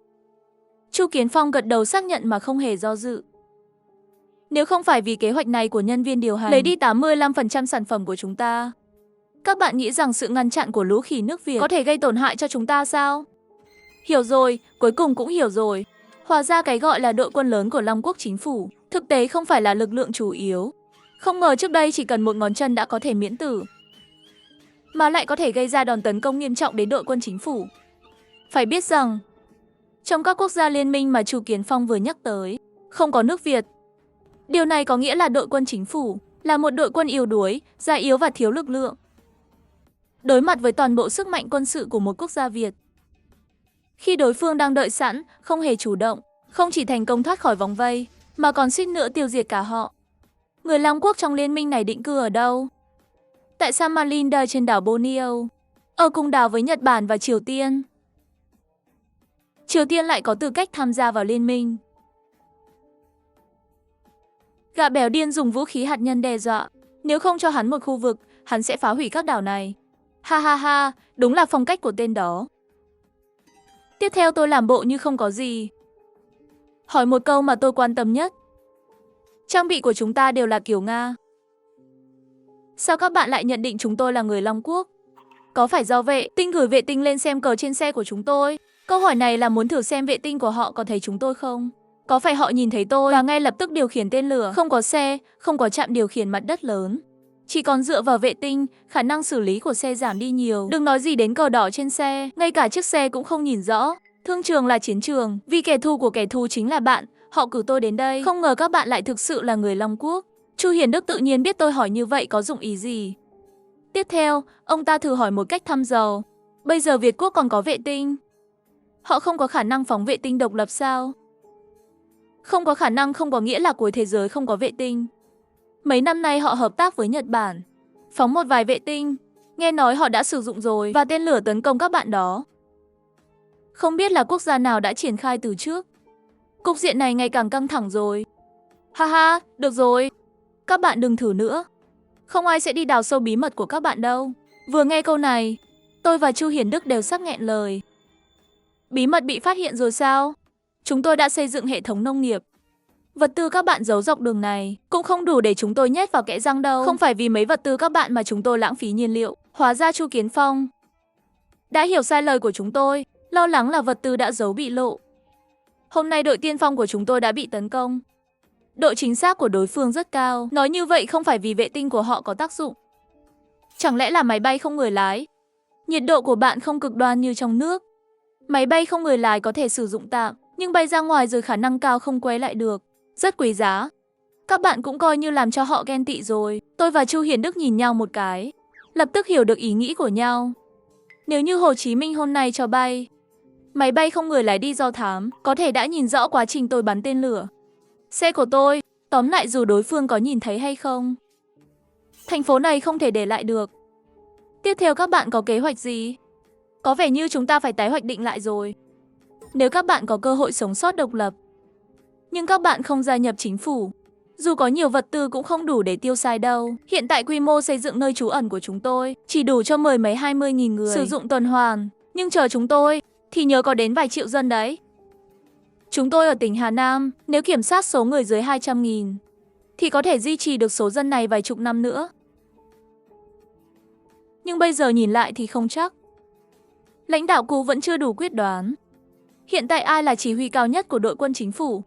Chu Kiến Phong gật đầu xác nhận mà không hề do dự. Nếu không phải vì kế hoạch này của nhân viên điều hành lấy đi 85% sản phẩm của chúng ta, các bạn nghĩ rằng sự ngăn chặn của lũ khỉ nước Việt có thể gây tổn hại cho chúng ta sao? Hiểu rồi, cuối cùng cũng hiểu rồi. Hóa ra cái gọi là đội quân lớn của Long Quốc chính phủ, thực tế không phải là lực lượng chủ yếu. Không ngờ trước đây chỉ cần một ngón chân đã có thể miễn tử, mà lại có thể gây ra đòn tấn công nghiêm trọng đến đội quân chính phủ. Phải biết rằng, trong các quốc gia liên minh mà Chu Kiến Phong vừa nhắc tới, không có nước Việt. Điều này có nghĩa là đội quân chính phủ là một đội quân yếu đuối, già yếu và thiếu lực lượng. Đối mặt với toàn bộ sức mạnh quân sự của một quốc gia Việt, khi đối phương đang đợi sẵn, không hề chủ động, không chỉ thành công thoát khỏi vòng vây, mà còn suýt nữa tiêu diệt cả họ. Người Long Quốc trong liên minh này định cư ở đâu? Tại Samarinda trên đảo Borneo, ở cùng đảo với Nhật Bản và Triều Tiên. Triều Tiên lại có tư cách tham gia vào liên minh. Gã béo điên dùng vũ khí hạt nhân đe dọa, nếu không cho hắn một khu vực, hắn sẽ phá hủy các đảo này. Ha ha ha, đúng là phong cách của tên đó. Tiếp theo tôi làm bộ như không có gì. Hỏi một câu mà tôi quan tâm nhất. Trang bị của chúng ta đều là kiểu Nga. Sao các bạn lại nhận định chúng tôi là người Long Quốc? Có phải do vệ tinh gửi vệ tinh lên xem cờ trên xe của chúng tôi? Câu hỏi này là muốn thử xem vệ tinh của họ có thấy chúng tôi không? Có phải họ nhìn thấy tôi và ngay lập tức điều khiển tên lửa? Không có xe, không có trạm điều khiển mặt đất lớn. Chỉ còn dựa vào vệ tinh, khả năng xử lý của xe giảm đi nhiều. Đừng nói gì đến cờ đỏ trên xe, ngay cả chiếc xe cũng không nhìn rõ. Thương trường là chiến trường, vì kẻ thù của kẻ thù chính là bạn. Họ cử tôi đến đây, không ngờ các bạn lại thực sự là người Long Quốc. Chu Hiền Đức tự nhiên biết tôi hỏi như vậy có dụng ý gì. Tiếp theo, ông ta thử hỏi một cách thăm dò. Bây giờ Việt Quốc còn có vệ tinh. Họ không có khả năng phóng vệ tinh độc lập sao? Không có khả năng không có nghĩa là cuối thế giới không có vệ tinh. Mấy năm nay họ hợp tác với Nhật Bản, phóng một vài vệ tinh. Nghe nói họ đã sử dụng rồi và tên lửa tấn công các bạn đó. Không biết là quốc gia nào đã triển khai từ trước. Cục diện này ngày càng căng thẳng rồi. Ha ha, được rồi. Các bạn đừng thử nữa. Không ai sẽ đi đào sâu bí mật của các bạn đâu. Vừa nghe câu này, tôi và Chu Hiền Đức đều sắp nghẹn lời. Bí mật bị phát hiện rồi sao? Chúng tôi đã xây dựng hệ thống nông nghiệp. Vật tư các bạn giấu dọc đường này cũng không đủ để chúng tôi nhét vào kẽ răng đâu. Không phải vì mấy vật tư các bạn mà chúng tôi lãng phí nhiên liệu. Hóa ra Chu Kiến Phong đã hiểu sai lời của chúng tôi, lo lắng là vật tư đã giấu bị lộ. Hôm nay đội tiên phong của chúng tôi đã bị tấn công. Độ chính xác của đối phương rất cao. Nói như vậy không phải vì vệ tinh của họ có tác dụng. Chẳng lẽ là máy bay không người lái? Nhiệt độ của bạn không cực đoan như trong nước. Máy bay không người lái có thể sử dụng tạm, nhưng bay ra ngoài rồi khả năng cao không quay lại được. Rất quý giá. Các bạn cũng coi như làm cho họ ghen tị rồi. Tôi và Chu Hiền Đức nhìn nhau một cái, lập tức hiểu được ý nghĩ của nhau. Nếu như Hồ Chí Minh hôm nay cho bay máy bay không người lái đi do thám, có thể đã nhìn rõ quá trình tôi bắn tên lửa. Xe của tôi, tóm lại dù đối phương có nhìn thấy hay không, thành phố này không thể để lại được. Tiếp theo các bạn có kế hoạch gì? Có vẻ như chúng ta phải tái hoạch định lại rồi. Nếu các bạn có cơ hội sống sót độc lập, nhưng các bạn không gia nhập chính phủ, dù có nhiều vật tư cũng không đủ để tiêu xài đâu. Hiện tại quy mô xây dựng nơi trú ẩn của chúng tôi chỉ đủ cho mười mấy 20.000 người sử dụng tuần hoàn. Nhưng chờ chúng tôi thì nhớ có đến vài triệu dân đấy. Chúng tôi ở tỉnh Hà Nam, nếu kiểm soát số người dưới 200.000 thì có thể duy trì được số dân này vài chục năm nữa. Nhưng bây giờ nhìn lại thì không chắc. Lãnh đạo cũ vẫn chưa đủ quyết đoán. Hiện tại ai là chỉ huy cao nhất của đội quân chính phủ?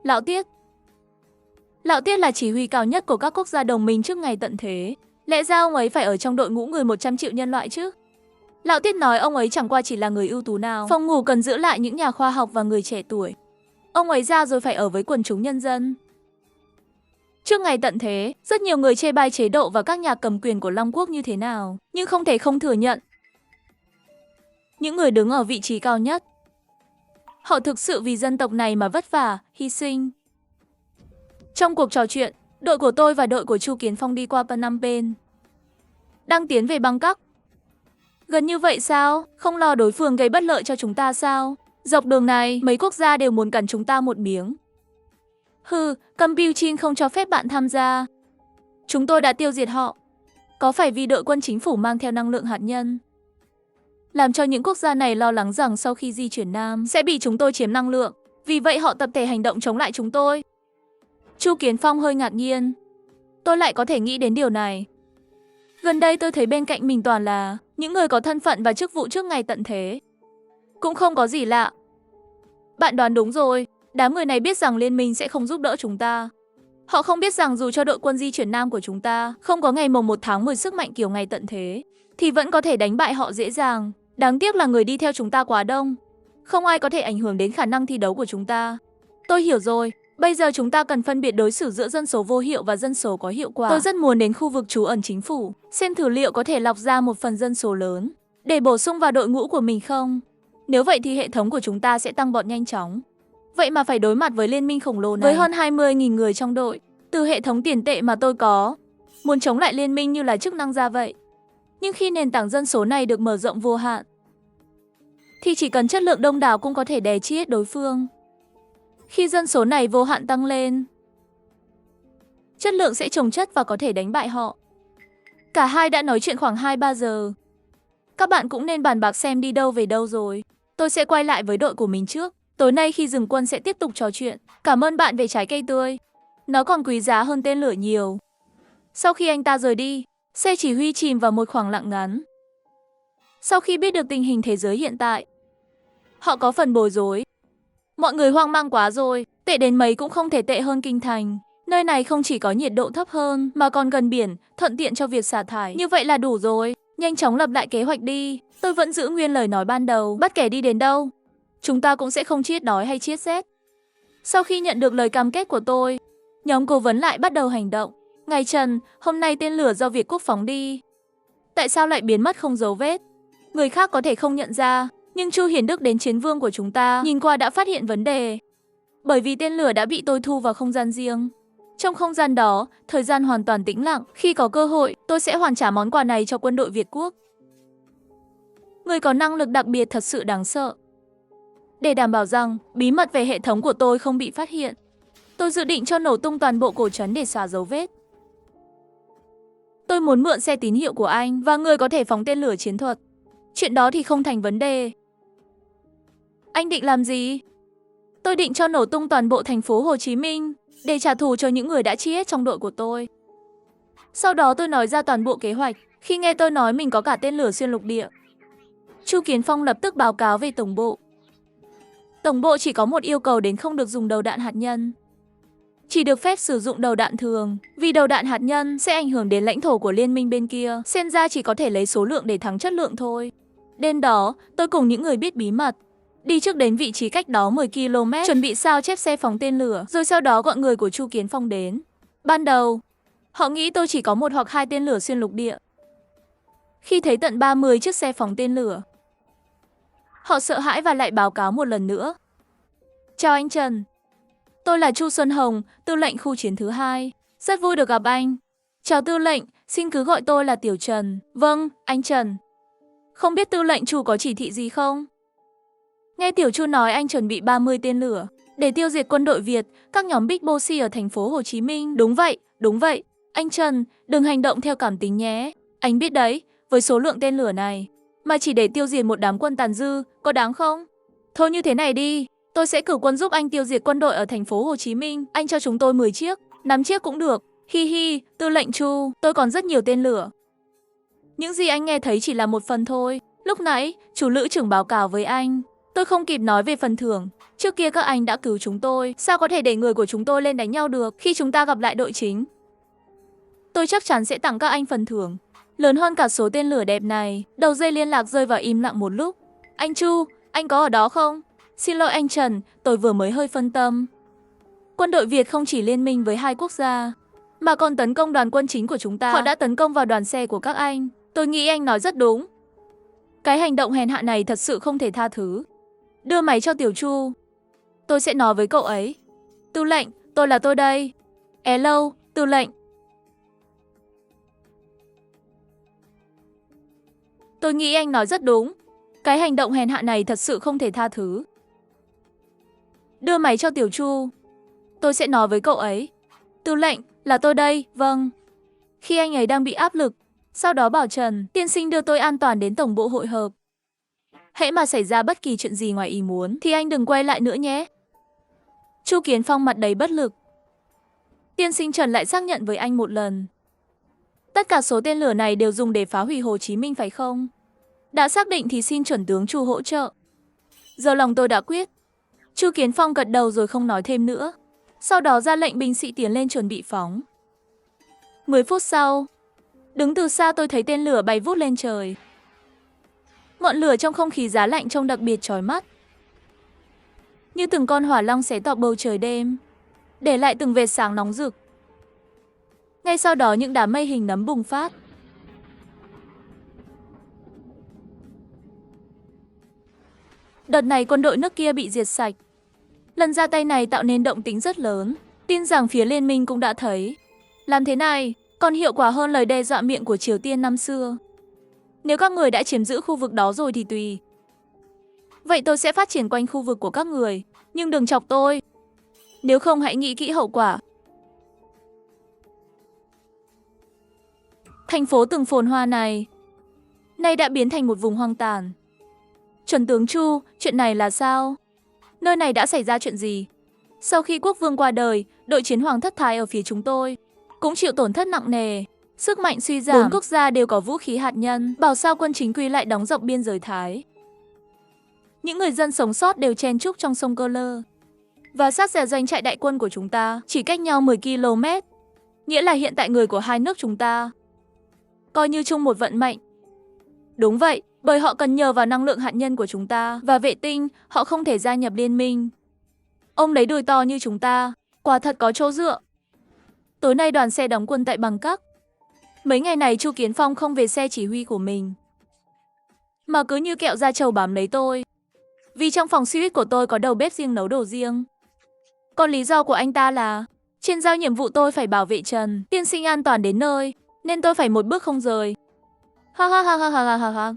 Lão Tiết. Lão Tiết là chỉ huy cao nhất của các quốc gia đồng minh trước ngày tận thế. Lẽ ra ông ấy phải ở trong đội ngũ người 100 triệu nhân loại chứ? Lão Tiết nói ông ấy chẳng qua chỉ là người ưu tú nào. Phòng ngủ cần giữ lại những nhà khoa học và người trẻ tuổi. Ông ấy ra rồi phải ở với quần chúng nhân dân. Trước ngày tận thế, rất nhiều người chê bai chế độ và các nhà cầm quyền của Long Quốc như thế nào. Nhưng không thể không thừa nhận, những người đứng ở vị trí cao nhất, họ thực sự vì dân tộc này mà vất vả, hy sinh. Trong cuộc trò chuyện, đội của tôi và đội của Chu Kiến Phong đi qua Phnom Penh, đang tiến về Bangkok. Gần như vậy sao? Không lo đối phương gây bất lợi cho chúng ta sao? Dọc đường này, mấy quốc gia đều muốn cắn chúng ta một miếng. Hừ, Campuchia không cho phép bạn tham gia. Chúng tôi đã tiêu diệt họ. Có phải vì đội quân chính phủ mang theo năng lượng hạt nhân, làm cho những quốc gia này lo lắng rằng sau khi di chuyển Nam sẽ bị chúng tôi chiếm năng lượng. Vì vậy họ tập thể hành động chống lại chúng tôi. Chu Kiến Phong hơi ngạc nhiên. Tôi lại có thể nghĩ đến điều này. Gần đây tôi thấy bên cạnh mình toàn là những người có thân phận và chức vụ trước ngày tận thế. Cũng không có gì lạ. Bạn đoán đúng rồi, đám người này biết rằng liên minh sẽ không giúp đỡ chúng ta. Họ không biết rằng dù cho đội quân di chuyển Nam của chúng ta không có ngày mồng 1 tháng 10 sức mạnh kiểu ngày tận thế, thì vẫn có thể đánh bại họ dễ dàng. Đáng tiếc là người đi theo chúng ta quá đông. Không ai có thể ảnh hưởng đến khả năng thi đấu của chúng ta. Tôi hiểu rồi, bây giờ chúng ta cần phân biệt đối xử giữa dân số vô hiệu và dân số có hiệu quả. Tôi rất muốn đến khu vực trú ẩn chính phủ, xem thử liệu có thể lọc ra một phần dân số lớn để bổ sung vào đội ngũ của mình không. Nếu vậy thì hệ thống của chúng ta sẽ tăng vọt nhanh chóng. Vậy mà phải đối mặt với liên minh khổng lồ này với hơn 20.000 người trong đội, từ hệ thống tiền tệ mà tôi có. Muốn chống lại liên minh như là chức năng ra vậy. Nhưng khi nền tảng dân số này được mở rộng vô hạn, thì chỉ cần chất lượng đông đảo cũng có thể đè chết đối phương. Khi dân số này vô hạn tăng lên, chất lượng sẽ chồng chất và có thể đánh bại họ. Cả hai đã nói chuyện khoảng 2-3 giờ. Các bạn cũng nên bàn bạc xem đi đâu về đâu rồi. Tôi sẽ quay lại với đội của mình trước. Tối nay khi dừng quân sẽ tiếp tục trò chuyện. Cảm ơn bạn về trái cây tươi. Nó còn quý giá hơn tên lửa nhiều. Sau khi anh ta rời đi, xe chỉ huy chìm vào một khoảng lặng ngắn. Sau khi biết được tình hình thế giới hiện tại, họ có phần bối rối. Mọi người hoang mang quá rồi, tệ đến mấy cũng không thể tệ hơn kinh thành. Nơi này không chỉ có nhiệt độ thấp hơn mà còn gần biển, thuận tiện cho việc xả thải. Như vậy là đủ rồi, nhanh chóng lập lại kế hoạch đi. Tôi vẫn giữ nguyên lời nói ban đầu, bất kể đi đến đâu, chúng ta cũng sẽ không chết đói hay chết rét. Sau khi nhận được lời cam kết của tôi, nhóm cố vấn lại bắt đầu hành động. Ngài Trần, hôm nay tên lửa do Việt Quốc phóng đi. Tại sao lại biến mất không dấu vết? Người khác có thể không nhận ra, nhưng Chu Hiền Đức đến chiến vương của chúng ta nhìn qua đã phát hiện vấn đề. Bởi vì tên lửa đã bị tôi thu vào không gian riêng. Trong không gian đó, thời gian hoàn toàn tĩnh lặng. Khi có cơ hội, tôi sẽ hoàn trả món quà này cho quân đội Việt Quốc. Người có năng lực đặc biệt thật sự đáng sợ. Để đảm bảo rằng bí mật về hệ thống của tôi không bị phát hiện, tôi dự định cho nổ tung toàn bộ cổ trấn để xóa dấu vết. Tôi muốn mượn xe tín hiệu của anh và người có thể phóng tên lửa chiến thuật. Chuyện đó thì không thành vấn đề. Anh định làm gì? Tôi định cho nổ tung toàn bộ thành phố Hồ Chí Minh để trả thù cho những người đã chết trong đội của tôi. Sau đó tôi nói ra toàn bộ kế hoạch. Khi nghe tôi nói mình có cả tên lửa xuyên lục địa, Chu Kiến Phong lập tức báo cáo về tổng bộ. Tổng bộ chỉ có một yêu cầu đến không được dùng đầu đạn hạt nhân. Chỉ được phép sử dụng đầu đạn thường, vì đầu đạn hạt nhân sẽ ảnh hưởng đến lãnh thổ của liên minh bên kia. Xem ra chỉ có thể lấy số lượng để thắng chất lượng thôi. Đêm đó, tôi cùng những người biết bí mật đi trước đến vị trí cách đó 10 km, chuẩn bị sao chép xe phóng tên lửa, rồi sau đó gọi người của Chu Kiến Phong đến. Ban đầu, họ nghĩ tôi chỉ có 1 hoặc 2 tên lửa xuyên lục địa. Khi thấy tận 30 chiếc xe phóng tên lửa, họ sợ hãi và lại báo cáo một lần nữa. Chào anh Trần. Tôi là Chu Xuân Hồng, tư lệnh khu chiến thứ 2. Rất vui được gặp anh. Chào tư lệnh, xin cứ gọi tôi là Tiểu Trần. Vâng, anh Trần. Không biết tư lệnh Chu có chỉ thị gì không? Nghe Tiểu Chu nói anh chuẩn bị 30 tên lửa để tiêu diệt quân đội Việt, các nhóm Big Bossy ở thành phố Hồ Chí Minh. Đúng vậy, đúng vậy. Anh Trần, đừng hành động theo cảm tính nhé. Anh biết đấy, với số lượng tên lửa này mà chỉ để tiêu diệt một đám quân tàn dư, có đáng không? Thôi như thế này đi, tôi sẽ cử quân giúp anh tiêu diệt quân đội ở thành phố Hồ Chí Minh. Anh cho chúng tôi 10 chiếc, 5 chiếc cũng được. Hi hi, tư lệnh Chu, tôi còn rất nhiều tên lửa. Những gì anh nghe thấy chỉ là một phần thôi. Lúc nãy, chủ lữ trưởng báo cáo với anh. Tôi không kịp nói về phần thưởng. Trước kia các anh đã cứu chúng tôi, sao có thể để người của chúng tôi lên đánh nhau được khi chúng ta gặp lại đội chính? Tôi chắc chắn sẽ tặng các anh phần thưởng lớn hơn cả số tên lửa đẹp này. Đầu dây liên lạc rơi vào im lặng một lúc. Anh Chu, anh có ở đó không? Xin lỗi anh Trần, tôi vừa mới hơi phân tâm. Quân đội Việt không chỉ liên minh với 2 quốc gia, mà còn tấn công đoàn quân chính của chúng ta. Họ đã tấn công vào đoàn xe của các anh. Tôi nghĩ anh nói rất đúng. Cái hành động hèn hạ này thật sự không thể tha thứ. Đưa máy cho Tiểu Chu. Tôi sẽ nói với cậu ấy. Tư lệnh, tôi là tôi đây. Hello, tư lệnh. Tôi nghĩ anh nói rất đúng. Cái hành động hèn hạ này thật sự không thể tha thứ. Đưa máy cho Tiểu Chu. Tôi sẽ nói với cậu ấy. Tư lệnh, là tôi đây, vâng. Khi anh ấy đang bị áp lực, sau đó bảo Trần, tiên sinh đưa tôi an toàn đến tổng bộ hội hợp. Hễ mà xảy ra bất kỳ chuyện gì ngoài ý muốn, thì anh đừng quay lại nữa nhé. Chu Kiến Phong mặt đầy bất lực. Tiên sinh Trần lại xác nhận với anh một lần. Tất cả số tên lửa này đều dùng để phá hủy Hồ Chí Minh phải không? Đã xác định thì xin chuẩn tướng Chu hỗ trợ. Giờ lòng tôi đã quyết. Chu Kiến Phong gật đầu rồi không nói thêm nữa. Sau đó ra lệnh binh sĩ tiến lên chuẩn bị phóng. 10 phút sau, đứng từ xa tôi thấy tên lửa bay vút lên trời. Ngọn lửa trong không khí giá lạnh trông đặc biệt chói mắt, như từng con hỏa long xé toạc bầu trời đêm, để lại từng vệt sáng nóng rực. Ngay sau đó những đám mây hình nấm bùng phát. Đợt này quân đội nước kia bị diệt sạch. Lần ra tay này tạo nên động tĩnh rất lớn, tin rằng phía liên minh cũng đã thấy. Làm thế này còn hiệu quả hơn lời đe dọa miệng của Triều Tiên năm xưa. Nếu các người đã chiếm giữ khu vực đó rồi thì tùy. Vậy tôi sẽ phát triển quanh khu vực của các người, nhưng đừng chọc tôi. Nếu không hãy nghĩ kỹ hậu quả. Thành phố từng phồn hoa này, nay đã biến thành một vùng hoang tàn. Chuẩn tướng Chu, chuyện này là sao? Nơi này đã xảy ra chuyện gì? Sau khi quốc vương qua đời, đội chiến hoàng thất Thái ở phía chúng tôi cũng chịu tổn thất nặng nề. Sức mạnh suy giảm, 4 quốc gia đều có vũ khí hạt nhân, bảo sao quân chính quy lại đóng dọc biên giới Thái. Những người dân sống sót đều chen chúc trong sông Cơ Lơ. Và sát rìa doanh trại đại quân của chúng ta chỉ cách nhau 10 km. Nghĩa là hiện tại người của hai nước chúng ta coi như chung một vận mệnh. Đúng vậy, bởi họ cần nhờ vào năng lượng hạt nhân của chúng ta và vệ tinh, họ không thể gia nhập liên minh. Ông lấy đùi to như chúng ta, quả thật có chỗ dựa. Tối nay đoàn xe đóng quân tại Bangkok. Mấy ngày này Chu Kiến Phong không về xe chỉ huy của mình, mà cứ như kẹo da trâu bám lấy tôi. Vì trong phòng suite của tôi có đầu bếp riêng nấu đồ riêng. Còn lý do của anh ta là trên giao nhiệm vụ tôi phải bảo vệ Trần tiên sinh an toàn đến nơi, nên tôi phải một bước không rời. Ha ha ha ha ha ha ha.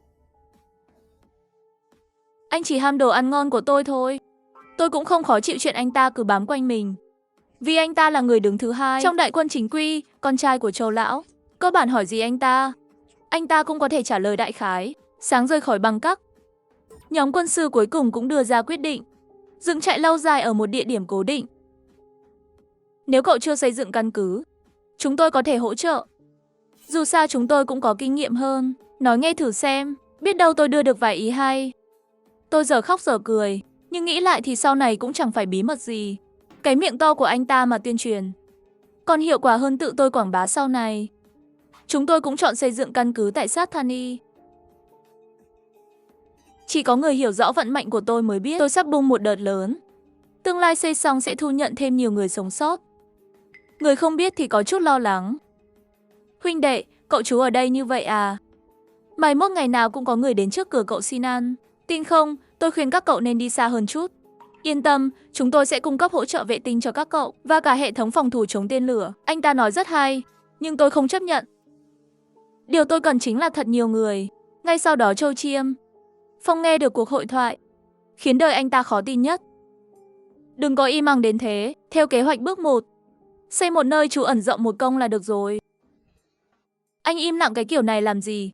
Anh chỉ ham đồ ăn ngon của tôi thôi. Tôi cũng không khó chịu chuyện anh ta cứ bám quanh mình. Vì anh ta là người đứng thứ hai trong đại quân chính quy, con trai của Châu lão. Cơ bản hỏi gì anh ta cũng có thể trả lời đại khái. Sáng rời khỏi Bangkok, nhóm quân sư cuối cùng cũng đưa ra quyết định dựng trại lâu dài ở một địa điểm cố định. Nếu cậu chưa xây dựng căn cứ, chúng tôi có thể hỗ trợ. Dù sao chúng tôi cũng có kinh nghiệm hơn. Nói nghe thử xem, biết đâu tôi đưa được vài ý hay. Tôi giờ khóc giờ cười, nhưng nghĩ lại thì sau này cũng chẳng phải bí mật gì. Cái miệng to của anh ta mà tuyên truyền còn hiệu quả hơn tự tôi quảng bá sau này. Chúng tôi cũng chọn xây dựng căn cứ tại sát Thani. Chỉ có người hiểu rõ vận mệnh của tôi mới biết tôi sắp bung một đợt lớn. Tương lai xây xong sẽ thu nhận thêm nhiều người sống sót. Người không biết thì có chút lo lắng. Huynh đệ, cậu chú ở đây như vậy à? Mai mốt ngày nào cũng có người đến trước cửa cậu xin ăn. Tin không, tôi khuyên các cậu nên đi xa hơn chút. Yên tâm, chúng tôi sẽ cung cấp hỗ trợ vệ tinh cho các cậu và cả hệ thống phòng thủ chống tên lửa. Anh ta nói rất hay, nhưng tôi không chấp nhận. Điều tôi cần chính là thật nhiều người. Ngay sau đó Châu Chiêm Phong nghe được cuộc hội thoại, khiến đời anh ta khó tin nhất. Đừng có im ắng đến thế, theo kế hoạch bước 1, xây một nơi trú ẩn rộng một công là được rồi. Anh im lặng cái kiểu này làm gì?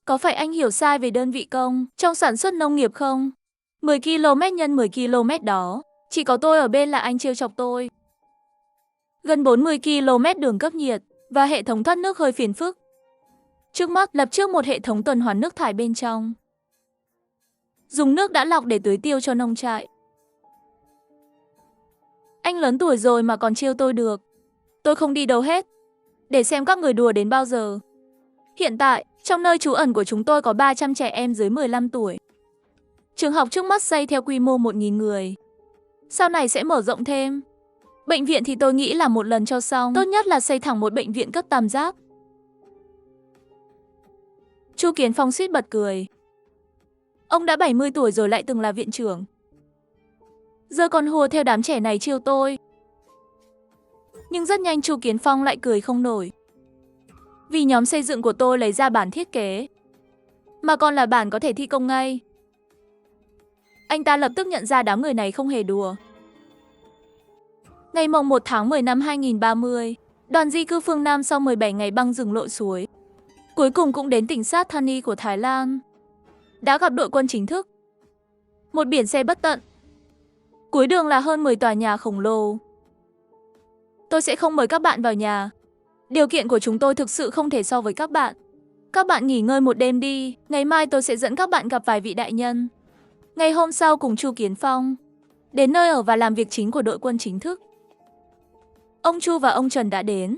Có phải anh hiểu sai về đơn vị công trong sản xuất nông nghiệp không? 10 km nhân 10 km đó, chỉ có tôi ở bên là anh trêu chọc tôi. Gần 40 km đường cấp nhiệt và hệ thống thoát nước hơi phiền phức. Trước mắt lập trước một hệ thống tuần hoàn nước thải bên trong. Dùng nước đã lọc để tưới tiêu cho nông trại. Anh lớn tuổi rồi mà còn trêu tôi được. Tôi không đi đâu hết. Để xem các người đùa đến bao giờ. Hiện tại, trong nơi trú ẩn của chúng tôi có 300 trẻ em dưới 15 tuổi. Trường học trước mắt xây theo quy mô 1.000 người. Sau này sẽ mở rộng thêm. Bệnh viện thì tôi nghĩ là một lần cho xong. Tốt nhất là xây thẳng một bệnh viện cấp tam giác. Chu Kiến Phong suýt bật cười. Ông đã 70 tuổi rồi lại từng là viện trưởng. Giờ còn hùa theo đám trẻ này trêu tôi. Nhưng rất nhanh Chu Kiến Phong lại cười không nổi. Vì nhóm xây dựng của tôi lấy ra bản thiết kế, mà còn là bản có thể thi công ngay. Anh ta lập tức nhận ra đám người này không hề đùa. Ngày mồng 1 tháng 10 năm 2030, đoàn di cư phương Nam sau 17 ngày băng rừng lội suối, cuối cùng cũng đến tỉnh Sát Thani của Thái Lan. Đã gặp đội quân chính thức. Một biển xe bất tận. Cuối đường là hơn 10 tòa nhà khổng lồ. Tôi sẽ không mời các bạn vào nhà. Điều kiện của chúng tôi thực sự không thể so với các bạn. Các bạn nghỉ ngơi một đêm đi. Ngày mai tôi sẽ dẫn các bạn gặp vài vị đại nhân. Ngày hôm sau cùng Chu Kiến Phong, đến nơi ở và làm việc chính của đội quân chính thức. Ông Chu và ông Trần đã đến.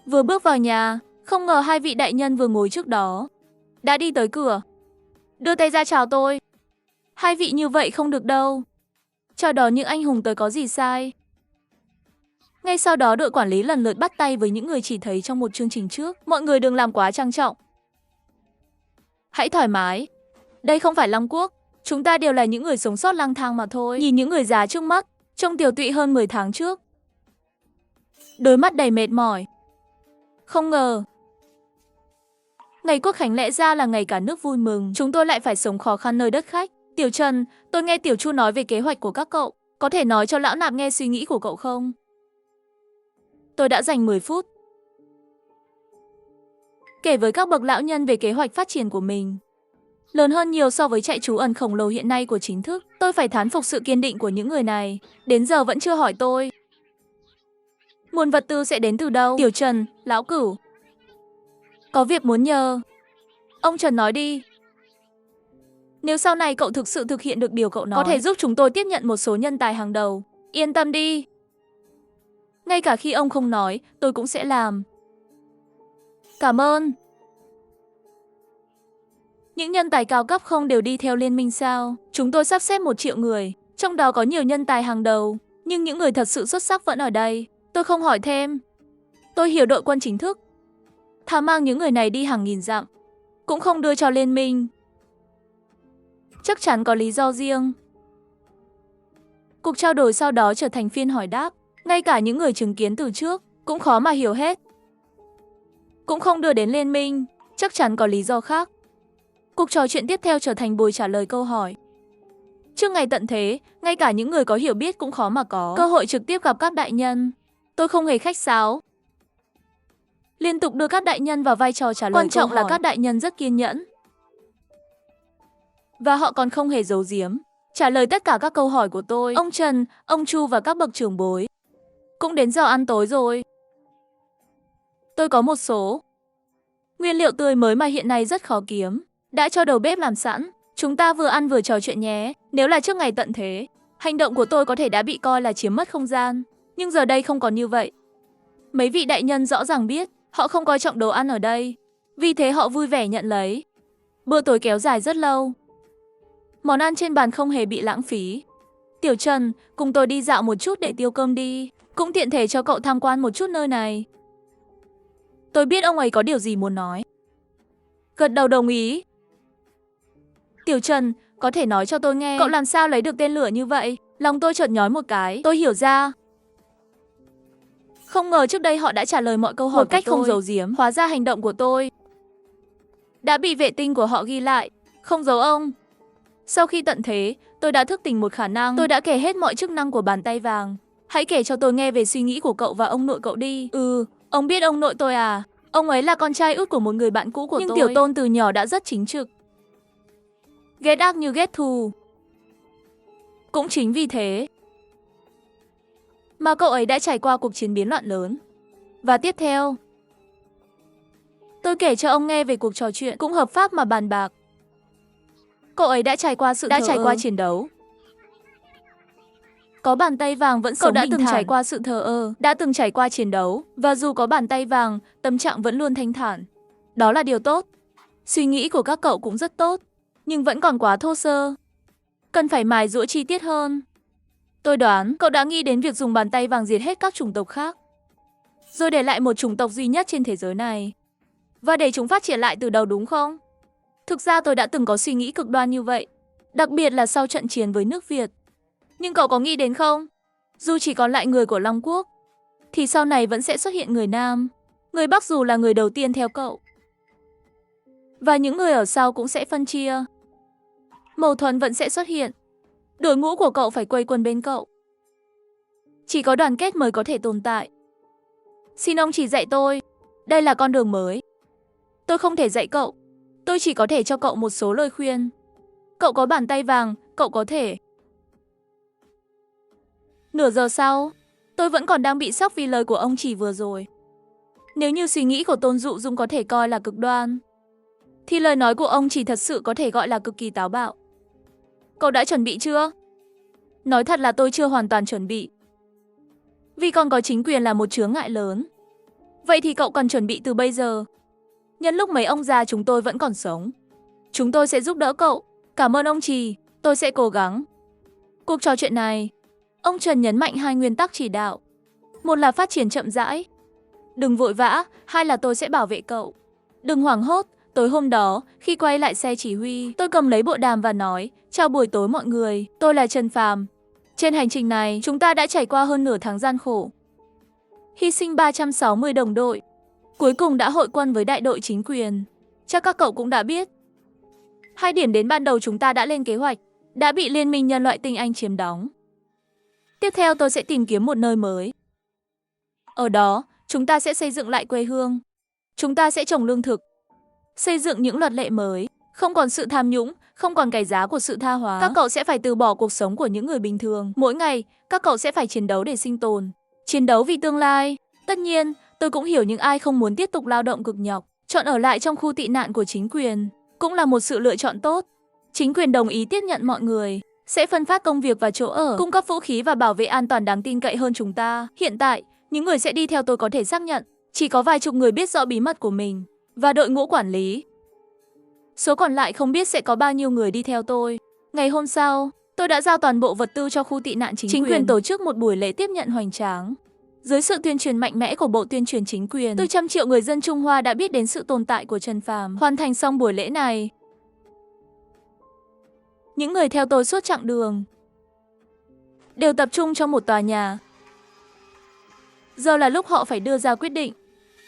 Vừa bước vào nhà, không ngờ hai vị đại nhân vừa ngồi trước đó đã đi tới cửa, đưa tay ra chào tôi. Hai vị như vậy không được đâu. Chào đón những anh hùng tới có gì sai. Ngay sau đó đội quản lý lần lượt bắt tay với những người chỉ thấy trong một chương trình trước. Mọi người đừng làm quá trang trọng. Hãy thoải mái. Đây không phải Long Quốc. Chúng ta đều là những người sống sót lang thang mà thôi. Nhìn những người già trước mắt, trông tiều tụy hơn 10 tháng trước. Đôi mắt đầy mệt mỏi. Không ngờ, ngày Quốc khánh lẽ ra là ngày cả nước vui mừng. Chúng tôi lại phải sống khó khăn nơi đất khách. Tiểu Trần, tôi nghe Tiểu Chu nói về kế hoạch của các cậu. Có thể nói cho lão nạp nghe suy nghĩ của cậu không? Tôi đã dành 10 phút kể với các bậc lão nhân về kế hoạch phát triển của mình. Lớn hơn nhiều so với trại trú ẩn khổng lồ hiện nay của chính thức. Tôi phải thán phục sự kiên định của những người này. Đến giờ vẫn chưa hỏi tôi nguồn vật tư sẽ đến từ đâu. Tiểu Trần, lão Cửu, có việc muốn nhờ. Ông Trần nói đi. Nếu sau này cậu thực sự thực hiện được điều cậu nói, có thể giúp chúng tôi tiếp nhận một số nhân tài hàng đầu. Yên tâm đi. Ngay cả khi ông không nói, tôi cũng sẽ làm. Cảm ơn. Những nhân tài cao cấp không đều đi theo liên minh sao? Chúng tôi sắp xếp 1 triệu người, trong đó có nhiều nhân tài hàng đầu, nhưng những người thật sự xuất sắc vẫn ở đây. Tôi không hỏi thêm. Tôi hiểu đội quân chính thức thà mang những người này đi hàng nghìn dặm, cũng không đưa cho liên minh. Chắc chắn có lý do riêng. Cuộc trao đổi sau đó trở thành phiên hỏi đáp. Ngay cả những người chứng kiến từ trước cũng khó mà hiểu hết. Cũng không đưa đến liên minh, chắc chắn có lý do khác. Cuộc trò chuyện tiếp theo trở thành buổi trả lời câu hỏi. Trước ngày tận thế, ngay cả những người có hiểu biết cũng khó mà có cơ hội trực tiếp gặp các đại nhân. Tôi không hề khách sáo, liên tục đưa các đại nhân vào vai trò trả lời. Quan trọng là các đại nhân rất kiên nhẫn. Và họ còn không hề giấu giếm, trả lời tất cả các câu hỏi của tôi. Ông Trần, ông Chu và các bậc trưởng bối. Cũng đến giờ ăn tối rồi. Tôi có một số nguyên liệu tươi mới mà hiện nay rất khó kiếm. Đã cho đầu bếp làm sẵn. Chúng ta vừa ăn vừa trò chuyện nhé. Nếu là trước ngày tận thế, hành động của tôi có thể đã bị coi là chiếm mất không gian. Nhưng giờ đây không còn như vậy. Mấy vị đại nhân rõ ràng biết họ không coi trọng đồ ăn ở đây. Vì thế họ vui vẻ nhận lấy. Bữa tối kéo dài rất lâu. Món ăn trên bàn không hề bị lãng phí. Tiểu Trần, cùng tôi đi dạo một chút để tiêu cơm đi. Cũng tiện thể cho cậu tham quan một chút nơi này. Tôi biết ông ấy có điều gì muốn nói. Gật đầu đồng ý. Tiểu Trần, có thể nói cho tôi nghe, cậu làm sao lấy được tên lửa như vậy? Lòng tôi chợt nhói một cái, tôi hiểu ra. Không ngờ trước đây họ đã trả lời mọi câu hỏi một cách không giấu giếm. Hóa ra hành động của tôi đã bị vệ tinh của họ ghi lại. Không giấu ông. Sau khi tận thế, tôi đã thức tỉnh một khả năng. Tôi đã kể hết mọi chức năng của bàn tay vàng. Hãy kể cho tôi nghe về suy nghĩ của cậu và ông nội cậu đi. Ông biết ông nội tôi à? Ông ấy là con trai út của một người bạn cũ của tôi. Nhưng tiểu tôn từ nhỏ đã rất chính trực. Ghét ác như ghét thù. Cũng chính vì thế mà cậu ấy đã trải qua cuộc chiến biến loạn lớn. Và tiếp theo, tôi kể cho ông nghe về cuộc trò chuyện cũng hợp pháp mà bàn bạc. Cậu ấy đã trải qua chiến đấu. Có bàn tay vàng vẫn sống bình thản. Cậu đã từng trải qua sự thờ ơ, đã từng trải qua chiến đấu. Và dù có bàn tay vàng, tâm trạng vẫn luôn thanh thản. Đó là điều tốt. Suy nghĩ của các cậu cũng rất tốt, nhưng vẫn còn quá thô sơ. Cần phải mài giũa chi tiết hơn. Tôi đoán cậu đã nghĩ đến việc dùng bàn tay vàng diệt hết các chủng tộc khác, rồi để lại một chủng tộc duy nhất trên thế giới này. Và để chúng phát triển lại từ đầu đúng không? Thực ra tôi đã từng có suy nghĩ cực đoan như vậy, đặc biệt là sau trận chiến với nước Việt. Nhưng cậu có nghĩ đến không? Dù chỉ còn lại người của Long Quốc, thì sau này vẫn sẽ xuất hiện người Nam. Người Bắc dù là người đầu tiên theo cậu. Và những người ở sau cũng sẽ phân chia. Mâu thuẫn vẫn sẽ xuất hiện. Đội ngũ của cậu phải quây quần bên cậu. Chỉ có đoàn kết mới có thể tồn tại. Xin ông chỉ dạy tôi. Đây là con đường mới. Tôi không thể dạy cậu. Tôi chỉ có thể cho cậu một số lời khuyên. Cậu có bàn tay vàng, cậu có thể. Nửa giờ sau, tôi vẫn còn đang bị sốc vì lời của ông chỉ vừa rồi. Nếu như suy nghĩ của Tôn Dụ Dung có thể coi là cực đoan, thì lời nói của ông chỉ thật sự có thể gọi là cực kỳ táo bạo. Cậu đã chuẩn bị chưa? Nói thật là tôi chưa hoàn toàn chuẩn bị. Vì còn có chính quyền là một chướng ngại lớn. Vậy thì cậu cần chuẩn bị từ bây giờ. Nhân lúc mấy ông già chúng tôi vẫn còn sống, chúng tôi sẽ giúp đỡ cậu. Cảm ơn ông Trì, tôi sẽ cố gắng. Cuộc trò chuyện này, ông Trần nhấn mạnh hai nguyên tắc chỉ đạo. Một là phát triển chậm rãi, đừng vội vã. Hai là tôi sẽ bảo vệ cậu, đừng hoảng hốt. Tối hôm đó, khi quay lại xe chỉ huy, tôi cầm lấy bộ đàm và nói: chào buổi tối mọi người, tôi là Trần Phàm. Trên hành trình này, chúng ta đã trải qua hơn nửa tháng gian khổ, hy sinh 360 đồng đội. Cuối cùng đã hội quân với đại đội chính quyền. Chắc các cậu cũng đã biết. Hai điểm đến ban đầu chúng ta đã lên kế hoạch, đã bị Liên minh Nhân loại Tinh Anh chiếm đóng. Tiếp theo tôi sẽ tìm kiếm một nơi mới. Ở đó, chúng ta sẽ xây dựng lại quê hương. Chúng ta sẽ trồng lương thực, xây dựng những luật lệ mới, không còn sự tham nhũng, không còn cái giá của sự tha hóa. Các cậu sẽ phải từ bỏ cuộc sống của những người bình thường. Mỗi ngày, các cậu sẽ phải chiến đấu để sinh tồn, chiến đấu vì tương lai. Tất nhiên, tôi cũng hiểu những ai không muốn tiếp tục lao động cực nhọc, chọn ở lại trong khu tị nạn của chính quyền, cũng là một sự lựa chọn tốt. Chính quyền đồng ý tiếp nhận mọi người, sẽ phân phát công việc và chỗ ở, cung cấp vũ khí và bảo vệ an toàn đáng tin cậy hơn chúng ta. Hiện tại, những người sẽ đi theo tôi có thể xác nhận, chỉ có vài chục người biết rõ bí mật của mình và đội ngũ quản lý. Số còn lại không biết sẽ có bao nhiêu người đi theo tôi. Ngày hôm sau, tôi đã giao toàn bộ vật tư cho khu tị nạn chính quyền tổ chức một buổi lễ tiếp nhận hoành tráng. Dưới sự tuyên truyền mạnh mẽ của Bộ Tuyên truyền Chính quyền, từ trăm triệu người dân Trung Hoa đã biết đến sự tồn tại của Trần Phàm. Hoàn thành xong buổi lễ này, những người theo tôi suốt chặng đường đều tập trung trong một tòa nhà. Giờ là lúc họ phải đưa ra quyết định.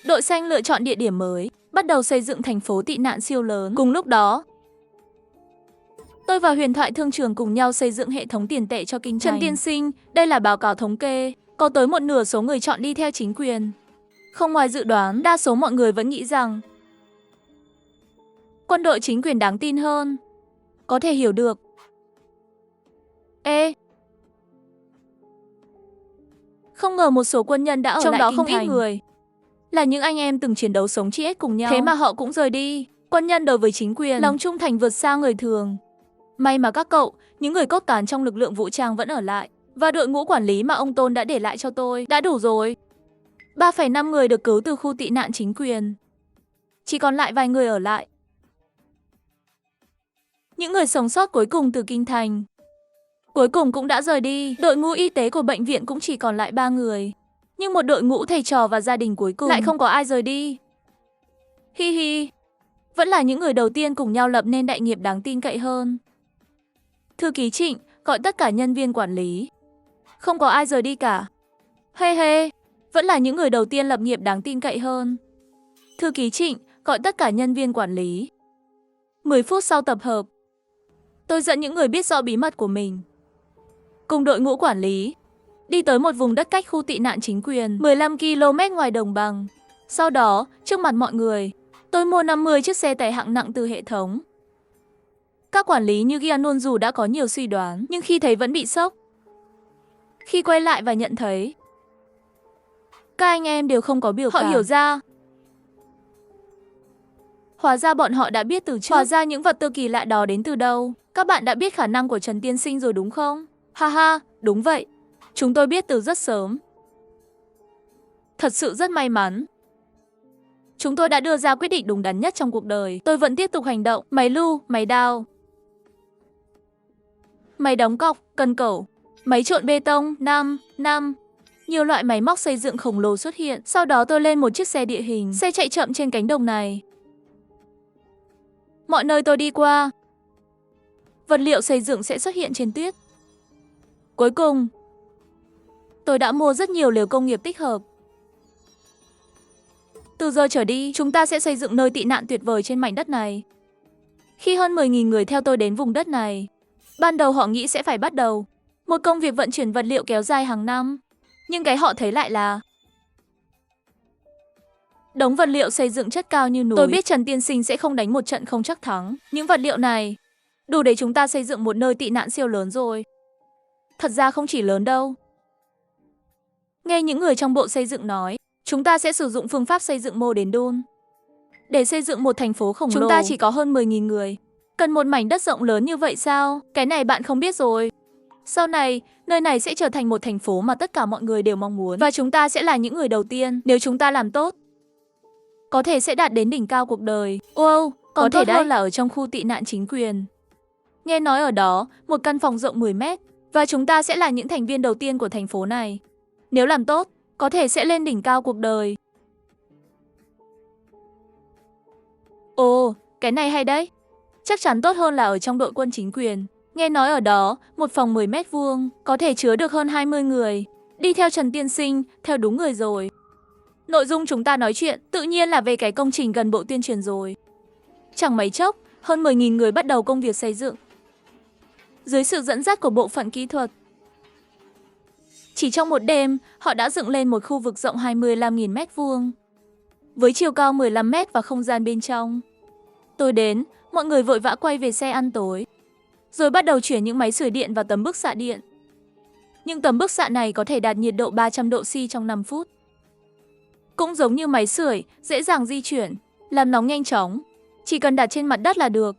Đội xanh lựa chọn địa điểm mới, bắt đầu xây dựng thành phố tị nạn siêu lớn. Cùng lúc đó, tôi và Huyền Thoại Thương Trường cùng nhau xây dựng hệ thống tiền tệ cho kinh thành. Trần tiên sinh, đây là báo cáo thống kê. Có tới một nửa số người chọn đi theo chính quyền. Không ngoài dự đoán, đa số mọi người vẫn nghĩ rằng quân đội chính quyền đáng tin hơn. Có thể hiểu được. Không ngờ một số quân nhân đã ở trong lại đó kinh không thành. ít người là những anh em từng chiến đấu sống chết cùng nhau. Thế mà họ cũng rời đi. Quân nhân đối với chính quyền, lòng trung thành vượt xa người thường. May mà các cậu, những người cốt cán trong lực lượng vũ trang vẫn ở lại. Và đội ngũ quản lý mà ông Tôn đã để lại cho tôi đã đủ rồi. 3,5 người được cứu từ khu tị nạn chính quyền. Chỉ còn lại vài người ở lại. Những người sống sót cuối cùng từ kinh thành cuối cùng cũng đã rời đi. Đội ngũ y tế của bệnh viện cũng chỉ còn lại 3 người. Nhưng một đội ngũ thầy trò và gia đình cuối cùng lại không có ai rời đi. Hi hi. Vẫn là những người đầu tiên cùng nhau lập nên đại nghiệp đáng tin cậy hơn. Thư ký Trịnh gọi tất cả nhân viên quản lý. Không có ai rời đi cả. Hê hê. Vẫn là những người đầu tiên lập nghiệp đáng tin cậy hơn. Thư ký Trịnh gọi tất cả nhân viên quản lý. 10 phút sau tập hợp, tôi dẫn những người biết rõ bí mật của mình cùng đội ngũ quản lý đi tới một vùng đất cách khu tị nạn chính quyền 15 km ngoài đồng bằng. Sau đó, trước mặt mọi người, tôi mua 50 chiếc xe tải hạng nặng từ hệ thống. Các quản lý như Giannon dù đã có nhiều suy đoán, nhưng khi thấy vẫn bị sốc. Khi quay lại và nhận thấy, các anh em đều không có biểu cảm. Họ hiểu ra. Hóa ra bọn họ đã biết từ trước. Hóa ra những vật tư kỳ lạ đó đến từ đâu. Các bạn đã biết khả năng của Trần tiên sinh rồi đúng không? Ha ha, đúng vậy. Chúng tôi biết từ rất sớm. Thật sự rất may mắn. Chúng tôi đã đưa ra quyết định đúng đắn nhất trong cuộc đời. Tôi vẫn tiếp tục hành động. Máy lu, máy đao, máy đóng cọc, cân cẩu, máy trộn bê tông, năm. Nhiều loại máy móc xây dựng khổng lồ xuất hiện. Sau đó tôi lên một chiếc xe địa hình. Xe chạy chậm trên cánh đồng này. Mọi nơi tôi đi qua, vật liệu xây dựng sẽ xuất hiện trên tuyết. Cuối cùng, tôi đã mua rất nhiều lều công nghiệp tích hợp. Từ giờ trở đi, chúng ta sẽ xây dựng nơi tị nạn tuyệt vời trên mảnh đất này. Khi hơn 10.000 người theo tôi đến vùng đất này, ban đầu họ nghĩ sẽ phải bắt đầu một công việc vận chuyển vật liệu kéo dài hàng năm. Nhưng cái họ thấy lại là đống vật liệu xây dựng chất cao như núi. Tôi biết Trần tiên sinh sẽ không đánh một trận không chắc thắng. Những vật liệu này đủ để chúng ta xây dựng một nơi tị nạn siêu lớn rồi. Thật ra không chỉ lớn đâu. Nghe những người trong bộ xây dựng nói, chúng ta sẽ sử dụng phương pháp xây dựng mô đến đun để xây dựng một thành phố khổng lồ. Chúng ta chỉ có hơn 10.000 người. Cần một mảnh đất rộng lớn như vậy sao? Cái này bạn không biết rồi. Sau này, nơi này sẽ trở thành một thành phố mà tất cả mọi người đều mong muốn. Và chúng ta sẽ là những người đầu tiên, nếu chúng ta làm tốt. Có thể sẽ đạt đến đỉnh cao cuộc đời. Wow, có thể hơn là ở trong khu tị nạn chính quyền. Nghe nói ở đó, một căn phòng rộng 10 mét. Và chúng ta sẽ là những thành viên đầu tiên của thành phố này. Nếu làm tốt, có thể sẽ lên đỉnh cao cuộc đời. Ồ, cái này hay đấy. Chắc chắn tốt hơn là ở trong đội quân chính quyền. Nghe nói ở đó, một phòng 10 mét vuông có thể chứa được hơn 20 người. Đi theo Trần Tiên Sinh, theo đúng người rồi. Nội dung chúng ta nói chuyện tự nhiên là về cái công trình gần bộ tuyên truyền rồi. Chẳng mấy chốc, hơn 10.000 người bắt đầu công việc xây dựng. Dưới sự dẫn dắt của bộ phận kỹ thuật. Chỉ trong một đêm, họ đã dựng lên một khu vực rộng 25.000 mét vuông. Với chiều cao 15 mét và không gian bên trong. Tôi đến, mọi người vội vã quay về xe ăn tối. Rồi bắt đầu chuyển những máy sưởi điện vào tấm bức xạ điện. Những tấm bức xạ này có thể đạt nhiệt độ 300 độ C trong 5 phút. Cũng giống như máy sưởi, dễ dàng di chuyển, làm nóng nhanh chóng. Chỉ cần đặt trên mặt đất là được.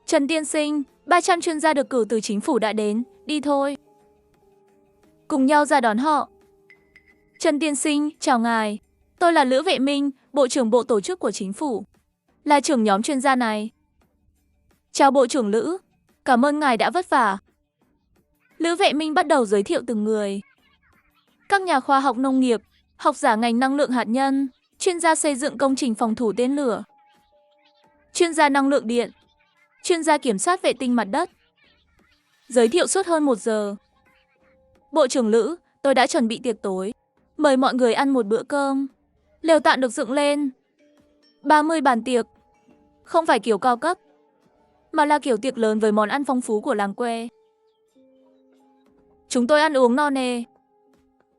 Trần Tiên Sinh, 300 chuyên gia được cử từ chính phủ đã đến, đi thôi. Cùng nhau ra đón họ. Trần Tiên Sinh, chào ngài. Tôi là Lữ Vệ Minh, Bộ trưởng Bộ Tổ chức của chính phủ. Là trưởng nhóm chuyên gia này. Chào Bộ trưởng Lữ, cảm ơn ngài đã vất vả. Lữ Vệ Minh bắt đầu giới thiệu từng người. Các nhà khoa học nông nghiệp, học giả ngành năng lượng hạt nhân, chuyên gia xây dựng công trình phòng thủ tên lửa, chuyên gia năng lượng điện, chuyên gia kiểm soát vệ tinh mặt đất. Giới thiệu suốt hơn 1 giờ. Bộ trưởng Lữ, tôi đã chuẩn bị tiệc tối. Mời mọi người ăn một bữa cơm. Lều tạm được dựng lên. 30 bàn tiệc. Không phải kiểu cao cấp, mà là kiểu tiệc lớn với món ăn phong phú của làng quê. Chúng tôi ăn uống no nê.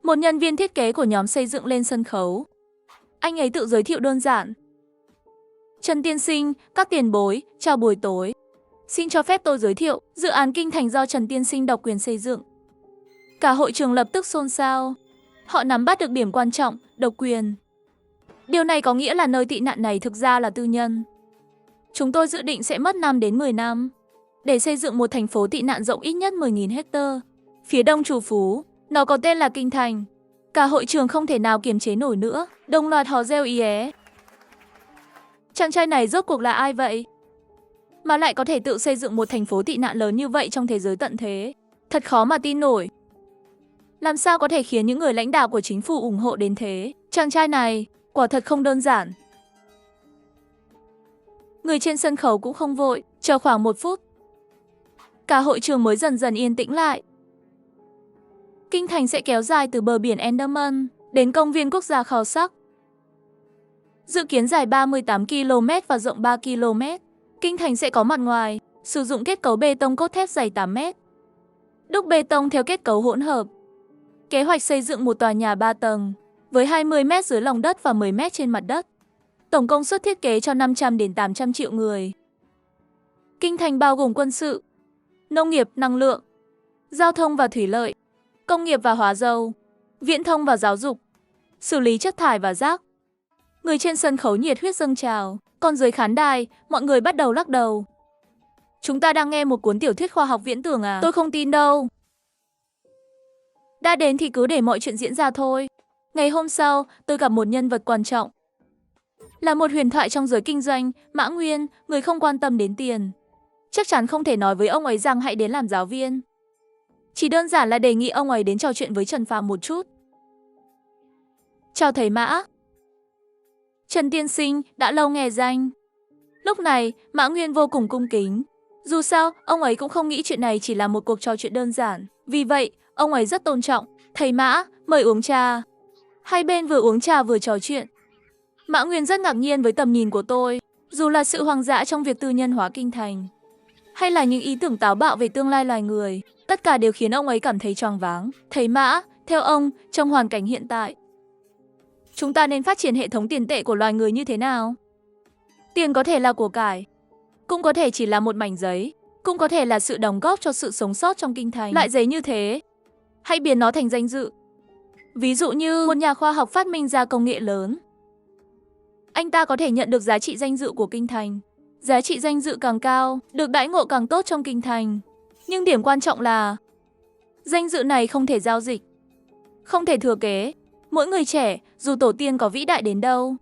Một nhân viên thiết kế của nhóm xây dựng lên sân khấu. Anh ấy tự giới thiệu đơn giản. Trần Tiên Sinh, các tiền bối, chào buổi tối. Xin cho phép tôi giới thiệu dự án Kinh Thành do Trần Tiên Sinh độc quyền xây dựng. Cả hội trường lập tức xôn xao. Họ nắm bắt được điểm quan trọng, độc quyền. Điều này có nghĩa là nơi tị nạn này thực ra là tư nhân. Chúng tôi dự định sẽ mất 5 đến 10 năm để xây dựng một thành phố tị nạn rộng ít nhất 10.000 hectare. Phía đông Trù Phú, nó có tên là Kinh Thành. Cả hội trường không thể nào kiềm chế nổi nữa, đồng loạt hò reo ý é. Chàng trai này rốt cuộc là ai vậy? Mà lại có thể tự xây dựng một thành phố tị nạn lớn như vậy trong thế giới tận thế. Thật khó mà tin nổi. Làm sao có thể khiến những người lãnh đạo của chính phủ ủng hộ đến thế? Chàng trai này, quả thật không đơn giản. Người trên sân khấu cũng không vội, chờ khoảng 1 phút. Cả hội trường mới dần dần yên tĩnh lại. Kinh Thành sẽ kéo dài từ bờ biển Andaman đến công viên quốc gia Khao Sắc. Dự kiến dài 38 km và rộng 3 km. Kinh Thành sẽ có mặt ngoài, sử dụng kết cấu bê tông cốt thép dày 8 m. Đúc bê tông theo kết cấu hỗn hợp. Kế hoạch xây dựng một tòa nhà 3 tầng, với 20 m dưới lòng đất và 10 m trên mặt đất. Tổng công suất thiết kế cho 500 đến 800 triệu người. Kinh Thành bao gồm quân sự, nông nghiệp, năng lượng, giao thông và thủy lợi, công nghiệp và hóa dầu, viễn thông và giáo dục, xử lý chất thải và rác. Người trên sân khấu nhiệt huyết dâng trào, còn dưới khán đài, mọi người bắt đầu lắc đầu. Chúng ta đang nghe một cuốn tiểu thuyết khoa học viễn tưởng à? Tôi không tin đâu. Đã đến thì cứ để mọi chuyện diễn ra thôi. Ngày hôm sau, tôi gặp một nhân vật quan trọng. Là một huyền thoại trong giới kinh doanh, Mã Nguyên, người không quan tâm đến tiền. Chắc chắn không thể nói với ông ấy rằng hãy đến làm giáo viên. Chỉ đơn giản là đề nghị ông ấy đến trò chuyện với Trần Phàm một chút. Chào thầy Mã. Trần Tiên Sinh, đã lâu nghe danh. Lúc này, Mã Nguyên vô cùng cung kính. Dù sao, ông ấy cũng không nghĩ chuyện này chỉ là một cuộc trò chuyện đơn giản. Vì vậy, ông ấy rất tôn trọng. Thầy Mã, mời uống trà. Hai bên vừa uống trà vừa trò chuyện. Mã Nguyên rất ngạc nhiên với tầm nhìn của tôi. Dù là sự hoang dã trong việc tư nhân hóa Kinh Thành, hay là những ý tưởng táo bạo về tương lai loài người, tất cả đều khiến ông ấy cảm thấy choáng váng. Thầy Mã, theo ông, trong hoàn cảnh hiện tại, chúng ta nên phát triển hệ thống tiền tệ của loài người như thế nào? Tiền có thể là của cải, cũng có thể chỉ là một mảnh giấy, cũng có thể là sự đóng góp cho sự sống sót trong Kinh Thành. Loại giấy như thế, hãy biến nó thành danh dự. Ví dụ như một nhà khoa học phát minh ra công nghệ lớn, anh ta có thể nhận được giá trị danh dự của Kinh Thành. Giá trị danh dự càng cao, được đãi ngộ càng tốt trong Kinh Thành. Nhưng điểm quan trọng là danh dự này không thể giao dịch, không thể thừa kế. Mỗi người trẻ, dù tổ tiên có vĩ đại đến đâu,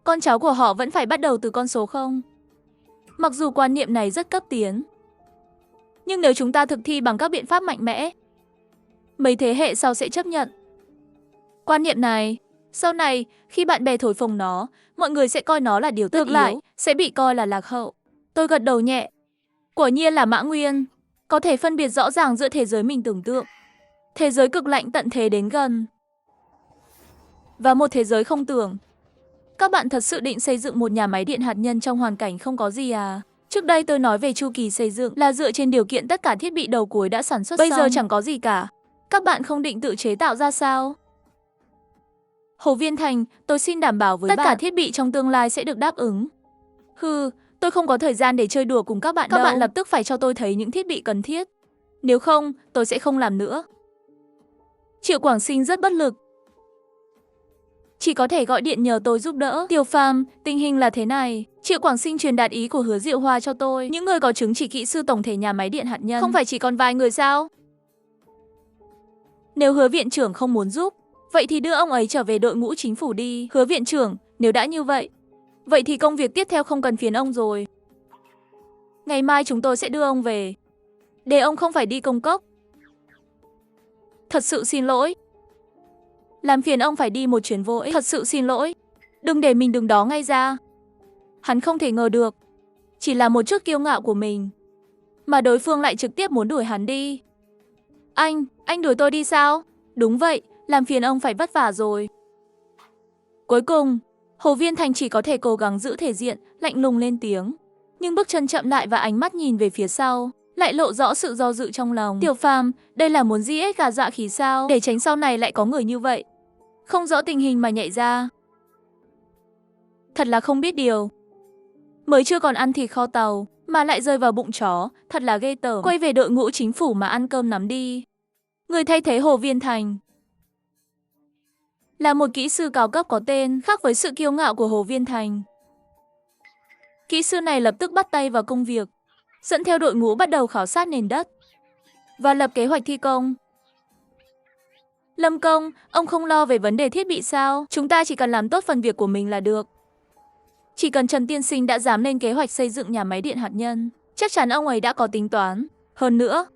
con cháu của họ vẫn phải bắt đầu từ con số 0. Mặc dù quan niệm này rất cấp tiến, nhưng nếu chúng ta thực thi bằng các biện pháp mạnh mẽ, mấy thế hệ sau sẽ chấp nhận quan niệm này. Sau này, khi bạn bè thổi phồng nó, mọi người sẽ coi nó là điều tất yếu, lại sẽ bị coi là lạc hậu. Tôi gật đầu nhẹ. Quả nhiên là Mã Nguyên, có thể phân biệt rõ ràng giữa thế giới mình tưởng tượng, thế giới cực lạnh tận thế đến gần, và một thế giới không tưởng. Các bạn thật sự định xây dựng một nhà máy điện hạt nhân trong hoàn cảnh không có gì à? Trước đây tôi nói về chu kỳ xây dựng là dựa trên điều kiện tất cả thiết bị đầu cuối đã sản xuất xong. Bây giờ chẳng có gì cả. Các bạn không định tự chế tạo ra sao? Hồ Viên Thành, tôi xin đảm bảo với bạn, tất cả thiết bị trong tương lai sẽ được đáp ứng. Tôi không có thời gian để chơi đùa cùng các bạn đâu. Các bạn lập tức phải cho tôi thấy những thiết bị cần thiết. Nếu không, tôi sẽ không làm nữa. Triệu Quảng Sinh rất bất lực. Chỉ có thể gọi điện nhờ tôi giúp đỡ. Tiểu Phàm, tình hình là thế này. Triệu Quảng Sinh truyền đạt ý của Hứa Diệu Hoa cho tôi. Những người có chứng chỉ kỹ sư tổng thể nhà máy điện hạt nhân không phải chỉ còn vài người sao? Nếu Hứa viện trưởng không muốn giúp, vậy thì đưa ông ấy trở về đội ngũ chính phủ đi. Hứa viện trưởng, nếu đã như vậy, vậy thì công việc tiếp theo không cần phiền ông rồi. Ngày mai chúng tôi sẽ đưa ông về, để ông không phải đi công cốc. Thật sự xin lỗi. Làm phiền ông phải đi một chuyến vội. Thật sự xin lỗi. Đừng để mình đứng đó ngay ra. Hắn không thể ngờ được, chỉ là một chút kiêu ngạo của mình, mà đối phương lại trực tiếp muốn đuổi hắn đi. Anh đuổi tôi đi sao? Đúng vậy, làm phiền ông phải vất vả rồi. Cuối cùng, Hồ Viên Thành chỉ có thể cố gắng giữ thể diện, lạnh lùng lên tiếng. Nhưng bước chân chậm lại và ánh mắt nhìn về phía sau, lại lộ rõ sự do dự trong lòng. Tiểu Phàm, đây là muốn giết gà dọa khỉ sao? Để tránh sau này lại có người như vậy, không rõ tình hình mà nhảy ra. Thật là không biết điều. Mới chưa còn ăn thịt kho tàu, mà lại rơi vào bụng chó, thật là ghê tởm. Quay về đội ngũ chính phủ mà ăn cơm nắm đi. Người thay thế Hồ Viên Thành là một kỹ sư cao cấp có tên, khác với sự kiêu ngạo của Hồ Viên Thành. Kỹ sư này lập tức bắt tay vào công việc, dẫn theo đội ngũ bắt đầu khảo sát nền đất và lập kế hoạch thi công. Lâm Công, ông không lo về vấn đề thiết bị sao? Chúng ta chỉ cần làm tốt phần việc của mình là được. Chỉ cần Trần Tiên Sinh đã dám lên kế hoạch xây dựng nhà máy điện hạt nhân, chắc chắn ông ấy đã có tính toán. Hơn nữa,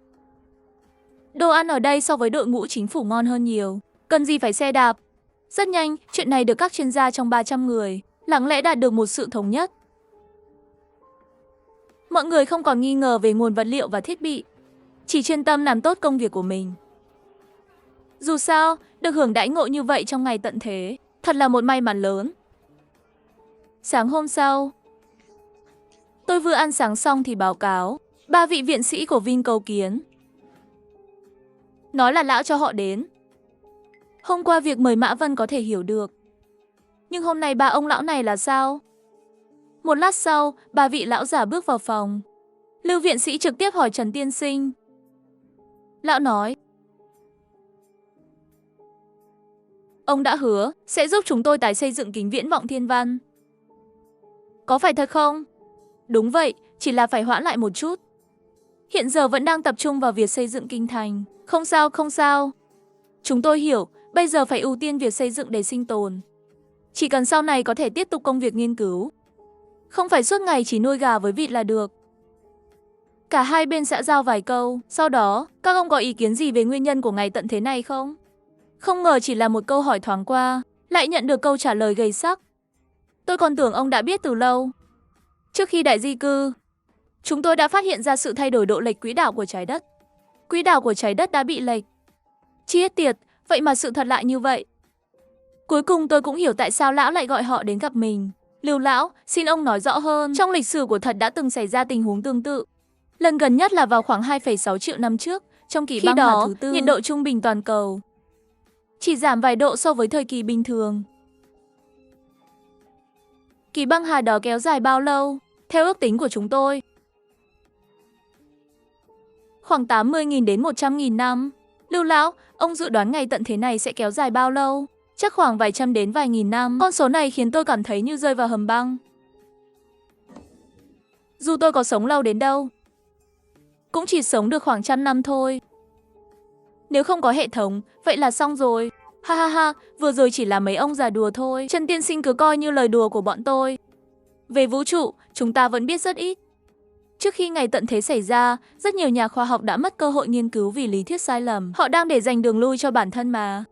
đồ ăn ở đây so với đội ngũ chính phủ ngon hơn nhiều, cần gì phải xe đạp. Rất nhanh, chuyện này được các chuyên gia trong 300 người lặng lẽ đạt được một sự thống nhất. Mọi người không còn nghi ngờ về nguồn vật liệu và thiết bị, chỉ chuyên tâm làm tốt công việc của mình. Dù sao, được hưởng đãi ngộ như vậy trong ngày tận thế, thật là một may mắn lớn. Sáng hôm sau, tôi vừa ăn sáng xong thì báo cáo, 3 vị viện sĩ của Vin cầu kiến. Nói là lão cho họ đến. Hôm qua việc mời Mã Vân có thể hiểu được, nhưng hôm nay ba ông lão này là sao? Một lát sau, 3 vị lão giả bước vào phòng. Lưu viện sĩ trực tiếp hỏi Trần Tiên Sinh. Lão nói, ông đã hứa sẽ giúp chúng tôi tái xây dựng kính viễn vọng thiên văn. Có phải thật không? Đúng vậy, chỉ là phải hoãn lại một chút. Hiện giờ vẫn đang tập trung vào việc xây dựng kinh thành. Không sao, không sao. Chúng tôi hiểu, bây giờ phải ưu tiên việc xây dựng để sinh tồn. Chỉ cần sau này có thể tiếp tục công việc nghiên cứu, không phải suốt ngày chỉ nuôi gà với vịt là được. Cả hai bên xã giao vài câu, sau đó, các ông có ý kiến gì về nguyên nhân của ngày tận thế này không? Không ngờ chỉ là một câu hỏi thoáng qua, lại nhận được câu trả lời gay sắc. Tôi còn tưởng ông đã biết từ lâu. Trước khi đại di cư, chúng tôi đã phát hiện ra sự thay đổi độ lệch quỹ đạo của trái đất. Quỹ đạo của trái đất đã bị lệch. Chết tiệt, vậy mà sự thật lại như vậy. Cuối cùng tôi cũng hiểu tại sao lão lại gọi họ đến gặp mình. Lưu lão, xin ông nói rõ hơn. Trong lịch sử của thật đã từng xảy ra tình huống tương tự. Lần gần nhất là vào khoảng 2,6 triệu năm trước, trong kỳ băng hà thứ tư, nhiệt độ trung bình toàn cầu chỉ giảm vài độ so với thời kỳ bình thường. Kỳ băng hà đó kéo dài bao lâu? Theo ước tính của chúng tôi, khoảng 80.000 đến 100.000 năm. Lưu lão, ông dự đoán ngày tận thế này sẽ kéo dài bao lâu? Chắc khoảng vài trăm đến vài nghìn năm. Con số này khiến tôi cảm thấy như rơi vào hầm băng. Dù tôi có sống lâu đến đâu, cũng chỉ sống được khoảng 100 năm thôi. Nếu không có hệ thống, vậy là xong rồi. Ha ha ha, vừa rồi chỉ là mấy ông già đùa thôi, Trần tiên sinh cứ coi như lời đùa của bọn tôi. Về vũ trụ, chúng ta vẫn biết rất ít. Trước khi ngày tận thế xảy ra, rất nhiều nhà khoa học đã mất cơ hội nghiên cứu vì lý thuyết sai lầm. Họ đang để dành đường lui cho bản thân mà.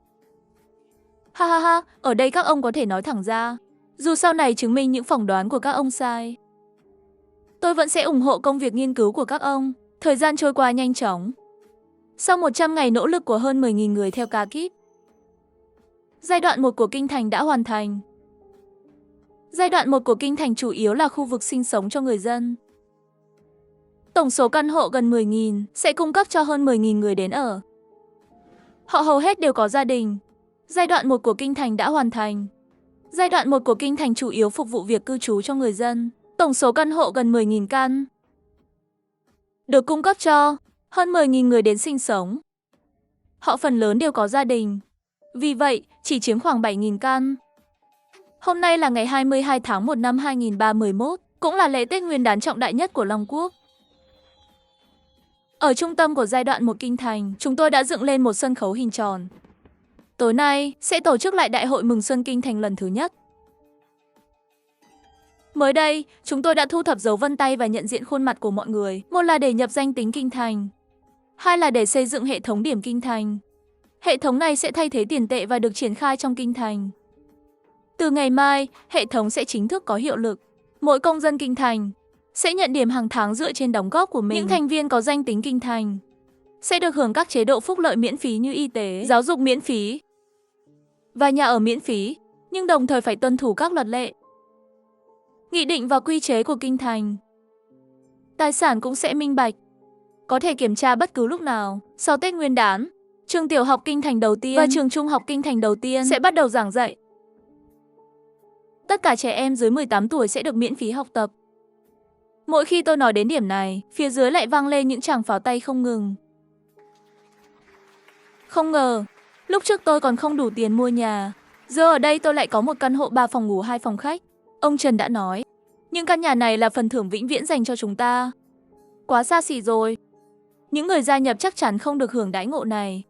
Ha ha ha, ở đây các ông có thể nói thẳng ra. Dù sau này chứng minh những phỏng đoán của các ông sai, tôi vẫn sẽ ủng hộ công việc nghiên cứu của các ông. Thời gian trôi qua nhanh chóng. Sau 100 ngày nỗ lực của hơn 10.000 người theo ca kíp, giai đoạn 1 của kinh thành đã hoàn thành. Giai đoạn 1 của kinh thành chủ yếu là khu vực sinh sống cho người dân. Tổng số căn hộ gần 10.000 sẽ cung cấp cho hơn 10.000 người đến ở. Họ hầu hết đều có gia đình. Giai đoạn 1 của kinh thành đã hoàn thành. Giai đoạn 1 của kinh thành chủ yếu phục vụ việc cư trú cho người dân. Tổng số căn hộ gần 10.000 căn được cung cấp cho hơn 10.000 người đến sinh sống. Họ phần lớn đều có gia đình. Vì vậy, chỉ chiếm khoảng 7.000 căn. Hôm nay là ngày 22 tháng 1 năm 2311, cũng là lễ Tết Nguyên đán trọng đại nhất của Long Quốc. Ở trung tâm của giai đoạn 1 kinh thành, chúng tôi đã dựng lên một sân khấu hình tròn. Tối nay sẽ tổ chức lại đại hội mừng xuân kinh thành lần thứ nhất. Mới đây, chúng tôi đã thu thập dấu vân tay và nhận diện khuôn mặt của mọi người. Một là để nhập danh tính kinh thành, hai là để xây dựng hệ thống điểm kinh thành. Hệ thống này sẽ thay thế tiền tệ và được triển khai trong kinh thành. Từ ngày mai, hệ thống sẽ chính thức có hiệu lực. Mỗi công dân kinh thành sẽ nhận điểm hàng tháng dựa trên đóng góp của mình. Những thành viên có danh tính kinh thành sẽ được hưởng các chế độ phúc lợi miễn phí như y tế, giáo dục miễn phí và nhà ở miễn phí, nhưng đồng thời phải tuân thủ các luật lệ, nghị định và quy chế của kinh thành. Tài sản cũng sẽ minh bạch, có thể kiểm tra bất cứ lúc nào. Sau Tết Nguyên đán, trường tiểu học kinh thành đầu tiên và trường trung học kinh thành đầu tiên sẽ bắt đầu giảng dạy. Tất cả trẻ em dưới 18 tuổi sẽ được miễn phí học tập. Mỗi khi tôi nói đến điểm này, phía dưới lại vang lên những tràng pháo tay không ngừng. Không ngờ, lúc trước tôi còn không đủ tiền mua nhà, giờ ở đây tôi lại có một căn hộ 3 phòng ngủ 2 phòng khách. Ông Trần đã nói, những căn nhà này là phần thưởng vĩnh viễn dành cho chúng ta. Quá xa xỉ rồi. Những người gia nhập chắc chắn không được hưởng đãi ngộ này.